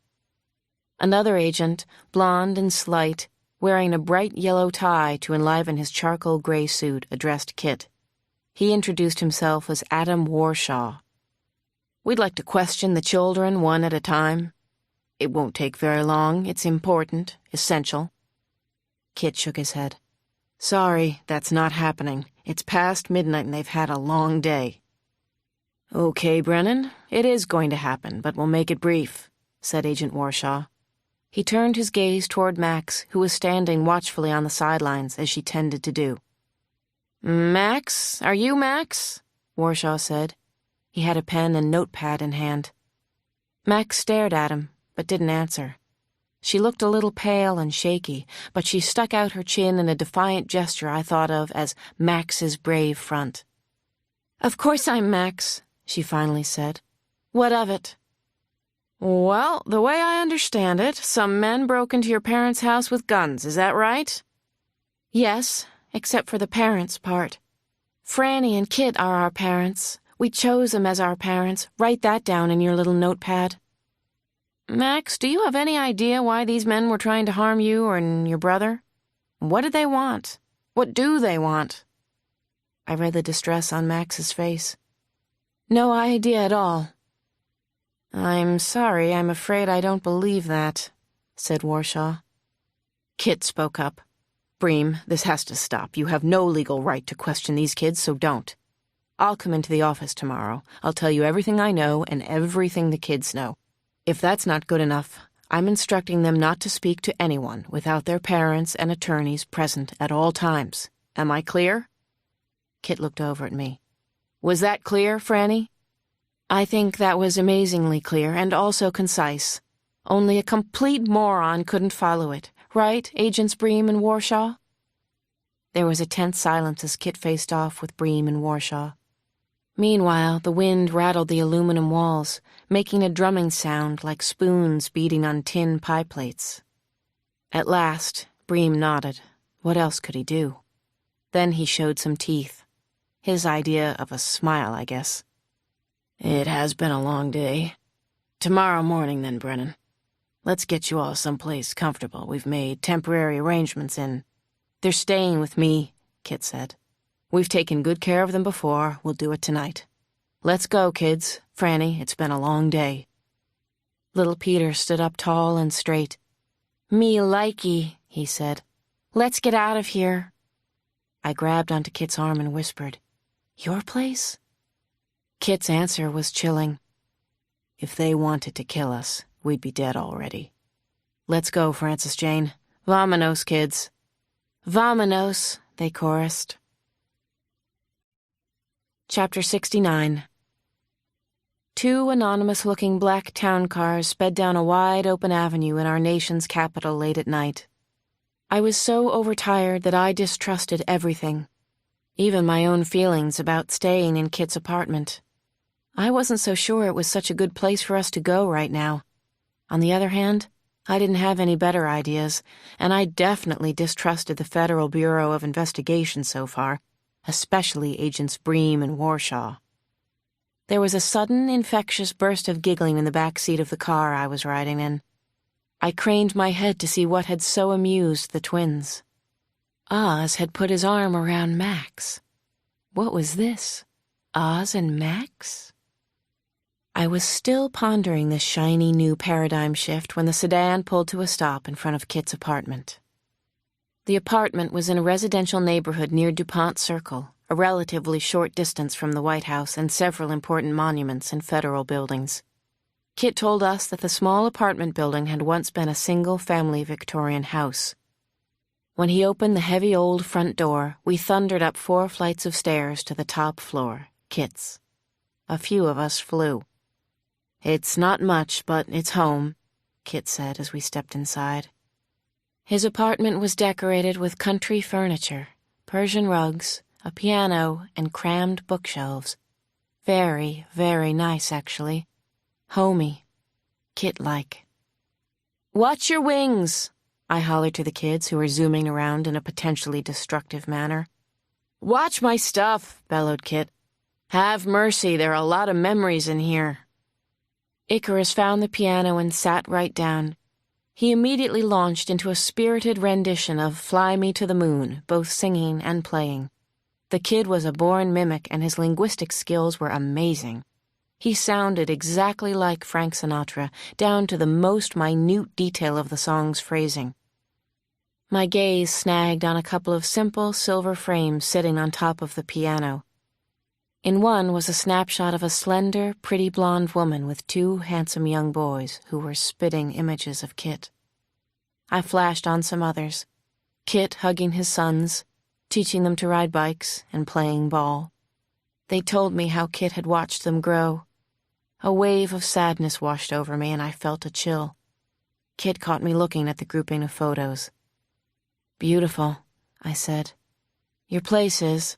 Another agent, blonde and slight, wearing a bright yellow tie to enliven his charcoal gray suit, addressed Kit. He introduced himself as Adam Warshaw. "We'd like to question the children one at a time. It won't take very long. It's important, essential." Kit shook his head. "Sorry, that's not happening. It's past midnight and they've had a long day." "Okay, Brennan, it is going to happen, but we'll make it brief," said Agent Warshaw. He turned his gaze toward Max, who was standing watchfully on the sidelines as she tended to do. "Max? Are you Max?" Warshaw said. He had a pen and notepad in hand. Max stared at him, but didn't answer. She looked a little pale and shaky, but she stuck out her chin in a defiant gesture I thought of as Max's brave front. "Of course I'm Max," she finally said. "What of it?" "Well, the way I understand it, some men broke into your parents' house with guns, is that right?" "Yes, except for the parents part. Franny and Kit are our parents. We chose them as our parents. Write that down in your little notepad." "Max, do you have any idea why these men were trying to harm you or your brother? What did they want? What do they want?" I read the distress on Max's face. "No idea at all." "I'm sorry, I'm afraid I don't believe that," said Warshaw. Kit spoke up. "Bream, this has to stop. You have no legal right to question these kids, so don't. I'll come into the office tomorrow. I'll tell you everything I know and everything the kids know. If that's not good enough, I'm instructing them not to speak to anyone without their parents and attorneys present at all times. Am I clear?" Kit looked over at me. "Was that clear, Franny?" "I think that was amazingly clear and also concise. Only a complete moron couldn't follow it. Right, Agents Bream and Warshaw?" There was a tense silence as Kit faced off with Bream and Warshaw. Meanwhile, the wind rattled the aluminum walls, making a drumming sound like spoons beating on tin pie plates. At last, Bream nodded. What else could he do? Then he showed some teeth. His idea of a smile, I guess. "It has been a long day. Tomorrow morning, then, Brennan. Let's get you all someplace comfortable. We've made temporary arrangements in—" "They're staying with me," Kit said. "We've taken good care of them before. We'll do it tonight. Let's go, kids. Franny, it's been a long day." Little Peter stood up tall and straight. "Me likey," he said. "Let's get out of here." I grabbed onto Kit's arm and whispered, "Your place?" Kit's answer was chilling. "If they wanted to kill us, we'd be dead already. Let's go, Francis Jane. Vamonos, kids." "Vamonos," they chorused. Chapter 69. Two anonymous-looking black town cars sped down a wide-open avenue in our nation's capital late at night. I was so overtired that I distrusted everything, even my own feelings about staying in Kit's apartment. I wasn't so sure it was such a good place for us to go right now. On the other hand, I didn't have any better ideas, and I definitely distrusted the Federal Bureau of Investigation so far, especially Agents Bream and Warshaw. There was a sudden, infectious burst of giggling in the back seat of the car I was riding in. I craned my head to see what had so amused the twins. Oz had put his arm around Max. What was this? Oz and Max? I was still pondering this shiny new paradigm shift when the sedan pulled to a stop in front of Kit's apartment. The apartment was in a residential neighborhood near DuPont Circle, a relatively short distance from the White House and several important monuments and federal buildings. Kit told us that the small apartment building had once been a single-family Victorian house. When he opened the heavy old front door, we thundered up 4 flights of stairs to the top floor, Kit's. A few of us flew. "It's not much, but it's home," Kit said as we stepped inside. His apartment was decorated with country furniture, Persian rugs, a piano, and crammed bookshelves. Very, very nice, actually. Homey. Kit-like. "Watch your wings!" I hollered to the kids who were zooming around in a potentially destructive manner. "Watch my stuff," bellowed Kit. "Have mercy, there are a lot of memories in here." Icarus found the piano and sat right down. He immediately launched into a spirited rendition of Fly Me to the Moon, both singing and playing. The kid was a born mimic, and his linguistic skills were amazing. He sounded exactly like Frank Sinatra, down to the most minute detail of the song's phrasing. My gaze snagged on a couple of simple silver frames sitting on top of the piano. In one was a snapshot of a slender, pretty blonde woman with 2 handsome young boys who were spitting images of Kit. I flashed on some others. Kit hugging his sons, teaching them to ride bikes and playing ball. They told me how Kit had watched them grow. A wave of sadness washed over me, and I felt a chill. Kit caught me looking at the grouping of photos. "Beautiful," I said. "Your place is—"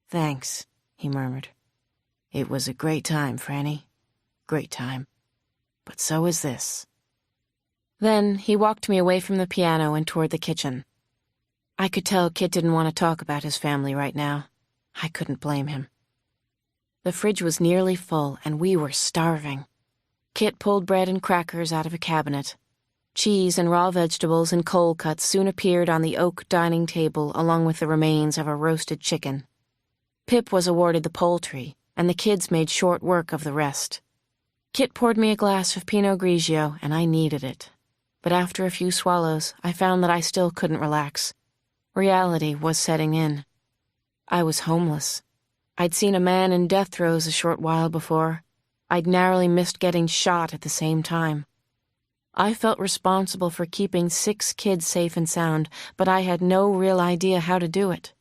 "Thanks," he murmured. "It was a great time, Franny. Great time. But so is this." Then he walked me away from the piano and toward the kitchen. I could tell Kit didn't want to talk about his family right now. I couldn't blame him. The fridge was nearly full, and we were starving. Kit pulled bread and crackers out of a cabinet. Cheese and raw vegetables and cold cuts soon appeared on the oak dining table along with the remains of a roasted chicken. Pip was awarded the poultry, and the kids made short work of the rest. Kit poured me a glass of Pinot Grigio, and I needed it. But after a few swallows, I found that I still couldn't relax. Reality was setting in. I was homeless. I'd seen a man in death throes a short while before. I'd narrowly missed getting shot at the same time. I felt responsible for keeping 6 kids safe and sound, but I had no real idea how to do it.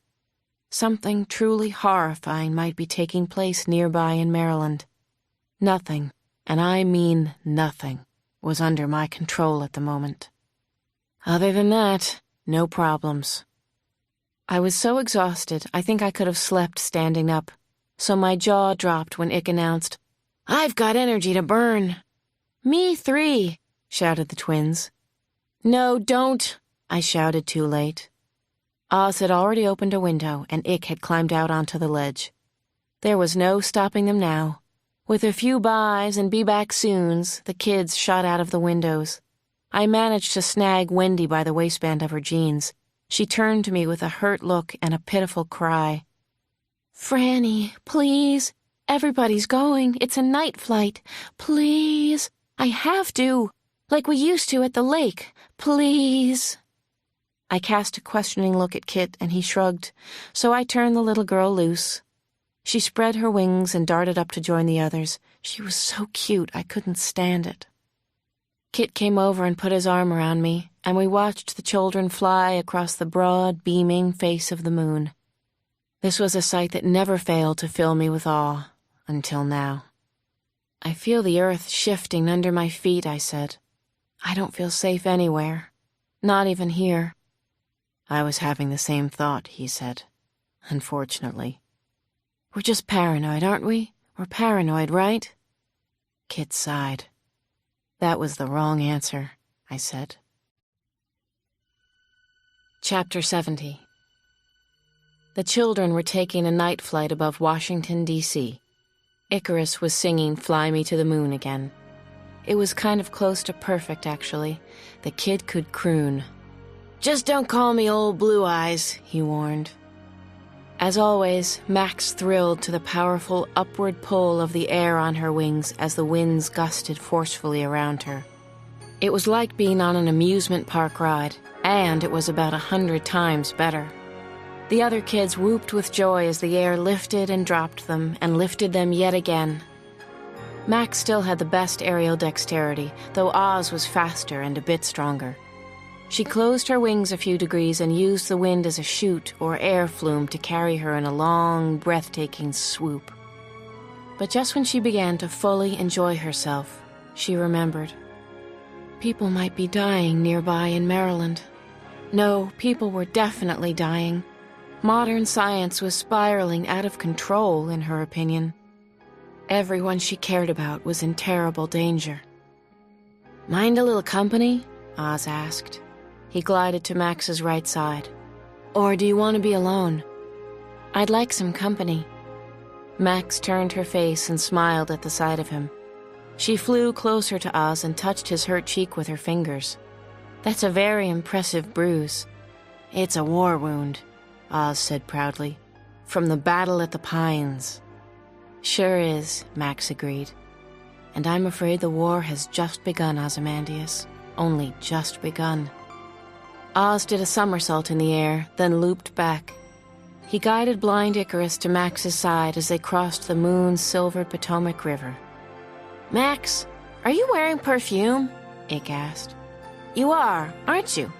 Something truly horrifying might be taking place nearby in Maryland. Nothing, and I mean nothing, was under my control at the moment. Other than that, no problems. I was so exhausted, I think I could have slept standing up, so my jaw dropped when Ick announced, "I've got energy to burn." "Me 3, shouted the twins. "No, don't," I shouted too late. Oz had already opened a window, and Ick had climbed out onto the ledge. There was no stopping them now. With a few byes and be-back-soons, the kids shot out of the windows. I managed to snag Wendy by the waistband of her jeans. She turned to me with a hurt look and a pitiful cry. "Franny, please. Everybody's going. It's a night flight. Please. I have to. Like we used to at the lake. Please." I cast a questioning look at Kit, and he shrugged, so I turned the little girl loose. She spread her wings and darted up to join the others. She was so cute, I couldn't stand it. Kit came over and put his arm around me, and we watched the children fly across the broad, beaming face of the moon. This was a sight that never failed to fill me with awe, until now. "I feel the earth shifting under my feet," I said. "I don't feel safe anywhere. Not even here." "I was having the same thought," he said. "Unfortunately." "We're just paranoid, aren't we? We're paranoid, right?" Kit sighed. "That was the wrong answer," I said. Chapter 70. The children were taking a night flight above Washington, D.C. Icarus was singing "Fly Me to the Moon" again. It was kind of close to perfect, actually. The kid could croon. "Just don't call me Old Blue Eyes," he warned. As always, Max thrilled to the powerful upward pull of the air on her wings as the winds gusted forcefully around her. It was like being on an amusement park ride, and it was about 100 times better. The other kids whooped with joy as the air lifted and dropped them, and lifted them yet again. Max still had the best aerial dexterity, though Oz was faster and a bit stronger. She closed her wings a few degrees and used the wind as a chute or air flume to carry her in a long, breathtaking swoop. But just when she began to fully enjoy herself, she remembered. People might be dying nearby in Maryland. No, people were definitely dying. Modern science was spiraling out of control, in her opinion. Everyone she cared about was in terrible danger. "Mind a little company?" Oz asked. He glided to Max's right side. "Or do you want to be alone?" "I'd like some company." Max turned her face and smiled at the sight of him. She flew closer to Oz and touched his hurt cheek with her fingers. "That's a very impressive bruise." "It's a war wound," Oz said proudly. "From the battle at the Pines." "Sure is," Max agreed. "And I'm afraid the war has just begun, Ozymandias. Only just begun." Oz did a somersault in the air, then looped back. He guided blind Icarus to Max's side as they crossed the moon-silvered Potomac River. "Max, are you wearing perfume?" Ick asked. "You are, aren't you?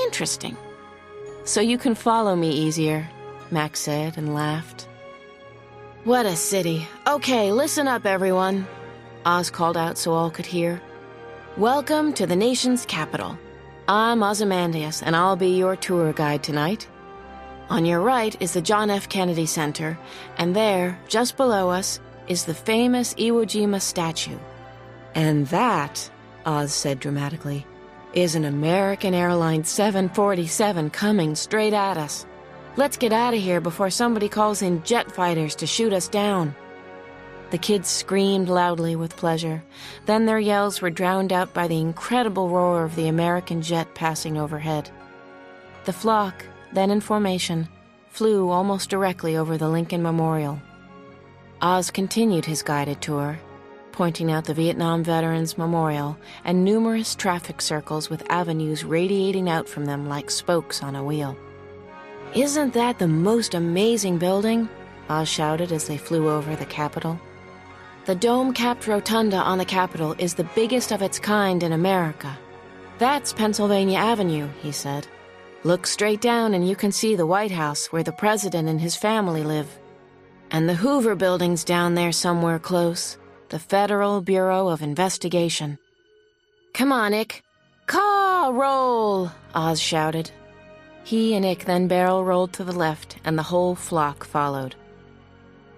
Interesting." so you can follow me easier, Max said and laughed. What a city. Okay, listen up, everyone, Oz called out so all could hear. Welcome to the nation's capital. I'm Ozymandias, and I'll be your tour guide tonight. On your right is the John F. Kennedy Center, and there, just below us, is the famous Iwo Jima statue. And that, Oz said dramatically, is an American Airlines 747 coming straight at us. Let's get out of here before somebody calls in jet fighters to shoot us down. The kids screamed loudly with pleasure. Then their yells were drowned out by the incredible roar of the American jet passing overhead. The flock, then in formation, flew almost directly over the Lincoln Memorial. Oz continued his guided tour, pointing out the Vietnam Veterans Memorial and numerous traffic circles with avenues radiating out from them like spokes on a wheel. Isn't that the most amazing building? Oz shouted as they flew over the Capitol. The dome-capped rotunda on the Capitol is the biggest of its kind in America. That's Pennsylvania Avenue, he said. Look straight down and you can see the White House where the president and his family live. And the Hoover Building's down there somewhere close, the Federal Bureau of Investigation. Come on, Ick. Caw roll, Oz shouted. He and Ick then barrel-rolled to the left, and the whole flock followed.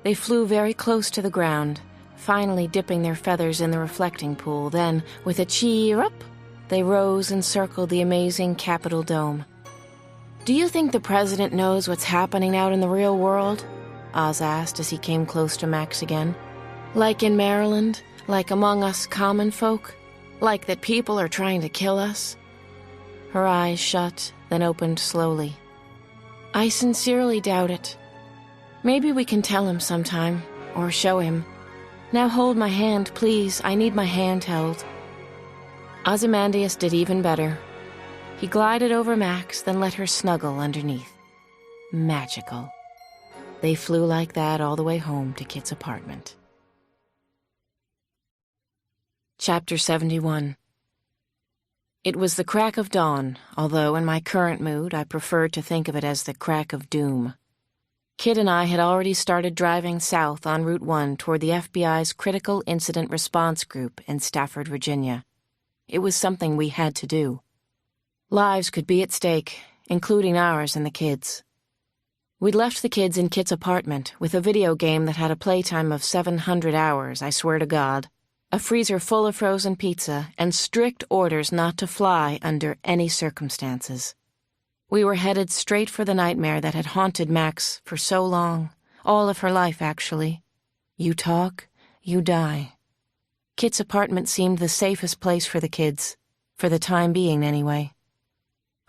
They flew very close to the ground, finally dipping their feathers in the reflecting pool. Then, with a cheer-up, they rose and circled the amazing Capitol dome. Do you think the president knows what's happening out in the real world? Oz asked as he came close to Max again. Like in Maryland? Like among us common folk? Like that people are trying to kill us? Her eyes shut, then opened slowly. I sincerely doubt it. Maybe we can tell him sometime, or show him. Now hold my hand, please. I need my hand held. Ozymandias did even better. He glided over Max, then let her snuggle underneath. Magical. They flew like that all the way home to Kit's apartment. Chapter 71. It was the crack of dawn, although in my current mood I preferred to think of it as the crack of doom. Kit and I had already started driving south on Route 1 toward the FBI's Critical Incident Response Group in Stafford, Virginia. It was something we had to do. Lives could be at stake, including ours and the kids. We'd left the kids in Kit's apartment with a video game that had a playtime of 700 hours, I swear to God, a freezer full of frozen pizza, and strict orders not to fly under any circumstances. We were headed straight for the nightmare that had haunted Max for so long, all of her life, actually. You talk, you die. Kit's apartment seemed the safest place for the kids, for the time being anyway.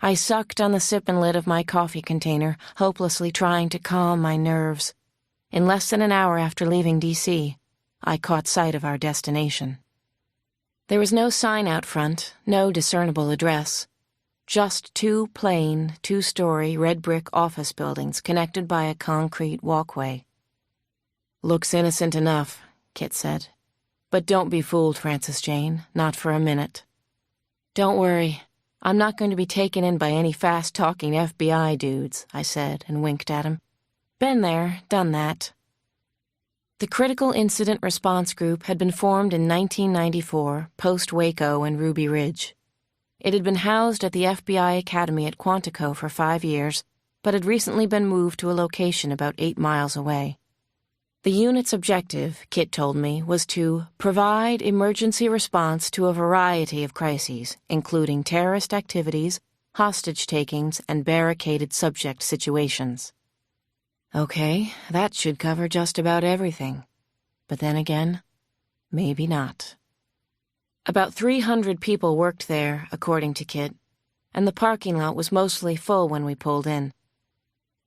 I sucked on the sip and lid of my coffee container, hopelessly trying to calm my nerves. In less than an hour after leaving D.C., I caught sight of our destination. There was no sign out front, no discernible address. Just two plain, two-story red brick office buildings connected by a concrete walkway. Looks innocent enough, Kit said. But don't be fooled, Frances Jane, not for a minute. Don't worry. I'm not going to be taken in by any fast-talking FBI dudes, I said and winked at him. Been there, done that. The Critical Incident Response Group had been formed in 1994, post-Waco and Ruby Ridge. It had been housed at the FBI Academy at Quantico for 5 years, but had recently been moved to a location about 8 miles away. The unit's objective, Kit told me, was to provide emergency response to a variety of crises, including terrorist activities, hostage takings, and barricaded subject situations. Okay, that should cover just about everything. But then again, maybe not. About 300 people worked there, according to Kit, and the parking lot was mostly full when we pulled in.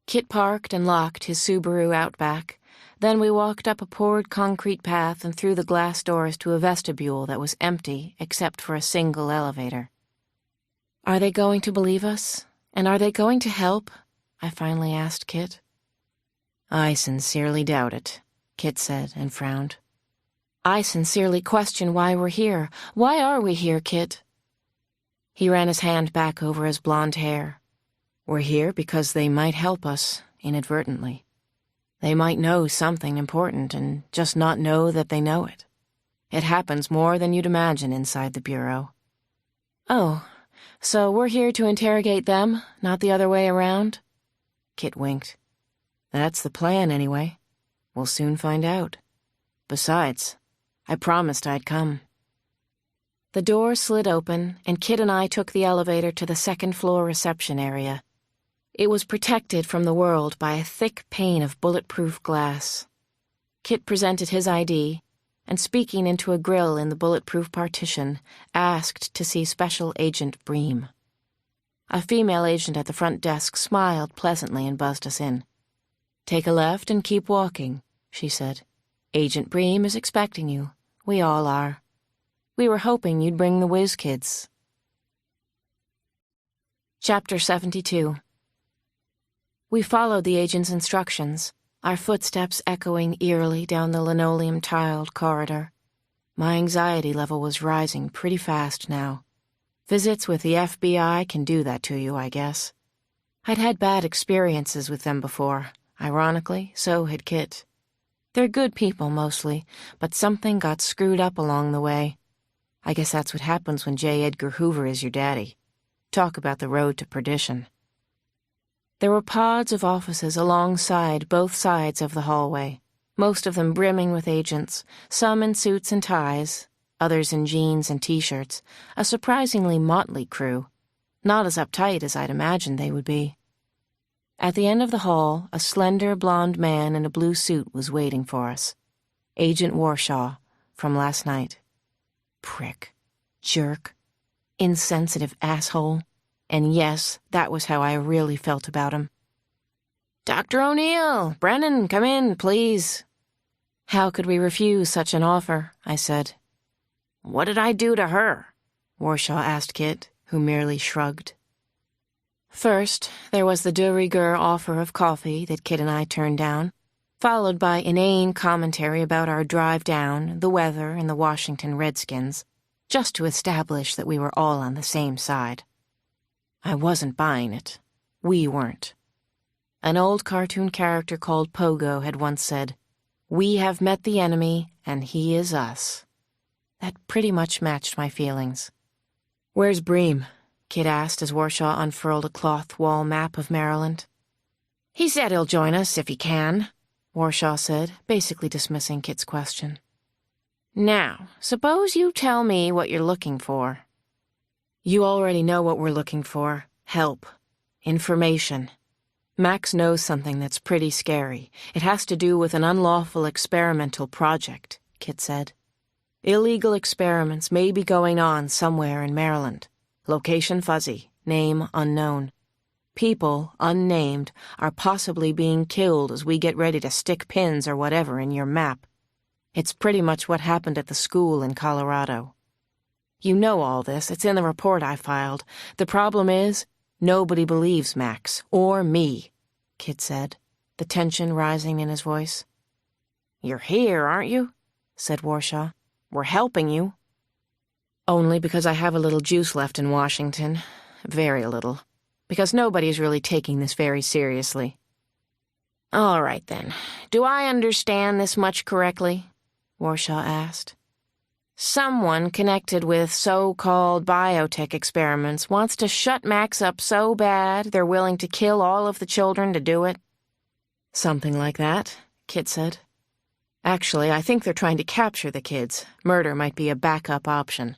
Kit parked and locked his Subaru Outback. Then we walked up a poured concrete path and through the glass doors to a vestibule that was empty except for a single elevator. Are they going to believe us? And are they going to help? I finally asked Kit. I sincerely doubt it, Kit said and frowned. I sincerely question why we're here. Why are we here, Kit? He ran his hand back over his blonde hair. We're here because they might help us, inadvertently. They might know something important and just not know that they know it. It happens more than you'd imagine inside the Bureau. Oh, so we're here to interrogate them, not the other way around? Kit winked. That's the plan, anyway. We'll soon find out. Besides, I promised I'd come. The door slid open, and Kit and I took the elevator to the second-floor reception area. It was protected from the world by a thick pane of bulletproof glass. Kit presented his ID, and speaking into a grill in the bulletproof partition, asked to see Special Agent Bream. A female agent at the front desk smiled pleasantly and buzzed us in. "Take a left and keep walking," she said. "Agent Bream is expecting you. We all are. We were hoping you'd bring the whiz kids." Chapter 72. We followed the agent's instructions, our footsteps echoing eerily down the linoleum-tiled corridor. My anxiety level was rising pretty fast now. Visits with the FBI can do that to you, I guess. I'd had bad experiences with them before. Ironically, so had Kit. They're good people, mostly, but something got screwed up along the way. I guess that's what happens when J. Edgar Hoover is your daddy. Talk about the road to perdition. There were pods of offices alongside both sides of the hallway, most of them brimming with agents, some in suits and ties, others in jeans and T-shirts, a surprisingly motley crew, not as uptight as I'd imagined they would be. At the end of the hall, a slender blonde man in a blue suit was waiting for us. Agent Warshaw, from last night. Prick. Jerk. Insensitive asshole. And yes, that was how I really felt about him. "Dr. O'Neill! Brennan, come in, please." How could we refuse such an offer, I said. "What did I do to her?" Warshaw asked Kit, who merely shrugged. First, there was the de rigueur offer of coffee that Kit and I turned down, followed by inane commentary about our drive down, the weather, and the Washington Redskins, just to establish that we were all on the same side. I wasn't buying it. We weren't. An old cartoon character called Pogo had once said, "We have met the enemy, and he is us." That pretty much matched my feelings. "Where's Bream?" Kit asked as Warshaw unfurled a cloth wall map of Maryland. "He said he'll join us if he can," Warshaw said, basically dismissing Kit's question. "Now, suppose you tell me what you're looking for." "You already know what we're looking for. Help. Information. Max knows something that's pretty scary. It has to do with an unlawful experimental project," Kit said. "Illegal experiments may be going on somewhere in Maryland. Location fuzzy. Name unknown. People, unnamed, are possibly being killed as we get ready to stick pins or whatever in your map. It's pretty much what happened at the school in Colorado. You know all this. It's in the report I filed. The problem is, nobody believes Max, or me," Kit said, the tension rising in his voice. "You're here, aren't you?" said Warshaw. "We're helping you." "Only because I have a little juice left in Washington. Very little. Because nobody's really taking this very seriously." "All right, then. Do I understand this much correctly?" Warshaw asked. "Someone connected with so-called biotech experiments wants to shut Max up so bad they're willing to kill all of the children to do it?" "Something like that," Kit said. "Actually, I think they're trying to capture the kids. Murder might be a backup option.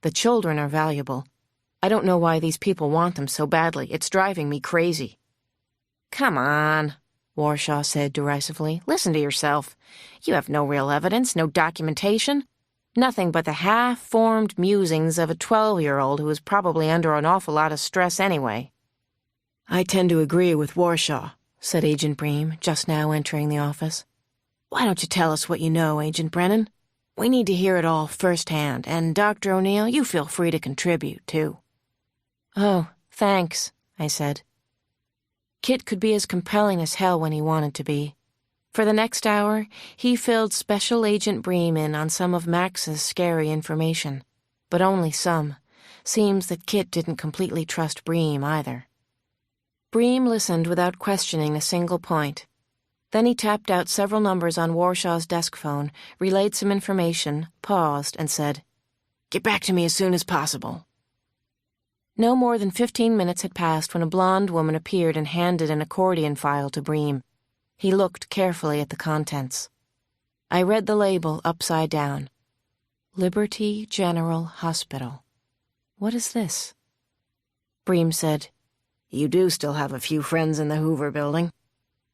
The children are valuable. I don't know why these people want them so badly. It's driving me crazy." "Come on," Warshaw said derisively. "Listen to yourself. You have no real evidence, no documentation. Nothing but the half-formed musings of a 12-year-old who is probably under an awful lot of stress anyway." "I tend to agree with Warshaw," said Agent Bream, just now entering the office. "Why don't you tell us what you know, Agent Brennan? We need to hear it all firsthand, and Dr. O'Neill, you feel free to contribute, too." "Oh, thanks," I said. Kit could be as compelling as hell when he wanted to be. For the next hour, he filled Special Agent Bream in on some of Max's scary information. But only some. Seems that Kit didn't completely trust Bream, either. Bream listened without questioning a single point. Then he tapped out several numbers on Warshaw's desk phone, relayed some information, paused, and said, "Get back to me as soon as possible." No more than 15 minutes had passed when a blonde woman appeared and handed an accordion file to Bream. He looked carefully at the contents. I read the label upside down. Liberty General Hospital. What is this? Bream said, "You do still have a few friends in the Hoover building.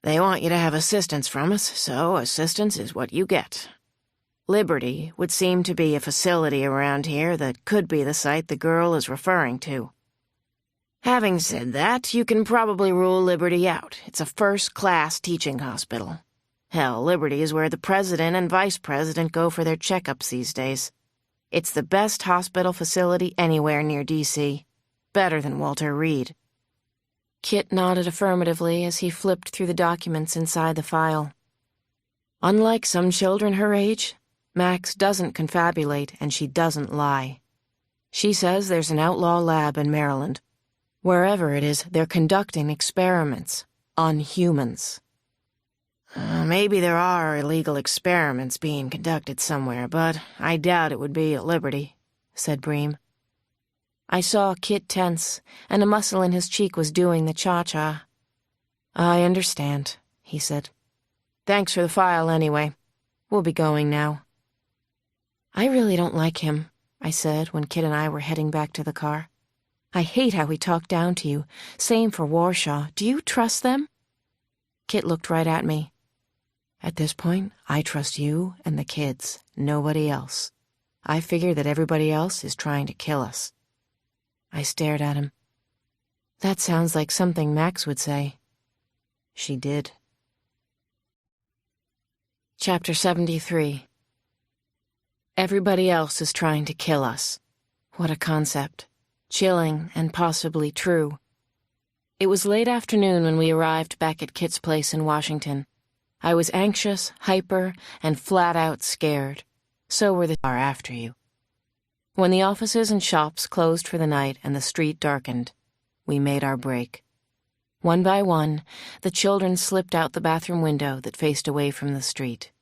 They want you to have assistance from us, so assistance is what you get. Liberty would seem to be a facility around here that could be the site the girl is referring to. Having said that, you can probably rule Liberty out. It's a first-class teaching hospital. Hell, Liberty is where the president and vice president go for their checkups these days. It's the best hospital facility anywhere near D.C. Better than Walter Reed." Kit nodded affirmatively as he flipped through the documents inside the file. Unlike some children her age, Max doesn't confabulate and she doesn't lie. She says there's an outlaw lab in Maryland. Wherever it is, they're conducting experiments on humans. Maybe there are illegal experiments being conducted somewhere, but I doubt it would be at Liberty," said Bream. I saw Kit tense, and a muscle in his cheek was doing the cha-cha. "I understand," he said. "Thanks for the file anyway. We'll be going now." "I really don't like him," I said when Kit and I were heading back to the car. "I hate how he talked down to you. Same for Warshaw. Do you trust them?" Kit looked right at me. "At this point, I trust you and the kids, nobody else. I figure that everybody else is trying to kill us." I stared at him. That sounds like something Max would say. She did. Chapter 73. Everybody else is trying to kill us. What a concept. Chilling and possibly true. It was late afternoon when we arrived back at Kit's place in Washington. I was anxious, hyper, and flat-out scared. So were the car after you. When the offices and shops closed for the night and the street darkened, we made our break. One by one, the children slipped out the bathroom window that faced away from the street.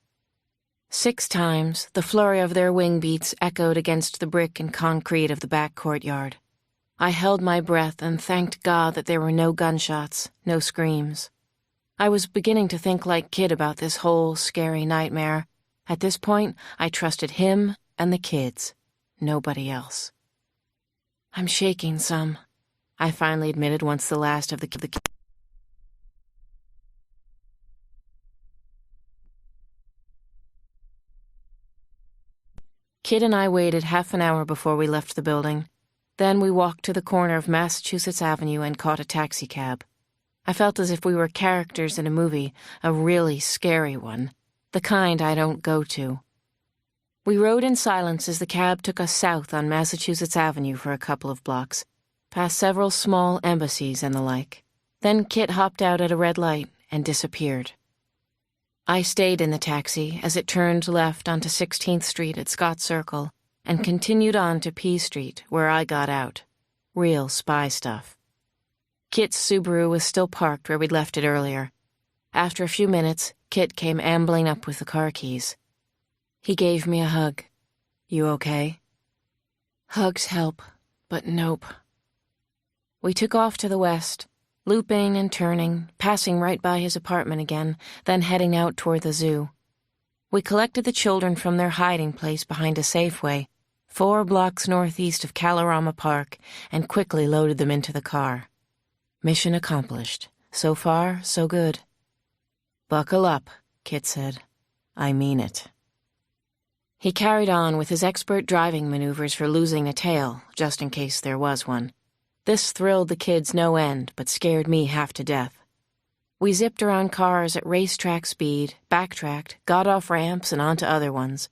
6 times, the flurry of their wing beats echoed against the brick and concrete of the back courtyard. I held my breath and thanked God that there were no gunshots, no screams. I was beginning to think like Kid about this whole scary nightmare. At this point, I trusted him and the kids. Nobody else. "I'm shaking some," I finally admitted once the last of the Kid and I waited half an hour before we left the building. Then we walked to the corner of Massachusetts Avenue and caught a taxicab. I felt as if we were characters in a movie, a really scary one, the kind I don't go to. We rode in silence as the cab took us south on Massachusetts Avenue for a couple of blocks, past several small embassies and the like. Then Kit hopped out at a red light and disappeared. I stayed in the taxi as it turned left onto 16th Street at Scott Circle and continued on to P Street, where I got out. Real spy stuff. Kit's Subaru was still parked where we'd left it earlier. After a few minutes, Kit came ambling up with the car keys. He gave me a hug. "You okay?" Hugs help, but nope. We took off to the west, looping and turning, passing right by his apartment again, then heading out toward the zoo. We collected the children from their hiding place behind a Safeway, 4 blocks northeast of Kalorama Park, and quickly loaded them into the car. Mission accomplished. So far, so good. "Buckle up," Kit said. "I mean it." He carried on with his expert driving maneuvers for losing a tail, just in case there was one. This thrilled the kids no end, but scared me half to death. We zipped around cars at racetrack speed, backtracked, got off ramps and onto other ones.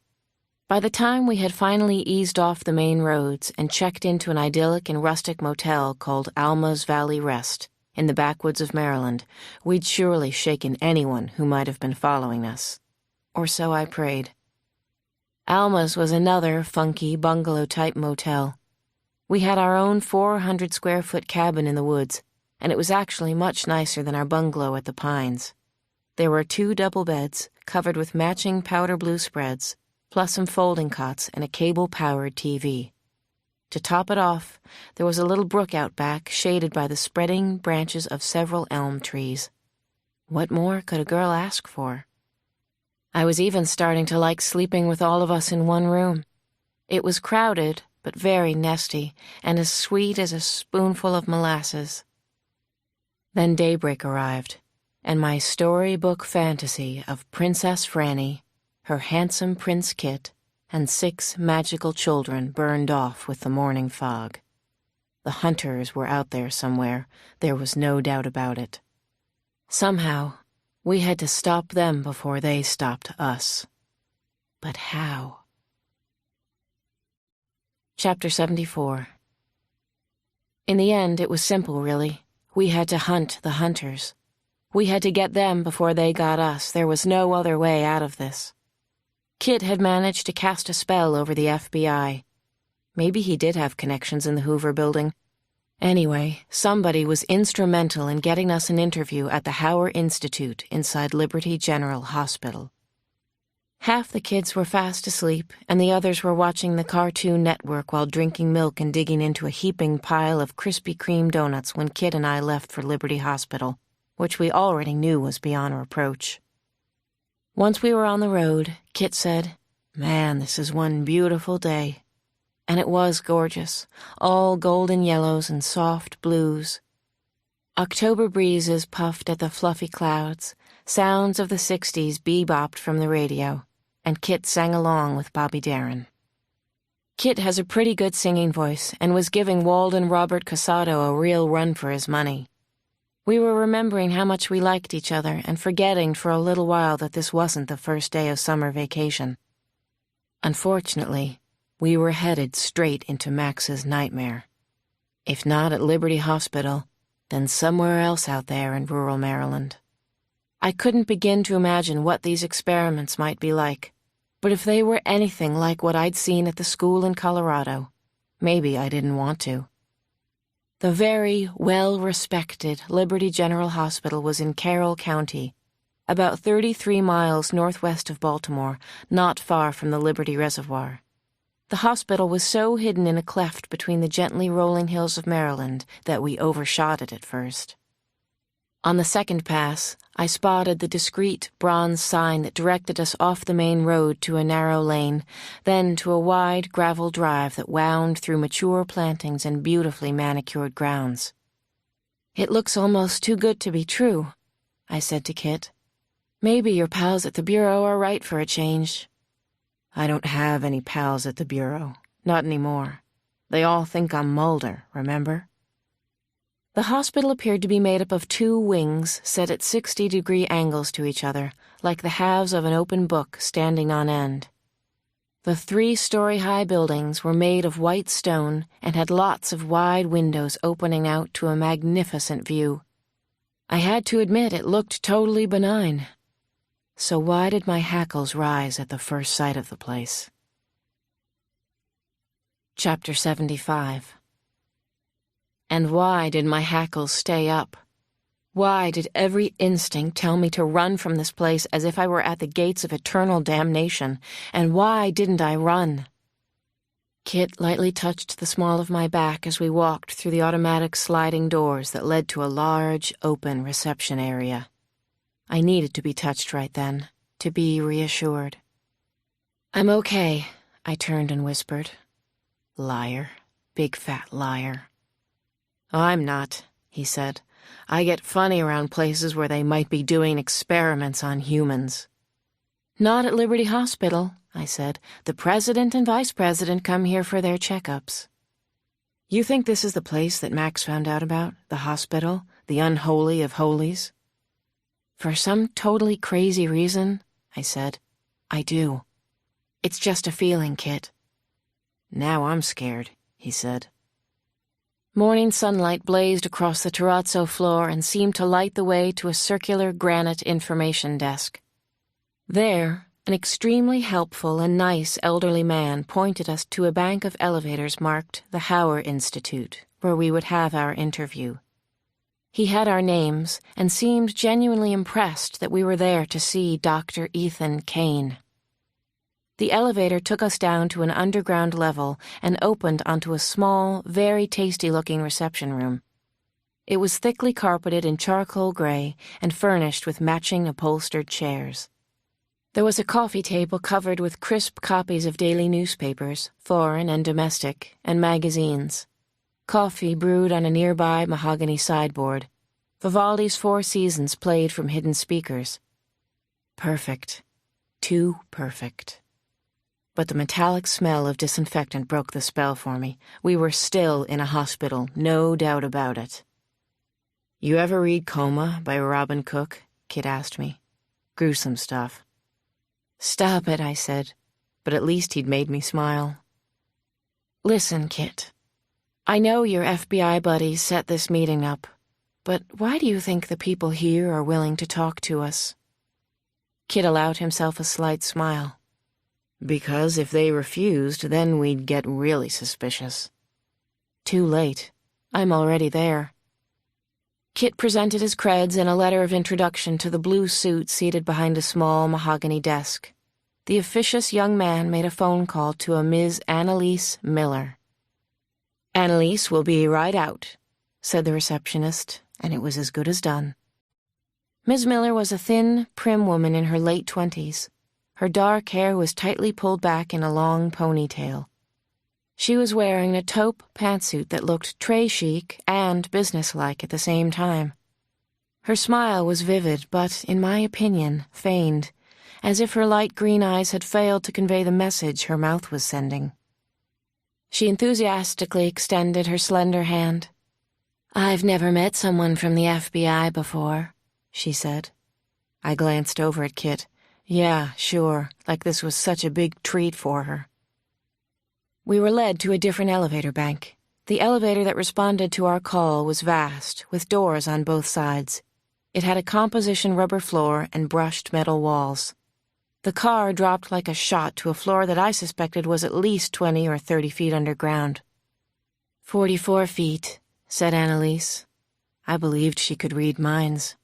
By the time we had finally eased off the main roads and checked into an idyllic and rustic motel called Alma's Valley Rest in the backwoods of Maryland, we'd surely shaken anyone who might have been following us. Or so I prayed. Alma's was another funky bungalow-type motel. We had our own 400-square-foot cabin in the woods, and it was actually much nicer than our bungalow at the Pines. There were 2 double beds covered with matching powder blue spreads, plus some folding cots and a cable-powered TV. To top it off, there was a little brook out back shaded by the spreading branches of several elm trees. What more could a girl ask for? I was even starting to like sleeping with all of us in one room. It was crowded, but very nesty, and as sweet as a spoonful of molasses. Then daybreak arrived, and my storybook fantasy of Princess Franny, her handsome Prince Kit, and 6 magical children burned off with the morning fog. The hunters were out there somewhere, there was no doubt about it. Somehow, we had to stop them before they stopped us. But how? Chapter 74. In the end, it was simple, really. We had to hunt the hunters. We had to get them before they got us. There was no other way out of this. Kit had managed to cast a spell over the FBI. Maybe he did have connections in the Hoover building. Anyway, somebody was instrumental in getting us an interview at the Hauer Institute inside Liberty General Hospital. Half the kids were fast asleep, and the others were watching the Cartoon Network while drinking milk and digging into a heaping pile of Krispy Kreme donuts when Kit and I left for Liberty Hospital, which we already knew was beyond reproach. Once we were on the road, Kit said, "Man, this is one beautiful day." And it was gorgeous, all golden yellows and soft blues. October breezes puffed at the fluffy clouds, sounds of the 60s bebopped from the radio, and Kit sang along with Bobby Darin. Kit has a pretty good singing voice and was giving Walden Robert Casado a real run for his money. We were remembering how much we liked each other and forgetting for a little while that this wasn't the first day of summer vacation. Unfortunately, we were headed straight into Max's nightmare. If not at Liberty Hospital, then somewhere else out there in rural Maryland. I couldn't begin to imagine what these experiments might be like, but if they were anything like what I'd seen at the school in Colorado, maybe I didn't want to. The very well-respected Liberty General Hospital was in Carroll County, about 33 miles northwest of Baltimore, not far from the Liberty Reservoir. The hospital was so hidden in a cleft between the gently rolling hills of Maryland that we overshot it at first. On the second pass, I spotted the discreet bronze sign that directed us off the main road to a narrow lane, then to a wide gravel drive that wound through mature plantings and beautifully manicured grounds. "It looks almost too good to be true," I said to Kit. "Maybe your pals at the Bureau are right for a change." "I don't have any pals at the Bureau. Not anymore. They all think I'm Mulder, remember?" The hospital appeared to be made up of 2 wings set at 60-degree angles to each other, like the halves of an open book standing on end. The 3-story-high buildings were made of white stone and had lots of wide windows opening out to a magnificent view. I had to admit it looked totally benign. So why did my hackles rise at the first sight of the place? Chapter 75. And why did my hackles stay up? Why did every instinct tell me to run from this place as if I were at the gates of eternal damnation? And why didn't I run? Kit lightly touched the small of my back as we walked through the automatic sliding doors that led to a large, open reception area. I needed to be touched right then, to be reassured. "I'm okay," I turned and whispered. Liar. Big fat liar. "I'm not," he said. "I get funny around places where they might be doing experiments on humans." "Not at Liberty Hospital," I said. "The president and vice president come here for their checkups." "You think this is the place that Max found out about? The hospital? The unholy of holies?" "For some totally crazy reason," I said, "I do. It's just a feeling, Kit." "Now I'm scared," he said. Morning sunlight blazed across the terrazzo floor and seemed to light the way to a circular granite information desk. There, an extremely helpful and nice elderly man pointed us to a bank of elevators marked the Hauer Institute, where we would have our interview. He had our names and seemed genuinely impressed that we were there to see Dr. Ethan Kane. The elevator took us down to an underground level and opened onto a small, very tasty-looking reception room. It was thickly carpeted in charcoal gray and furnished with matching upholstered chairs. There was a coffee table covered with crisp copies of daily newspapers, foreign and domestic, and magazines. Coffee brewed on a nearby mahogany sideboard. Vivaldi's Four Seasons played from hidden speakers. Perfect. Too perfect. But the metallic smell of disinfectant broke the spell for me. We were still in a hospital, no doubt about it. "You ever read Coma by Robin Cook?" Kit asked me. Gruesome stuff. "Stop it," I said, but at least he'd made me smile. "Listen, Kit. I know your FBI buddies set this meeting up, but why do you think the people here are willing to talk to us?" Kit allowed himself a slight smile. "Because if they refused, then we'd get really suspicious." "Too late. I'm already there." Kit presented his creds and a letter of introduction to the blue suit seated behind a small mahogany desk. The officious young man made a phone call to a Ms. Annalise Miller. "Annalise will be right out," said the receptionist, and it was as good as done. Ms. Miller was a thin, prim woman in her late 20s. Her dark hair was tightly pulled back in a long ponytail. She was wearing a taupe pantsuit that looked très chic and businesslike at the same time. Her smile was vivid, but, in my opinion, feigned, as if her light green eyes had failed to convey the message her mouth was sending. She enthusiastically extended her slender hand. "I've never met someone from the FBI before," she said. I glanced over at Kit. Yeah, sure, like this was such a big treat for her. We were led to a different elevator bank. The elevator that responded to our call was vast, with doors on both sides. It had a composition rubber floor and brushed metal walls. The car dropped like a shot to a floor that I suspected was at least 20 or 30 feet underground. 44 feet, said Annalise. I believed she could read minds.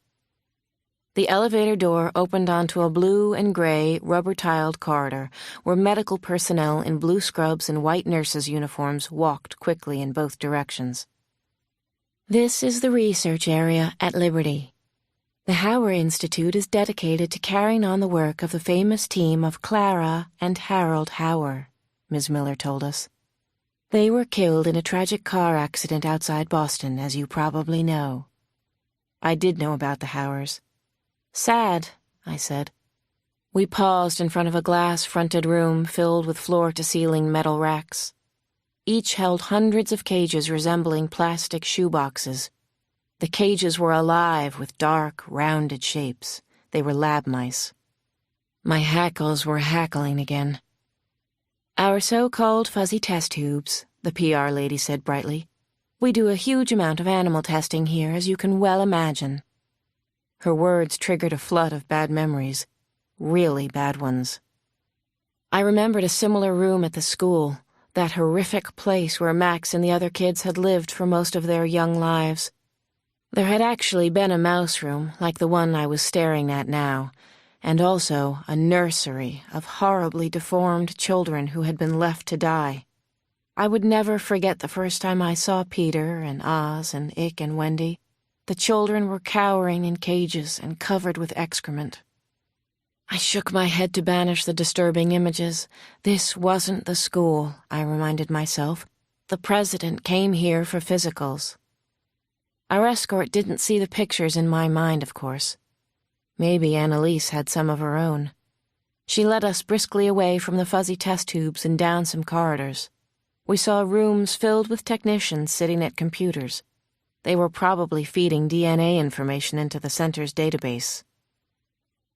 The elevator door opened onto a blue and gray, rubber-tiled corridor where medical personnel in blue scrubs and white nurses' uniforms walked quickly in both directions. This is the research area at Liberty. The Hauer Institute is dedicated to carrying on the work of the famous team of Clara and Harold Hauer, Ms. Miller told us. They were killed in a tragic car accident outside Boston, as you probably know. I did know about the Hauers. Sad, I said. We paused in front of a glass-fronted room filled with floor-to-ceiling metal racks. Each held hundreds of cages resembling plastic shoeboxes. The cages were alive with dark, rounded shapes. They were lab mice. My hackles were hackling again. Our so-called fuzzy test tubes, the PR lady said brightly. We do a huge amount of animal testing here, as you can well imagine. Her words triggered a flood of bad memories, really bad ones. I remembered a similar room at the school, that horrific place where Max and the other kids had lived for most of their young lives. There had actually been a mouse room, like the one I was staring at now, and also a nursery of horribly deformed children who had been left to die. I would never forget the first time I saw Peter and Oz and Ick and Wendy. The children were cowering in cages and covered with excrement. I shook my head to banish the disturbing images. This wasn't the school, I reminded myself. The president came here for physicals. Our escort didn't see the pictures in my mind, of course. Maybe Annalise had some of her own. She led us briskly away from the fuzzy test tubes and down some corridors. We saw rooms filled with technicians sitting at computers. They were probably feeding DNA information into the center's database.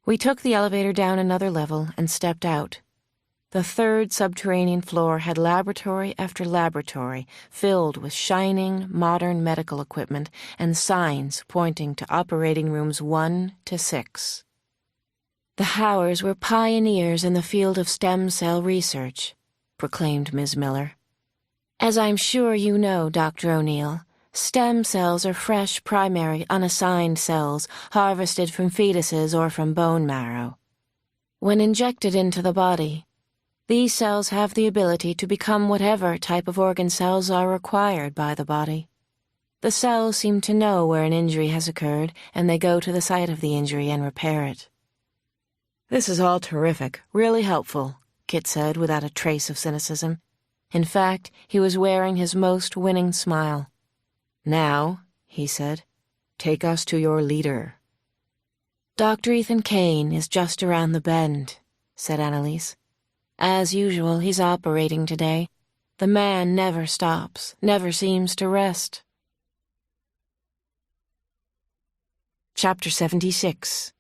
We took the elevator down another level and stepped out. The third subterranean floor had laboratory after laboratory filled with shining, modern medical equipment and signs pointing to operating rooms 1 to 6. The Hauers were pioneers in the field of stem cell research, proclaimed Ms. Miller. As I'm sure you know, Dr. O'Neill, Stem cells are fresh, primary, unassigned cells harvested from fetuses or from bone marrow. When injected into the body, these cells have the ability to become whatever type of organ cells are required by the body. The cells seem to know where an injury has occurred, and they go to the site of the injury and repair it. "This is all terrific, really helpful," Kit said without a trace of cynicism. In fact, he was wearing his most winning smile. "Now," he said, "take us to your leader." "Dr. Ethan Kane is just around the bend," said Annalise. "As usual, he's operating today. The man never stops, never seems to rest." Chapter 76.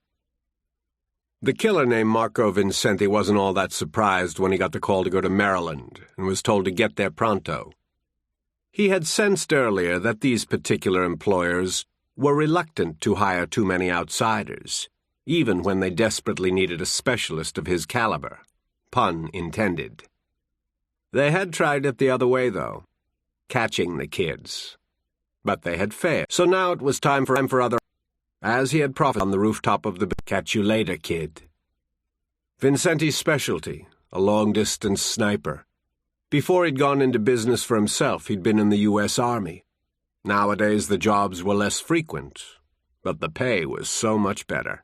The killer named Marco Vincenti wasn't all that surprised when he got the call to go to Maryland and was told to get there pronto. He had sensed earlier that these particular employers were reluctant to hire too many outsiders, even when they desperately needed a specialist of his caliber. Pun intended. They had tried it the other way, though, catching the kids. But they had failed, so now it was time for other... As he had prophesied on the rooftop of the... Catch you later, kid. Vincenti's specialty, a long-distance sniper. Before he'd gone into business for himself, he'd been in the U.S. Army. Nowadays, the jobs were less frequent, but the pay was so much better.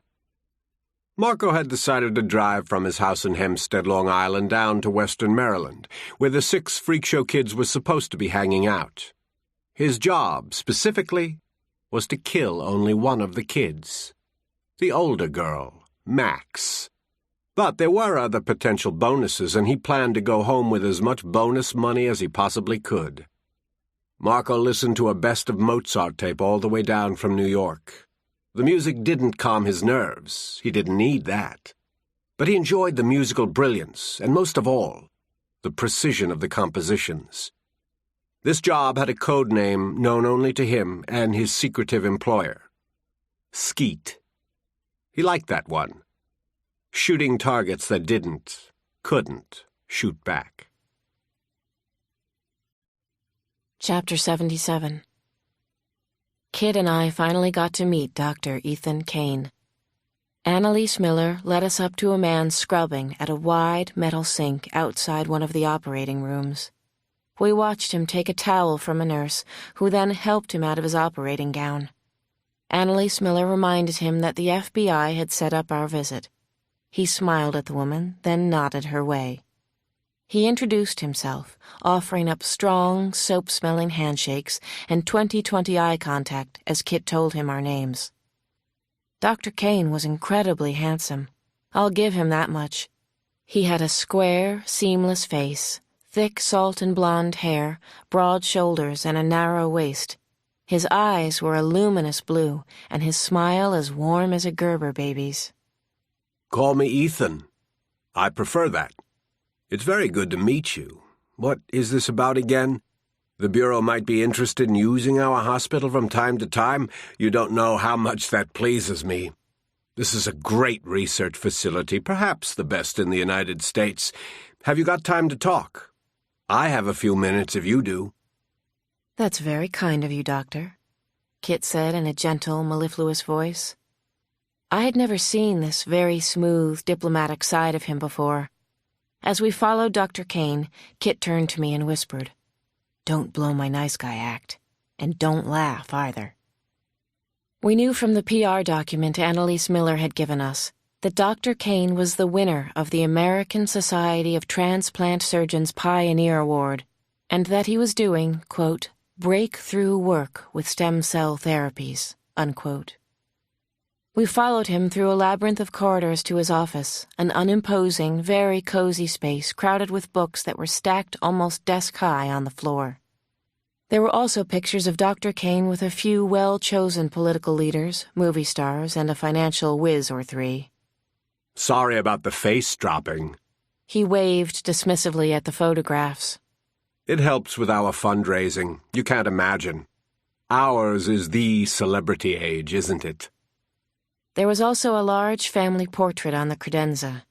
Marco had decided to drive from his house in Hempstead, Long Island, down to western Maryland, where the 6 freak show kids were supposed to be hanging out. His job, specifically, was to kill only one of the kids. The older girl, Max. But there were other potential bonuses, and he planned to go home with as much bonus money as he possibly could. Marco listened to a best of Mozart tape all the way down from New York. The music didn't calm his nerves. He didn't need that. But he enjoyed the musical brilliance, and most of all, the precision of the compositions. This job had a code name known only to him and his secretive employer. Skeet. He liked that one. Shooting targets that couldn't shoot back. Chapter 77. Kit and I finally got to meet Dr. Ethan Kane. Annalise Miller led us up to a man scrubbing at a wide metal sink outside one of the operating rooms. We watched him take a towel from a nurse, who then helped him out of his operating gown. Annalise Miller reminded him that the FBI had set up our visit. He smiled at the woman, then nodded her way. He introduced himself, offering up strong, soap-smelling handshakes and 20/20 eye contact as Kit told him our names. Dr. Kane was incredibly handsome. I'll give him that much. He had a square, seamless face, thick salt and blonde hair, broad shoulders, and a narrow waist. His eyes were a luminous blue, and his smile as warm as a Gerber baby's. "Call me Ethan. I prefer that. It's very good to meet you. What is this about again? The Bureau might be interested in using our hospital from time to time. You don't know how much that pleases me. This is a great research facility, perhaps the best in the United States. Have you got time to talk? I have a few minutes if you do." "That's very kind of you, Doctor," Kit said in a gentle, mellifluous voice. I had never seen this very smooth, diplomatic side of him before. As we followed Dr. Kane, Kit turned to me and whispered, "Don't blow my nice guy act, and don't laugh either." We knew from the PR document Annalise Miller had given us that Dr. Kane was the winner of the American Society of Transplant Surgeons Pioneer Award, and that he was doing, quote, breakthrough work with stem cell therapies, unquote. We followed him through a labyrinth of corridors to his office, an unimposing, very cozy space crowded with books that were stacked almost desk-high on the floor. There were also pictures of Dr. Kane with a few well-chosen political leaders, movie stars, and a financial whiz or three. "Sorry about the face dropping." He waved dismissively at the photographs. "It helps with our fundraising. You can't imagine. Ours is the celebrity age, isn't it?" There was also a large family portrait on the credenza.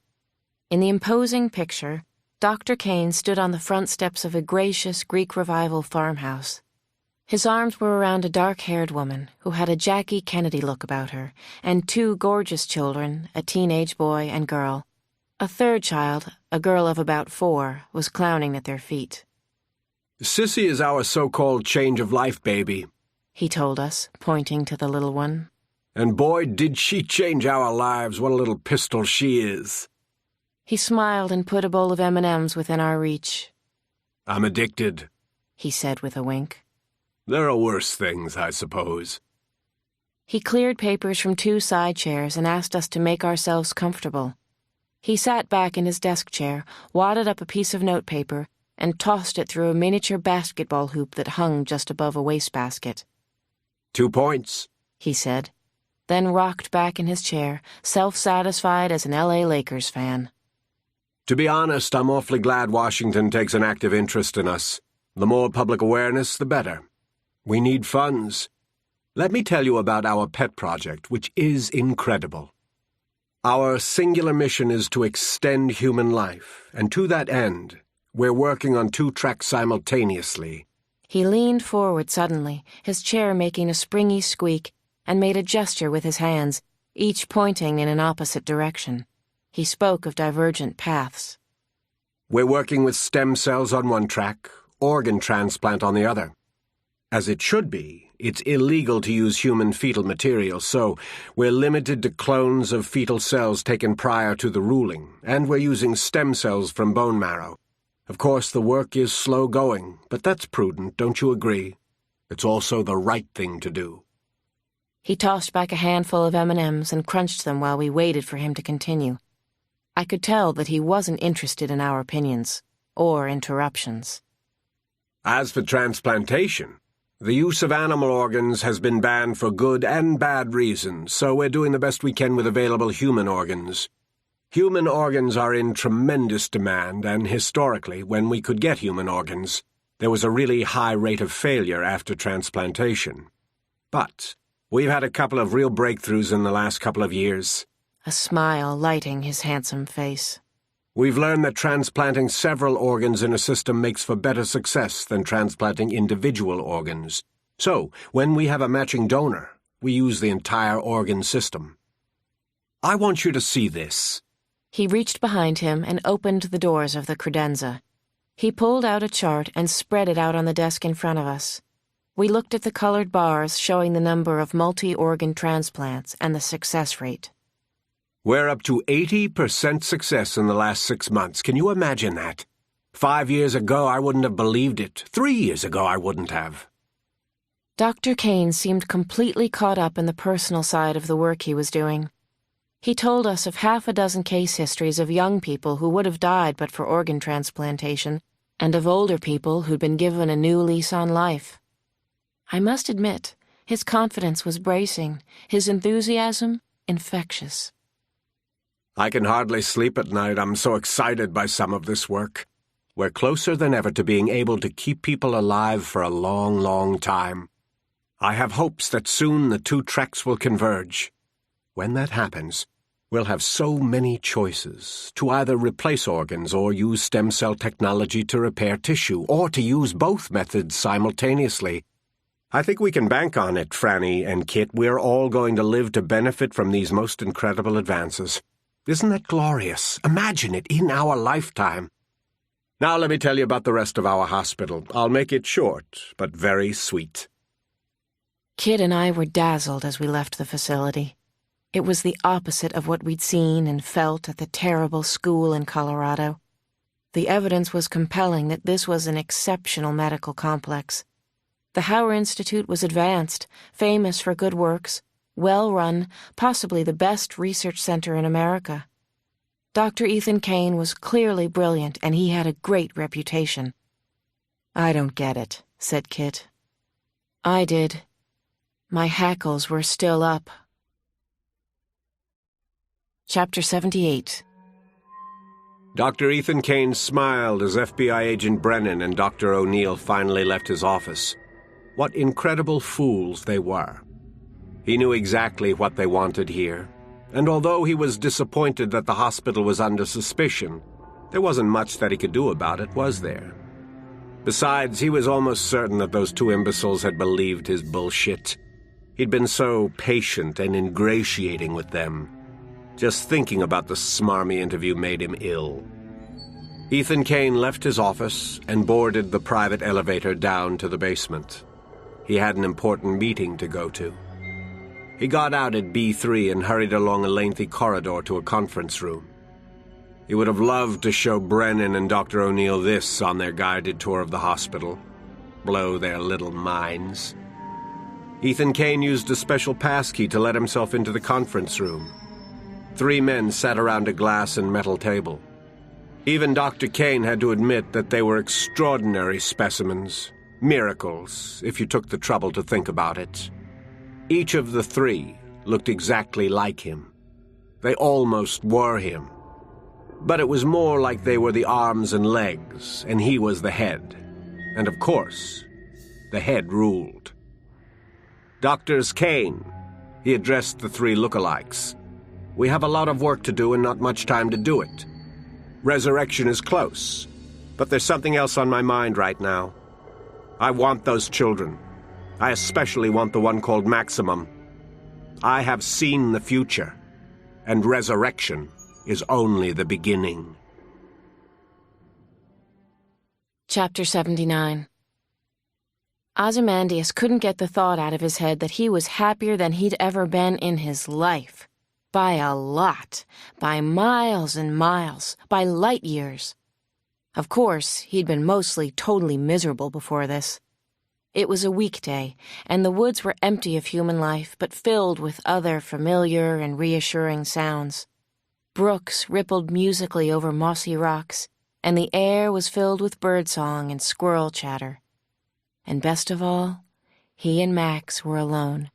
In the imposing picture, Dr. Kane stood on the front steps of a gracious Greek Revival farmhouse. His arms were around a dark-haired woman who had a Jackie Kennedy look about her, and 2 gorgeous children, a teenage boy and girl. A third child, a girl of about 4, was clowning at their feet. Sissy is our so-called change-of-life baby, he told us, pointing to the little one. And boy, did she change our lives. What a little pistol she is. He smiled and put a bowl of M&Ms within our reach. I'm addicted, he said with a wink. There are worse things, I suppose. He cleared papers from 2 side chairs and asked us to make ourselves comfortable. He sat back in his desk chair, wadded up a piece of notepaper, and tossed it through a miniature basketball hoop that hung just above a wastebasket. 2 points, he said, then rocked back in his chair, self-satisfied as an L.A. Lakers fan. To be honest, I'm awfully glad Washington takes an active interest in us. The more public awareness, the better. We need funds. Let me tell you about our pet project, which is incredible. Our singular mission is to extend human life, and to that end, we're working on 2 tracks simultaneously. He leaned forward suddenly, his chair making a springy squeak, and made a gesture with his hands, each pointing in an opposite direction. He spoke of divergent paths. We're working with stem cells on one track, organ transplant on the other. As it should be, it's illegal to use human fetal material, so we're limited to clones of fetal cells taken prior to the ruling, and we're using stem cells from bone marrow. Of course, the work is slow going, but that's prudent, don't you agree? It's also the right thing to do. He tossed back a handful of M&Ms and crunched them while we waited for him to continue. I could tell that he wasn't interested in our opinions, or interruptions. As for transplantation, the use of animal organs has been banned for good and bad reasons, so we're doing the best we can with available human organs. Human organs are in tremendous demand, and historically, when we could get human organs, there was a really high rate of failure after transplantation. But we've had a couple of real breakthroughs in the last couple of years. A smile lighting his handsome face. We've learned that transplanting several organs in a system makes for better success than transplanting individual organs. So, when we have a matching donor, we use the entire organ system. I want you to see this. He reached behind him and opened the doors of the credenza. He pulled out a chart and spread it out on the desk in front of us. We looked at the colored bars showing the number of multi-organ transplants and the success rate. We're up to 80% success in the last 6 months. Can you imagine that? 5 years ago, I wouldn't have believed it. 3 years ago, I wouldn't have. Dr. Kane seemed completely caught up in the personal side of the work he was doing. He told us of 6 case histories of young people who would have died but for organ transplantation, and of older people who'd been given a new lease on life. I must admit, his confidence was bracing, his enthusiasm infectious. I can hardly sleep at night. I'm so excited by some of this work. We're closer than ever to being able to keep people alive for a long, long time. I have hopes that soon the 2 tracks will converge. When that happens, we'll have so many choices to either replace organs or use stem cell technology to repair tissue, or to use both methods simultaneously. I think we can bank on it, Franny and Kit. We're all going to live to benefit from these most incredible advances. Isn't that glorious? Imagine it in our lifetime. Now let me tell you about the rest of our hospital. I'll make it short, but very sweet. Kit and I were dazzled as we left the facility. It was the opposite of what we'd seen and felt at the terrible school in Colorado. The evidence was compelling that this was an exceptional medical complex. The Hauer Institute was advanced, famous for good works, well-run, possibly the best research center in America. Dr. Ethan Kane was clearly brilliant, and he had a great reputation. "I don't get it," said Kit. I did. My hackles were still up. Chapter 78. Dr. Ethan Kane smiled as FBI agent Brennan and Dr. O'Neill finally left his office. What incredible fools they were. He knew exactly what they wanted here, and although he was disappointed that the hospital was under suspicion, there wasn't much that he could do about it, was there? Besides, he was almost certain that those two imbeciles had believed his bullshit. He'd been so patient and ingratiating with them. Just thinking about the smarmy interview made him ill. Ethan Kane left his office and boarded the private elevator down to the basement. He had an important meeting to go to. He got out at B3 and hurried along a lengthy corridor to a conference room. He would have loved to show Brennan and Dr. O'Neill this on their guided tour of the hospital. Blow their little minds. Ethan Kane used a special passkey to let himself into the conference room. 3 men sat around a glass and metal table. Even Dr. Kane had to admit that they were extraordinary specimens. Miracles, if you took the trouble to think about it. Each of the 3 looked exactly like him. They almost were him. But it was more like they were the arms and legs, and he was the head. And of course, the head ruled. Doctors Kane, he addressed the 3 lookalikes. We have a lot of work to do and not much time to do it. Resurrection is close, but there's something else on my mind right now. I want those children. I especially want the one called Maximum. I have seen the future, and resurrection is only the beginning. Chapter 79. Ozymandias couldn't get the thought out of his head that he was happier than he'd ever been in his life. By a lot. By miles and miles. By light years. Of course, he'd been mostly totally miserable before this. It was a weekday, and the woods were empty of human life, but filled with other familiar and reassuring sounds. Brooks rippled musically over mossy rocks, and the air was filled with birdsong and squirrel chatter. And best of all, he and Max were alone.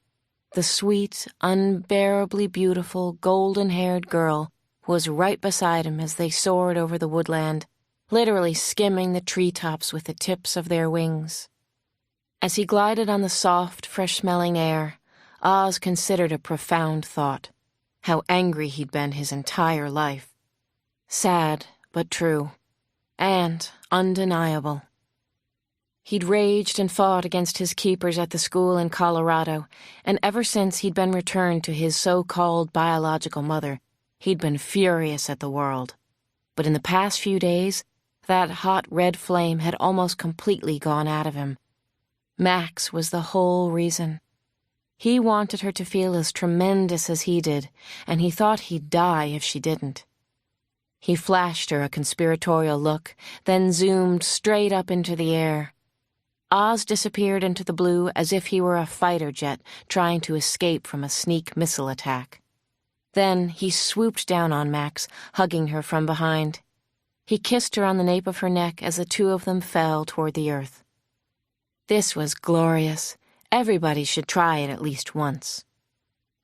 The sweet, unbearably beautiful, golden-haired girl was right beside him as they soared over the woodland, literally skimming the treetops with the tips of their wings. As he glided on the soft, fresh-smelling air, Oz considered a profound thought. How angry he'd been his entire life. Sad, but true. And undeniable. He'd raged and fought against his keepers at the school in Colorado, and ever since he'd been returned to his so-called biological mother, he'd been furious at the world. But in the past few days, that hot red flame had almost completely gone out of him. Max was the whole reason. He wanted her to feel as tremendous as he did, and he thought he'd die if she didn't. He flashed her a conspiratorial look, then zoomed straight up into the air. Oz disappeared into the blue as if he were a fighter jet trying to escape from a sneak missile attack. Then he swooped down on Max, hugging her from behind. He kissed her on the nape of her neck as the two of them fell toward the earth. This was glorious. Everybody should try it at least once.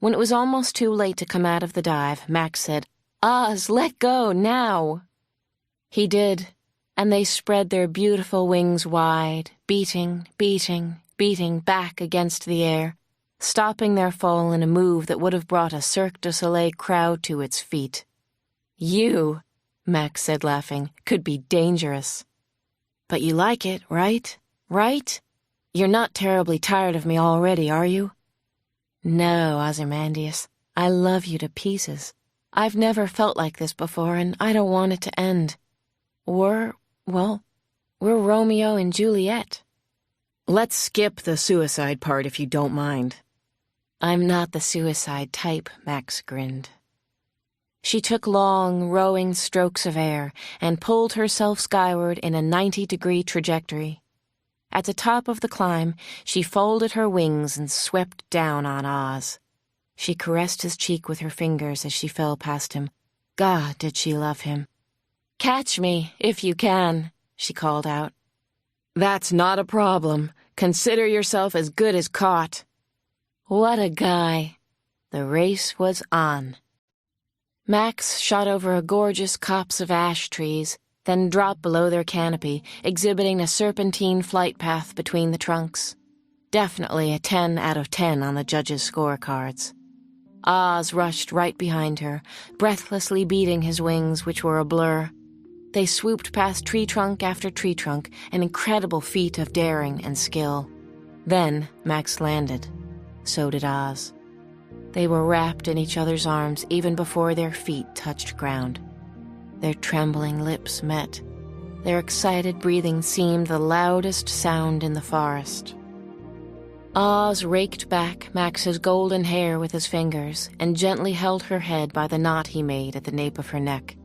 When it was almost too late to come out of the dive, Max said, "Oz, let go, now!" He did, and they spread their beautiful wings wide, beating, beating, beating back against the air, stopping their fall in a move that would have brought a Cirque du Soleil crowd to its feet. "You," Max said, laughing, "could be dangerous. But you like it, right? Right? You're not terribly tired of me already, are you?" "No, Ozymandias. I love you to pieces. I've never felt like this before, and I don't want it to end. We're Romeo and Juliet." "Let's skip the suicide part if you don't mind." "I'm not the suicide type," Max grinned. She took long, rowing strokes of air and pulled herself skyward in a 90-degree trajectory. At the top of the climb, she folded her wings and swept down on Oz. She caressed his cheek with her fingers as she fell past him. God, did she love him. "Catch me, if you can," she called out. "That's not a problem. Consider yourself as good as caught." What a guy. The race was on. Max shot over a gorgeous copse of ash trees, then dropped below their canopy, exhibiting a serpentine flight path between the trunks. Definitely a 10 out of 10 on the judges' scorecards. Oz rushed right behind her, breathlessly beating his wings, which were a blur. They swooped past tree trunk after tree trunk, an incredible feat of daring and skill. Then Max landed. So did Oz. They were wrapped in each other's arms even before their feet touched ground. Their trembling lips met. Their excited breathing seemed the loudest sound in the forest. Oz raked back Max's golden hair with his fingers and gently held her head by the knot he made at the nape of her neck.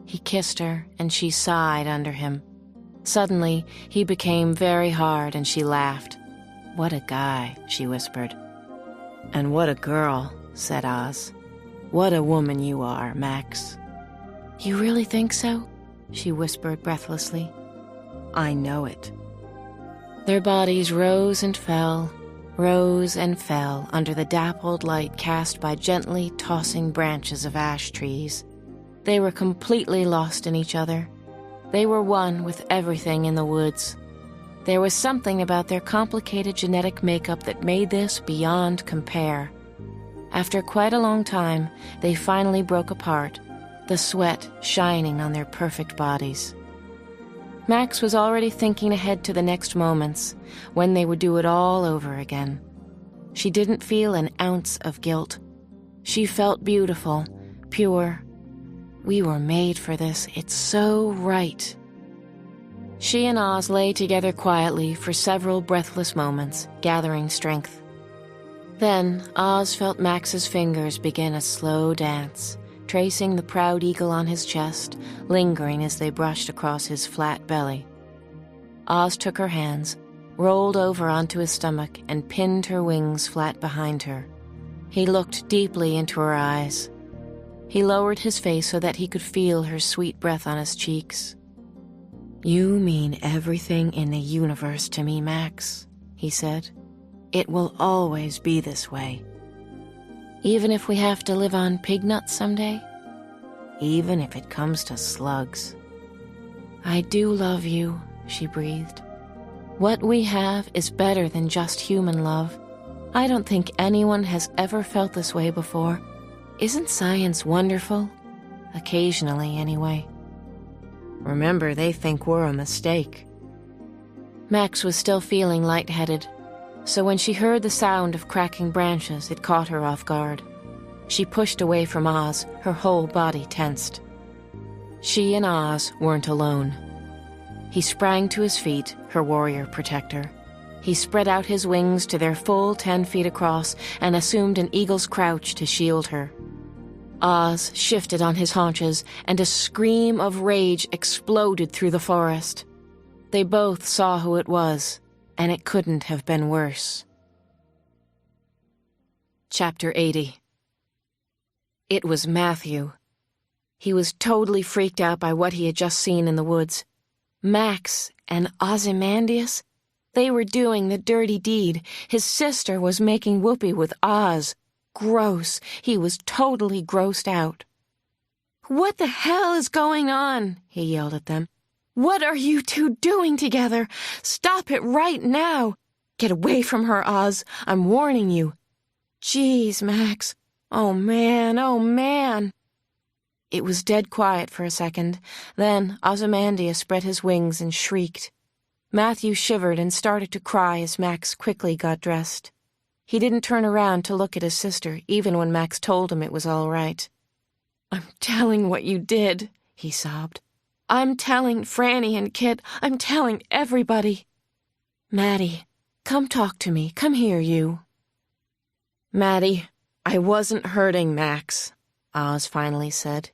He kissed her, and she sighed under him. Suddenly, he became very hard, and she laughed. "What a guy," she whispered. "And what a girl," said Oz. "What a woman you are, Max." "You really think so?" she whispered breathlessly. "I know it." Their bodies rose and fell under the dappled light cast by gently tossing branches of ash trees. They were completely lost in each other. They were one with everything in the woods. There was something about their complicated genetic makeup that made this beyond compare. After quite a long time, they finally broke apart, the sweat shining on their perfect bodies. Max was already thinking ahead to the next moments, when they would do it all over again. She didn't feel an ounce of guilt. She felt beautiful, pure. We were made for this. It's so right. She and Oz lay together quietly for several breathless moments, gathering strength. Then Oz felt Max's fingers begin a slow dance, tracing the proud eagle on his chest, lingering as they brushed across his flat belly. Oz took her hands, rolled over onto his stomach, and pinned her wings flat behind her. He looked deeply into her eyes. He lowered his face so that he could feel her sweet breath on his cheeks. "You mean everything in the universe to me, Max," he said. "It will always be this way." "Even if we have to live on pig nuts someday?" "Even if it comes to slugs." "I do love you," she breathed. "What we have is better than just human love. I don't think anyone has ever felt this way before. Isn't science wonderful? Occasionally, anyway. Remember, they think we're a mistake." Max was still feeling lightheaded, so when she heard the sound of cracking branches, it caught her off guard. She pushed away from Oz, her whole body tensed. She and Oz weren't alone. He sprang to his feet, her warrior protector. He spread out his wings to their full 10 feet across and assumed an eagle's crouch to shield her. Oz shifted on his haunches, and a scream of rage exploded through the forest. They both saw who it was, and it couldn't have been worse. Chapter 80. It was Matthew. He was totally freaked out by what he had just seen in the woods. Max and Ozymandias? They were doing the dirty deed. His sister was making whoopee with Oz. Gross. He was totally grossed out. "What the hell is going on?" he yelled at them. "What are you two doing together? Stop it right now. Get away from her, Oz. I'm warning you." "Jeez, Max. Oh, man, oh, man." It was dead quiet for a second. Then Ozymandias spread his wings and shrieked. Matthew shivered and started to cry as Max quickly got dressed. He didn't turn around to look at his sister, even when Max told him it was all right. "I'm telling what you did," he sobbed. "I'm telling Franny and Kit. I'm telling everybody." "Maddie, come talk to me. Come here, you." "Maddie, I wasn't hurting Max," Oz finally said.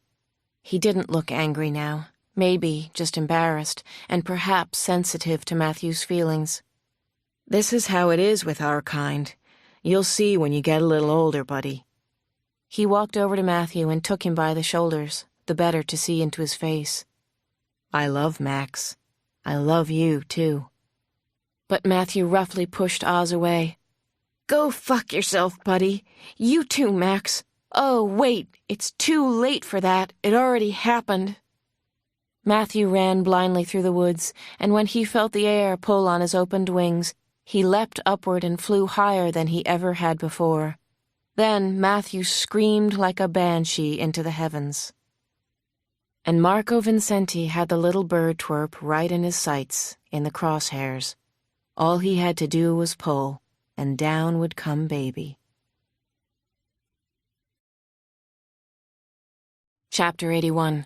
He didn't look angry now, maybe just embarrassed, and perhaps sensitive to Matthew's feelings. "This is how it is with our kind. You'll see when you get a little older, buddy." He walked over to Matthew and took him by the shoulders, the better to see into his face. "I love Max. I love you, too." But Matthew roughly pushed Oz away. "Go fuck yourself, buddy. You too, Max. Oh, wait, it's too late for that. It already happened." Matthew ran blindly through the woods, and when he felt the air pull on his opened wings, he leapt upward and flew higher than he ever had before. Then Matthew screamed like a banshee into the heavens. And Marco Vincenti had the little bird twerp right in his sights, in the crosshairs. All he had to do was pull, and down would come baby. Chapter 81.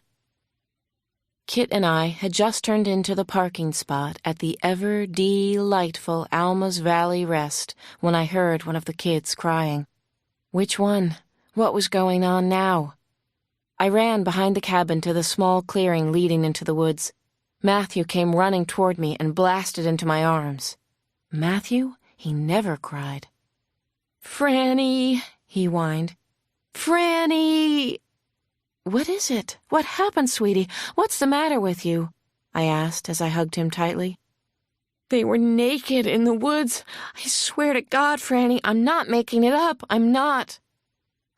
Kit and I had just turned into the parking spot at the ever-delightful Alma's Valley Rest when I heard one of the kids crying. Which one? What was going on now? I ran behind the cabin to the small clearing leading into the woods. Matthew came running toward me and blasted into my arms. Matthew? He never cried. "Franny," he whined. "Franny!" "What is it? What happened, sweetie? What's the matter with you?" I asked as I hugged him tightly. "They were naked in the woods. I swear to God, Franny, I'm not making it up. I'm not."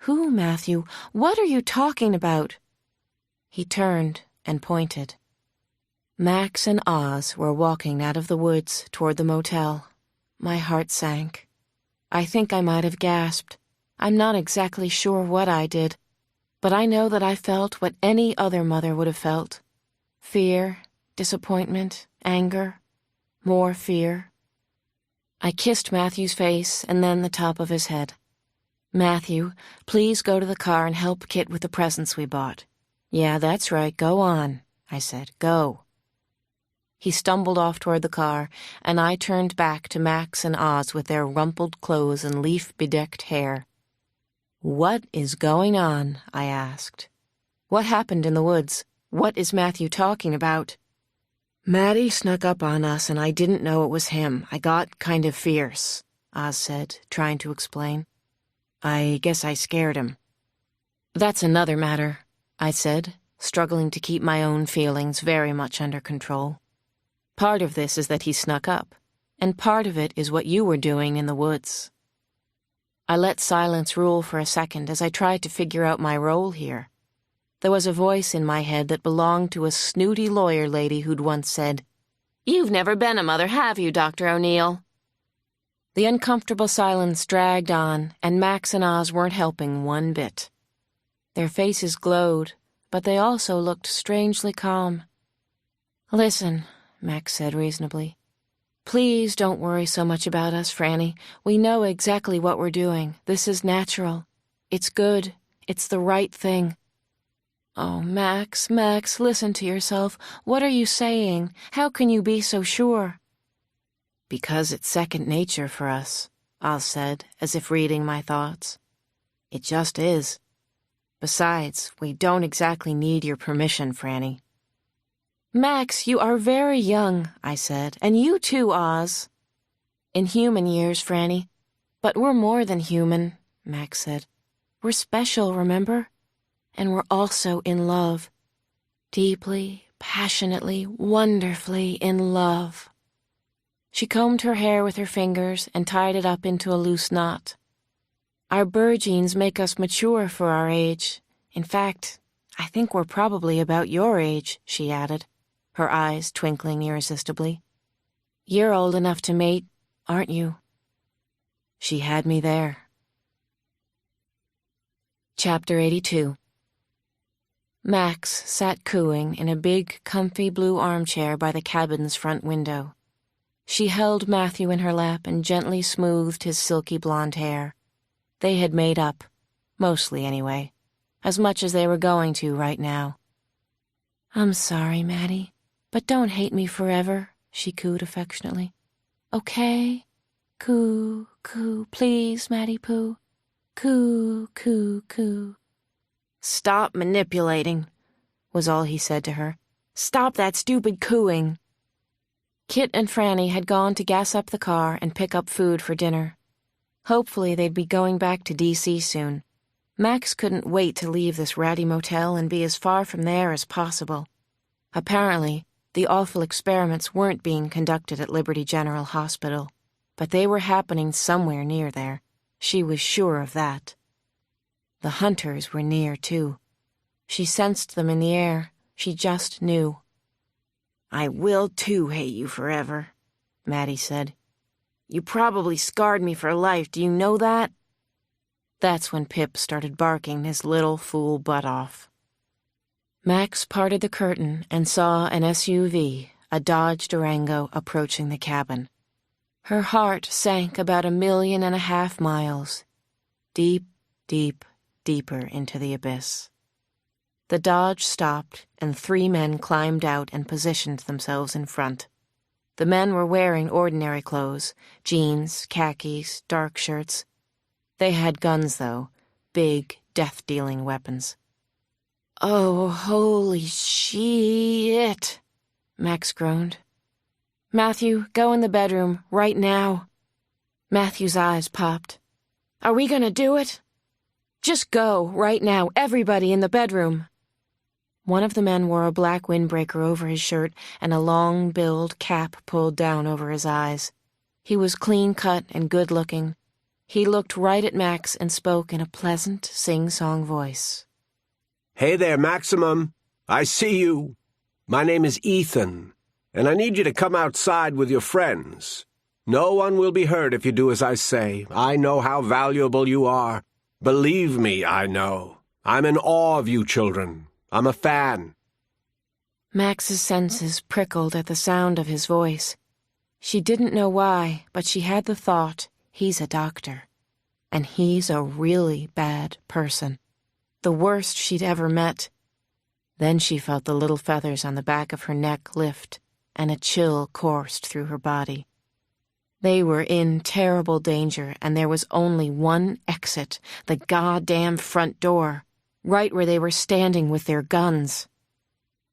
"Who, Matthew? What are you talking about?" He turned and pointed. Max and Oz were walking out of the woods toward the motel. My heart sank. I think I might have gasped. I'm not exactly sure what I did, but I know that I felt what any other mother would have felt. Fear, disappointment, anger, more fear. I kissed Matthew's face and then the top of his head. "Matthew, please go to the car and help Kit with the presents we bought." "Yeah, that's right, go on," I said. "Go." He stumbled off toward the car, and I turned back to Max and Oz with their rumpled clothes and leaf-bedecked hair. "What is going on?" I asked. "What happened in the woods? What is Matthew talking about?" "Matty snuck up on us, and I didn't know it was him. I got kind of fierce," Oz said, trying to explain. "I guess I scared him." "That's another matter," I said, struggling to keep my own feelings very much under control. "Part of this is that he snuck up, and part of it is what you were doing in the woods." I let silence rule for a second as I tried to figure out my role here. There was a voice in my head that belonged to a snooty lawyer lady who'd once said, "You've never been a mother, have you, Dr. O'Neill?" The uncomfortable silence dragged on, and Max and Oz weren't helping one bit. Their faces glowed, but they also looked strangely calm. "Listen," Max said reasonably. "Please don't worry so much about us, Franny. We know exactly what we're doing. This is natural. It's good. It's the right thing." "Oh, Max, listen to yourself. What are you saying? How can you be so sure?" "Because it's second nature for us," Oz said, as if reading my thoughts. "It just is. Besides, we don't exactly need your permission, Franny." "Max, you are very young," I said, "and you too, Oz." "In human years, Franny. But we're more than human," Max said. "We're special, remember? And we're also in love. Deeply, passionately, wonderfully in love." She combed her hair with her fingers and tied it up into a loose knot. "Our bird genes make us mature for our age. In fact, I think we're probably about your age," she added, her eyes twinkling irresistibly. "You're old enough to mate, aren't you?" She had me there. Chapter 82. Max sat cooing in a big, comfy blue armchair by the cabin's front window. She held Matthew in her lap and gently smoothed his silky blonde hair. They had made up, mostly anyway, as much as they were going to right now. "I'm sorry, Maddie, but don't hate me forever," she cooed affectionately. "Okay? Coo, coo, please, Maddie Pooh. Coo, coo, coo." "Stop manipulating," was all he said to her. "Stop that stupid cooing." Kit and Franny had gone to gas up the car and pick up food for dinner. Hopefully they'd be going back to D.C. soon. Max couldn't wait to leave this ratty motel and be as far from there as possible. Apparently, the awful experiments weren't being conducted at Liberty General Hospital, but they were happening somewhere near there. She was sure of that. The hunters were near, too. She sensed them in the air. She just knew. "I will, too, hate you forever," Maddie said. "You probably scarred me for life, do you know that?" That's when Pip started barking his little fool butt off. Max parted the curtain and saw an SUV, a Dodge Durango, approaching the cabin. Her heart sank about 1.5 million miles, deep, deep, deeper into the abyss. The Dodge stopped, and 3 men climbed out and positioned themselves in front. The men were wearing ordinary clothes, jeans, khakis, dark shirts. They had guns, though, big, death-dealing weapons. "Oh, holy shit," Max groaned. "Matthew, go in the bedroom, right now." Matthew's eyes popped. "Are we gonna do it?" "Just go, right now, everybody in the bedroom." One of the men wore a black windbreaker over his shirt and a long-billed cap pulled down over his eyes. He was clean-cut and good-looking. He looked right at Max and spoke in a pleasant, sing-song voice. "Hey there, Maximum. I see you. My name is Ethan, and I need you to come outside with your friends. No one will be hurt if you do as I say. I know how valuable you are. Believe me, I know. I'm in awe of you children. I'm a fan." Max's senses prickled at the sound of his voice. She didn't know why, but she had the thought, he's a doctor. And he's a really bad person. The worst she'd ever met. Then she felt the little feathers on the back of her neck lift, and a chill coursed through her body. They were in terrible danger, and there was only one exit, the goddamn front door, right where they were standing with their guns.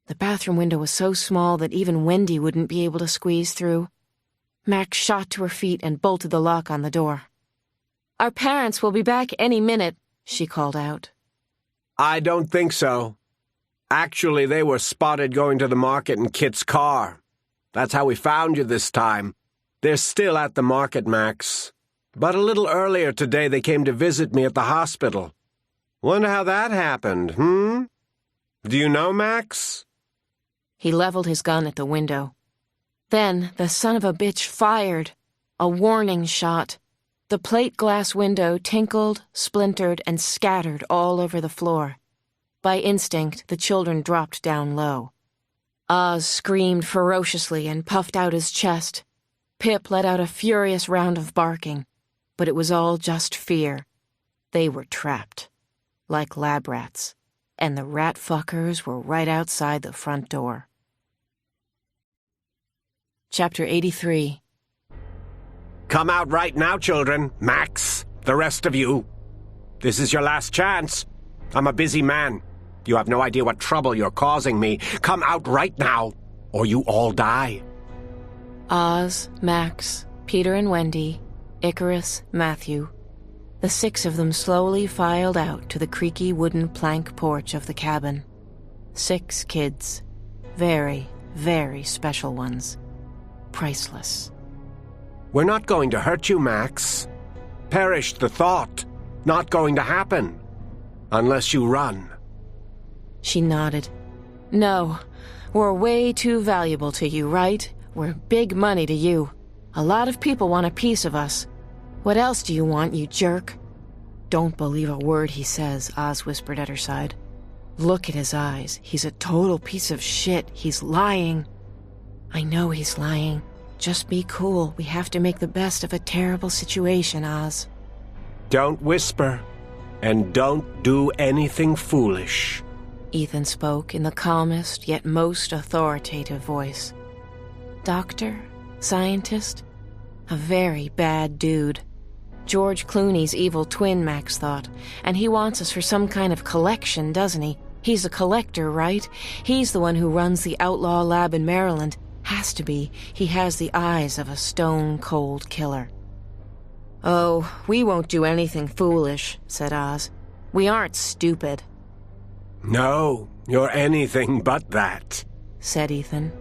The bathroom window was so small that even Wendy wouldn't be able to squeeze through. Max shot to her feet and bolted the lock on the door. "Our parents will be back any minute," she called out. "I don't think so. Actually, they were spotted going to the market in Kit's car. That's how we found you this time. They're still at the market, Max. But a little earlier today they came to visit me at the hospital. Wonder how that happened, Do you know, Max?" He leveled his gun at the window. Then the son of a bitch fired. A warning shot. The plate glass window tinkled, splintered, and scattered all over the floor. By instinct, the children dropped down low. Oz screamed ferociously and puffed out his chest. Pip let out a furious round of barking, but it was all just fear. They were trapped, like lab rats, and the rat fuckers were right outside the front door. Chapter 83. "Come out right now, children. Max, the rest of you. This is your last chance. I'm a busy man. You have no idea what trouble you're causing me. Come out right now, or you all die." Oz, Max, Peter and Wendy, Icarus, Matthew. The 6 of them slowly filed out to the creaky wooden plank porch of the cabin. 6 kids. Very, very special ones. Priceless. "We're not going to hurt you, Max. Perish the thought. Not going to happen. Unless you run." She nodded. "No, we're way too valuable to you, right? We're big money to you. A lot of people want a piece of us. What else do you want, you jerk?" "Don't believe a word he says," Oz whispered at her side. "Look at his eyes. He's a total piece of shit. He's lying." "I know he's lying. Just be cool. We have to make the best of a terrible situation, Oz." "Don't whisper, and don't do anything foolish," Ethan spoke in the calmest yet most authoritative voice. Doctor? Scientist? A very bad dude. George Clooney's evil twin, Max thought, and he wants us for some kind of collection, doesn't he? He's a collector, right? He's the one who runs the outlaw lab in Maryland. Has to be. He has the eyes of a stone-cold killer. "Oh, we won't do anything foolish," said Oz. "We aren't stupid." "No, you're anything but that," said Ethan.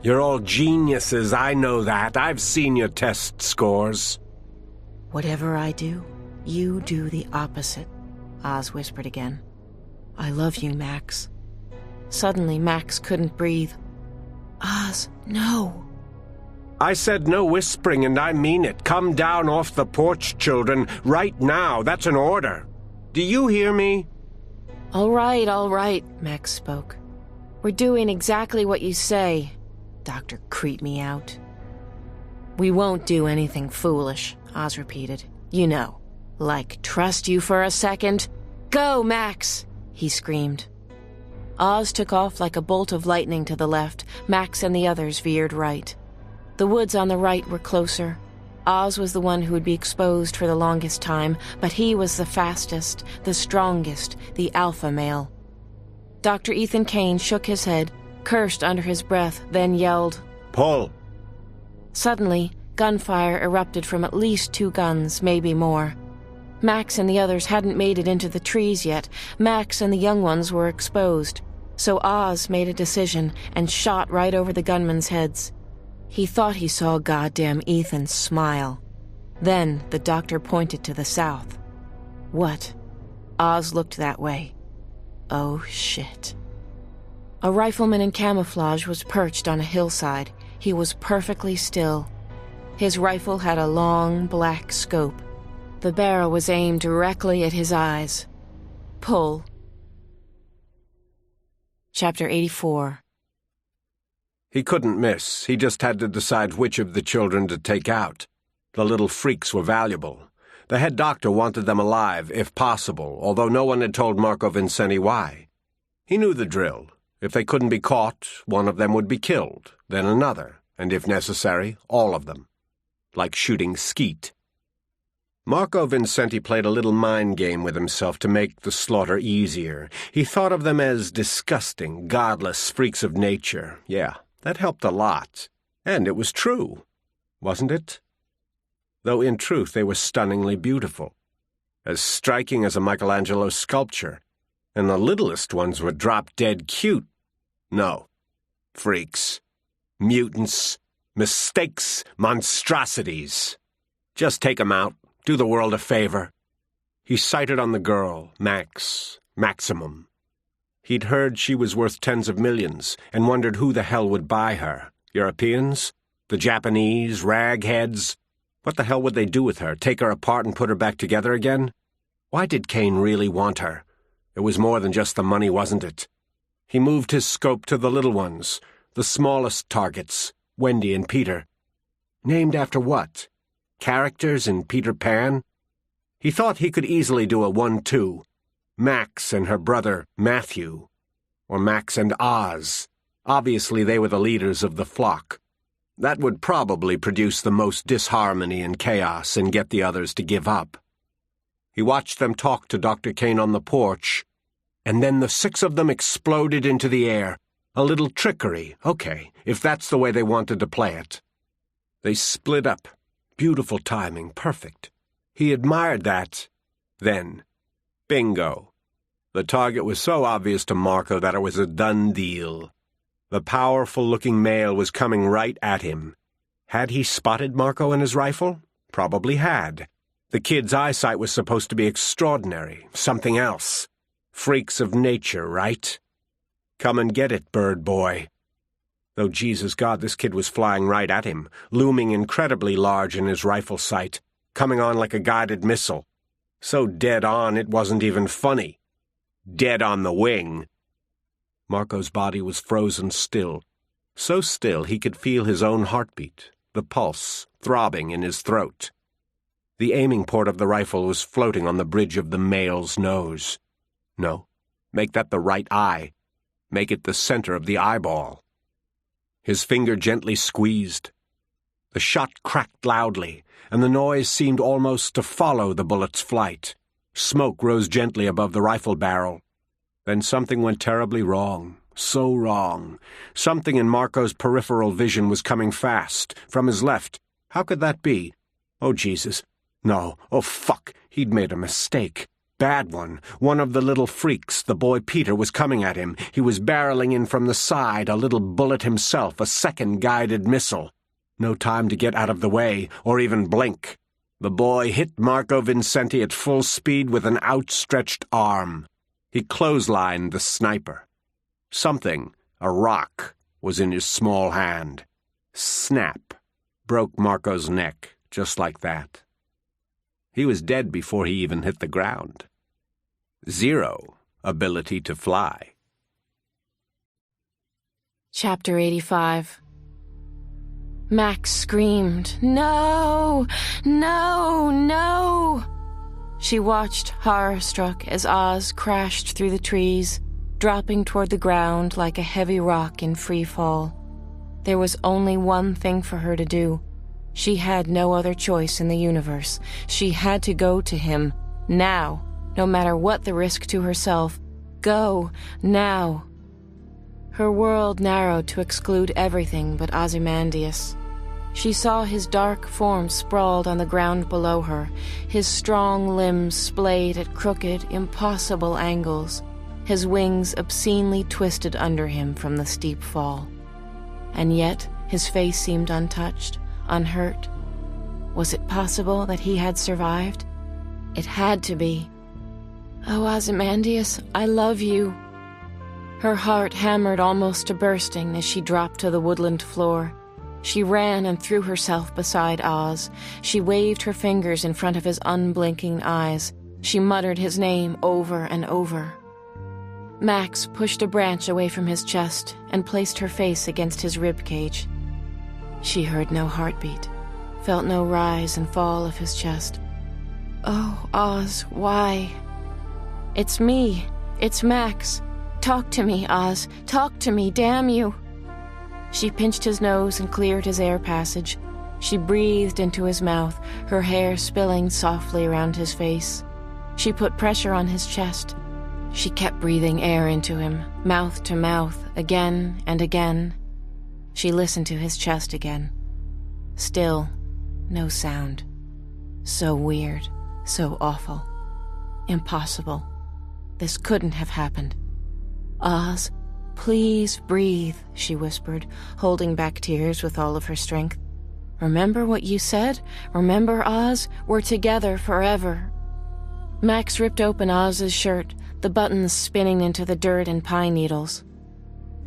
"You're all geniuses, I know that. I've seen your test scores." "Whatever I do, you do the opposite," Oz whispered again. "I love you, Max." Suddenly, Max couldn't breathe. "Oz, no." "I said no whispering, and I mean it. Come down off the porch, children, right now. That's an order. Do you hear me?" All right, Max spoke. We're doing exactly what you say, Dr. Creep Me Out. We won't do anything foolish, Oz repeated. You know, like trust you for a second. Go, Max, he screamed. Oz took off like a bolt of lightning to the left. Max and the others veered right. The woods on the right were closer. Oz was the one who would be exposed for the longest time, but he was the fastest, the strongest, the alpha male. Dr. Ethan Kane shook his head, cursed under his breath, then yelled, "Pull!" Suddenly, gunfire erupted from at least 2 guns, maybe more. Max and the others hadn't made it into the trees yet. Max and the young ones were exposed. So Oz made a decision and shot right over the gunmen's heads. He thought he saw goddamn Ethan smile. Then the doctor pointed to the south. What? Oz looked that way. Oh, shit. A rifleman in camouflage was perched on a hillside. He was perfectly still. His rifle had a long, black scope. The barrel was aimed directly at his eyes. Pull. Chapter 84. He couldn't miss. He just had to decide which of the children to take out. The little freaks were valuable. The head doctor wanted them alive, if possible, although no one had told Marco Vincenti why. He knew the drill. If they couldn't be caught, one of them would be killed, then another, and if necessary, all of them. Like shooting skeet. Marco Vincenti played a little mind game with himself to make the slaughter easier. He thought of them as disgusting, godless freaks of nature. Yeah, that helped a lot. And it was true, wasn't it? Though in truth they were stunningly beautiful. As striking as a Michelangelo sculpture. And the littlest ones were drop-dead cute. No. Freaks. Mutants. Mistakes. Monstrosities. Just take 'em out. Do the world a favor. He sighted on the girl, Maximum. He'd heard she was worth tens of millions, and wondered who the hell would buy her. Europeans? The Japanese? Ragheads? What the hell would they do with her? Take her apart and put her back together again? Why did Kane really want her? It was more than just the money, wasn't it? He moved his scope to the little ones, the smallest targets, Wendy and Peter. Named after what? Characters in Peter Pan? He thought he could easily do a 1-2. Max and her brother Matthew. Or Max and Oz. Obviously they were the leaders of the flock. That would probably produce the most disharmony and chaos and get the others to give up. He watched them talk to Dr. Kane on the porch, and then the 6 of them exploded into the air. A little trickery, okay, if that's the way they wanted to play it. They split up. Beautiful timing, perfect. He admired that. Then, bingo. The target was so obvious to Marco that it was a done deal. The powerful-looking male was coming right at him. Had he spotted Marco and his rifle? Probably had. The kid's eyesight was supposed to be extraordinary, something else. Freaks of nature, right? Come and get it, bird boy. Though, Jesus God, this kid was flying right at him, looming incredibly large in his rifle sight, coming on like a guided missile. So dead on it wasn't even funny. Dead on the wing. Marco's body was frozen still. So still he could feel his own heartbeat, the pulse, throbbing in his throat. The aiming port of the rifle was floating on the bridge of the male's nose. No, make that the right eye. Make it the center of the eyeball. His finger gently squeezed. The shot cracked loudly, and the noise seemed almost to follow the bullet's flight. Smoke rose gently above the rifle barrel. Then something went terribly wrong. So wrong. Something in Marco's peripheral vision was coming fast, from his left. How could that be? Oh, Jesus. No. Oh, fuck. He'd made a mistake. Bad one. One of the little freaks, the boy Peter, was coming at him. He was barreling in from the side, a little bullet himself, a second guided missile. No time to get out of the way, or even blink. The boy hit Marco Vincenti at full speed with an outstretched arm. He clotheslined the sniper. Something, a rock, was in his small hand. Snap. Broke Marco's neck, just like that. He was dead before he even hit the ground. 0 ability to fly. Chapter 85. Max screamed, "No! No! No!" She watched, horror-struck, as Oz crashed through the trees, dropping toward the ground like a heavy rock in free fall. There was only one thing for her to do. She had no other choice in the universe. She had to go to him, now, no matter what the risk to herself. Go, now. Her world narrowed to exclude everything but Ozymandias. She saw his dark form sprawled on the ground below her, his strong limbs splayed at crooked, impossible angles, his wings obscenely twisted under him from the steep fall. And yet his face seemed untouched, unhurt. Was it possible that he had survived? It had to be. "Oh, Ozymandias, I love you." Her heart hammered almost to bursting as she dropped to the woodland floor. She ran and threw herself beside Oz. She waved her fingers in front of his unblinking eyes. She muttered his name over and over. Max pushed a branch away from his chest and placed her face against his rib cage. She heard no heartbeat, felt no rise and fall of his chest. "Oh, Oz, why?" "It's me. It's Max. Talk to me, Oz. Talk to me, damn you." She pinched his nose and cleared his air passage. She breathed into his mouth, her hair spilling softly around his face. She put pressure on his chest. She kept breathing air into him, mouth to mouth, again and again. She listened to his chest again. Still, no sound. So weird, so awful. Impossible. This couldn't have happened. "Oz, please breathe," she whispered, holding back tears with all of her strength. "Remember what you said? Remember, Oz? We're together forever." Max ripped open Oz's shirt, the buttons spinning into the dirt and pine needles.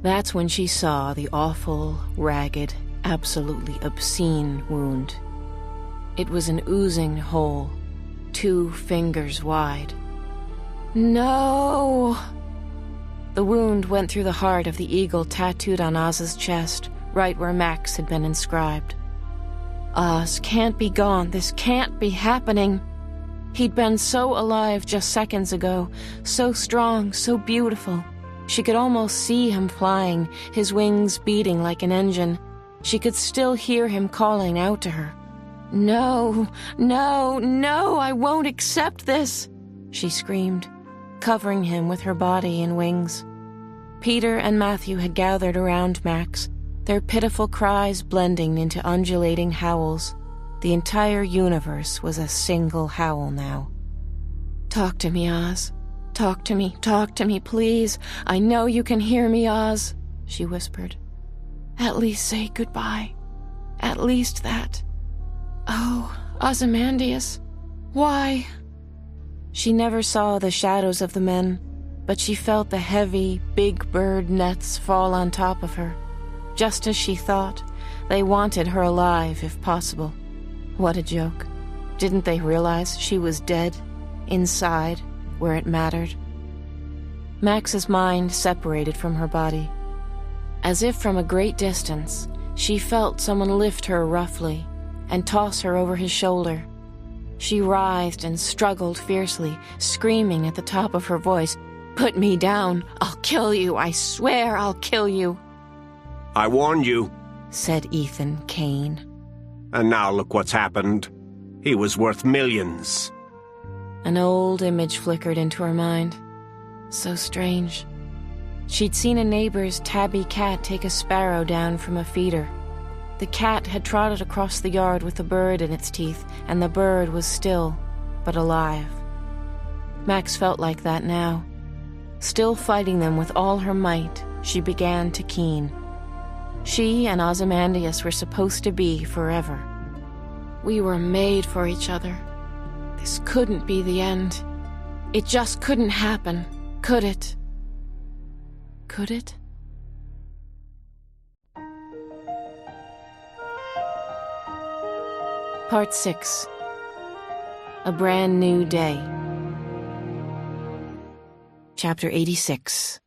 That's when she saw the awful, ragged, absolutely obscene wound. It was an oozing hole, 2 fingers wide. "No!" The wound went through the heart of the eagle tattooed on Oz's chest, right where Max had been inscribed. Oz can't be gone. This can't be happening. He'd been so alive just seconds ago, so strong, so beautiful. She could almost see him flying, his wings beating like an engine. She could still hear him calling out to her. "No, no, no, I won't accept this," she screamed, covering him with her body and wings. Peter and Matthew had gathered around Max, their pitiful cries blending into undulating howls. The entire universe was a single howl now. "Talk to me, Oz. Talk to me, please. I know you can hear me, Oz," she whispered. "At least say goodbye. At least that. Oh, Ozymandias, why?" She never saw the shadows of the men, but she felt the heavy, big bird nets fall on top of her. Just as she thought, they wanted her alive if possible. What a joke. Didn't they realize she was dead, inside, where it mattered? Max's mind separated from her body. As if from a great distance, she felt someone lift her roughly and toss her over his shoulder. She writhed and struggled fiercely, screaming at the top of her voice, "Put me down! I'll kill you! I swear I'll kill you!" "I warned you," said Ethan Kane. "and now look what's happened. He was worth millions." An old image flickered into her mind. So strange. She'd seen a neighbor's tabby cat take a sparrow down from a feeder. The cat had trotted across the yard with a bird in its teeth, and the bird was still, but alive. Max felt like that now. Still fighting them with all her might, she began to keen. She and Ozymandias were supposed to be forever. We were made for each other. This couldn't be the end. It just couldn't happen, could it? Could it? Part 6. A Brand New Day. Chapter 86.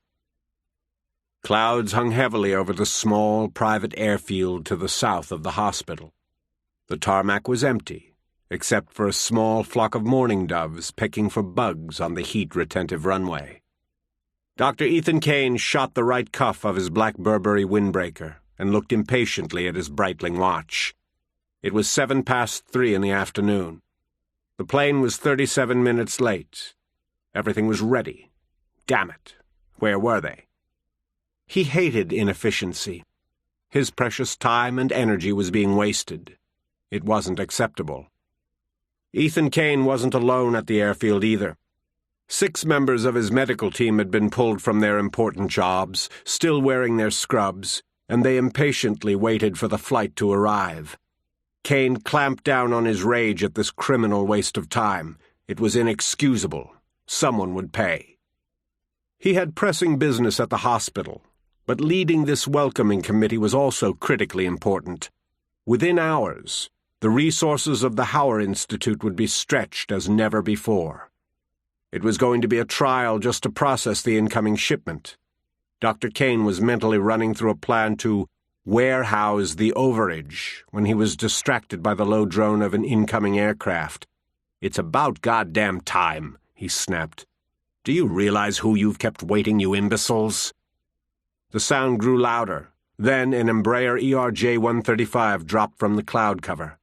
Clouds hung heavily over the small, private airfield to the south of the hospital. The tarmac was empty, except for a small flock of mourning doves pecking for bugs on the heat-retentive runway. Dr. Ethan Kane shot the right cuff of his black Burberry windbreaker and looked impatiently at his Breitling watch. It was 3:07 in the afternoon. The plane was 37 minutes late. Everything was ready. Damn it. Where were they? He hated inefficiency. His precious time and energy was being wasted. It wasn't acceptable. Ethan Kane wasn't alone at the airfield either. 6 members of his medical team had been pulled from their important jobs, still wearing their scrubs, and they impatiently waited for the flight to arrive. Kane clamped down on his rage at this criminal waste of time. It was inexcusable. Someone would pay. He had pressing business at the hospital, but leading this welcoming committee was also critically important. Within hours, the resources of the Hauer Institute would be stretched as never before. It was going to be a trial just to process the incoming shipment. Dr. Kane was mentally running through a plan to warehouse the overage when he was distracted by the low drone of an incoming aircraft. "It's about goddamn time," he snapped. "Do you realize who you've kept waiting, you imbeciles?" The sound grew louder. Then an Embraer ERJ-135 dropped from the cloud cover.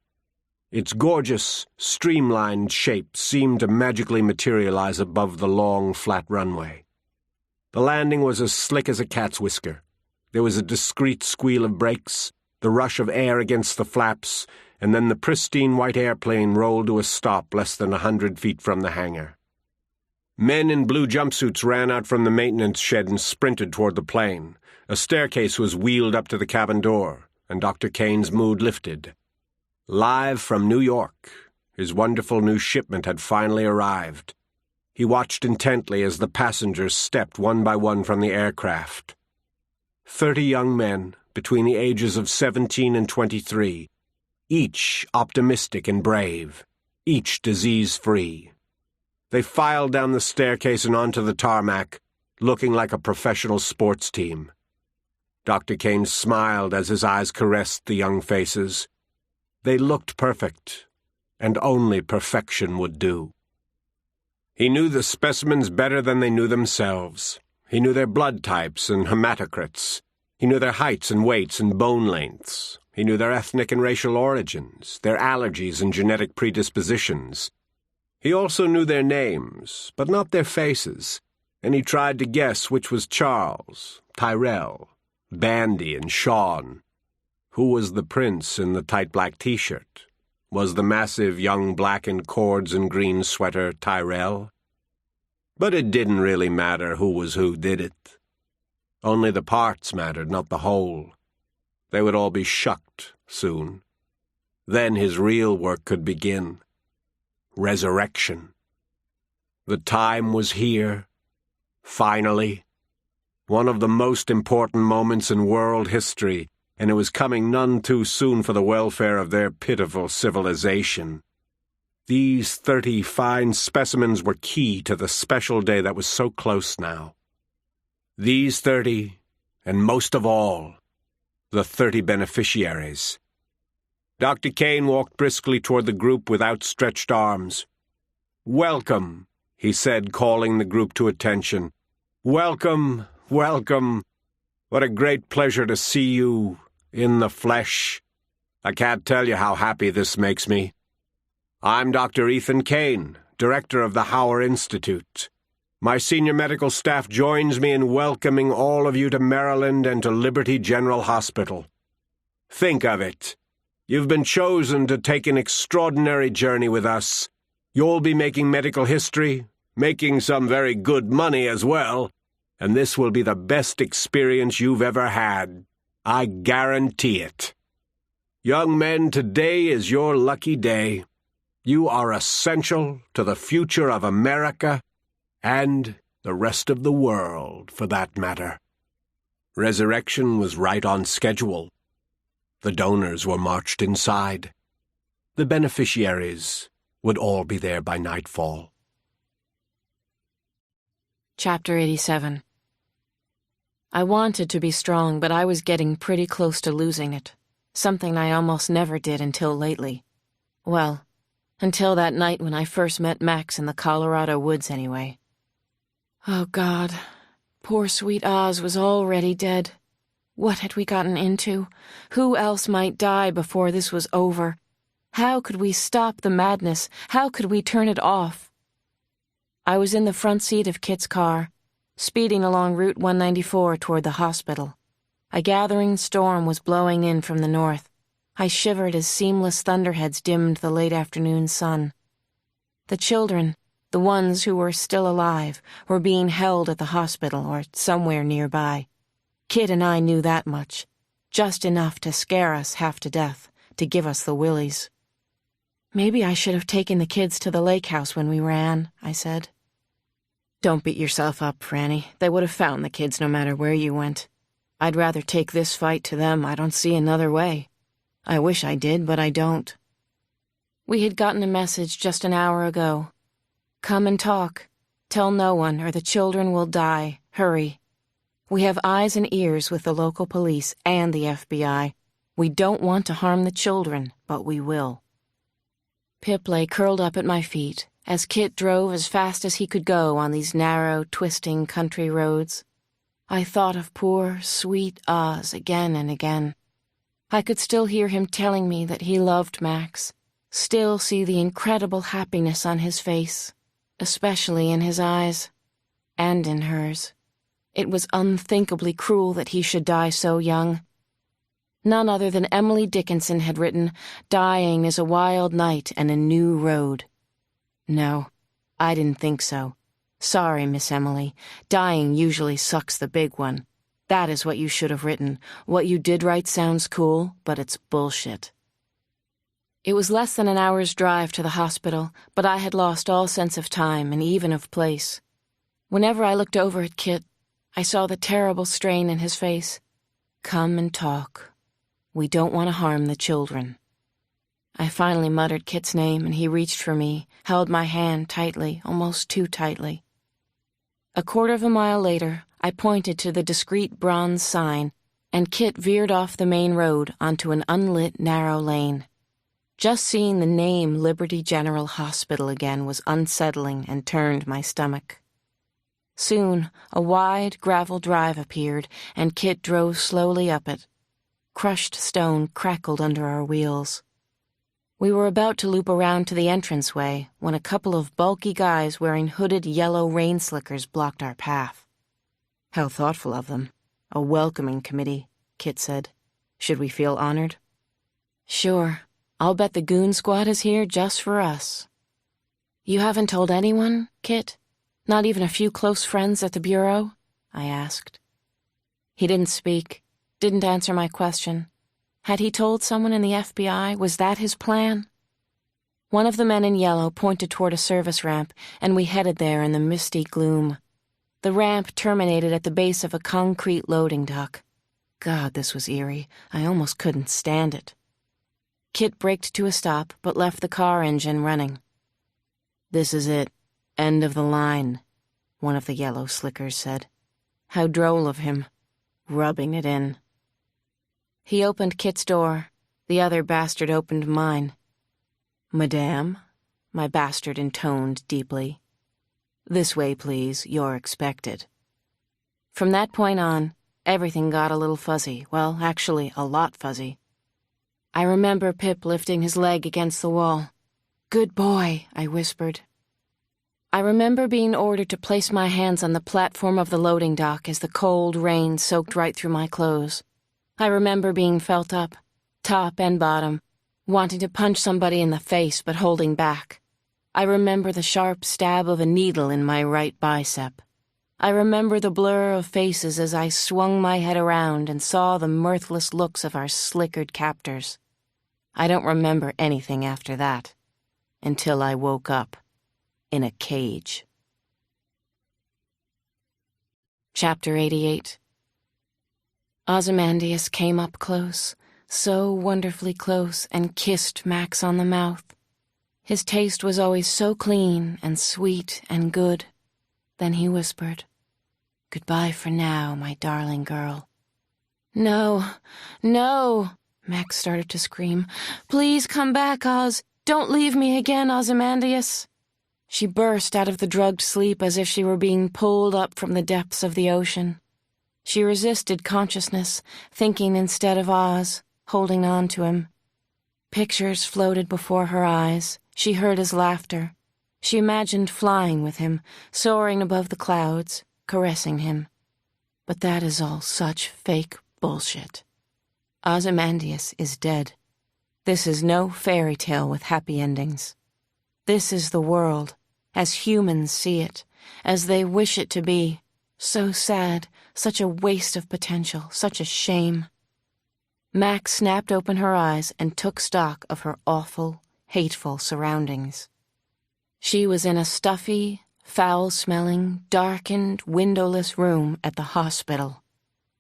Its gorgeous, streamlined shape seemed to magically materialize above the long, flat runway. The landing was as slick as a cat's whisker. There was a discreet squeal of brakes, the rush of air against the flaps, and then the pristine white airplane rolled to a stop less than 100 feet from the hangar. Men in blue jumpsuits ran out from the maintenance shed and sprinted toward the plane. A staircase was wheeled up to the cabin door, and Dr. Kane's mood lifted. Live from New York, his wonderful new shipment had finally arrived. He watched intently as the passengers stepped one by one from the aircraft. 30 young men, between the ages of 17 and 23, each optimistic and brave, each disease-free. They filed down the staircase and onto the tarmac, looking like a professional sports team. Dr. Kane smiled as his eyes caressed the young faces. They looked perfect, and only perfection would do. He knew the specimens better than they knew themselves. He knew their blood types and hematocrits. He knew their heights and weights and bone lengths. He knew their ethnic and racial origins, their allergies and genetic predispositions. He also knew their names, but not their faces, and he tried to guess which was Charles, Tyrell, Bandy, and Sean. Who was the prince in the tight black T-shirt? Was the massive young black in cords and green sweater Tyrell? But it didn't really matter who was who, did it? Only the parts mattered, not the whole. They would all be shucked soon. Then his real work could begin. Resurrection. The time was here. Finally. One of the most important moments in world history, and it was coming none too soon for the welfare of their pitiful civilization. These 30 fine specimens were key to the special day that was so close now. These 30, and most of all, the 30 beneficiaries. Dr. Kane walked briskly toward the group with outstretched arms. "Welcome," he said, calling the group to attention. "Welcome, welcome. What a great pleasure to see you in the flesh. I can't tell you how happy this makes me. I'm Dr. Ethan Kane, director of the Hauer Institute. My senior medical staff joins me in welcoming all of you to Maryland and to Liberty General Hospital. Think of it. You've been chosen to take an extraordinary journey with us. You'll be making medical history, making some very good money as well, and this will be the best experience you've ever had. I guarantee it. Young men, today is your lucky day. You are essential to the future of America and the rest of the world, for that matter." Resurrection was right on schedule. The donors were marched inside. The beneficiaries would all be there by nightfall. Chapter 87. I wanted to be strong, but I was getting pretty close to losing it, something I almost never did until lately. Well, until that night when I first met Max in the Colorado woods anyway. Oh, God. Poor sweet Oz was already dead. What had we gotten into? Who else might die before this was over? How could we stop the madness? How could we turn it off? I was in the front seat of Kit's car, speeding along Route 194 toward the hospital. A gathering storm was blowing in from the north. I shivered as seamless thunderheads dimmed the late afternoon sun. The children, the ones who were still alive, were being held at the hospital or somewhere nearby. Kit and I knew that much, just enough to scare us half to death, to give us the willies. Maybe I should have taken the kids to the lake house when we ran, I said. Don't beat yourself up, Franny. They would have found the kids no matter where you went. I'd rather take this fight to them. I don't see another way. I wish I did, but I don't. We had gotten a message just an hour ago. Come and talk. Tell no one, or the children will die. Hurry. We have eyes and ears with the local police and the FBI. We don't want to harm the children, but we will. Pip lay curled up at my feet as Kit drove as fast as he could go on these narrow, twisting country roads. I thought of poor, sweet Oz again and again. I could still hear him telling me that he loved Max, still see the incredible happiness on his face, especially in his eyes, and in hers. It was unthinkably cruel that he should die so young. None other than Emily Dickinson had written, "Dying is a wild night and a new road." No, I didn't think so. Sorry, Miss Emily. Dying usually sucks the big one. That is what you should have written. What you did write sounds cool, but it's bullshit. It was less than an hour's drive to the hospital, but I had lost all sense of time and even of place. Whenever I looked over at Kit, I saw the terrible strain in his face. Come and talk. We don't want to harm the children. I finally muttered Kit's name, and he reached for me, held my hand tightly, almost too tightly. A quarter of a mile later, I pointed to the discreet bronze sign, and Kit veered off the main road onto an unlit, narrow lane. Just seeing the name Liberty General Hospital again was unsettling and turned my stomach. Soon, a wide gravel drive appeared, and Kit drove slowly up it. Crushed stone crackled under our wheels. We were about to loop around to the entranceway when a couple of bulky guys wearing hooded yellow rain slickers blocked our path. How thoughtful of them. A welcoming committee, Kit said. Should we feel honored? Sure. I'll bet the goon squad is here just for us. You haven't told anyone, Kit? Not even a few close friends at the bureau? I asked. He didn't speak, didn't answer my question. Had he told someone in the FBI? Was that his plan? One of the men in yellow pointed toward a service ramp, and we headed there in the misty gloom. The ramp terminated at the base of a concrete loading dock. God, this was eerie. I almost couldn't stand it. Kit braked to a stop, but left the car engine running. This is it. End of the line, one of the yellow slickers said. How droll of him. Rubbing it in. He opened Kit's door. The other bastard opened mine. Madame, my bastard intoned deeply. This way, please. You're expected. From that point on, everything got a little fuzzy. Well, actually, a lot fuzzy. I remember Pip lifting his leg against the wall. Good boy, I whispered. I remember being ordered to place my hands on the platform of the loading dock as the cold rain soaked right through my clothes. I remember being felt up, top and bottom, wanting to punch somebody in the face but holding back. I remember the sharp stab of a needle in my right bicep. I remember the blur of faces as I swung my head around and saw the mirthless looks of our slickered captors. I don't remember anything after that, until I woke up in a cage. Chapter 88. Ozymandias came up close, so wonderfully close, and kissed Max on the mouth. His taste was always so clean and sweet and good. Then he whispered, Goodbye for now, my darling girl. No, no, Max started to scream. Please come back, Oz. Don't leave me again, Ozymandias. She burst out of the drugged sleep as if she were being pulled up from the depths of the ocean. She resisted consciousness, thinking instead of Oz, holding on to him. Pictures floated before her eyes. She heard his laughter. She imagined flying with him, soaring above the clouds, caressing him. But that is all such fake bullshit. Ozymandias is dead. This is no fairy tale with happy endings. This is the world, as humans see it, as they wish it to be. So sad, such a waste of potential, such a shame. Max snapped open her eyes and took stock of her awful, hateful surroundings. She was in a stuffy, foul-smelling, darkened, windowless room at the hospital.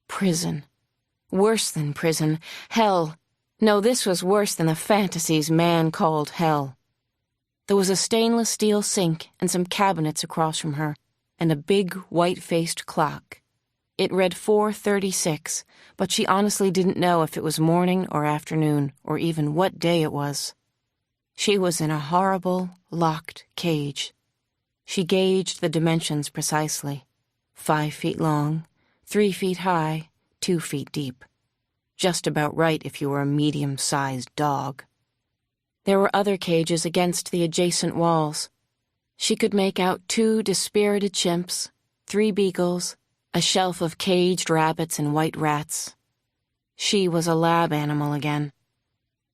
Prison. Worse than prison. Hell. No, this was worse than the fantasies man called hell. There was a stainless steel sink and some cabinets across from her, and a big, white-faced clock. It read 4:36, but she honestly didn't know if it was morning or afternoon, or even what day it was. She was in a horrible, locked cage. She gauged the dimensions precisely. 5 feet long, 3 feet high, 2 feet deep. Just about right if you were a medium-sized dog. There were other cages against the adjacent walls. She could make out 2 dispirited chimps, 3 beagles, a shelf of caged rabbits and white rats. She was a lab animal again.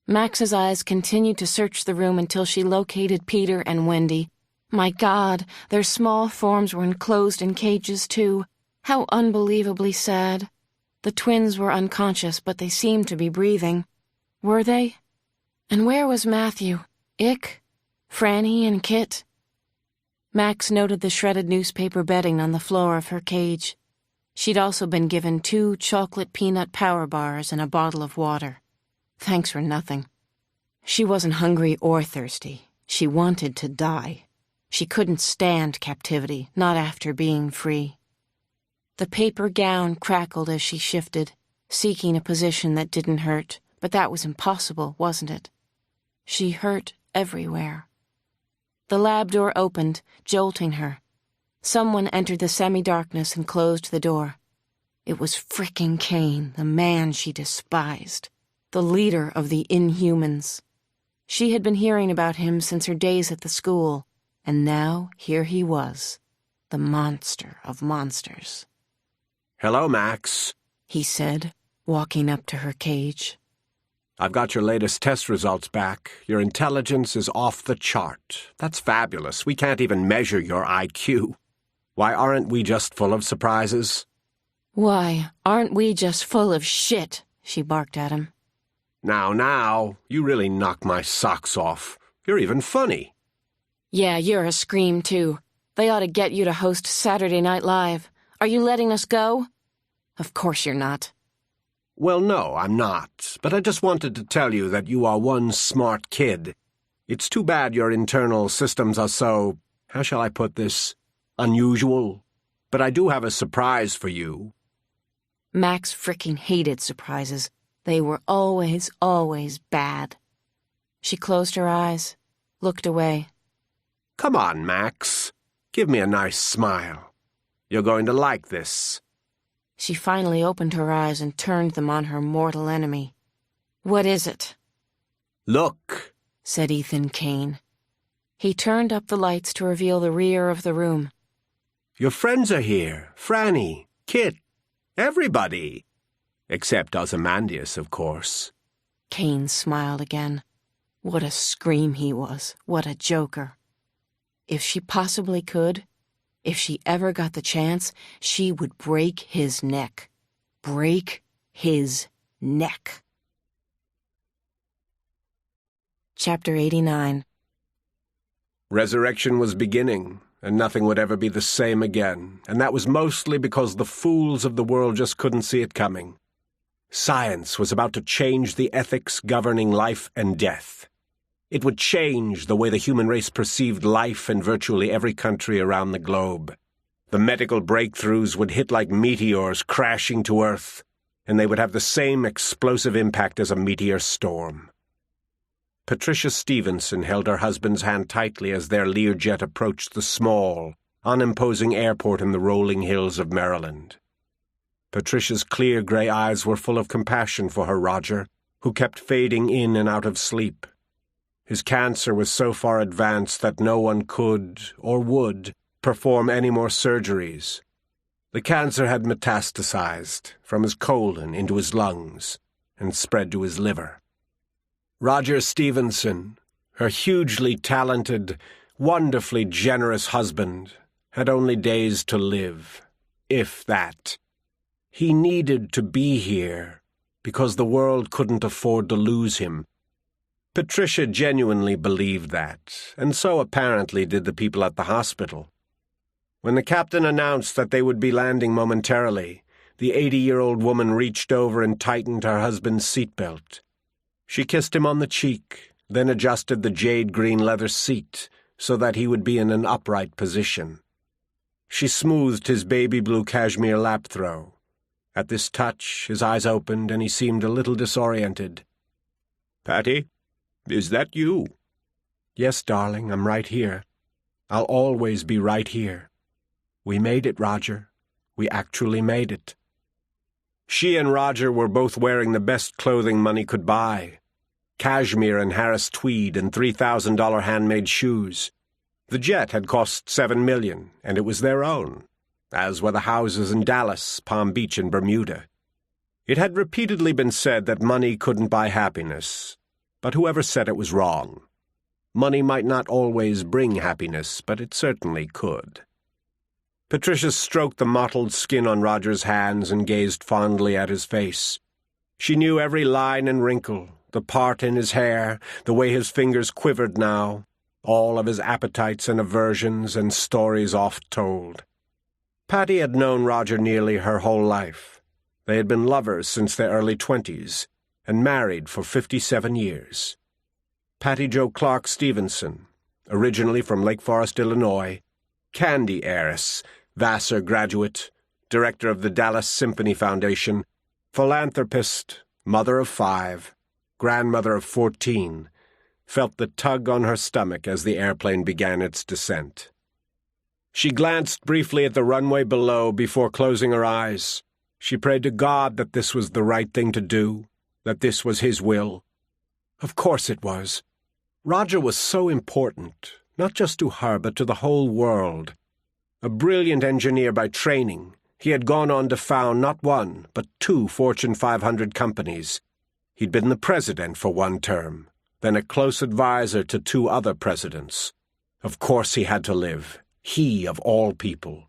Max's eyes continued to search the room until she located Peter and Wendy. My God, their small forms were enclosed in cages, too. How unbelievably sad. The twins were unconscious, but they seemed to be breathing. Were they? And where was Matthew? Ick? Franny and Kit? Max noted the shredded newspaper bedding on the floor of her cage. She'd also been given 2 chocolate peanut power bars and a bottle of water. Thanks for nothing. She wasn't hungry or thirsty. She wanted to die. She couldn't stand captivity, not after being free. The paper gown crackled as she shifted, seeking a position that didn't hurt, but that was impossible, wasn't it? She hurt everywhere. The lab door opened, jolting her. Someone entered the semi-darkness and closed the door. It was frickin' Kane, the man she despised, the leader of the Inhumans. She had been hearing about him since her days at the school, and now here he was, the monster of monsters. "Hello, Max," he said, walking up to her cage. "I've got your latest test results back. Your intelligence is off the chart. That's fabulous. We can't even measure your IQ. Why aren't we just full of surprises?" Why, aren't we just full of shit? She barked at him. Now, you really knock my socks off. You're even funny. Yeah, you're a scream, too. They ought to get you to host Saturday Night Live. Are you letting us go? Of course you're not. Well, no, I'm not. But I just wanted to tell you that you are one smart kid. It's too bad your internal systems are so, how shall I put this, unusual. But I do have a surprise for you. Max frickin' hated surprises. They were always, always bad. She closed her eyes, looked away. Come on, Max. Give me a nice smile. You're going to like this. She finally opened her eyes and turned them on her mortal enemy. What is it? Look, said Ethan Kane. He turned up the lights to reveal the rear of the room. Your friends are here. Franny, Kit, everybody. Except Ozymandias, of course. Kane smiled again. What a scream he was. What a joker. If she possibly could, if she ever got the chance, she would break his neck. Break his neck. Chapter 89. Resurrection was beginning, and nothing would ever be the same again, and that was mostly because the fools of the world just couldn't see it coming. Science was about to change the ethics governing life and death. It would change the way the human race perceived life in virtually every country around the globe. The medical breakthroughs would hit like meteors crashing to Earth, and they would have the same explosive impact as a meteor storm. Patricia Stevenson held her husband's hand tightly as their Learjet approached the small, unimposing airport in the rolling hills of Maryland. Patricia's clear gray eyes were full of compassion for her Roger, who kept fading in and out of sleep. His cancer was so far advanced that no one could, or would, perform any more surgeries. The cancer had metastasized from his colon into his lungs and spread to his liver. Roger Stevenson, her hugely talented, wonderfully generous husband, had only days to live, if that. He needed to be here because the world couldn't afford to lose him. Patricia genuinely believed that, and so apparently did the people at the hospital. When the captain announced that they would be landing momentarily, the 80-year-old woman reached over and tightened her husband's seatbelt. She kissed him on the cheek, then adjusted the jade-green leather seat so that he would be in an upright position. She smoothed his baby-blue cashmere lap throw. At this touch, his eyes opened and he seemed a little disoriented. "Patty, is that you?" "Yes, darling, I'm right here. I'll always be right here. We made it, Roger. We actually made it." She and Roger were both wearing the best clothing money could buy. Cashmere and Harris tweed and $3,000 handmade shoes. The jet had cost $7 million, and it was their own, as were the houses in Dallas, Palm Beach, and Bermuda. It had repeatedly been said that money couldn't buy happiness, but whoever said it was wrong. Money might not always bring happiness, but it certainly could. Patricia stroked the mottled skin on Roger's hands and gazed fondly at his face. She knew every line and wrinkle, the part in his hair, the way his fingers quivered now, all of his appetites and aversions and stories oft told. Patty had known Roger nearly her whole life. They had been lovers since their early 20s, and married for 57 years. Patty Jo Clark Stevenson, originally from Lake Forest, Illinois, candy heiress, Vassar graduate, director of the Dallas Symphony Foundation, philanthropist, mother of 5, grandmother of 14, felt the tug on her stomach as the airplane began its descent. She glanced briefly at the runway below before closing her eyes. She prayed to God that this was the right thing to do, that this was his will. Of course it was. Roger was so important, not just to her but to the whole world. A brilliant engineer by training, he had gone on to found not one but 2 Fortune 500 companies. He'd been the president for one term, then a close advisor to 2 other presidents. Of course he had to live, he of all people.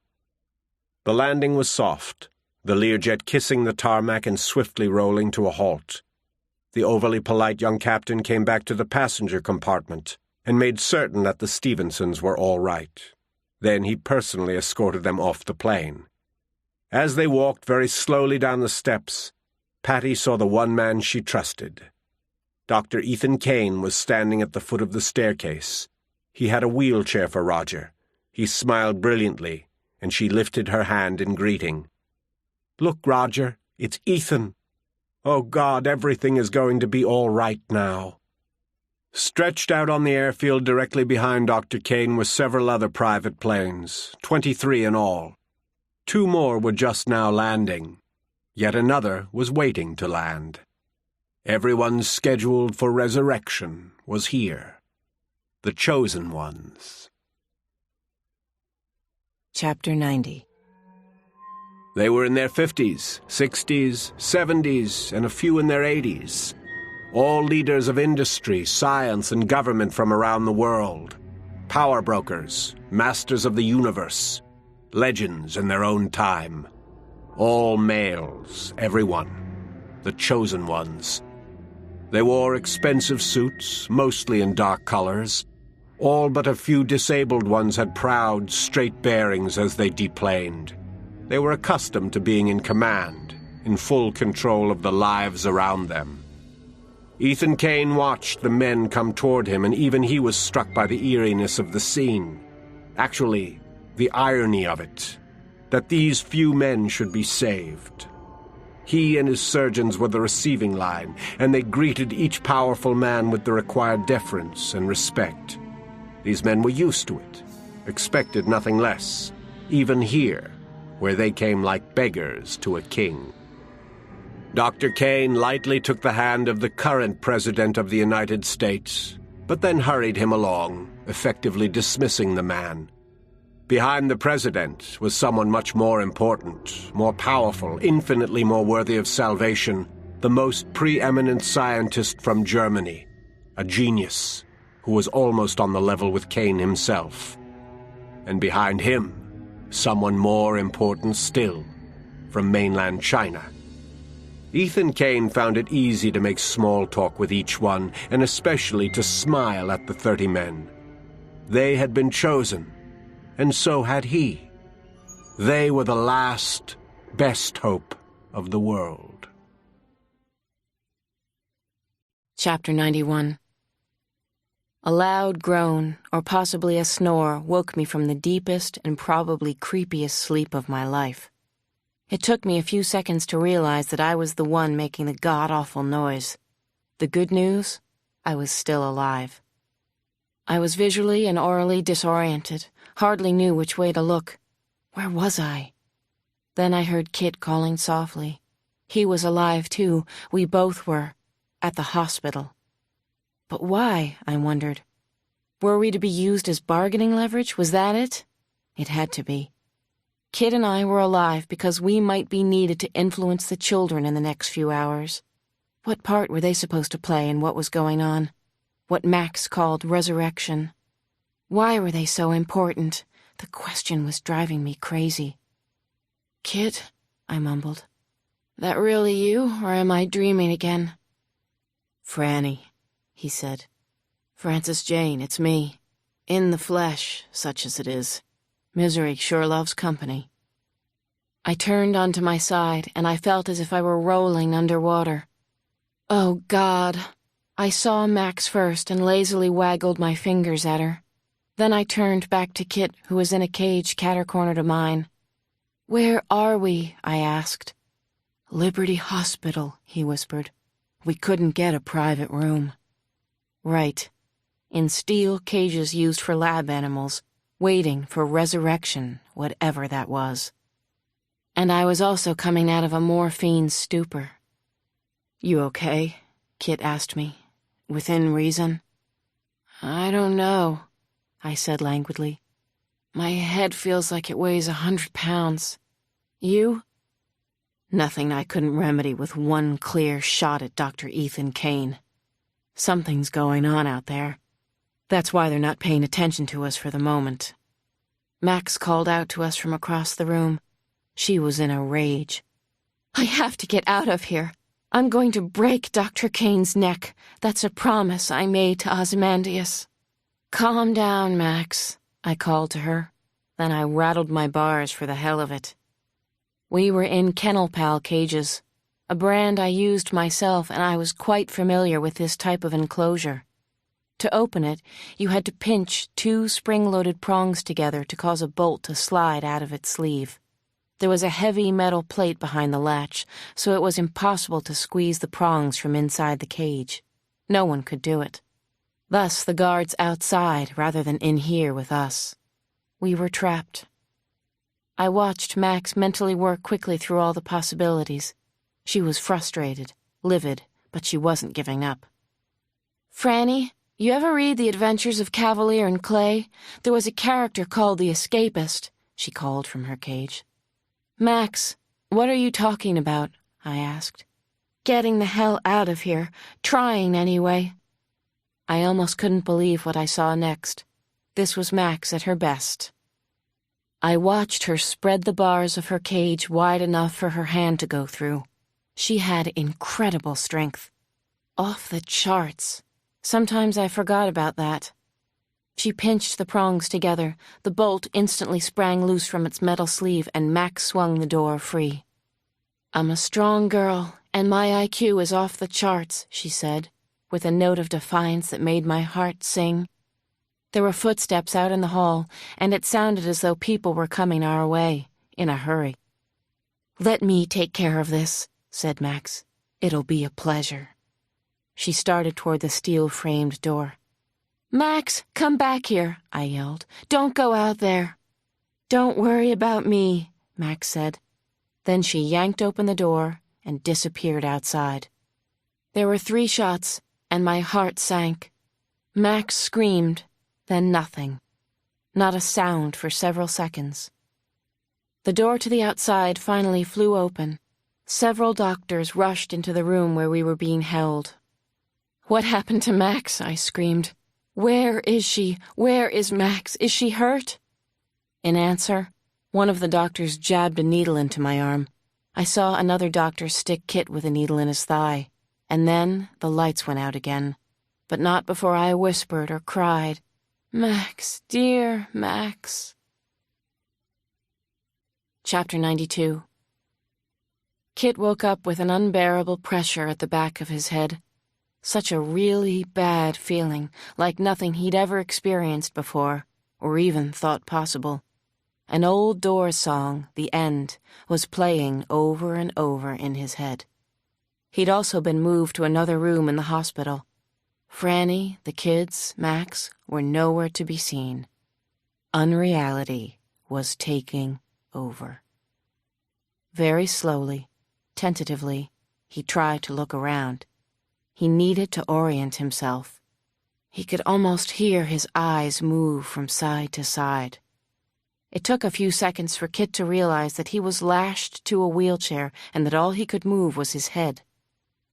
The landing was soft, the Learjet kissing the tarmac and swiftly rolling to a halt. The overly polite young captain came back to the passenger compartment and made certain that the Stevensons were all right. Then he personally escorted them off the plane. As they walked very slowly down the steps, Patty saw the one man she trusted. Dr. Ethan Kane was standing at the foot of the staircase. He had a wheelchair for Roger. He smiled brilliantly, and she lifted her hand in greeting. "Look, Roger, it's Ethan. Oh, God, everything is going to be all right now." Stretched out on the airfield directly behind Dr. Kane were several other private planes, 23 in all. 2 more were just now landing. Yet another was waiting to land. Everyone scheduled for resurrection was here. The chosen ones. Chapter 90. They were in their 50s, 60s, 70s, and a few in their 80s. All leaders of industry, science, and government from around the world. Power brokers, masters of the universe, legends in their own time. All males, everyone. The chosen ones. They wore expensive suits, mostly in dark colors. All but a few disabled ones had proud, straight bearings as they deplaned. They were accustomed to being in command, in full control of the lives around them. Ethan Kane watched the men come toward him, and even he was struck by the eeriness of the scene. Actually, the irony of it, that these few men should be saved. He and his surgeons were the receiving line, and they greeted each powerful man with the required deference and respect. These men were used to it, expected nothing less, even here, where they came like beggars to a king. Dr. Kane lightly took the hand of the current President of the United States, but then hurried him along, effectively dismissing the man. Behind the President was someone much more important, more powerful, infinitely more worthy of salvation, the most preeminent scientist from Germany, a genius who was almost on the level with Kane himself. And behind him, someone more important still, from mainland China. Ethan Kane found it easy to make small talk with each one, and especially to smile at the 30 men. They had been chosen, and so had he. They were the last, best hope of the world. Chapter 91. A loud groan, or possibly a snore, woke me from the deepest and probably creepiest sleep of my life. It took me a few seconds to realize that I was the one making the god-awful noise. The good news? I was still alive. I was visually and orally disoriented, hardly knew which way to look. Where was I? Then I heard Kit calling softly. He was alive, too. We both were. At the hospital. But why, I wondered. Were we to be used as bargaining leverage? Was that it? It had to be. Kit and I were alive because we might be needed to influence the children in the next few hours. What part were they supposed to play in what was going on? What Max called resurrection. Why were they so important? The question was driving me crazy. Kit, I mumbled. That really you, or am I dreaming again? Franny, he said. Francis Jane, it's me. In the flesh, such as it is. Misery sure loves company. I turned onto my side, and I felt as if I were rolling underwater. Oh, God. I saw Max first and lazily waggled my fingers at her. Then I turned back to Kit, who was in a cage cater-corner to mine. Where are we? I asked. Liberty Hospital, he whispered. We couldn't get a private room. Right. In steel cages used for lab animals, waiting for resurrection, whatever that was. And I was also coming out of a morphine stupor. You okay? Kit asked me. Within reason? I don't know, I said languidly. My head feels like it weighs 100 pounds. You? Nothing I couldn't remedy with one clear shot at Dr. Ethan Kane. Something's going on out there. That's why they're not paying attention to us for the moment. Max called out to us from across the room. She was in a rage. I have to get out of here. I'm going to break Dr. Kane's neck. That's a promise I made to Ozymandias. Calm down, Max, I called to her. Then I rattled my bars for the hell of it. We were in Kennel Pal cages, a brand I used myself, and I was quite familiar with this type of enclosure. To open it, you had to pinch 2 spring-loaded prongs together to cause a bolt to slide out of its sleeve. There was a heavy metal plate behind the latch, so it was impossible to squeeze the prongs from inside the cage. No one could do it. Thus, the guards outside rather than in here with us. We were trapped. I watched Max mentally work quickly through all the possibilities. She was frustrated, livid, but she wasn't giving up. Franny, you ever read The Adventures of Cavalier and Clay? There was a character called the Escapist, she called from her cage. Max, what are you talking about? I asked. Getting the hell out of here, trying anyway. I almost couldn't believe what I saw next. This was Max at her best. I watched her spread the bars of her cage wide enough for her hand to go through. She had incredible strength. Off the charts. Sometimes I forgot about that. She pinched the prongs together. The bolt instantly sprang loose from its metal sleeve, and Max swung the door free. I'm a strong girl, and my IQ is off the charts, she said, with a note of defiance that made my heart sing. There were footsteps out in the hall, and it sounded as though people were coming our way, in a hurry. "Let me take care of this," said Max. "It'll be a pleasure." She started toward the steel-framed door. "Max, come back here," I yelled. "Don't go out there." "Don't worry about me," Max said. Then she yanked open the door and disappeared outside. There were 3 shots, and my heart sank. Max screamed, then nothing. Not a sound for several seconds. The door to the outside finally flew open. Several doctors rushed into the room where we were being held. "What happened to Max?" I screamed. "Where is she? Where is Max? Is she hurt?" In answer, one of the doctors jabbed a needle into my arm. I saw another doctor stick Kit with a needle in his thigh, and then the lights went out again, but not before I whispered or cried, "Max, dear Max." Chapter 92. Kit woke up with an unbearable pressure at the back of his head. Such a really bad feeling, like nothing he'd ever experienced before, or even thought possible. An old Doors song, The End, was playing over and over in his head. He'd also been moved to another room in the hospital. Franny, the kids, Max, were nowhere to be seen. Unreality was taking over. Very slowly, tentatively, he tried to look around. He needed to orient himself. He could almost hear his eyes move from side to side. It took a few seconds for Kit to realize that he was lashed to a wheelchair and that all he could move was his head.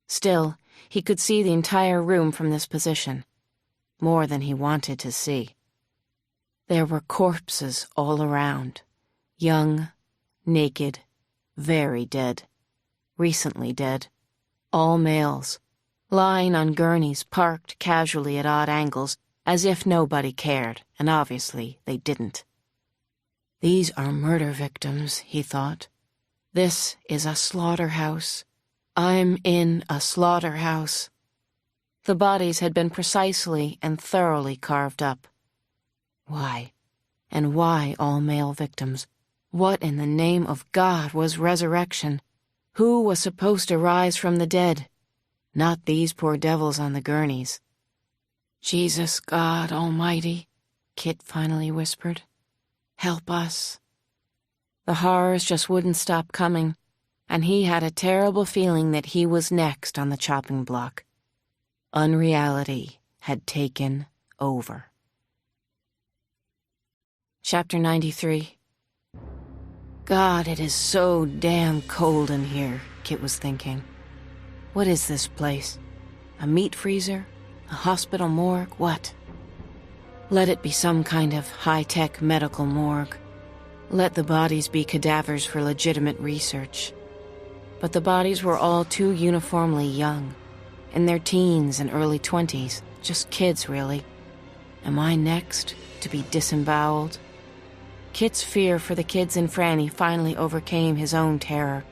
Still, he could see the entire room from this position. More than he wanted to see. There were corpses all around. Young, naked, very dead. Recently dead. All males. Lying on gurneys parked casually at odd angles, as if nobody cared, and obviously they didn't. "These are murder victims," he thought. "This is a slaughterhouse. I'm in a slaughterhouse." The bodies had been precisely and thoroughly carved up. Why? And why all male victims? What in the name of God was resurrection? Who was supposed to rise from the dead? Not these poor devils on the gurneys. "Jesus God Almighty," Kit finally whispered. "Help us." The horrors just wouldn't stop coming, and he had a terrible feeling that he was next on the chopping block. Unreality had taken over. Chapter 93. God, it is so damn cold in here, Kit was thinking. What is this place? A meat freezer? A hospital morgue? What? Let it be some kind of high-tech medical morgue. Let the bodies be cadavers for legitimate research. But the bodies were all too uniformly young, in their teens and early 20s, just kids, really. Am I next to be disemboweled? Kit's fear for the kids and Franny finally overcame his own terror.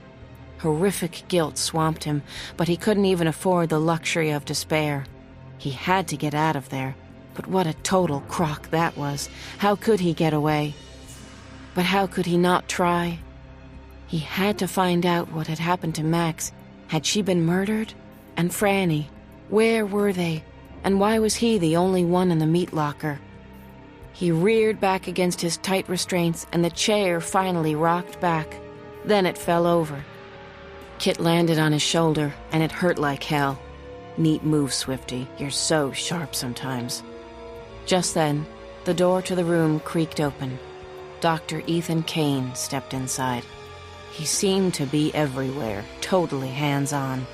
Horrific guilt swamped him, but he couldn't even afford the luxury of despair. He had to get out of there, but what a total crock that was. How could he get away? But how could he not try? He had to find out what had happened to Max. Had she been murdered? And Franny? Where were they? And why was he the only one in the meat locker? He reared back against his tight restraints, and the chair finally rocked back. Then it fell over. Kit landed on his shoulder, and it hurt like hell. Neat move, Swifty. You're so sharp sometimes. Just then, the door to the room creaked open. Dr. Ethan Kane stepped inside. He seemed to be everywhere, totally hands-on.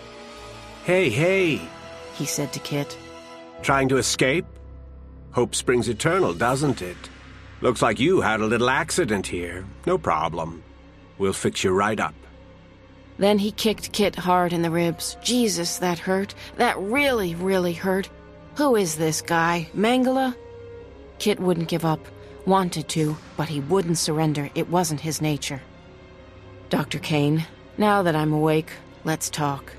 Hey, He said to Kit. trying to escape? Hope springs eternal, doesn't it? Looks like you had a little accident here. No problem. We'll fix you right up. Then he kicked Kit hard in the ribs. Jesus, that hurt. That really, really hurt. Who is this guy? Mangala? Kit wouldn't give up. Wanted to, but he wouldn't surrender. It wasn't his nature. Dr. Kane, now that I'm awake, let's talk.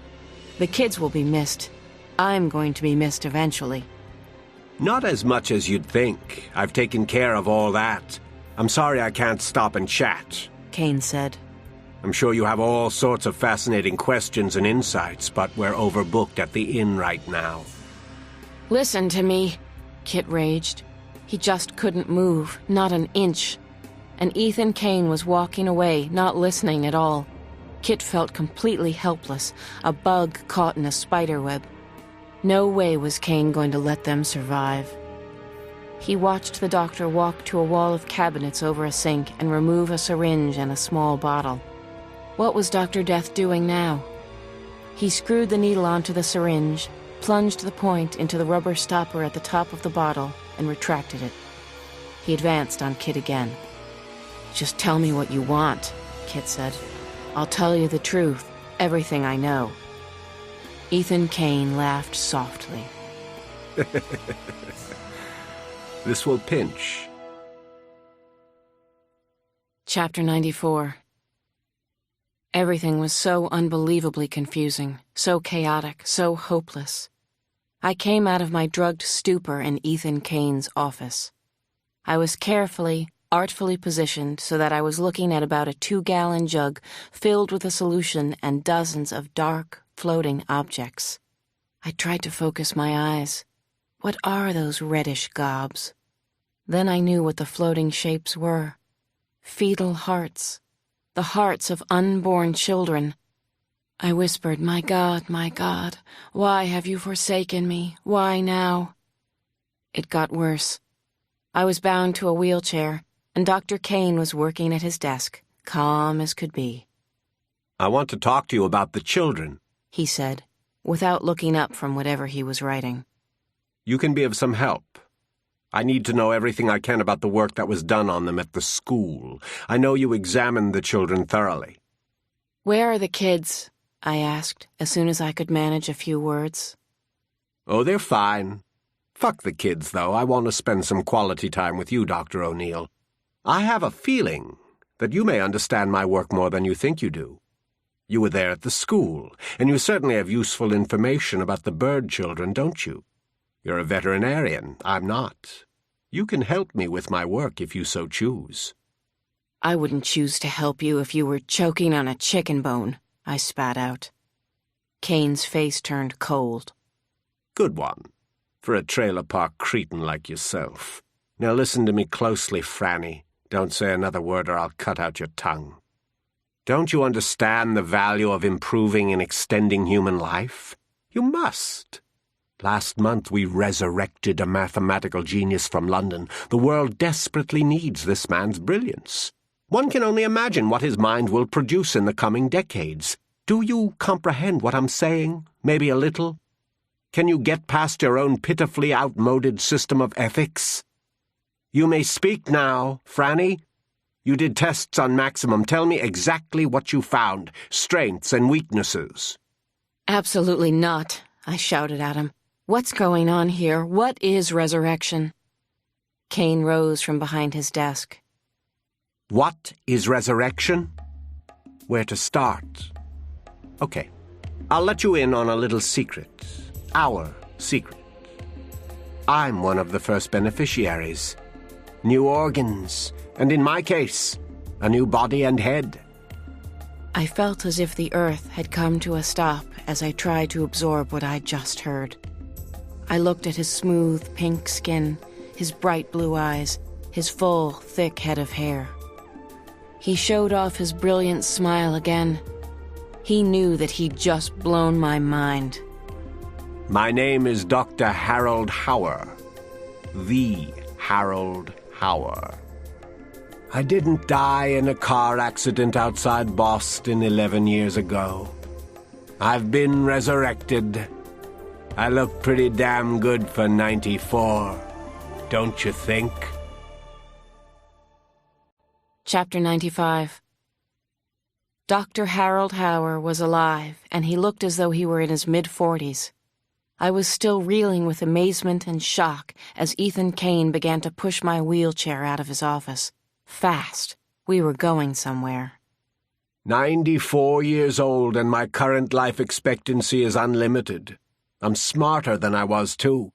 The kids will be missed. I'm going to be missed eventually. Not as much as you'd think. I've taken care of all that. I'm sorry I can't stop and chat. Kane said. I'm sure you have all sorts of fascinating questions and insights, but we're overbooked at the inn right now. Listen to me, Kit raged. He just couldn't move, not an inch. And Ethan Kane was walking away, not listening at all. Kit felt completely helpless, a bug caught in a spiderweb. No way was Kane going to let them survive. He watched the doctor walk to a wall of cabinets over a sink and remove a syringe and a small bottle. What was Dr. Death doing now? He screwed the needle onto the syringe, plunged the point into the rubber stopper at the top of the bottle, and retracted it. He advanced on Kit again. "Just tell me what you want," Kit said. "I'll tell you the truth, everything I know." Ethan Kane laughed softly. This will pinch. Chapter 94. Everything was so unbelievably confusing, so chaotic, so hopeless. I came out of my drugged stupor in Ethan Kane's office. I was carefully, artfully positioned so that I was looking at about a 2-gallon jug filled with a solution and dozens of dark, floating objects. I tried to focus my eyes. What are those reddish gobs? Then I knew what the floating shapes were. Fetal hearts. The hearts of unborn children. I whispered, my God, why have you forsaken me? Why now?" It got worse. I was bound to a wheelchair, and Dr. Kane was working at his desk, calm as could be. "I want to talk to you about the children," he said, without looking up from whatever he was writing. "You can be of some help. I need to know everything I can about the work that was done on them at the school. I know you examined the children thoroughly." "Where are the kids?" I asked, as soon as I could manage a few words. "Oh, they're fine. Fuck the kids, though. I want to spend some quality time with you, Dr. O'Neill. I have a feeling that you may understand my work more than you think you do. You were there at the school, and you certainly have useful information about the bird children, don't you? You're a veterinarian. I'm not. You can help me with my work if you so choose." "I wouldn't choose to help you if you were choking on a chicken bone," I spat out. Kane's face turned cold. "Good one, for a trailer park cretin like yourself. Now listen to me closely, Franny. Don't say another word or I'll cut out your tongue. Don't you understand the value of improving and extending human life? You must. Last month we resurrected a mathematical genius from London. The world desperately needs this man's brilliance. One can only imagine what his mind will produce in the coming decades. Do you comprehend what I'm saying? Maybe a little? Can you get past your own pitifully outmoded system of ethics? You may speak now, Franny. You did tests on Maximum. Tell me exactly what you found, strengths and weaknesses." "Absolutely not," I shouted at him. "What's going on here? What is resurrection?" Kane rose from behind his desk. What is resurrection? Where to start? Okay, I'll let you in on a little secret. Our secret. I'm one of the first beneficiaries. New organs, and in my case, a new body and head. I felt as if the earth had come to a stop as I tried to absorb what I'd just heard. I looked at his smooth, pink skin, his bright blue eyes, his full, thick head of hair. He showed off his brilliant smile again. He knew that he'd just blown my mind. My name is Dr. Harold Hauer. The Harold Hauer. I didn't die in a car accident outside Boston 11 years ago. I've been resurrected. I look pretty damn good for 94, don't you think? Chapter 95. Dr. Harold Hauer was alive, and he looked as though he were in his mid-40s. I was still reeling with amazement and shock as Ethan Kane began to push my wheelchair out of his office. Fast. We were going somewhere. 94 years old, and my current life expectancy is unlimited. I'm smarter than I was, too.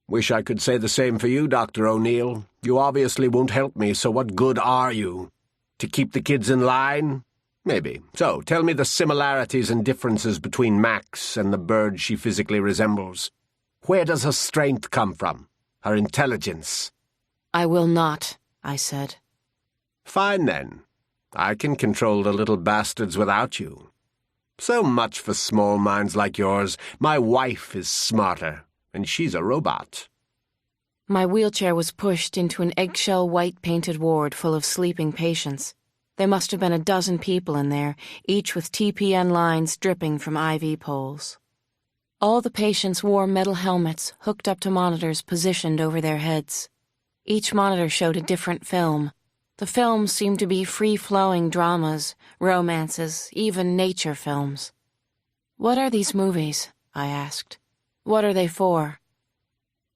Wish I could say the same for you, Dr. O'Neill. You obviously won't help me, so what good are you? To keep the kids in line? Maybe. So, tell me the similarities and differences between Max and the bird she physically resembles. Where does her strength come from? Her intelligence? I will not, I said. Fine, then. I can control the little bastards without you. So much for small minds like yours. My wife is smarter, and she's a robot. My wheelchair was pushed into an eggshell white-painted ward full of sleeping patients. There must have been a dozen people in there, each with TPN lines dripping from IV poles. All the patients wore metal helmets hooked up to monitors positioned over their heads. Each monitor showed a different film. The films seemed to be free-flowing dramas, romances, even nature films. "What are these movies?" I asked. "What are they for?"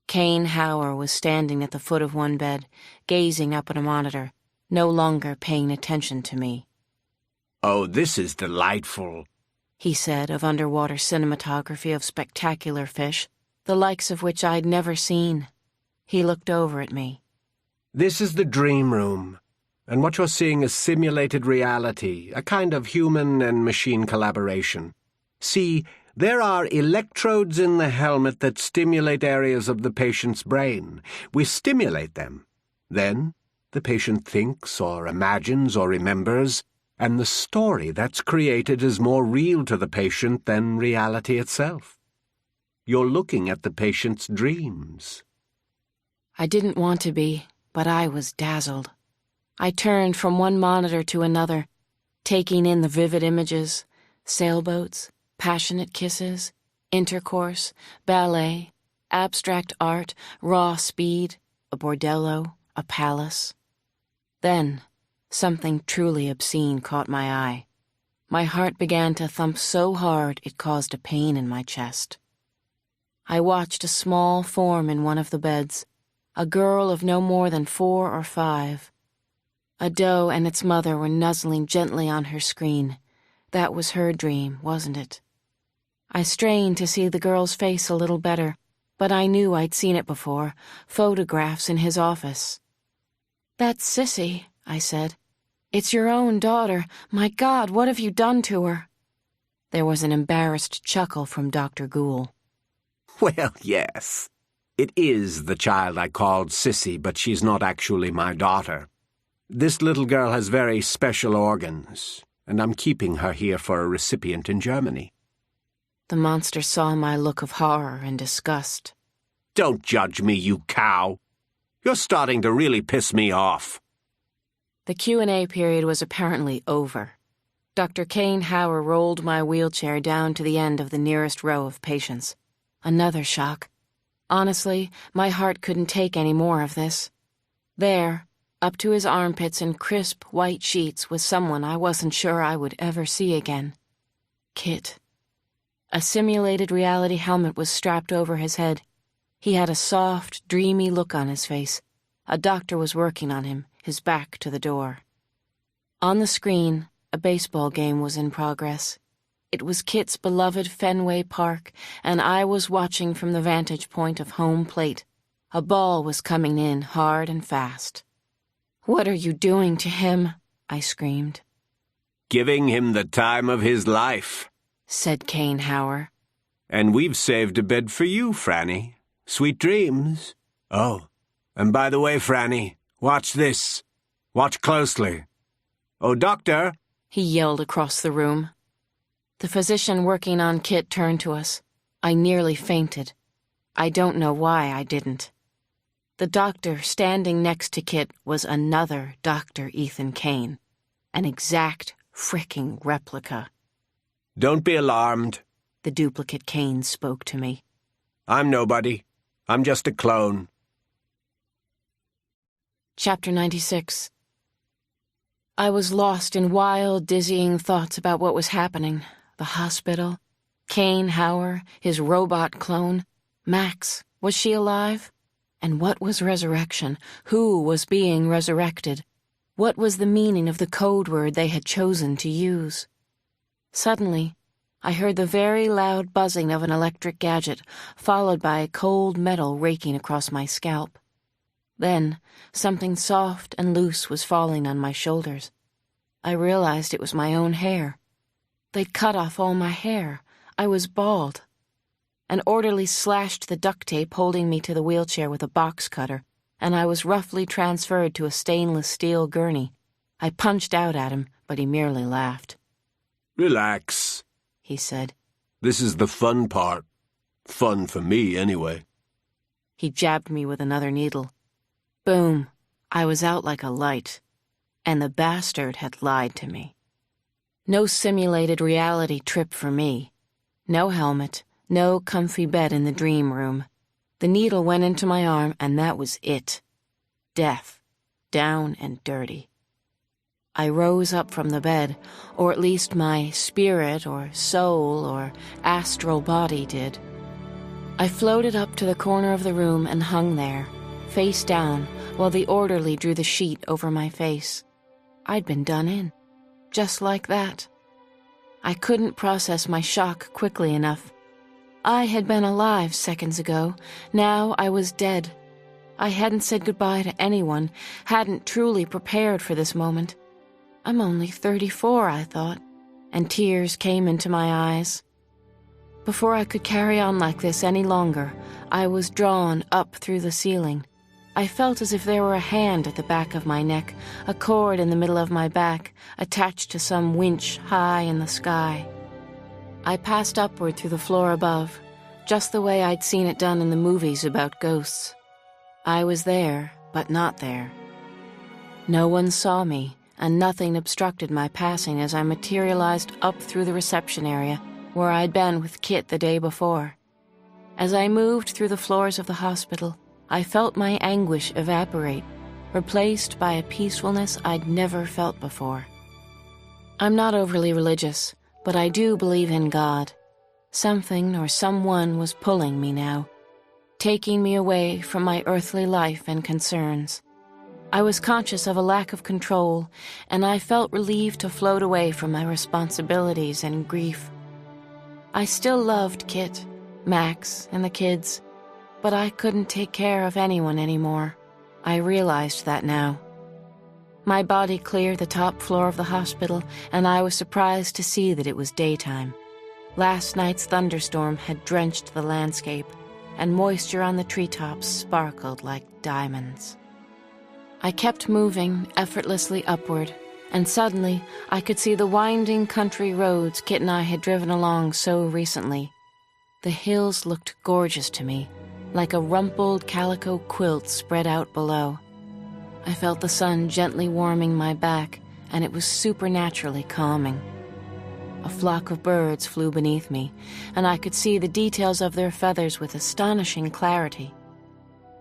Kane Hauer was standing at the foot of one bed, gazing up at a monitor, no longer paying attention to me. "Oh, this is delightful," he said, of underwater cinematography of spectacular fish, the likes of which I'd never seen. He looked over at me. "This is the dream room, and what you're seeing is simulated reality, a kind of human and machine collaboration. See, there are electrodes in the helmet that stimulate areas of the patient's brain. We stimulate them. Then the patient thinks or imagines or remembers, and the story that's created is more real to the patient than reality itself. You're looking at the patient's dreams." I didn't want to be, but I was dazzled. I turned from one monitor to another, taking in the vivid images, sailboats, passionate kisses, intercourse, ballet, abstract art, raw speed, a bordello, a palace. Then, something truly obscene caught my eye. My heart began to thump so hard it caused a pain in my chest. I watched a small form in one of the beds, a girl of no more than 4 or 5. A doe and its mother were nuzzling gently on her screen. That was her dream, wasn't it? I strained to see the girl's face a little better, but I knew I'd seen it before, photographs in his office. "That's Sissy," I said. "It's your own daughter. My God, what have you done to her?" There was an embarrassed chuckle from Dr. Gould. "Well, yes. It is the child I called Sissy, but she's not actually my daughter. This little girl has very special organs, and I'm keeping her here for a recipient in Germany." The monster saw my look of horror and disgust. "Don't judge me, you cow. You're starting to really piss me off." The Q&A period was apparently over. Dr. Kane Hauer rolled my wheelchair down to the end of the nearest row of patients. Another shock. Honestly, my heart couldn't take any more of this. There, up to his armpits in crisp white sheets, was someone I wasn't sure I would ever see again. Kit. A simulated reality helmet was strapped over his head. He had a soft, dreamy look on his face. A doctor was working on him, his back to the door. On the screen, a baseball game was in progress. It was Kit's beloved Fenway Park, and I was watching from the vantage point of home plate. A ball was coming in hard and fast. "What are you doing to him?" I screamed. "Giving him the time of his life," said Kane Hauer. "And we've saved a bed for you, Franny. Sweet dreams. Oh, and by the way, Franny, watch this. Watch closely. Oh, doctor," he yelled across the room. The physician working on Kit turned to us. I nearly fainted. I don't know why I didn't. The doctor standing next to Kit was another Dr. Ethan Kane, an exact fricking replica. "Don't be alarmed," the duplicate Kane spoke to me. "I'm nobody. I'm just a clone." Chapter 96. I was lost in wild, dizzying thoughts about what was happening. The hospital, Kane Hauer, his robot clone, Max, was she alive? And what was resurrection? Who was being resurrected? What was the meaning of the code word they had chosen to use? Suddenly, I heard the very loud buzzing of an electric gadget, followed by cold metal raking across my scalp. Then, something soft and loose was falling on my shoulders. I realized it was my own hair. They'd cut off all my hair. I was bald. An orderly slashed the duct tape holding me to the wheelchair with a box cutter, and I was roughly transferred to a stainless steel gurney. I punched out at him, but he merely laughed. "Relax," he said. "This is the fun part. Fun for me, anyway." He jabbed me with another needle. Boom. I was out like a light. And the bastard had lied to me. No simulated reality trip for me. No helmet, no comfy bed in the dream room. The needle went into my arm, and that was it. Death. Down and dirty. I rose up from the bed, or at least my spirit or soul or astral body did. I floated up to the corner of the room and hung there, face down, while the orderly drew the sheet over my face. I'd been done in. Just like that. I couldn't process my shock quickly enough. I had been alive seconds ago. Now I was dead. I hadn't said goodbye to anyone, hadn't truly prepared for this moment. I'm only 34, I thought, and tears came into my eyes. Before I could carry on like this any longer, I was drawn up through the ceiling. I felt as if there were a hand at the back of my neck, a cord in the middle of my back, attached to some winch high in the sky. I passed upward through the floor above, just the way I'd seen it done in the movies about ghosts. I was there, but not there. No one saw me, and nothing obstructed my passing as I materialized up through the reception area, where I'd been with Kit the day before. As I moved through the floors of the hospital, I felt my anguish evaporate, replaced by a peacefulness I'd never felt before. I'm not overly religious, but I do believe in God. Something or someone was pulling me now, taking me away from my earthly life and concerns. I was conscious of a lack of control, and I felt relieved to float away from my responsibilities and grief. I still loved Kit, Max, and the kids, but I couldn't take care of anyone anymore. I realized that now. My body cleared the top floor of the hospital, and I was surprised to see that it was daytime. Last night's thunderstorm had drenched the landscape, and moisture on the treetops sparkled like diamonds. I kept moving effortlessly upward, and suddenly I could see the winding country roads Kit and I had driven along so recently. The hills looked gorgeous to me, like a rumpled calico quilt spread out below. I felt the sun gently warming my back, and it was supernaturally calming. A flock of birds flew beneath me, and I could see the details of their feathers with astonishing clarity.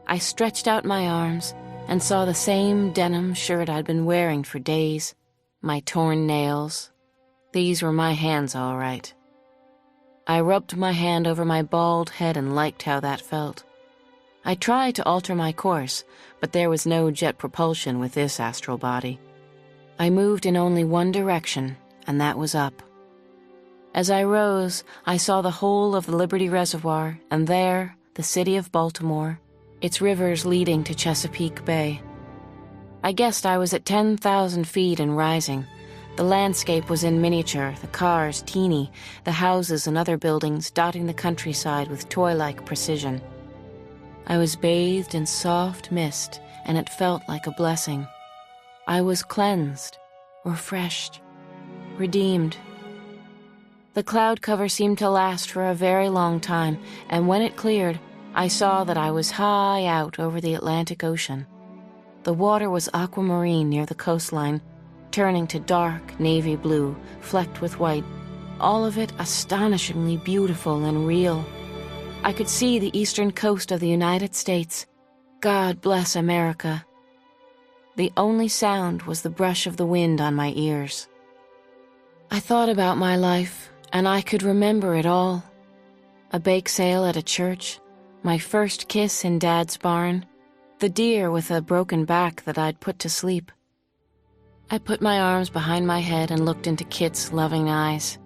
I stretched out my arms and saw the same denim shirt I'd been wearing for days, my torn nails. These were my hands, all right. I rubbed my hand over my bald head and liked how that felt. I tried to alter my course, but there was no jet propulsion with this astral body. I moved in only one direction, and that was up. As I rose, I saw the whole of the Liberty Reservoir, and there, the city of Baltimore, its rivers leading to Chesapeake Bay. I guessed I was at 10,000 feet and rising. The landscape was in miniature, the cars teeny, the houses and other buildings dotting the countryside with toy-like precision. I was bathed in soft mist, and it felt like a blessing. I was cleansed, refreshed, redeemed. The cloud cover seemed to last for a very long time, and when it cleared, I saw that I was high out over the Atlantic Ocean. The water was aquamarine near the coastline, turning to dark navy blue, flecked with white, all of it astonishingly beautiful and real. I could see the eastern coast of the United States. God bless America. The only sound was the brush of the wind on my ears. I thought about my life, and I could remember it all. A bake sale at a church, my first kiss in Dad's barn, the deer with a broken back that I'd put to sleep. I put my arms behind my head and looked into Kit's loving eyes.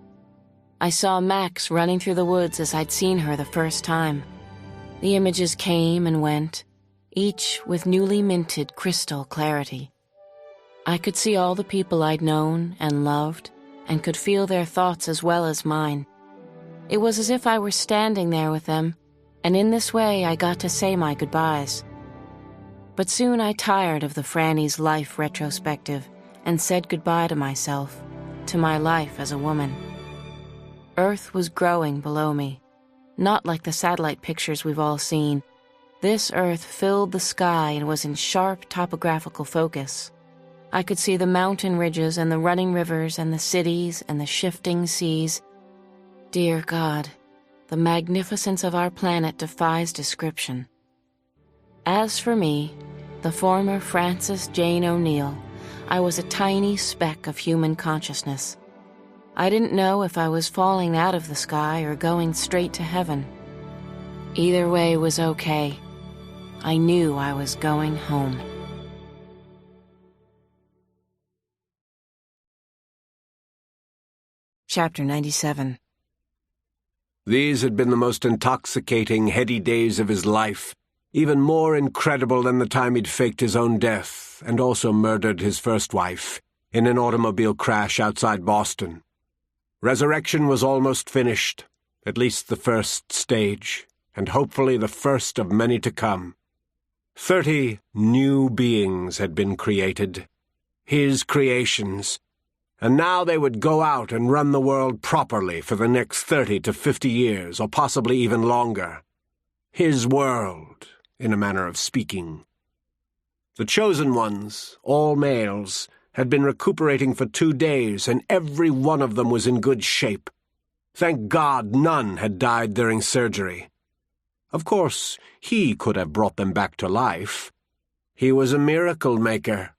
I saw Max running through the woods as I'd seen her the first time. The images came and went, each with newly minted crystal clarity. I could see all the people I'd known and loved, and could feel their thoughts as well as mine. It was as if I were standing there with them, and in this way I got to say my goodbyes. But soon I tired of the Franny's life retrospective and said goodbye to myself, to my life as a woman. Earth was growing below me, not like the satellite pictures we've all seen. This Earth filled the sky and was in sharp topographical focus. I could see the mountain ridges and the running rivers and the cities and the shifting seas. Dear God, the magnificence of our planet defies description. As for me, the former Frances Jane O'Neill, I was a tiny speck of human consciousness. I didn't know if I was falling out of the sky or going straight to heaven. Either way was okay. I knew I was going home. Chapter 97. These had been the most intoxicating, heady days of his life, even more incredible than the time he'd faked his own death and also murdered his first wife in an automobile crash outside Boston. Resurrection was almost finished, at least the first stage, and hopefully the first of many to come. 30 new beings had been created, his creations, and now they would go out and run the world properly for the next 30 to 50 years, or possibly even longer. His world, in a manner of speaking. The chosen ones, all males, had been recuperating for 2 days, and every one of them was in good shape. Thank God none had died during surgery. Of course, he could have brought them back to life. He was a miracle maker.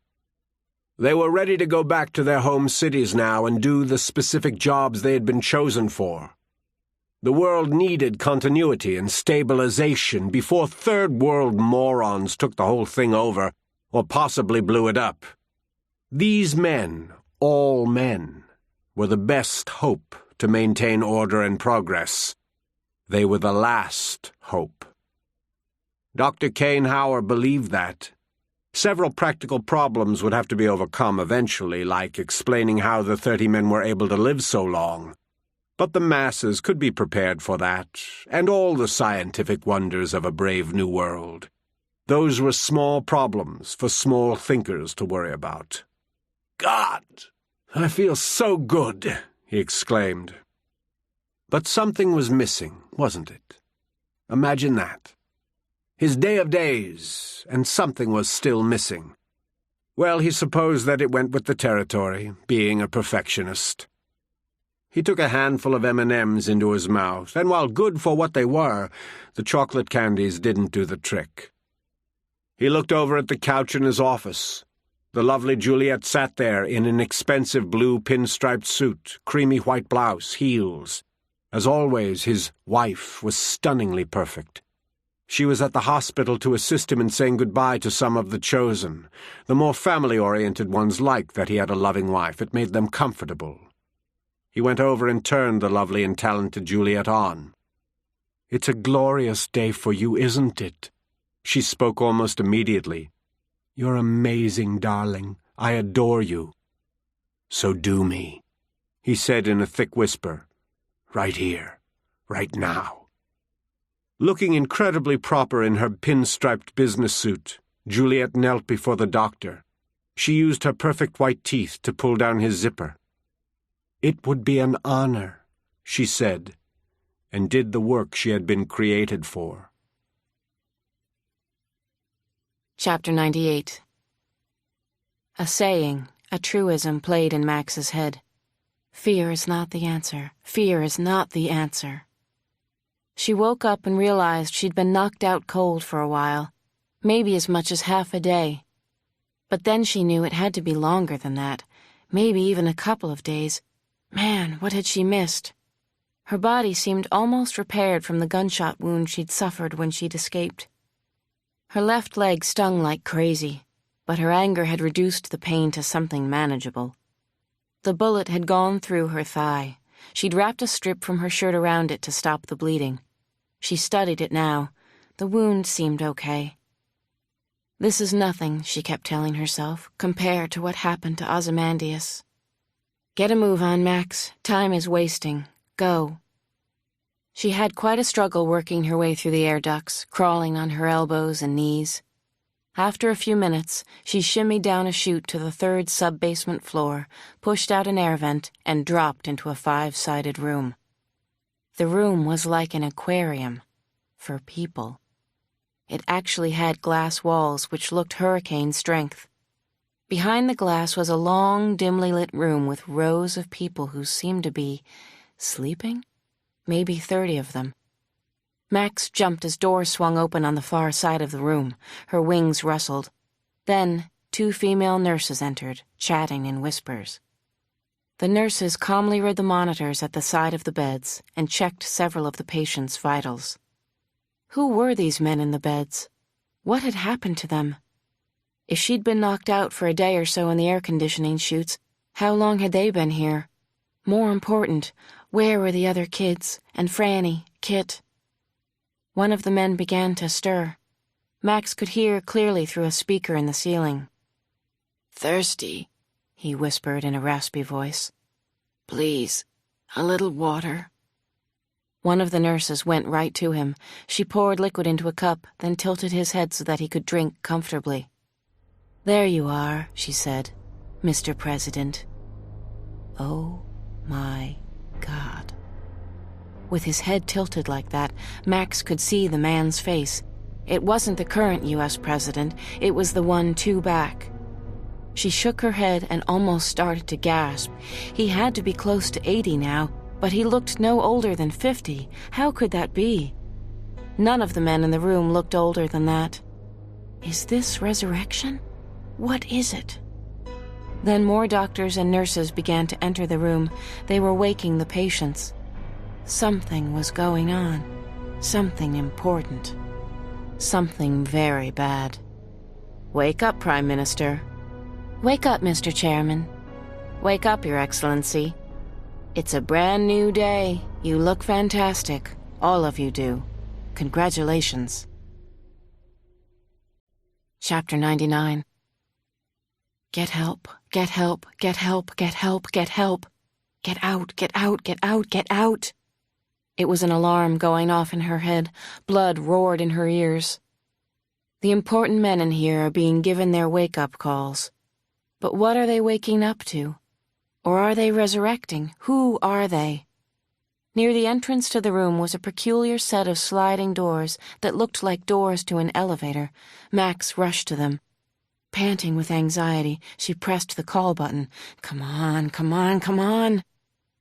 They were ready to go back to their home cities now and do the specific jobs they had been chosen for. The world needed continuity and stabilization before third world morons took the whole thing over, or possibly blew it up. These men, all men, were the best hope to maintain order and progress. They were the last hope. Dr. Kane Hauer believed that. Several practical problems would have to be overcome eventually, like explaining how the 30 men were able to live so long. But the masses could be prepared for that, and all the scientific wonders of a brave new world. Those were small problems for small thinkers to worry about. God, I feel so good, he exclaimed. But something was missing, wasn't it? Imagine that. His day of days, and something was still missing. Well, he supposed that it went with the territory, being a perfectionist. He took a handful of M&Ms into his mouth, and while good for what they were, the chocolate candies didn't do the trick. He looked over at the couch in his office. The lovely Juliet sat there in an expensive blue pinstriped suit, creamy white blouse, heels. As always, his wife was stunningly perfect. She was at the hospital to assist him in saying goodbye to some of the chosen. The more family-oriented ones liked that he had a loving wife. It made them comfortable. He went over and turned the lovely and talented Juliet on. "It's a glorious day for you, isn't it?" She spoke almost immediately. "You're amazing, darling. I adore you." "So do me," he said in a thick whisper. "Right here, right now." Looking incredibly proper in her pinstriped business suit, Juliet knelt before the doctor. She used her perfect white teeth to pull down his zipper. "It would be an honor," she said, and did the work she had been created for. Chapter 98. A saying, a truism played in Max's head. Fear is not the answer. Fear is not the answer. She woke up and realized she'd been knocked out cold for a while, maybe as much as half a day. But then she knew it had to be longer than that, maybe even a couple of days. Man, what had she missed? Her body seemed almost repaired from the gunshot wound she'd suffered when she'd escaped. Her left leg stung like crazy, but her anger had reduced the pain to something manageable. The bullet had gone through her thigh. She'd wrapped a strip from her shirt around it to stop the bleeding. She studied it now. The wound seemed okay. This is nothing, she kept telling herself, compared to what happened to Ozymandias. Get a move on, Max. Time is wasting. Go. She had quite a struggle working her way through the air ducts, crawling on her elbows and knees. After a few minutes, she shimmied down a chute to the 3rd sub-basement floor, pushed out an air vent, and dropped into a 5-sided room. The room was like an aquarium. For people. It actually had glass walls which looked hurricane strength. Behind the glass was a long, dimly lit room with rows of people who seemed to be sleeping? Maybe 30 of them. Max jumped as doors swung open on the far side of the room. Her wings rustled. Then 2 female nurses entered, chatting in whispers. The nurses calmly read the monitors at the side of the beds and checked several of the patients' vitals. Who were these men in the beds? What had happened to them? If she'd been knocked out for a day or so in the air conditioning chutes, how long had they been here? More important, where were the other kids, and Franny, Kit? One of the men began to stir. Max could hear clearly through a speaker in the ceiling. "Thirsty," he whispered in a raspy voice. "Please, a little water." One of the nurses went right to him. She poured liquid into a cup, then tilted his head so that he could drink comfortably. "There you are," she said, "Mr. President." Oh, my God. With his head tilted like that, Max could see the man's face. It wasn't the current U.S. president, it was the one 2 back. She shook her head and almost started to gasp. He had to be close to 80 now, but he looked no older than 50. How could that be? None of the men in the room looked older than that. Is this resurrection? What is it? Then more doctors and nurses began to enter the room. They were waking the patients. Something was going on. Something important. Something very bad. "Wake up, Prime Minister." "Wake up, Mr. Chairman." "Wake up, Your Excellency." "It's a brand new day. You look fantastic. All of you do. Congratulations." Chapter 99. Get help, get help, get help, get help, get help. Get out, get out, get out, get out. It was an alarm going off in her head. Blood roared in her ears. The important men in here are being given their wake-up calls. But what are they waking up to? Or are they resurrecting? Who are they? Near the entrance to the room was a peculiar set of sliding doors that looked like doors to an elevator. Max rushed to them. Panting with anxiety, she pressed the call button. Come on, come on, come on.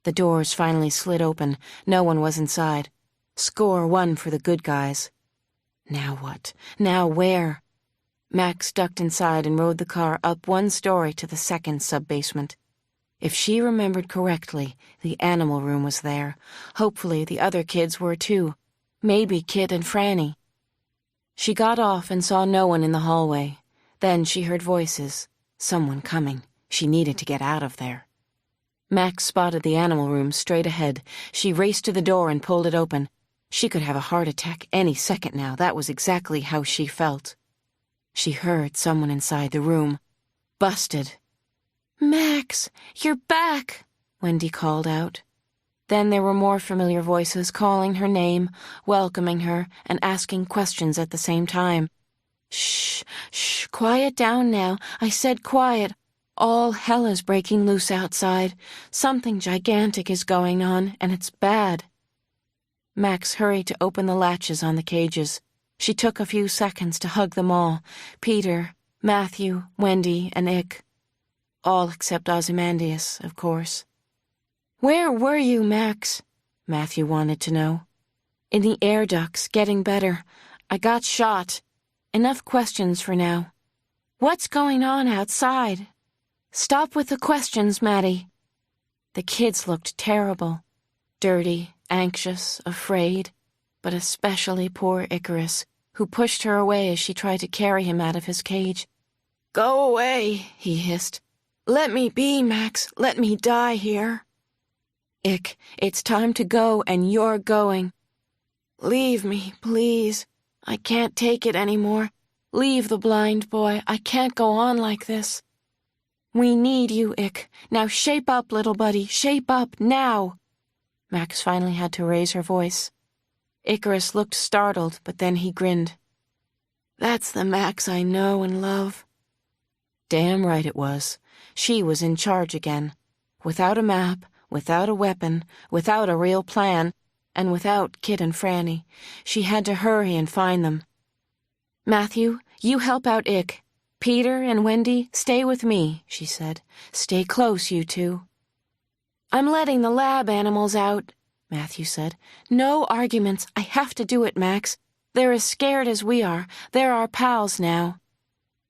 The doors finally slid open. No one was inside. Score 1 for the good guys. Now what? Now where? Max ducked inside and rode the car up 1 story to the 2nd sub-basement. If she remembered correctly, the animal room was there. Hopefully the other kids were too. Maybe Kit and Franny. She got off and saw no one in the hallway. Then she heard voices. Someone coming. She needed to get out of there. Max spotted the animal room straight ahead. She raced to the door and pulled it open. She could have a heart attack any second now. That was exactly how she felt. She heard someone inside the room. Busted. "Max, you're back," Wendy called out. Then there were more familiar voices calling her name, welcoming her, and asking questions at the same time. "Shh, shh, quiet down now. I said quiet. All hell is breaking loose outside. Something gigantic is going on, and it's bad." Max hurried to open the latches on the cages. She took a few seconds to hug them all. Peter, Matthew, Wendy, and Ick. All except Ozymandias, of course. "Where were you, Max?" Matthew wanted to know. "In the air ducts, getting better. I got shot. Enough questions for now. What's going on outside?" "Stop with the questions, Maddie." The kids looked terrible. Dirty, anxious, afraid, but especially poor Icarus, who pushed her away as she tried to carry him out of his cage. "Go away," he hissed. "Let me be, Max. Let me die here." "Ick, it's time to go, and you're going." "Leave me, please. I can't take it anymore. Leave the blind boy. I can't go on like this. We need you, Ick. Now shape up, little buddy. Shape up, now. Max finally had to raise her voice. Icarus looked startled, but then he grinned. That's the Max I know and love. Damn right it was. She was in charge again. Without a map, without a weapon, without a real plan, and without Kit and Franny. She had to hurry and find them. Matthew, you help out Ick. Peter and Wendy, stay with me, she said. Stay close, you two. I'm letting the lab animals out, Matthew said. No arguments. I have to do it, Max. They're as scared as we are. They're our pals now.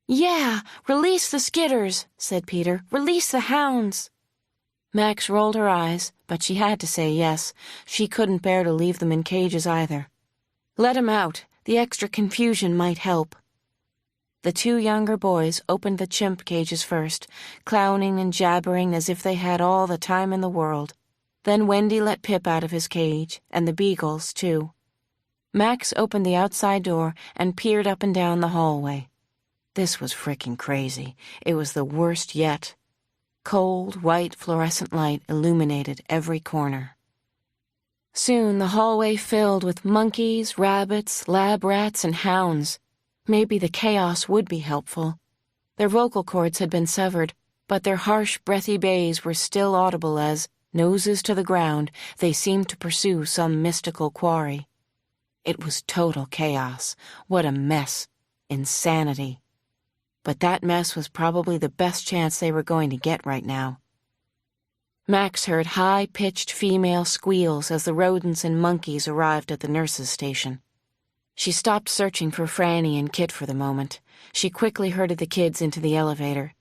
Yeah, release the skitters, said Peter. Release the hounds. Max rolled her eyes, but she had to say yes. She couldn't bear to leave them in cages either. Let 'em out. The extra confusion might help. The two younger boys opened the chimp cages first, clowning and jabbering as if they had all the time in the world. Then Wendy let Pip out of his cage, and the beagles, too. Max opened the outside door and peered up and down the hallway. This was frickin' crazy. It was the worst yet. Cold, white fluorescent light illuminated every corner. Soon the hallway filled with monkeys, rabbits, lab rats, and hounds. Maybe the chaos would be helpful. Their vocal cords had been severed, but their harsh, breathy bays were still audible as, noses to the ground, they seemed to pursue some mystical quarry. It was total chaos. What a mess. Insanity. But that mess was probably the best chance they were going to get right now. Max heard high-pitched female squeals as the rodents and monkeys arrived at the nurse's station. She stopped searching for Franny and Kit for the moment. She quickly herded the kids into the elevator.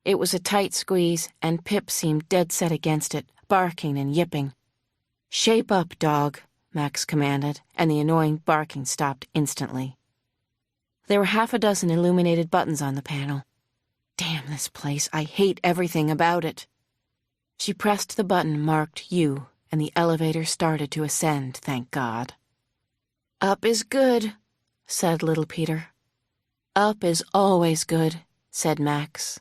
It was a tight squeeze, and Pip seemed dead set against it, barking and yipping. "Shape up, dog," Max commanded, and the annoying barking stopped instantly. There were half a dozen illuminated buttons on the panel. Damn this place, I hate everything about it. She pressed the button marked U, and the elevator started to ascend, thank God. Up is good, said little Peter. Up is always good, said Max.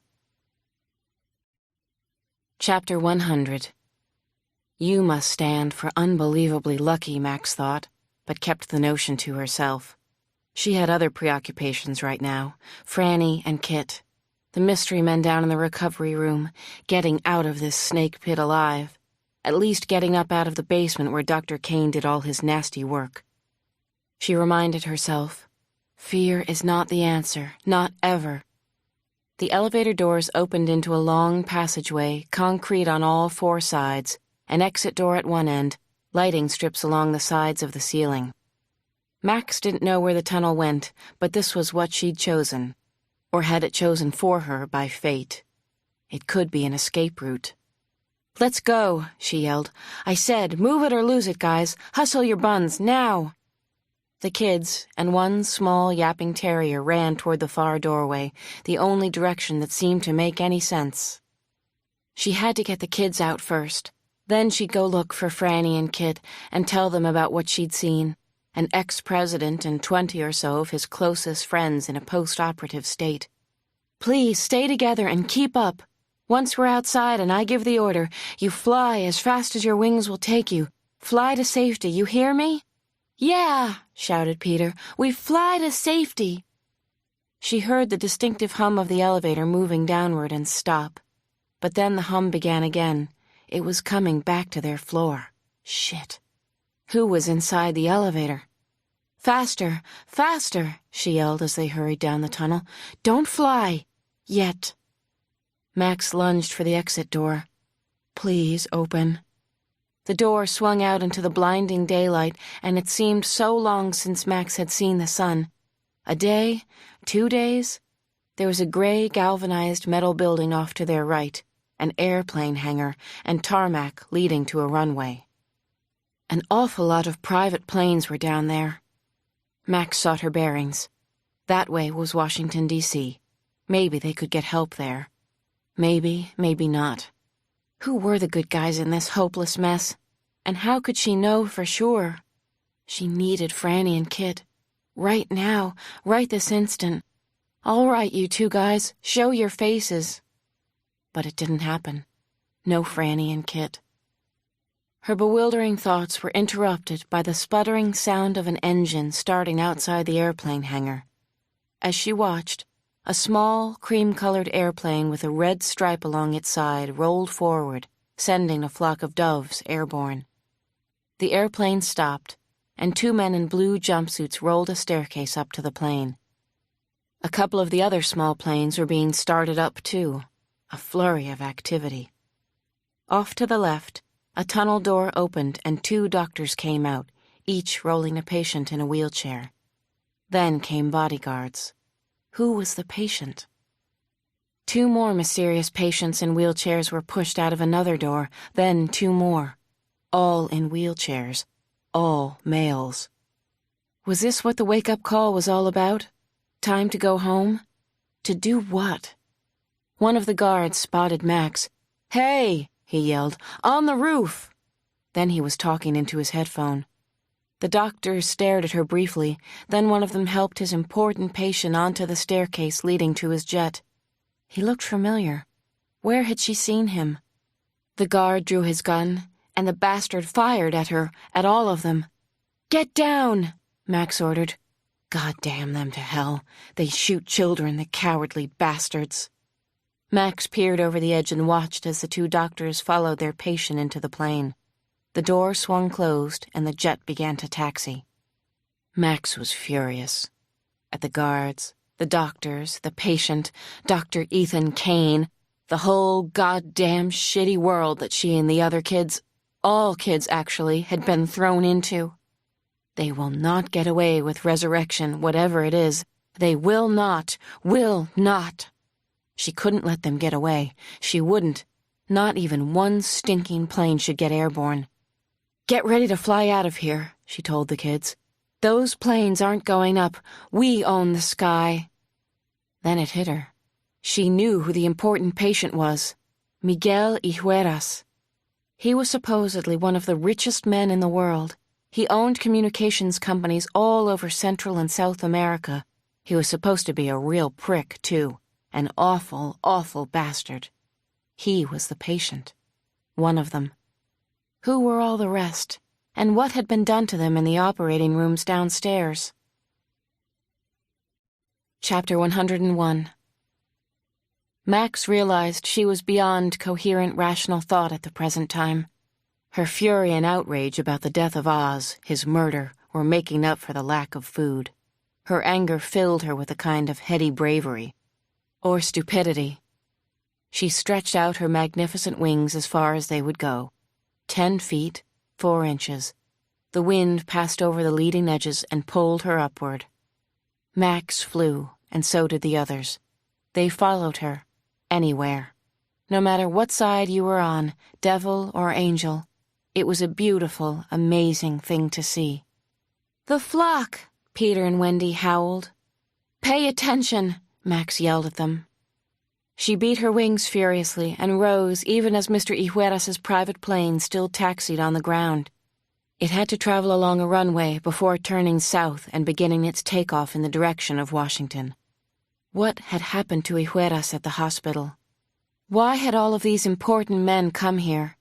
Chapter 100. You must stand for unbelievably lucky, Max thought, but kept the notion to herself. She had other preoccupations right now, Franny and Kit, the mystery men down in the recovery room, getting out of this snake pit alive, at least getting up out of the basement where Dr. Kane did all his nasty work. She reminded herself, fear is not the answer, not ever. The elevator doors opened into a long passageway, concrete on all four sides, an exit door at one end, lighting strips along the sides of the ceiling. Max didn't know where the tunnel went, but this was what she'd chosen. Or had it chosen for her by fate. It could be an escape route. "Let's go," she yelled. "I said, move it or lose it, guys. Hustle your buns, now." The kids and one small yapping terrier ran toward the far doorway, the only direction that seemed to make any sense. She had to get the kids out first. Then she'd go look for Franny and Kit and tell them about what she'd seen. An ex-president and 20 or so of his closest friends in a post-operative state. "Please stay together and keep up. Once we're outside and I give the order, you fly as fast as your wings will take you. Fly to safety, you hear me?" "Yeah," shouted Peter. "We fly to safety." She heard the distinctive hum of the elevator moving downward and stop. But then the hum began again. It was coming back to their floor. Shit. Who was inside the elevator? "Faster, faster," she yelled as they hurried down the tunnel. "Don't fly. Yet." Max lunged for the exit door. "Please open." The door swung out into the blinding daylight, and it seemed so long since Max had seen the sun. A day? 2 days? There was a gray, galvanized metal building off to their right, an airplane hangar, and tarmac leading to a runway. An awful lot of private planes were down there. Max sought her bearings. That way was Washington, D.C. Maybe they could get help there. Maybe, maybe not. Who were the good guys in this hopeless mess? And how could she know for sure? She needed Franny and Kit. Right now, right this instant. All right, you two guys, show your faces. But it didn't happen. No Franny and Kit. Her bewildering thoughts were interrupted by the sputtering sound of an engine starting outside the airplane hangar. As she watched, a small, cream-colored airplane with a red stripe along its side rolled forward, sending a flock of doves airborne. The airplane stopped, and 2 men in blue jumpsuits rolled a staircase up to the plane. A couple of the other small planes were being started up, too, a flurry of activity. Off to the left, a tunnel door opened and 2 doctors came out, each rolling a patient in a wheelchair. Then came bodyguards. Who was the patient? 2 more mysterious patients in wheelchairs were pushed out of another door, then 2 more. All in wheelchairs. All males. Was this what the wake-up call was all about? Time to go home? To do what? One of the guards spotted Max. "Hey!" he yelled. "On the roof!" Then he was talking into his headphone. The doctors stared at her briefly, then one of them helped his important patient onto the staircase leading to his jet. He looked familiar. Where had she seen him? The guard drew his gun, and the bastard fired at her, at all of them. "Get down!" Max ordered. God damn them to hell. They shoot children, the cowardly bastards. Max peered over the edge and watched as the 2 doctors followed their patient into the plane. The door swung closed, and the jet began to taxi. Max was furious. At the guards, the doctors, the patient, Dr. Ethan Kane, the whole goddamn shitty world that she and the other kids, all kids actually, had been thrown into. They will not get away with resurrection, whatever it is. They will not. She couldn't let them get away. She wouldn't. Not even one stinking plane should get airborne. "Get ready to fly out of here," she told the kids. "Those planes aren't going up. We own the sky." Then it hit her. She knew who the important patient was. Miguel Ijueras. He was supposedly one of the richest men in the world. He owned communications companies all over Central and South America. He was supposed to be a real prick, too. An awful, awful bastard. He was the patient. One of them. Who were all the rest? And what had been done to them in the operating rooms downstairs? Chapter 101. Max realized she was beyond coherent rational thought at the present time. Her fury and outrage about the death of Oz, his murder, were making up for the lack of food. Her anger filled her with a kind of heady bravery. Or stupidity. She stretched out her magnificent wings as far as they would go. 10 feet, 4 inches. The wind passed over the leading edges and pulled her upward. Max flew, and so did the others. They followed her, anywhere. No matter what side you were on, devil or angel, it was a beautiful, amazing thing to see. "The flock!" Peter and Wendy howled. "Pay attention!" Max yelled at them. She beat her wings furiously and rose even as Mr. Ijueras's private plane still taxied on the ground. It had to travel along a runway before turning south and beginning its takeoff in the direction of Washington. What had happened to Ijueras at the hospital? Why had all of these important men come here?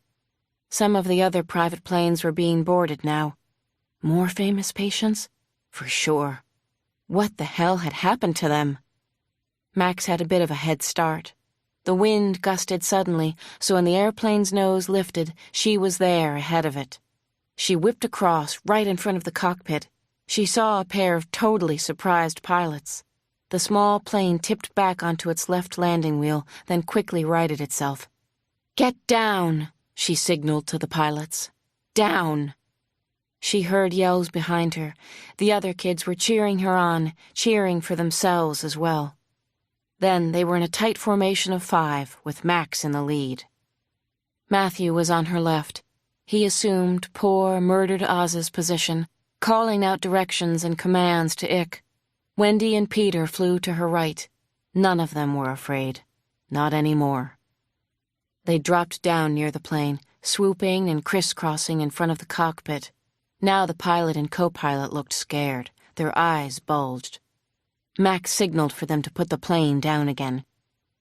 Some of the other private planes were being boarded now. More famous patients? For sure. What the hell had happened to them? Max had a bit of a head start. The wind gusted suddenly, so when the airplane's nose lifted, she was there ahead of it. She whipped across, right in front of the cockpit. She saw a pair of totally surprised pilots. The small plane tipped back onto its left landing wheel, then quickly righted itself. "Get down!" she signaled to the pilots. "Down!" She heard yells behind her. The other kids were cheering her on, cheering for themselves as well. Then they were in a tight formation of 5, with Max in the lead. Matthew was on her left. He assumed poor, murdered Oz's position, calling out directions and commands to Ick. Wendy and Peter flew to her right. None of them were afraid. Not anymore. They dropped down near the plane, swooping and crisscrossing in front of the cockpit. Now the pilot and co-pilot looked scared. Their eyes bulged. Max signaled for them to put the plane down again.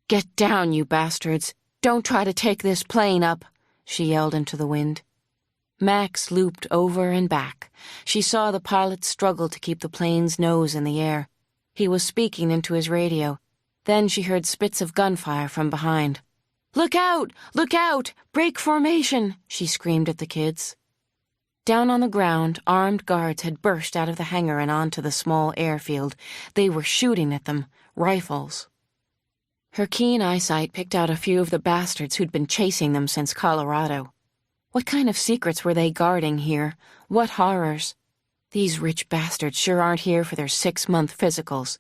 "Get down, you bastards! Don't try to take this plane up!" she yelled into the wind. Max looped over and back. She saw the pilot struggle to keep the plane's nose in the air. He was speaking into his radio. Then she heard spits of gunfire from behind. "Look out! Look out! Break formation!" she screamed at the kids. Down on the ground, armed guards had burst out of the hangar and onto the small airfield. They were shooting at them, rifles. Her keen eyesight picked out a few of the bastards who'd been chasing them since Colorado. What kind of secrets were they guarding here? What horrors? These rich bastards sure aren't here for their 6-month physicals.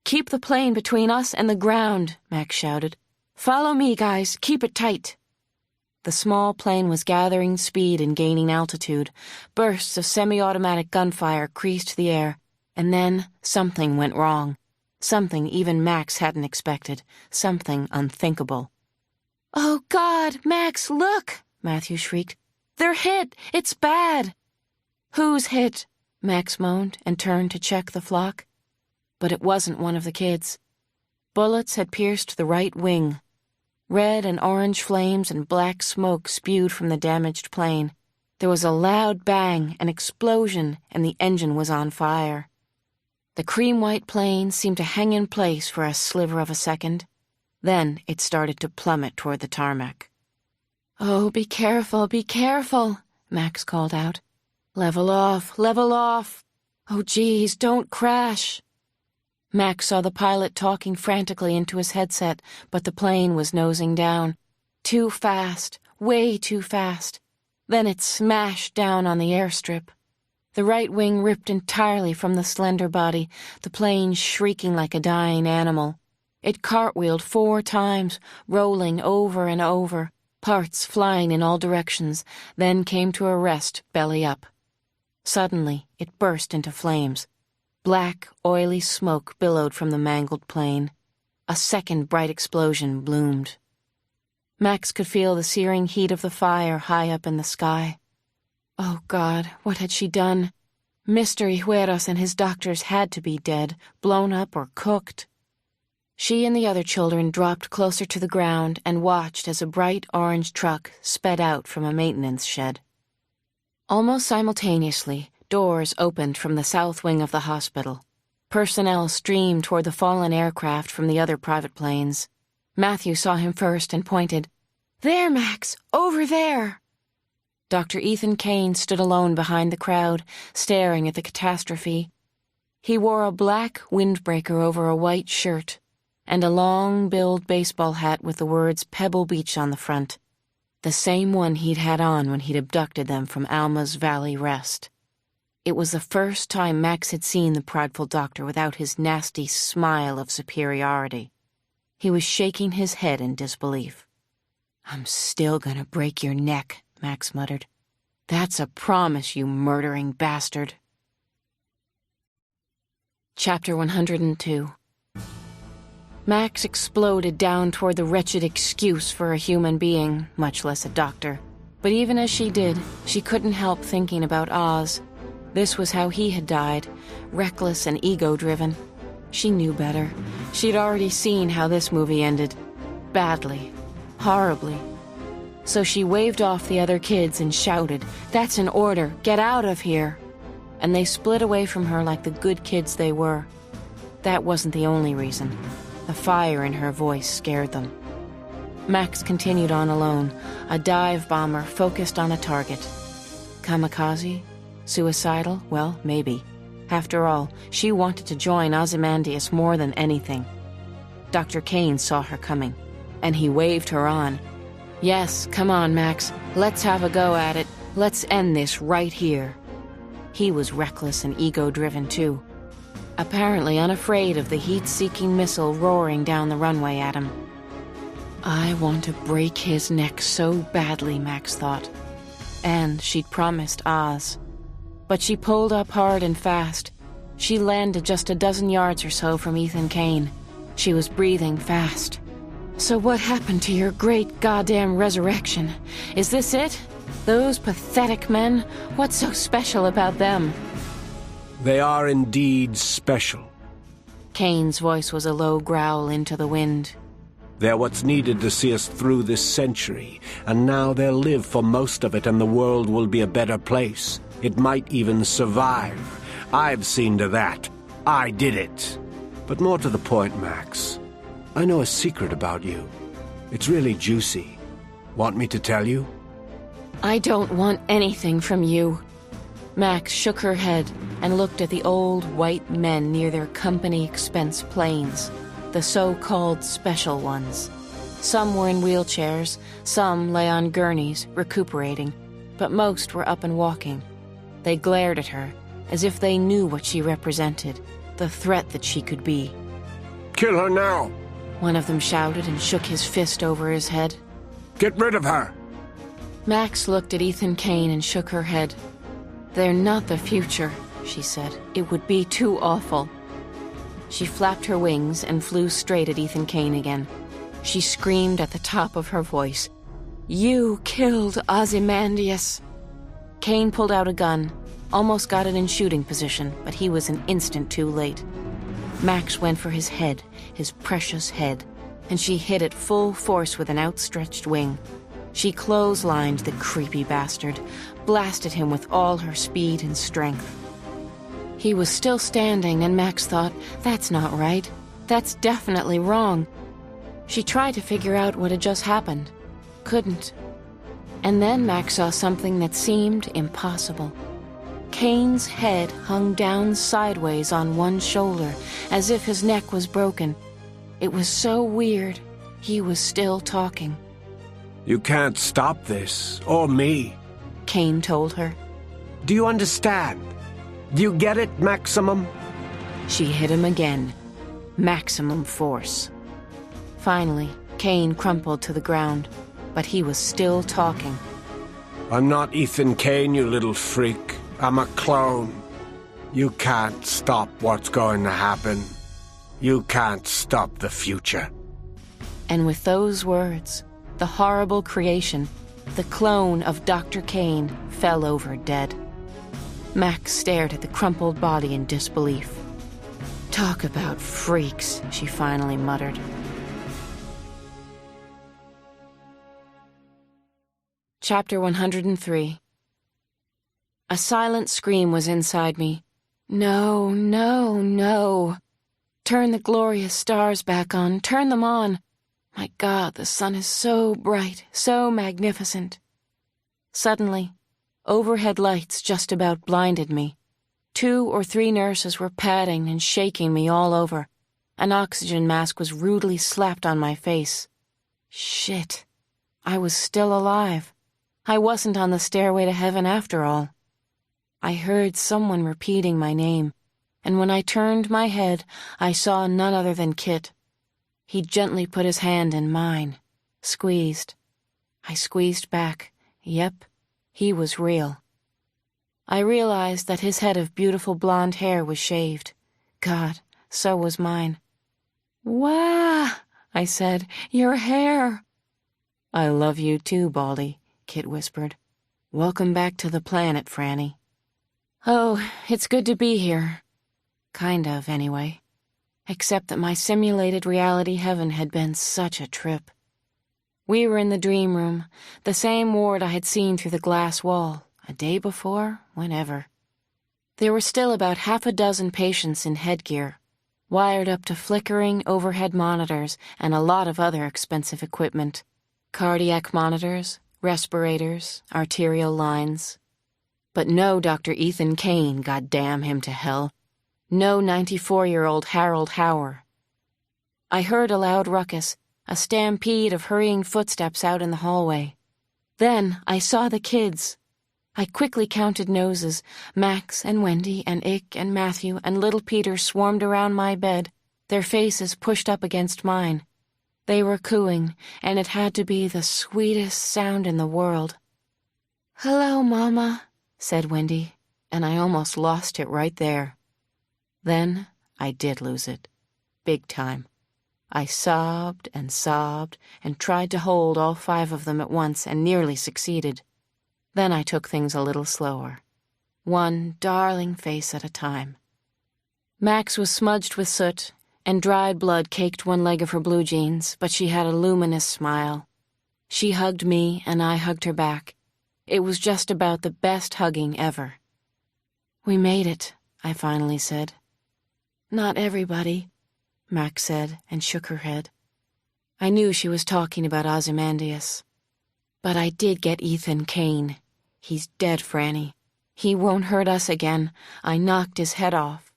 "Keep the plane between us and the ground," Max shouted. "Follow me, guys. Keep it tight." The small plane was gathering speed and gaining altitude. Bursts of semi-automatic gunfire creased the air, and then something went wrong. Something even Max hadn't expected. Something unthinkable. "Oh, God, Max, look!" Matthew shrieked. "They're hit! It's bad!" "Who's hit?" Max moaned and turned to check the flock. But it wasn't one of the kids. Bullets had pierced the right wing. Red and orange flames and black smoke spewed from the damaged plane. There was a loud bang, an explosion, and the engine was on fire. The cream-white plane seemed to hang in place for a sliver of a second. Then it started to plummet toward the tarmac. "Oh, be careful, Max called out. Level off, level off. Oh, geez, don't crash." Max saw the pilot talking frantically into his headset, but the plane was nosing down. Too fast, way too fast. Then it smashed down on the airstrip. The right wing ripped entirely from the slender body, the plane shrieking like a dying animal. It cartwheeled 4 times, rolling over and over, parts flying in all directions, then came to a rest belly up. Suddenly, it burst into flames. Black, oily smoke billowed from the mangled plane. A second bright explosion bloomed. Max could feel the searing heat of the fire high up in the sky. Oh, God, what had she done? Mr. Ijueras and his doctors had to be dead, blown up or cooked. She and the other children dropped closer to the ground and watched as a bright orange truck sped out from a maintenance shed. Almost simultaneously, doors opened from the south wing of the hospital. Personnel streamed toward the fallen aircraft from the other private planes. Matthew saw him first and pointed. "There, Max! Over there!" Dr. Ethan Kane stood alone behind the crowd, staring at the catastrophe. He wore a black windbreaker over a white shirt and a long-billed baseball hat with the words Pebble Beach on the front, the same one he'd had on when he'd abducted them from Alma's Valley Rest. It was the first time Max had seen the prideful doctor without his nasty smile of superiority. He was shaking his head in disbelief. "I'm still gonna break your neck," Max muttered. "That's a promise, you murdering bastard." Chapter 102. Max exploded down toward the wretched excuse for a human being, much less a doctor. But even as she did, she couldn't help thinking about Oz. This was how he had died, reckless and ego-driven. She knew better. She'd already seen how this movie ended. Badly. Horribly. So she waved off the other kids and shouted, "That's an order! Get out of here!" And they split away from her like the good kids they were. That wasn't the only reason. The fire in her voice scared them. Max continued on alone, a dive bomber focused on a target. Kamikaze? Suicidal? Well, maybe. After all, she wanted to join Ozymandias more than anything. Dr. Kane saw her coming, and he waved her on. "Yes, come on, Max. Let's have a go at it. Let's end this right here." He was reckless and ego-driven, too. Apparently unafraid of the heat-seeking missile roaring down the runway at him. I want to break his neck so badly, Max thought. And she'd promised Oz. But she pulled up hard and fast. She landed just a dozen yards or so from Ethan Kane. She was breathing fast. "So what happened to your great goddamn resurrection? Is this it? Those pathetic men? What's so special about them?" They are indeed special. Kane's voice was a low growl into the wind. They're what's needed to see us through this century, and now they'll live for most of it and the world will be a better place. It might even survive. I've seen to that. I did it. But more to the point, Max, I know a secret about you. It's really juicy. Want me to tell you? I don't want anything from you. Max shook her head and looked at the old white men near their company expense planes, the so-called special ones. Some were in wheelchairs, some lay on gurneys, recuperating, but most were up and walking. They glared at her, as if they knew what she represented, the threat that she could be. Kill her now! One of them shouted and shook his fist over his head. Get rid of her! Max looked at Ethan Kane and shook her head. They're not the future, she said. It would be too awful. She flapped her wings and flew straight at Ethan Kane again. She screamed at the top of her voice, "You killed Ozymandias!" Kane pulled out a gun, almost got it in shooting position, but he was an instant too late. Max went for his head, his precious head, and she hit it full force with an outstretched wing. She clotheslined the creepy bastard, blasted him with all her speed and strength. He was still standing, and Max thought, that's not right. That's definitely wrong. She tried to figure out what had just happened. Couldn't. And then Max saw something that seemed impossible. Kane's head hung down sideways on one shoulder, as if his neck was broken. It was so weird. He was still talking. You can't stop this, or me, Kane told her. Do you understand? Do you get it, Maximum? She hit him again. Maximum force. Finally, Kane crumpled to the ground, but he was still talking. I'm not Ethan Kane, you little freak. I'm a clone. You can't stop what's going to happen. You can't stop the future. And with those words, the horrible creation, the clone of Dr. Kane, fell over dead. Max stared at the crumpled body in disbelief. Talk about freaks, she finally muttered. Chapter 103. A silent scream was inside me. No, no, no. Turn the glorious stars back on. Turn them on. My God, the sun is so bright, so magnificent. Suddenly, overhead lights just about blinded me. 2 or 3 nurses were patting and shaking me all over. An oxygen mask was rudely slapped on my face. Shit. I was still alive. I wasn't on the stairway to heaven after all. I heard someone repeating my name, and when I turned my head, I saw none other than Kit. He gently put his hand in mine, squeezed. I squeezed back. Yep, he was real. I realized that his head of beautiful blonde hair was shaved. God, so was mine. "Wah!" I said. "Your hair!" "I love you too, Baldy," Kit whispered. "Welcome back to the planet, Franny." "Oh, it's good to be here. Kind of, anyway. Except that my simulated reality heaven had been such a trip. We were in the dream room, the same ward I had seen through the glass wall, a day before, whenever. There were still about 6 patients in headgear, wired up to flickering overhead monitors and a lot of other expensive equipment. Cardiac monitors, respirators, arterial lines. But no Dr. Ethan Kane, goddamn him to hell. No 94-year-old Harold Hauer. I heard a loud ruckus, a stampede of hurrying footsteps out in the hallway. Then I saw the kids. I quickly counted noses. Max and Wendy and Ick and Matthew and little Peter swarmed around my bed, their faces pushed up against mine. They were cooing, and it had to be the sweetest sound in the world. "Hello, Mama," said Wendy, and I almost lost it right there. Then I did lose it. Big time. I sobbed and tried to hold all 5 of them at once and nearly succeeded. Then I took things a little slower. One darling face at a time. Max was smudged with soot, and dried blood caked one leg of her blue jeans, but she had a luminous smile. She hugged me, and I hugged her back. It was just about the best hugging ever. "We made it," I finally said. "Not everybody," Max said, and shook her head. I knew she was talking about Ozymandias. "But I did get Ethan Kane. He's dead, Franny. He won't hurt us again. I knocked his head off."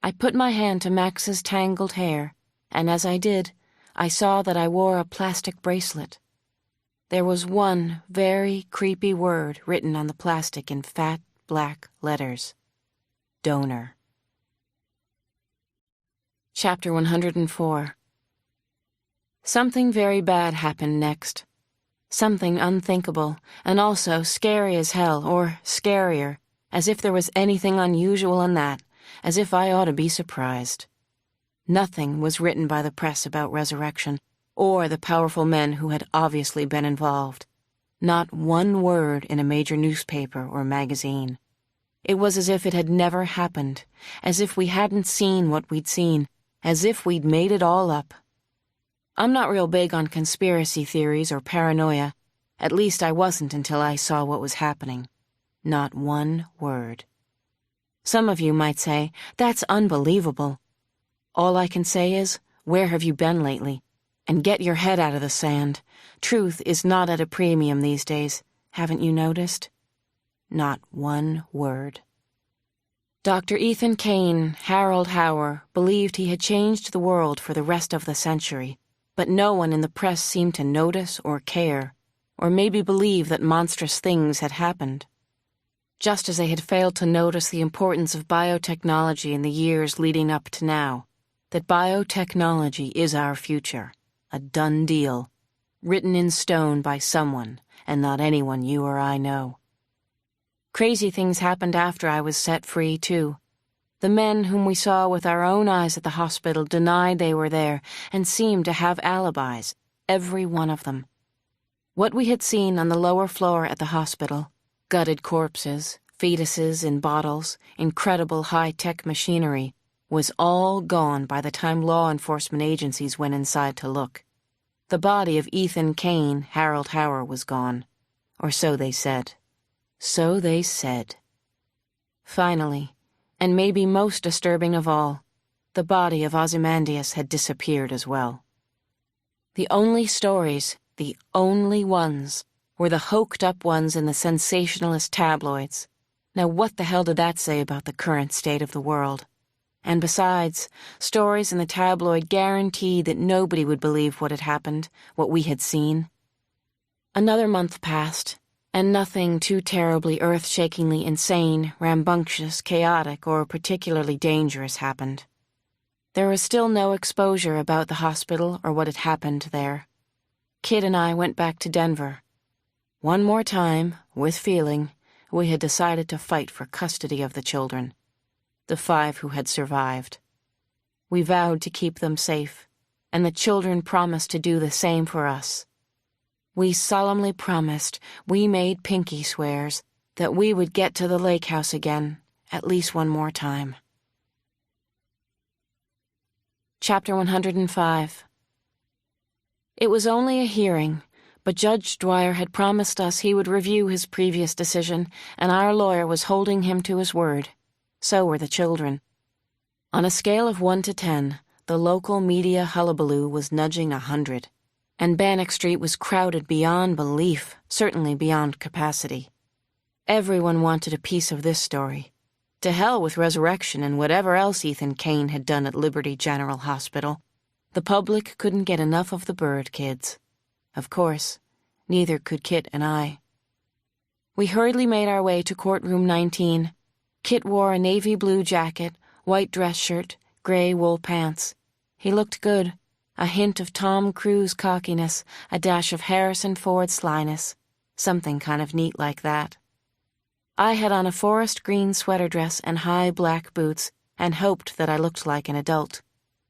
I put my hand to Max's tangled hair, and as I did, I saw that I wore a plastic bracelet. There was one very creepy word written on the plastic in fat, black letters. Donor. Chapter 104. Something very bad happened next. Something unthinkable, and also scary as hell, or scarier, as if there was anything unusual in that, as if I ought to be surprised. Nothing was written by the press about resurrection, or the powerful men who had obviously been involved. Not one word in a major newspaper or magazine. It was as if it had never happened, as if we hadn't seen what we'd seen, as if we'd made it all up. I'm not real big on conspiracy theories or paranoia. At least I wasn't until I saw what was happening. Not one word. Some of you might say, "That's unbelievable." All I can say is, where have you been lately? And get your head out of the sand. Truth is not at a premium these days. Haven't you noticed? Not one word. Dr. Ethan Kane, Harold Hauer, believed he had changed the world for the rest of the century, but no one in the press seemed to notice or care, or maybe believe that monstrous things had happened. Just as they had failed to notice the importance of biotechnology in the years leading up to now, that biotechnology is our future, a done deal, written in stone by someone, and not anyone you or I know. Crazy things happened after I was set free, too. The men whom we saw with our own eyes at the hospital denied they were there and seemed to have alibis, every one of them. What we had seen on the lower floor at the hospital, gutted corpses, fetuses in bottles, incredible high-tech machinery, was all gone by the time law enforcement agencies went inside to look. The body of Ethan Kane, Harold Hauer, was gone. Or so they said. So they said. Finally, and maybe most disturbing of all, the body of Ozymandias had disappeared as well. The only stories, the only ones, were the hoked-up ones in the sensationalist tabloids. Now what the hell did that say about the current state of the world? And besides, stories in the tabloid guaranteed that nobody would believe what had happened, what we had seen. Another month passed, and nothing too terribly earth-shakingly insane, rambunctious, chaotic, or particularly dangerous happened. There was still no exposure about the hospital or what had happened there. Kid and I went back to Denver. One more time, with feeling, we had decided to fight for custody of the children, the 5 who had survived. We vowed to keep them safe, and the children promised to do the same for us. We solemnly promised, we made pinky swears, that we would get to the lake house again, at least one more time. Chapter 105. It was only a hearing, but Judge Dwyer had promised us he would review his previous decision, and our lawyer was holding him to his word. So were the children. On a scale of 1 to 10, the local media hullabaloo was nudging 100. And Bannock Street was crowded beyond belief, certainly beyond capacity. Everyone wanted a piece of this story. To hell with resurrection and whatever else Ethan Kane had done at Liberty General Hospital. The public couldn't get enough of the bird kids. Of course, neither could Kit and I. We hurriedly made our way to courtroom 19. Kit wore a navy blue jacket, white dress shirt, gray wool pants. He looked good. A hint of Tom Cruise cockiness, a dash of Harrison Ford slyness, something kind of neat like that. I had on a forest green sweater dress and high black boots, and hoped that I looked like an adult.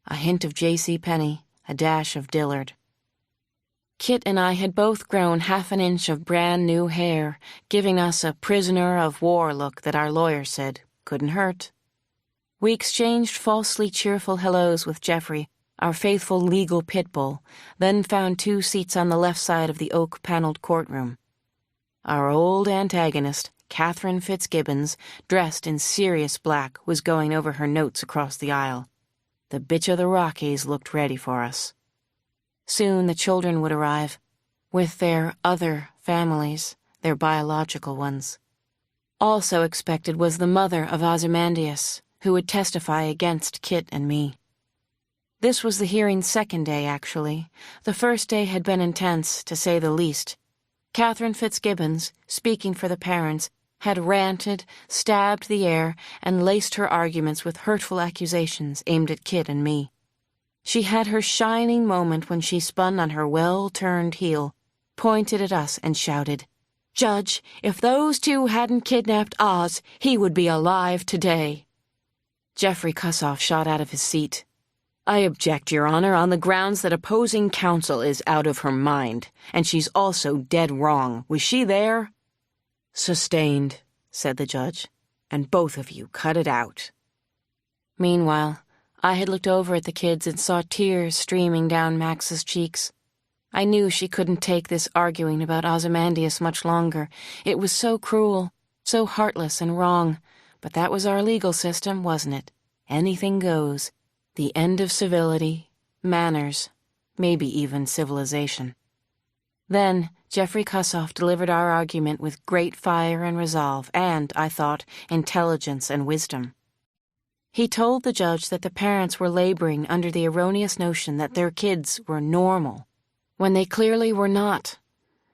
A hint of J.C. Penney, a dash of Dillard. Kit and I had both grown half an inch of brand new hair, giving us a prisoner of war look that our lawyer said couldn't hurt. We exchanged falsely cheerful hellos with Jeffrey, our faithful legal pit bull, then found 2 seats on the left side of the oak-paneled courtroom. Our old antagonist, Catherine Fitzgibbons, dressed in serious black, was going over her notes across the aisle. The bitch of the Rockies looked ready for us. Soon the children would arrive, with their other families, their biological ones. Also expected was the mother of Ozymandias, who would testify against Kit and me. This was the hearing's second day, actually. The first day had been intense, to say the least. Catherine Fitzgibbons, speaking for the parents, had ranted, stabbed the air, and laced her arguments with hurtful accusations aimed at Kit and me. She had her shining moment when she spun on her well-turned heel, pointed at us, and shouted, "Judge, if those 2 hadn't kidnapped Oz, he would be alive today." Jeffrey Cussoff shot out of his seat. "I object, Your Honor, on the grounds that opposing counsel is out of her mind, and she's also dead wrong. Was she there?" "Sustained," said the judge, "and both of you cut it out." Meanwhile, I had looked over at the kids and saw tears streaming down Max's cheeks. I knew she couldn't take this arguing about Ozymandias much longer. It was so cruel, so heartless and wrong, but that was our legal system, wasn't it? Anything goes. The end of civility, manners, maybe even civilization. Then Jeffrey Cussoff delivered our argument with great fire and resolve and, I thought, intelligence and wisdom. He told the judge that the parents were laboring under the erroneous notion that their kids were normal, when they clearly were not.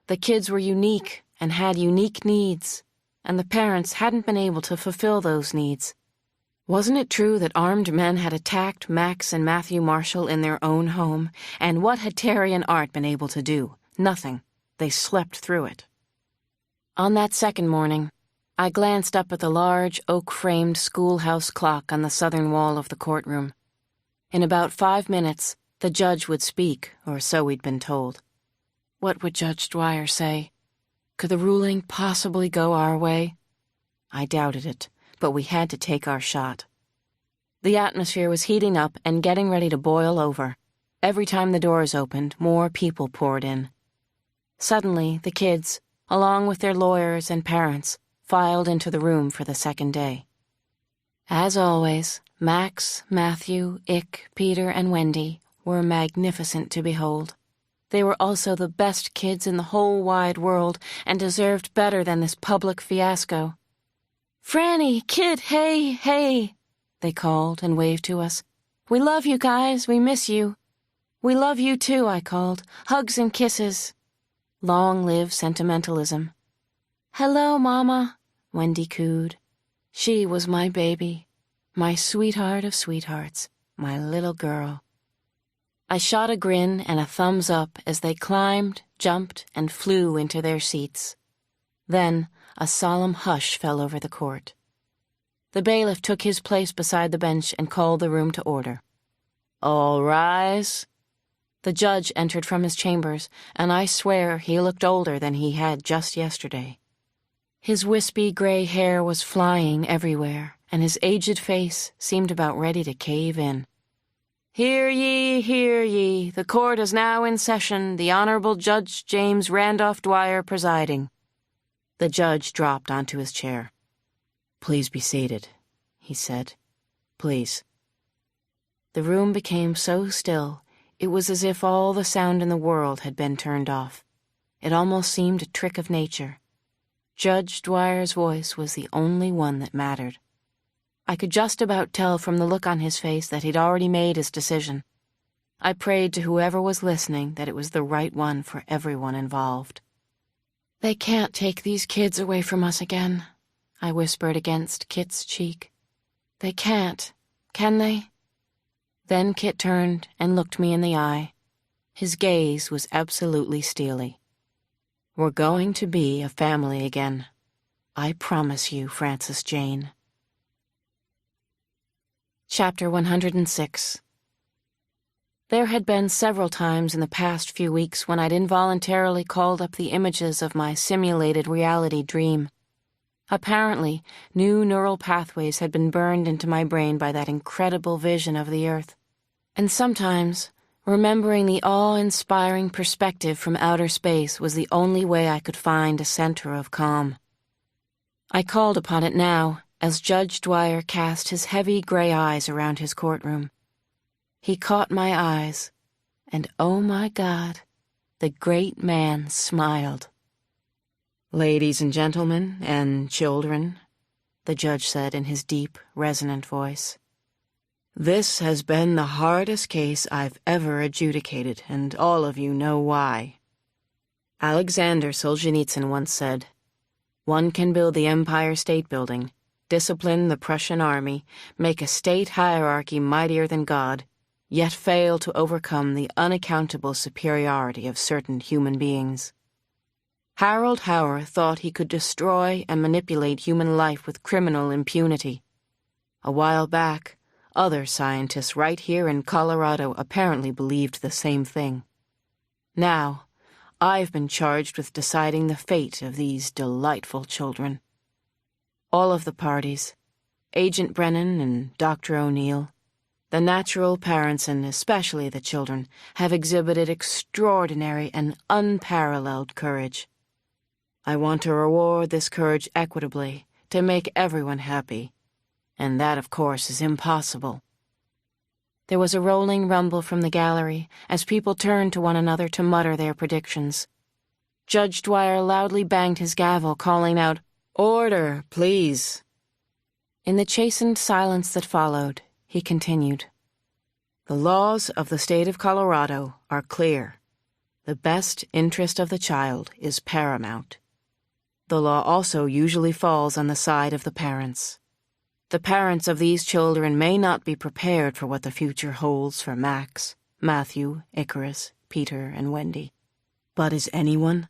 The kids were unique and had unique needs, and the parents hadn't been able to fulfill those needs. Wasn't it true that armed men had attacked Max and Matthew Marshall in their own home? And what had Terry and Art been able to do? Nothing. They slept through it. On that second morning, I glanced up at the large, oak-framed schoolhouse clock on the southern wall of the courtroom. In about 5 minutes, the judge would speak, or so we'd been told. What would Judge Dwyer say? Could the ruling possibly go our way? I doubted it, but we had to take our shot. The atmosphere was heating up and getting ready to boil over. Every time the doors opened, more people poured in. Suddenly, the kids, along with their lawyers and parents, filed into the room for the second day. As always, Max, Matthew, Ick, Peter, and Wendy were magnificent to behold. They were also the best kids in the whole wide world and deserved better than this public fiasco. "Franny, Kid, hey, hey," they called and waved to us. "We love you guys, we miss you." "We love you too," I called. "Hugs and kisses." Long live sentimentalism. "Hello, Mama," Wendy cooed. She was my baby, my sweetheart of sweethearts, my little girl. I shot a grin and a thumbs up as they climbed, jumped, and flew into their seats. Then a solemn hush fell over the court. The bailiff took his place beside the bench and called the room to order. "All rise." The judge entered from his chambers, and I swear he looked older than he had just yesterday. His wispy gray hair was flying everywhere, and his aged face seemed about ready to cave in. "Hear ye, hear ye. The court is now in session, the Honorable Judge James Randolph Dwyer presiding." The judge dropped onto his chair. "Please be seated," he said. "Please." The room became so still, it was as if all the sound in the world had been turned off. It almost seemed a trick of nature. Judge Dwyer's voice was the only one that mattered. I could just about tell from the look on his face that he'd already made his decision. I prayed to whoever was listening that it was the right one for everyone involved. "They can't take these kids away from us again," I whispered against Kit's cheek. "They can't, can they?" Then Kit turned and looked me in the eye. His gaze was absolutely steely. "We're going to be a family again. I promise you, Frances Jane." Chapter 106. There had been several times in the past few weeks when I'd involuntarily called up the images of my simulated reality dream. Apparently, new neural pathways had been burned into my brain by that incredible vision of the Earth. And sometimes, remembering the awe-inspiring perspective from outer space was the only way I could find a center of calm. I called upon it now, as Judge Dwyer cast his heavy gray eyes around his courtroom. He caught my eyes, and oh my God, the great man smiled. "Ladies and gentlemen, and children," the judge said in his deep, resonant voice, "this has been the hardest case I've ever adjudicated, and all of you know why. Alexander Solzhenitsyn once said, 'One can build the Empire State Building, discipline the Prussian army, make a state hierarchy mightier than God, yet fail to overcome the unaccountable superiority of certain human beings.' Harold Hauer thought he could destroy and manipulate human life with criminal impunity. A while back, other scientists right here in Colorado apparently believed the same thing. Now, I've been charged with deciding the fate of these delightful children. All of the parties, Agent Brennan and Dr. O'Neill, the natural parents and especially the children, have exhibited extraordinary and unparalleled courage. I want to reward this courage equitably, to make everyone happy, and that, of course, is impossible." There was a rolling rumble from the gallery as people turned to one another to mutter their predictions. Judge Dwyer loudly banged his gavel, calling out, "Order, please." In the chastened silence that followed, he continued, "The laws of the state of Colorado are clear. The best interest of the child is paramount. The law also usually falls on the side of the parents. The parents of these children may not be prepared for what the future holds for Max, Matthew, Icarus, Peter, and Wendy. But is anyone?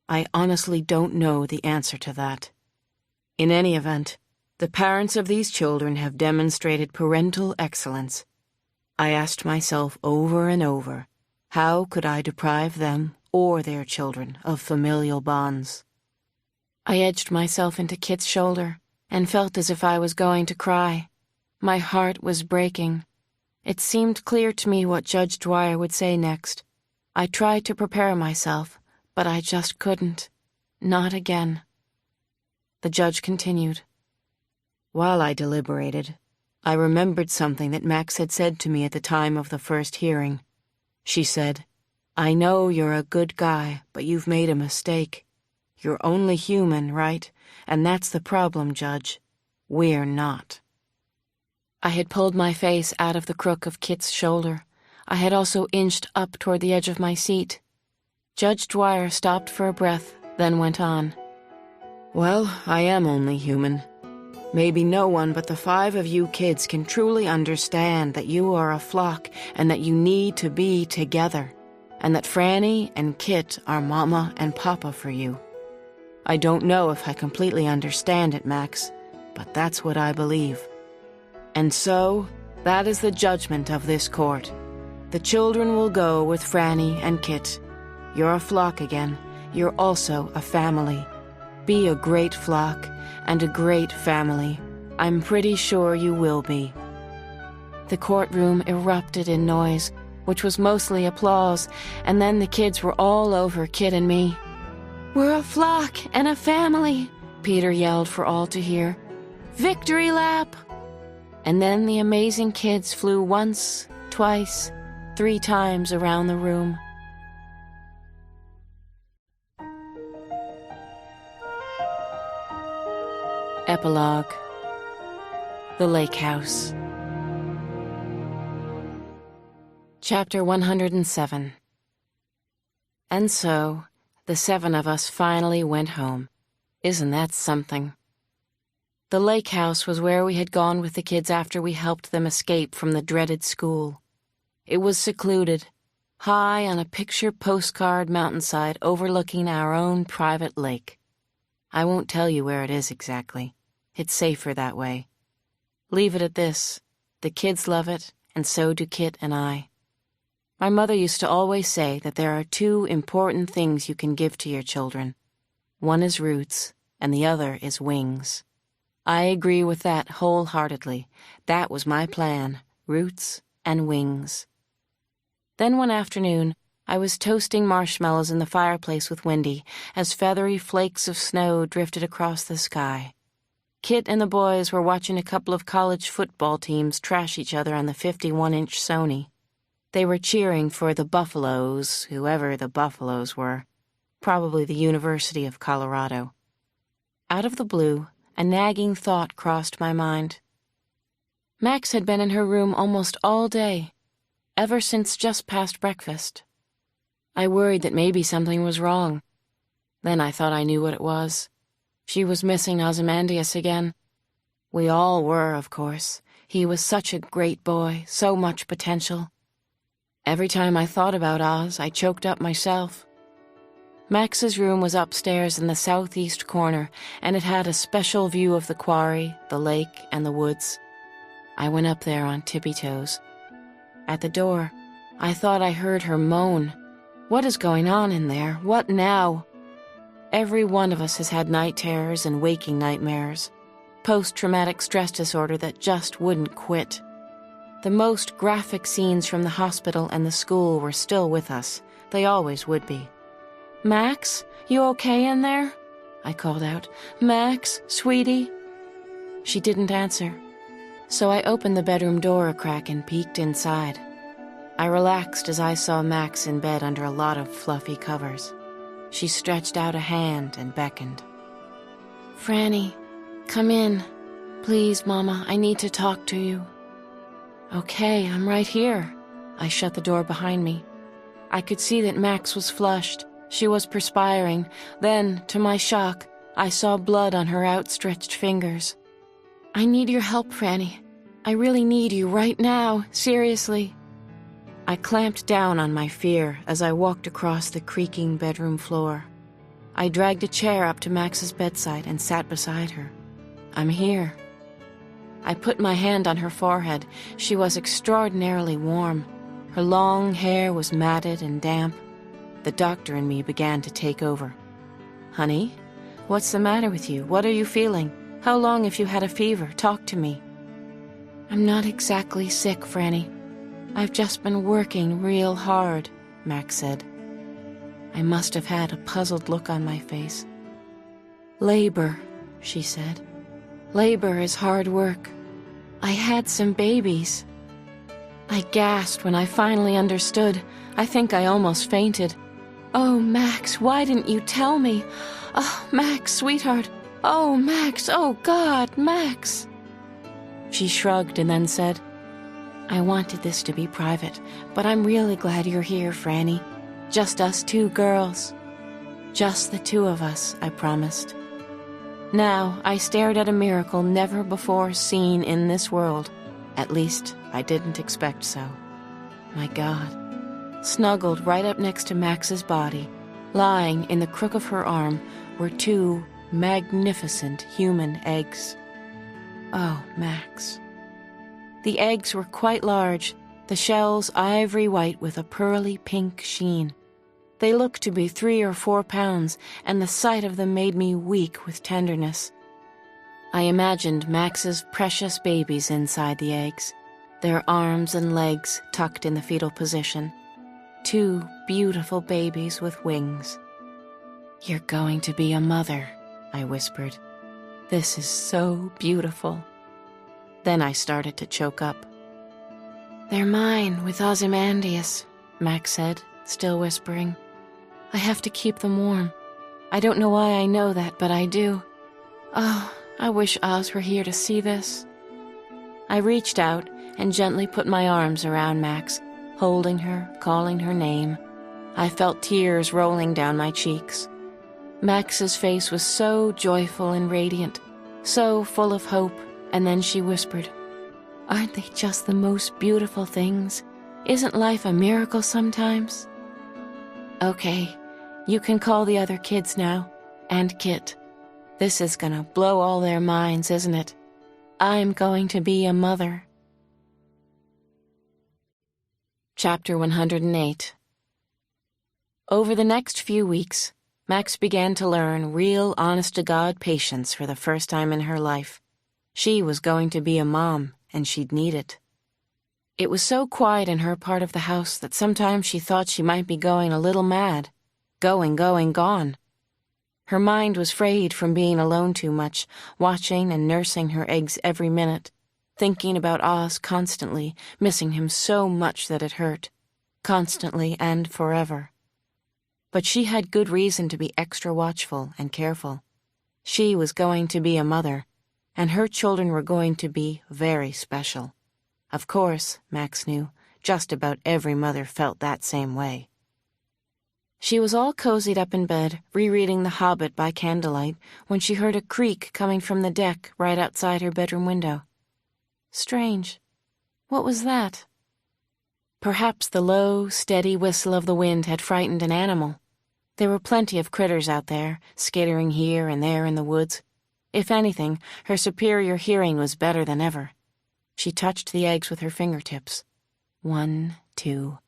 I honestly don't know the answer to that. In any event, the parents of these children have demonstrated parental excellence. I asked myself over and over, how could I deprive them or their children of familial bonds? I edged myself into Kit's shoulder and felt as if I was going to cry. My heart was breaking. It seemed clear to me what Judge Dwyer would say next. I tried to prepare myself, but I just couldn't. Not again. The judge continued. While I deliberated, I remembered something that Max had said to me at the time of the first hearing. She said, "I know you're a good guy, but you've made a mistake. You're only human, right? And that's the problem, Judge. We're not." I had pulled my face out of the crook of Kit's shoulder. I had also inched up toward the edge of my seat. Judge Dwyer stopped for a breath, then went on. "Well, I am only human. Maybe no one but the 5 of you kids can truly understand that you are a flock and that you need to be together, and that Franny and Kit are Mama and Papa for you. I don't know if I completely understand it, Max, but that's what I believe. And so, that is the judgment of this court. The children will go with Franny and Kit. You're a flock again. You're also a family. Be a great flock and a great family. I'm pretty sure you will be." The courtroom erupted in noise, which was mostly applause, and then the kids were all over Kit and me. "We're a flock and a family," Peter yelled for all to hear. "Victory lap!" And then the amazing kids flew once, twice, 3 times around the room. Epilogue. The Lake House. Chapter 107. And so, the 7 of us finally went home. Isn't that something? The lake house was where we had gone with the kids after we helped them escape from the dreaded school. It was secluded, high on a picture postcard mountainside overlooking our own private lake. I won't tell you where it is exactly. It's safer that way. Leave it at this. The kids love it, and so do Kit and I. My mother used to always say that there are 2 important things you can give to your children. One is roots, and the other is wings. I agree with that wholeheartedly. That was my plan, roots and wings. Then one afternoon, I was toasting marshmallows in the fireplace with Wendy as feathery flakes of snow drifted across the sky. Kit and the boys were watching a couple of college football teams trash each other on the 51-inch Sony. They were cheering for the Buffaloes, whoever the Buffaloes were, probably the University of Colorado. Out of the blue, a nagging thought crossed my mind. Max had been in her room almost all day, ever since just past breakfast. I worried that maybe something was wrong. Then I thought I knew what it was. She was missing Ozymandias again. We all were, of course. He was such a great boy, so much potential. Every time I thought about Oz, I choked up myself. Max's room was upstairs in the southeast corner, and it had a special view of the quarry, the lake, and the woods. I went up there on tippy-toes. At the door, I thought I heard her moan. What is going on in there? What now? Every one of us has had night terrors and waking nightmares. Post-traumatic stress disorder that just wouldn't quit. The most graphic scenes from the hospital and the school were still with us. They always would be. "Max, you okay in there?" I called out. "Max, sweetie?" She didn't answer. So I opened the bedroom door a crack and peeked inside. I relaxed as I saw Max in bed under a lot of fluffy covers. She stretched out a hand and beckoned. "Franny, come in. Please, Mama, I need to talk to you." "Okay, I'm right here." I shut the door behind me. I could see that Max was flushed. She was perspiring. Then, to my shock, I saw blood on her outstretched fingers. "I need your help, Franny. I really need you right now, seriously." I clamped down on my fear as I walked across the creaking bedroom floor. I dragged a chair up to Max's bedside and sat beside her. "I'm here." I put my hand on her forehead. She was extraordinarily warm. Her long hair was matted and damp. The doctor and me began to take over. "Honey, what's the matter with you? What are you feeling? How long have you had a fever? Talk to me." "I'm not exactly sick, Franny. I've just been working real hard," Max said. I must have had a puzzled look on my face. "Labor," she said. "Labor is hard work. I had some babies." I gasped when I finally understood. I think I almost fainted. "Oh, Max, why didn't you tell me? Oh, Max, sweetheart. Oh, Max, oh, God, Max." She shrugged and then said, "I wanted this to be private, but I'm really glad you're here, Franny. Just us two girls." "Just the two of us," I promised. Now I stared at a miracle never before seen in this world. At least, I didn't expect so. My God. Snuggled right up next to Max's body, lying in the crook of her arm, were two magnificent human eggs. Oh, Max. The eggs were quite large, the shells ivory white with a pearly pink sheen. They looked to be 3 or 4 pounds, and the sight of them made me weak with tenderness. I imagined Max's precious babies inside the eggs, their arms and legs tucked in the fetal position. 2 beautiful babies with wings. "You're going to be a mother," I whispered. "This is so beautiful." Then I started to choke up. "They're mine with Ozymandias," Max said, still whispering. "I have to keep them warm. I don't know why I know that, but I do. Oh, I wish Oz were here to see this." I reached out and gently put my arms around Max, holding her, calling her name. I felt tears rolling down my cheeks. Max's face was so joyful and radiant, so full of hope, and then she whispered, "Aren't they just the most beautiful things? Isn't life a miracle sometimes?" "Okay, you can call the other kids now, and Kit. This is gonna blow all their minds, isn't it? I'm going to be a mother." Chapter 108. Over the next few weeks, Max began to learn real honest-to-God patience for the first time in her life. She was going to be a mom, and she'd need it. It was so quiet in her part of the house that sometimes she thought she might be going a little mad. Going, gone. Her mind was frayed from being alone too much, watching and nursing her eggs every minute, thinking about Oz constantly, missing him so much that it hurt. Constantly and forever. But she had good reason to be extra watchful and careful. She was going to be a mother, and her children were going to be very special. Of course, Max knew, just about every mother felt that same way. She was all cozied up in bed, rereading The Hobbit by candlelight, when she heard a creak coming from the deck right outside her bedroom window. Strange. What was that? Perhaps the low, steady whistle of the wind had frightened an animal. There were plenty of critters out there, skittering here and there in the woods. If anything, her superior hearing was better than ever. She touched the eggs with her fingertips. 1, 2.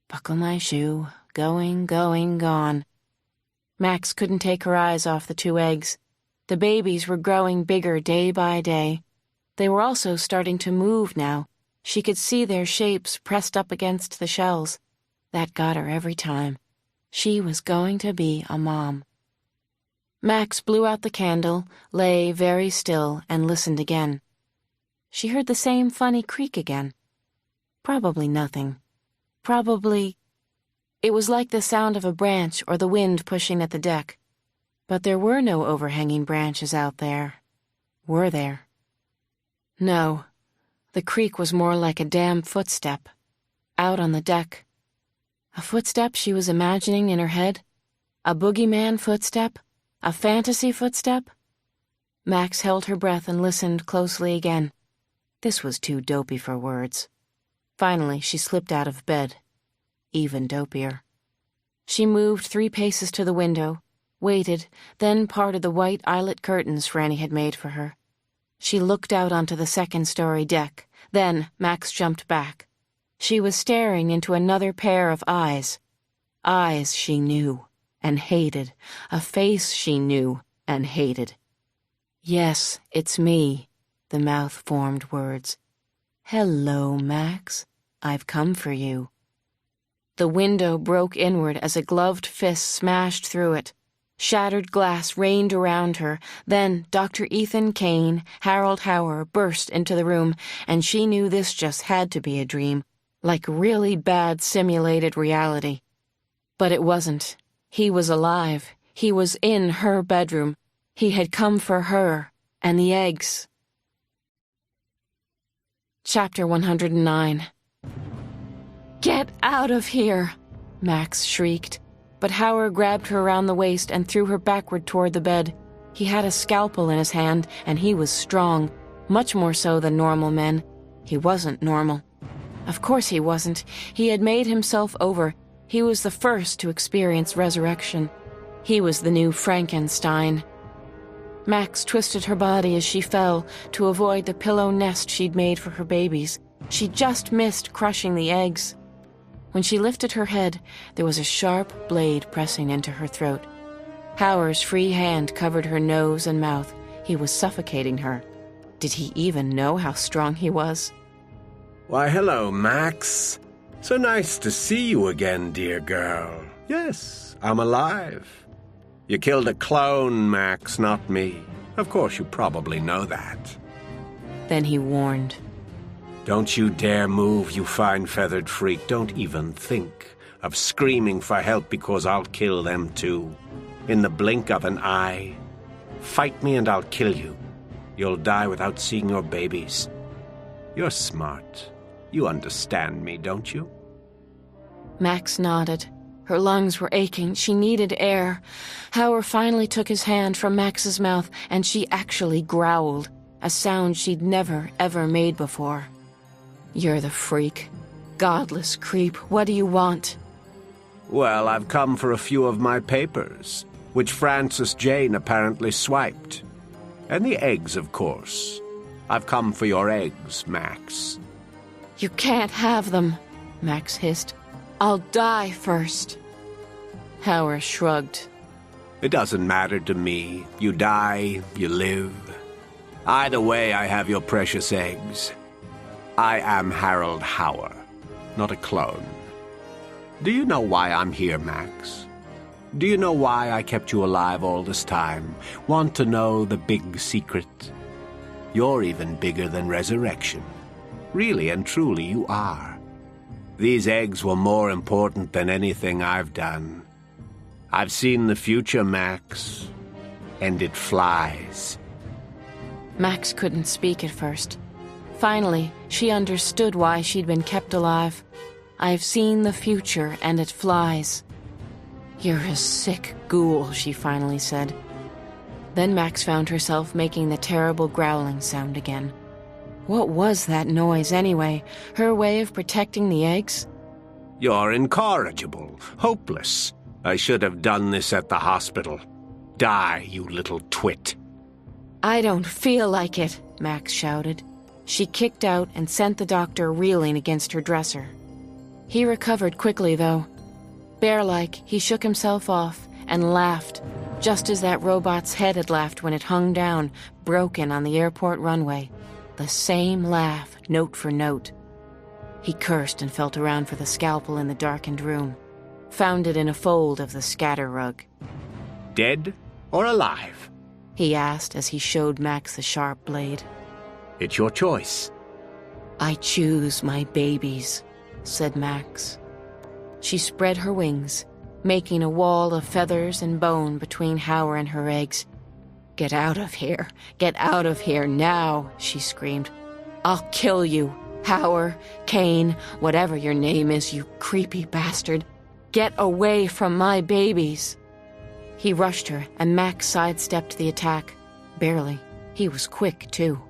Buckle my shoe. Going, gone. Max couldn't take her eyes off the 2 eggs. The babies were growing bigger day by day. They were also starting to move now. She could see their shapes pressed up against the shells. That got her every time. She was going to be a mom. Max blew out the candle, lay very still, and listened again. She heard the same funny creak again. Probably nothing. It was like the sound of a branch or the wind pushing at the deck. But there were no overhanging branches out there. Were there? No. The creak was more like a damp footstep. Out on the deck. A footstep she was imagining in her head? A boogeyman footstep? A fantasy footstep? Max held her breath and listened closely again. This was too dopey for words. Finally, she slipped out of bed. Even dopier. She moved 3 paces to the window, waited, then parted the white eyelet curtains Franny had made for her. She looked out onto the 2nd-story deck. Then Max jumped back. She was staring into another pair of eyes. Eyes she knew and hated. A face she knew and hated. Yes, it's me, the mouth formed words. Hello, Max. I've come for you. The window broke inward as a gloved fist smashed through it. Shattered glass rained around her. Then Dr. Ethan Kane, Harold Hauer, burst into the room, and she knew this just had to be a dream, like really bad simulated reality. But it wasn't. He was alive. He was in her bedroom. He had come for her and the eggs. Chapter 109. Get out of here, Max shrieked. But Hauer grabbed her around the waist and threw her backward toward the bed. He had a scalpel in his hand, and he was strong, much more so than normal men. He wasn't normal. Of course he wasn't. He had made himself over. He was the first to experience resurrection. He was the new Frankenstein. Max twisted her body as she fell to avoid the pillow nest she'd made for her babies. She just missed crushing the eggs. When she lifted her head, there was a sharp blade pressing into her throat. Hauer's free hand covered her nose and mouth. He was suffocating her. Did he even know how strong he was? Why, hello, Max. So nice to see you again, dear girl. Yes, I'm alive. You killed a clone, Max, not me. Of course, you probably know that. Then he warned. Don't you dare move, you fine feathered freak. Don't even think of screaming for help because I'll kill them too. In the blink of an eye. Fight me and I'll kill you. You'll die without seeing your babies. You're smart. You understand me, don't you? Max nodded. Her lungs were aching. She needed air. Hauer finally took his hand from Max's mouth, and she actually growled, a sound she'd never, ever made before. You're the freak. Godless creep. What do you want? Well, I've come for a few of my papers, which Frances Jane apparently swiped. And the eggs, of course. I've come for your eggs, Max. You can't have them, Max hissed. I'll die first. Hauer shrugged. It doesn't matter to me. You die, you live. Either way, I have your precious eggs. I am Harold Hauer, not a clone. Do you know why I'm here, Max? Do you know why I kept you alive all this time? Want to know the big secret? You're even bigger than resurrection. Really and truly, you are. These eggs were more important than anything I've done. I've seen the future, Max, and it flies. Max couldn't speak at first. Finally, she understood why she'd been kept alive. I've seen the future, and it flies. You're a sick ghoul, she finally said. Then Max found herself making the terrible growling sound again. What was that noise, anyway? Her way of protecting the eggs? You're incorrigible, hopeless. I should have done this at the hospital. Die, you little twit. I don't feel like it, Max shouted. She kicked out and sent the doctor reeling against her dresser. He recovered quickly, though. Bear-like, he shook himself off and laughed, just as that robot's head had laughed when it hung down, broken on the airport runway. The same laugh, note for note. He cursed and felt around for the scalpel in the darkened room. Found it in a fold of the scatter rug. Dead or alive? He asked as he showed Max the sharp blade. It's your choice. I choose my babies, said Max. She spread her wings, making a wall of feathers and bone between Hauer and her eggs. Get out of here. Get out of here now, she screamed. I'll kill you, Hauer, Kane, whatever your name is, you creepy bastard. Get away from my babies. He rushed her, and Max sidestepped the attack. Barely. He was quick, too.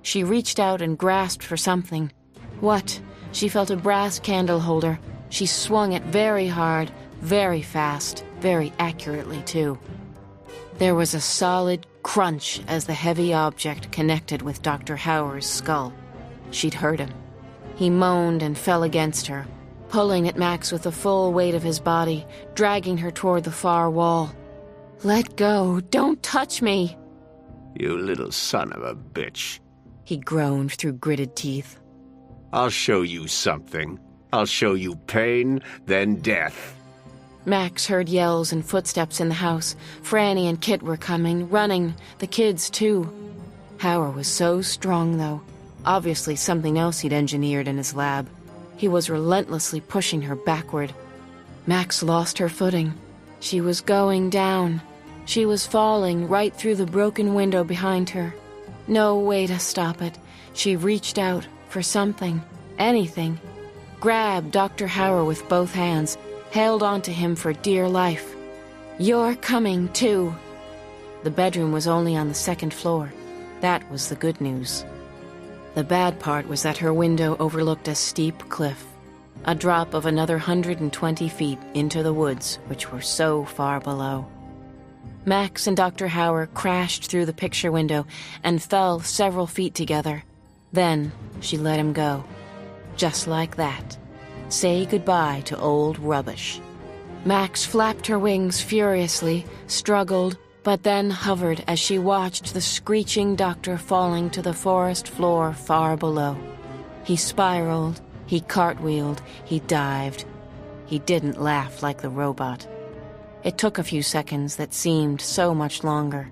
She reached out and grasped for something. What? She felt a brass candle holder. She swung it very hard, very fast, very accurately, too. There was a solid crunch as the heavy object connected with Dr. Hauer's skull. She'd hurt him. He moaned and fell against her, pulling at Max with the full weight of his body, dragging her toward the far wall. Let go! Don't touch me! You little son of a bitch. He groaned through gritted teeth. I'll show you something. I'll show you pain, then death. Max heard yells and footsteps in the house. Franny and Kit were coming, running, the kids too. Hauer was so strong, though. Obviously something else he'd engineered in his lab. He was relentlessly pushing her backward. Max lost her footing. She was going down. She was falling right through the broken window behind her. No way to stop it. She reached out for something, anything. Grabbed Dr. Hauer with both hands, held onto him for dear life. You're coming, too. The bedroom was only on the second floor. That was the good news. The bad part was that her window overlooked a steep cliff, a drop of another 120 feet into the woods, which were so far below. Max and Dr. Hauer crashed through the picture window and fell several feet together. Then she let him go. Just like that. Say goodbye to old rubbish. Max flapped her wings furiously, struggled, but then hovered as she watched the screeching doctor falling to the forest floor far below. He spiraled, he cartwheeled, he dived. He didn't laugh like the robot. It took a few seconds that seemed so much longer.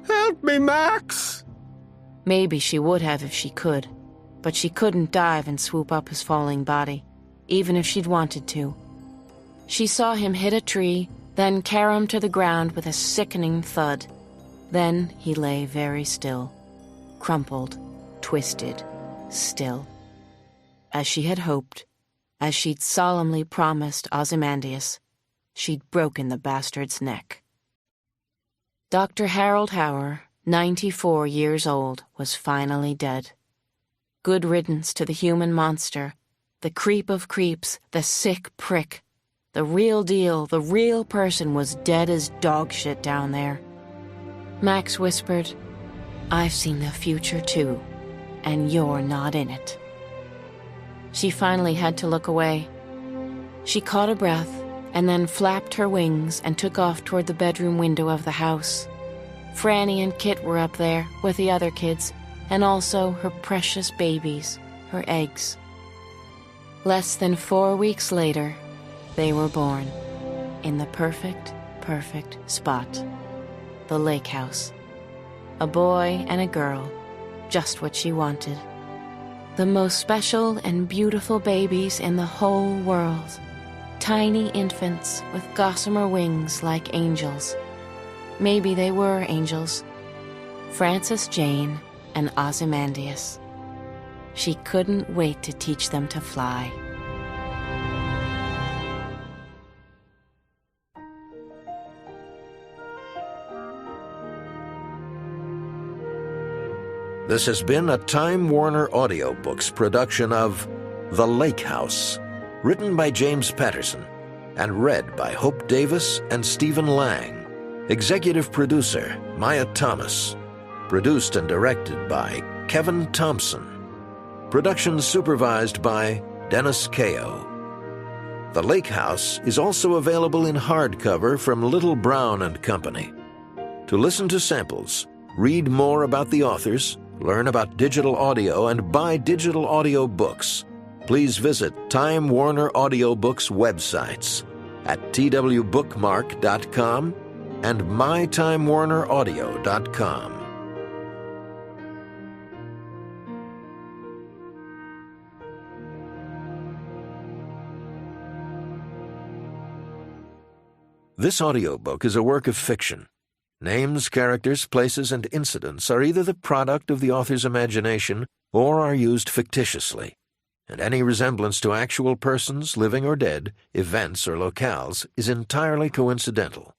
Help me, Max! Maybe she would have if she could, but she couldn't dive and swoop up his falling body, even if she'd wanted to. She saw him hit a tree, then carom to the ground with a sickening thud. Then he lay very still, crumpled, twisted, still. As she had hoped, as she'd solemnly promised Ozymandias, she'd broken the bastard's neck. Dr. Harold Hauer, 94 years old, was finally dead. Good riddance to the human monster, the creep of creeps, the sick prick. The real deal, the real person was dead as dog shit down there. Max whispered, I've seen the future too, and you're not in it. She finally had to look away. She caught a breath, and then flapped her wings and took off toward the bedroom window of the house. Franny and Kit were up there with the other kids, and also her precious babies, her eggs. Less than 4 weeks later, they were born, in the perfect spot, the lake house. A boy and a girl, just what she wanted. The most special and beautiful babies in the whole world. Tiny infants with gossamer wings like angels. Maybe they were angels. Frances Jane and Ozymandias. She couldn't wait to teach them to fly. This has been a Time Warner Audiobooks production of The Lake House, written by James Patterson and read by Hope Davis and Stephen Lang. Executive producer, Maya Thomas. Produced and directed by Kevin Thompson. Production supervised by Dennis Kao. The Lake House is also available in hardcover from Little Brown and Company. To listen to samples, read more about the authors, learn about digital audio, and buy digital audio books, please visit Time Warner Audiobooks websites at twbookmark.com and mytimewarneraudio.com. This audiobook is a work of fiction. Names, characters, places, and incidents are either the product of the author's imagination or are used fictitiously, and any resemblance to actual persons, living or dead, events or locales is entirely coincidental.